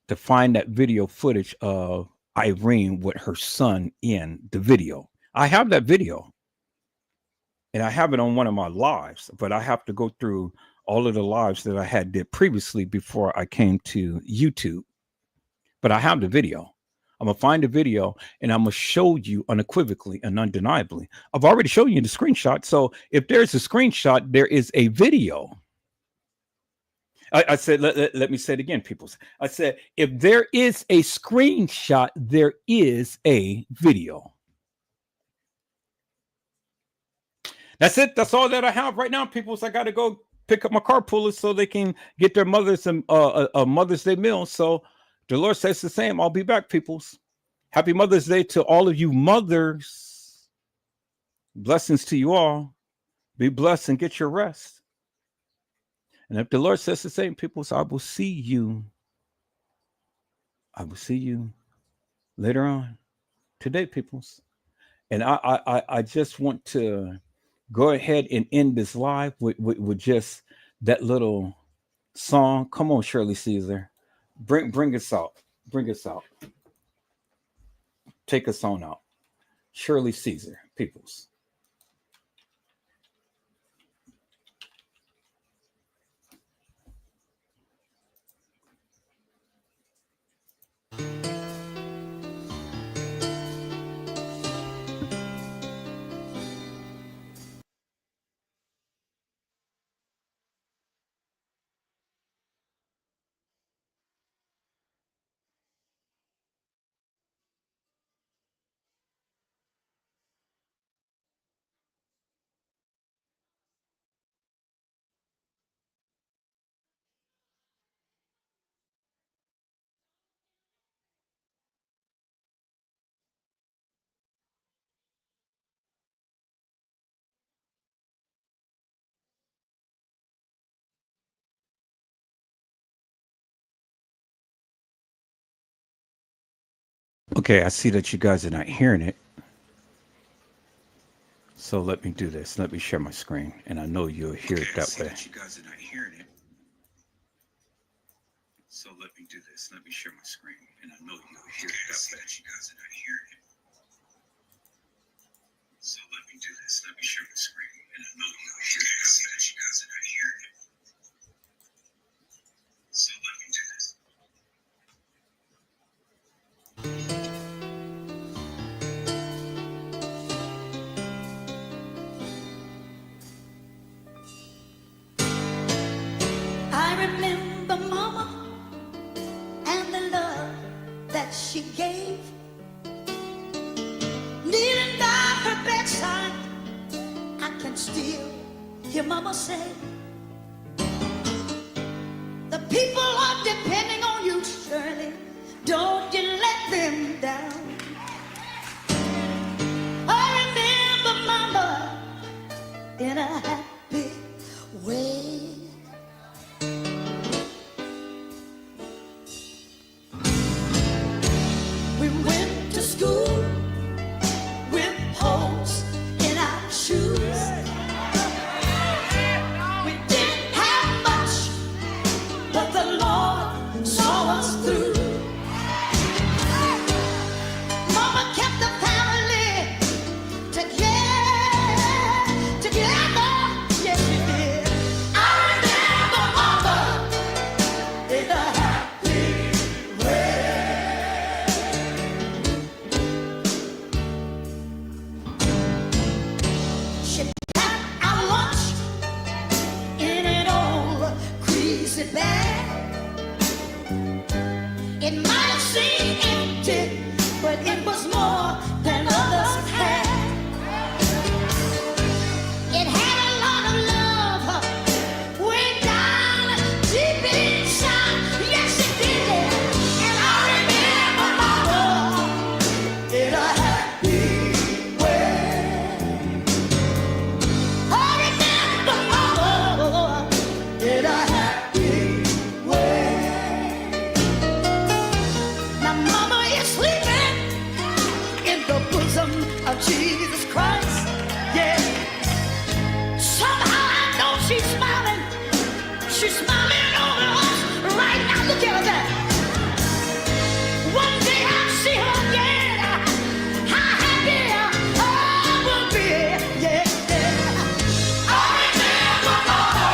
to find that video footage of Irene with her son in the video. I have that video, and I have it on one of my lives, but I have to go through all of the lives that I had did previously before I came to YouTube. But I have the video. I'm gonna find the video, and I'm gonna show you unequivocally and undeniably. I've already shown you the screenshot. So if there's a screenshot, there is a video. I said, let me say it again, people. I said, if there is a screenshot, there is a video. That's it. That's all that I have right now, people. So I got to go pick up my car pullers so they can get their mothers a Mother's Day meal. So the Lord says the same. I'll be back, peoples. Happy Mother's Day to all of you mothers. Blessings to you all. Be blessed and get your rest. And if the Lord says the same, peoples, I will see you. I will see you later on today, peoples. And I just want to go ahead and end this live with just that little song. Come on, Shirley Caesar. Bring us out. Bring us out. Take us on out. Shirley Caesar, peoples. Okay, I see that you guys are not hearing it. So let me do this. Let me share my screen, and I know you'll hear it that way. You guys are not hearing it. So let me do this. Let me share my screen, and I know you'll hear it that way. You guys are not hearing it. So let me do this. Let me share my screen, and I know you'll hear it that way. You guys are not hearing it. So let me do this. I remember Mama and the love that she gave. Kneeling by her bedside, I can still hear Mama say, the people are depending on you, Shirley. Don't you let them down. I remember Mama in a happy way. We went to school with holes in our shoes. We didn't have much, but the Lord saw us through. Mama kept the family together, yes she did. I remember Mama in a happy way. She packed our lunch in an old greasy bag. It might have seemed empty, but it was more than others had. It had a lot of love way down deep inside. Yes, it did. And I remember Mama in a happy way. I remember Mama in a happy way. Now Mama is sleeping in the bosom of Jesus Christ. Yeah. Somehow I know she's smiling. She's smiling over us right now. Look at her there. One day I'll see her again. How happy I will be. Yeah. I remember Mama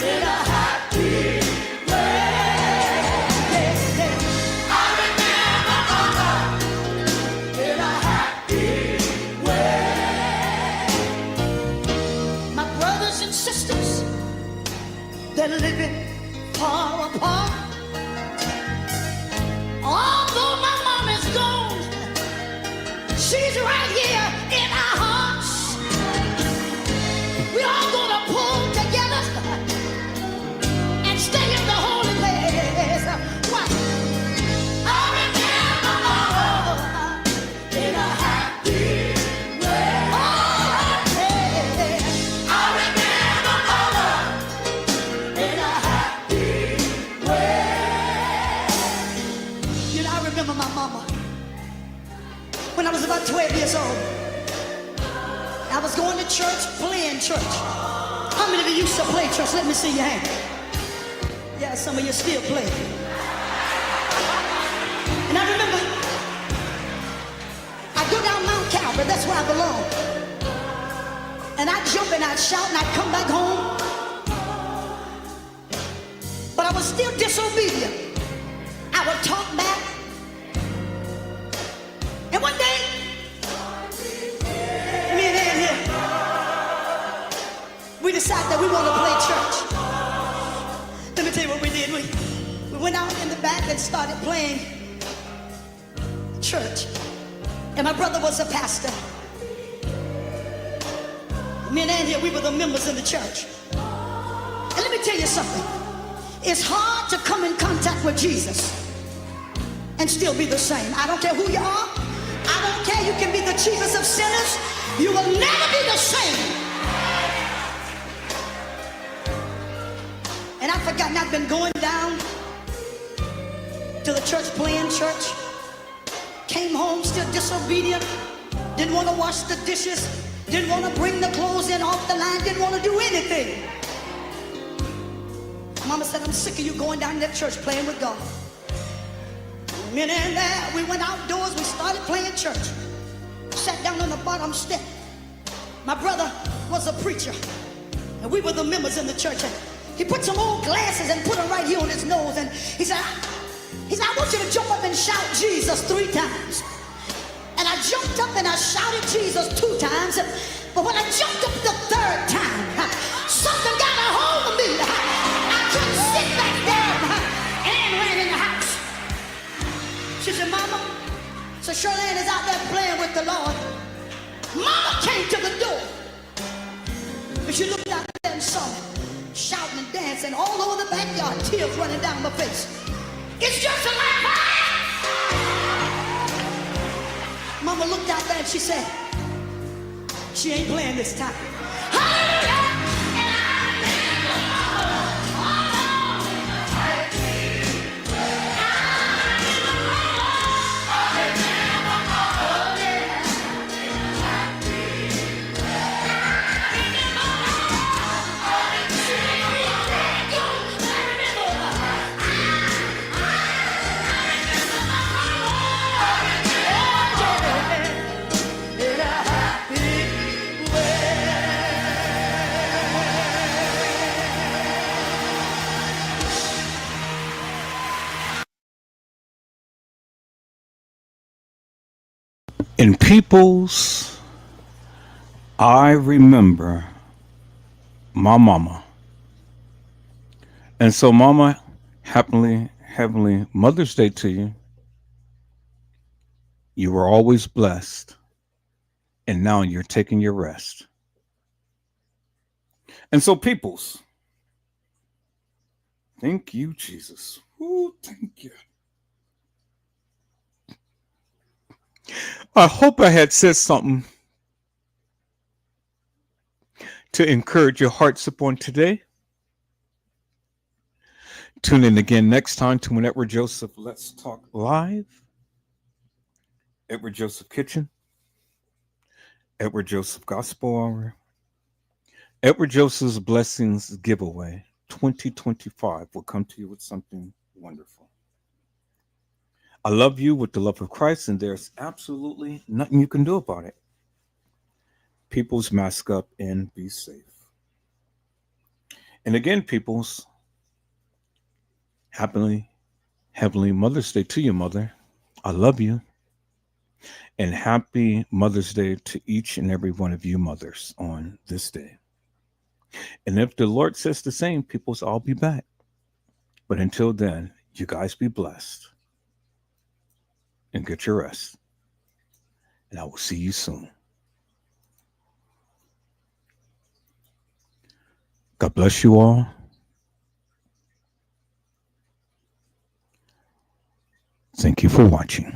in a happy way. I remember Mama in a happy way. My brothers and sisters, they're living far apart. Although my mom is gone, she's right here in our hearts. We all gonna pull together and stay in the holy place. Why? I remember Mama in a happy way. Oh, yeah. I remember Mama in a happy way. You know, I remember my mama when I was about 12 years old. I was going to church, playing church. How many of you used to play church? Let me see your hand. Yeah, some of you still play. And I remember I go down Mount Calvary, that's where I belong. And I jump and I shout and I come back home. But I was still disobedient. I would talk back. And one day, me and Ann here, we decided that we want to play church. Let me tell you what we did. We went out in the back and started playing church. And my brother was a pastor. Me and Ann here, we were the members in the church. And let me tell you something. It's hard to come in contact with Jesus and still be the same. I don't care who you are. I don't care. You can be the chiefest of sinners. You will never be the same. And I've forgotten I've been going down to the church, playing church. came home still disobedient, didn't want to wash the dishes, didn't want to bring the clothes in off the line, didn't want to do anything. Mama said, I'm sick of you going down to that church playing with God. And then there, we went outdoors, we started playing church. Sat down on the bottom step. My brother was a preacher, and we were the members in the church. And he put some old glasses and put them right here on his nose, and he said, I want you to jump up and shout Jesus 3 times. And I jumped up and I shouted Jesus 2 times, but when I jumped up the 3rd time, something got a hold of me. I couldn't sit back there. Ann ran in the house. She said, Mama, so Charlene is out there playing with the Lord. Mama came to the door, and she looked out there and saw me shouting and dancing all over the backyard, tears running down my face. It's just like fire. Mama looked out there and she said, she ain't playing this time. Hallelujah! In Peoples, I remember my mama. And so, Mama, happily, heavenly Mother's Day to you. You were always blessed, and now you're taking your rest. And so, Peoples, thank you, Jesus. Ooh, thank you. I hope I had said something to encourage your hearts upon today. Tune in again next time to an Edward Joseph Let's Talk Live. Edward Joseph Kitchen, Edward Joseph Gospel Hour, Edward Joseph's Blessings Giveaway 2025 will come to you with something wonderful. I love you with the love of Christ, and there's absolutely nothing you can do about it. Peoples, mask up and be safe. And again, Peoples, happily, heavenly Mother's Day to you, Mother. I love you. And happy Mother's Day to each and every one of you mothers on this day. And if the Lord says the same, Peoples, I'll be back. But until then, you guys be blessed and get your rest. And I will see you soon. God bless you all. Thank you for watching.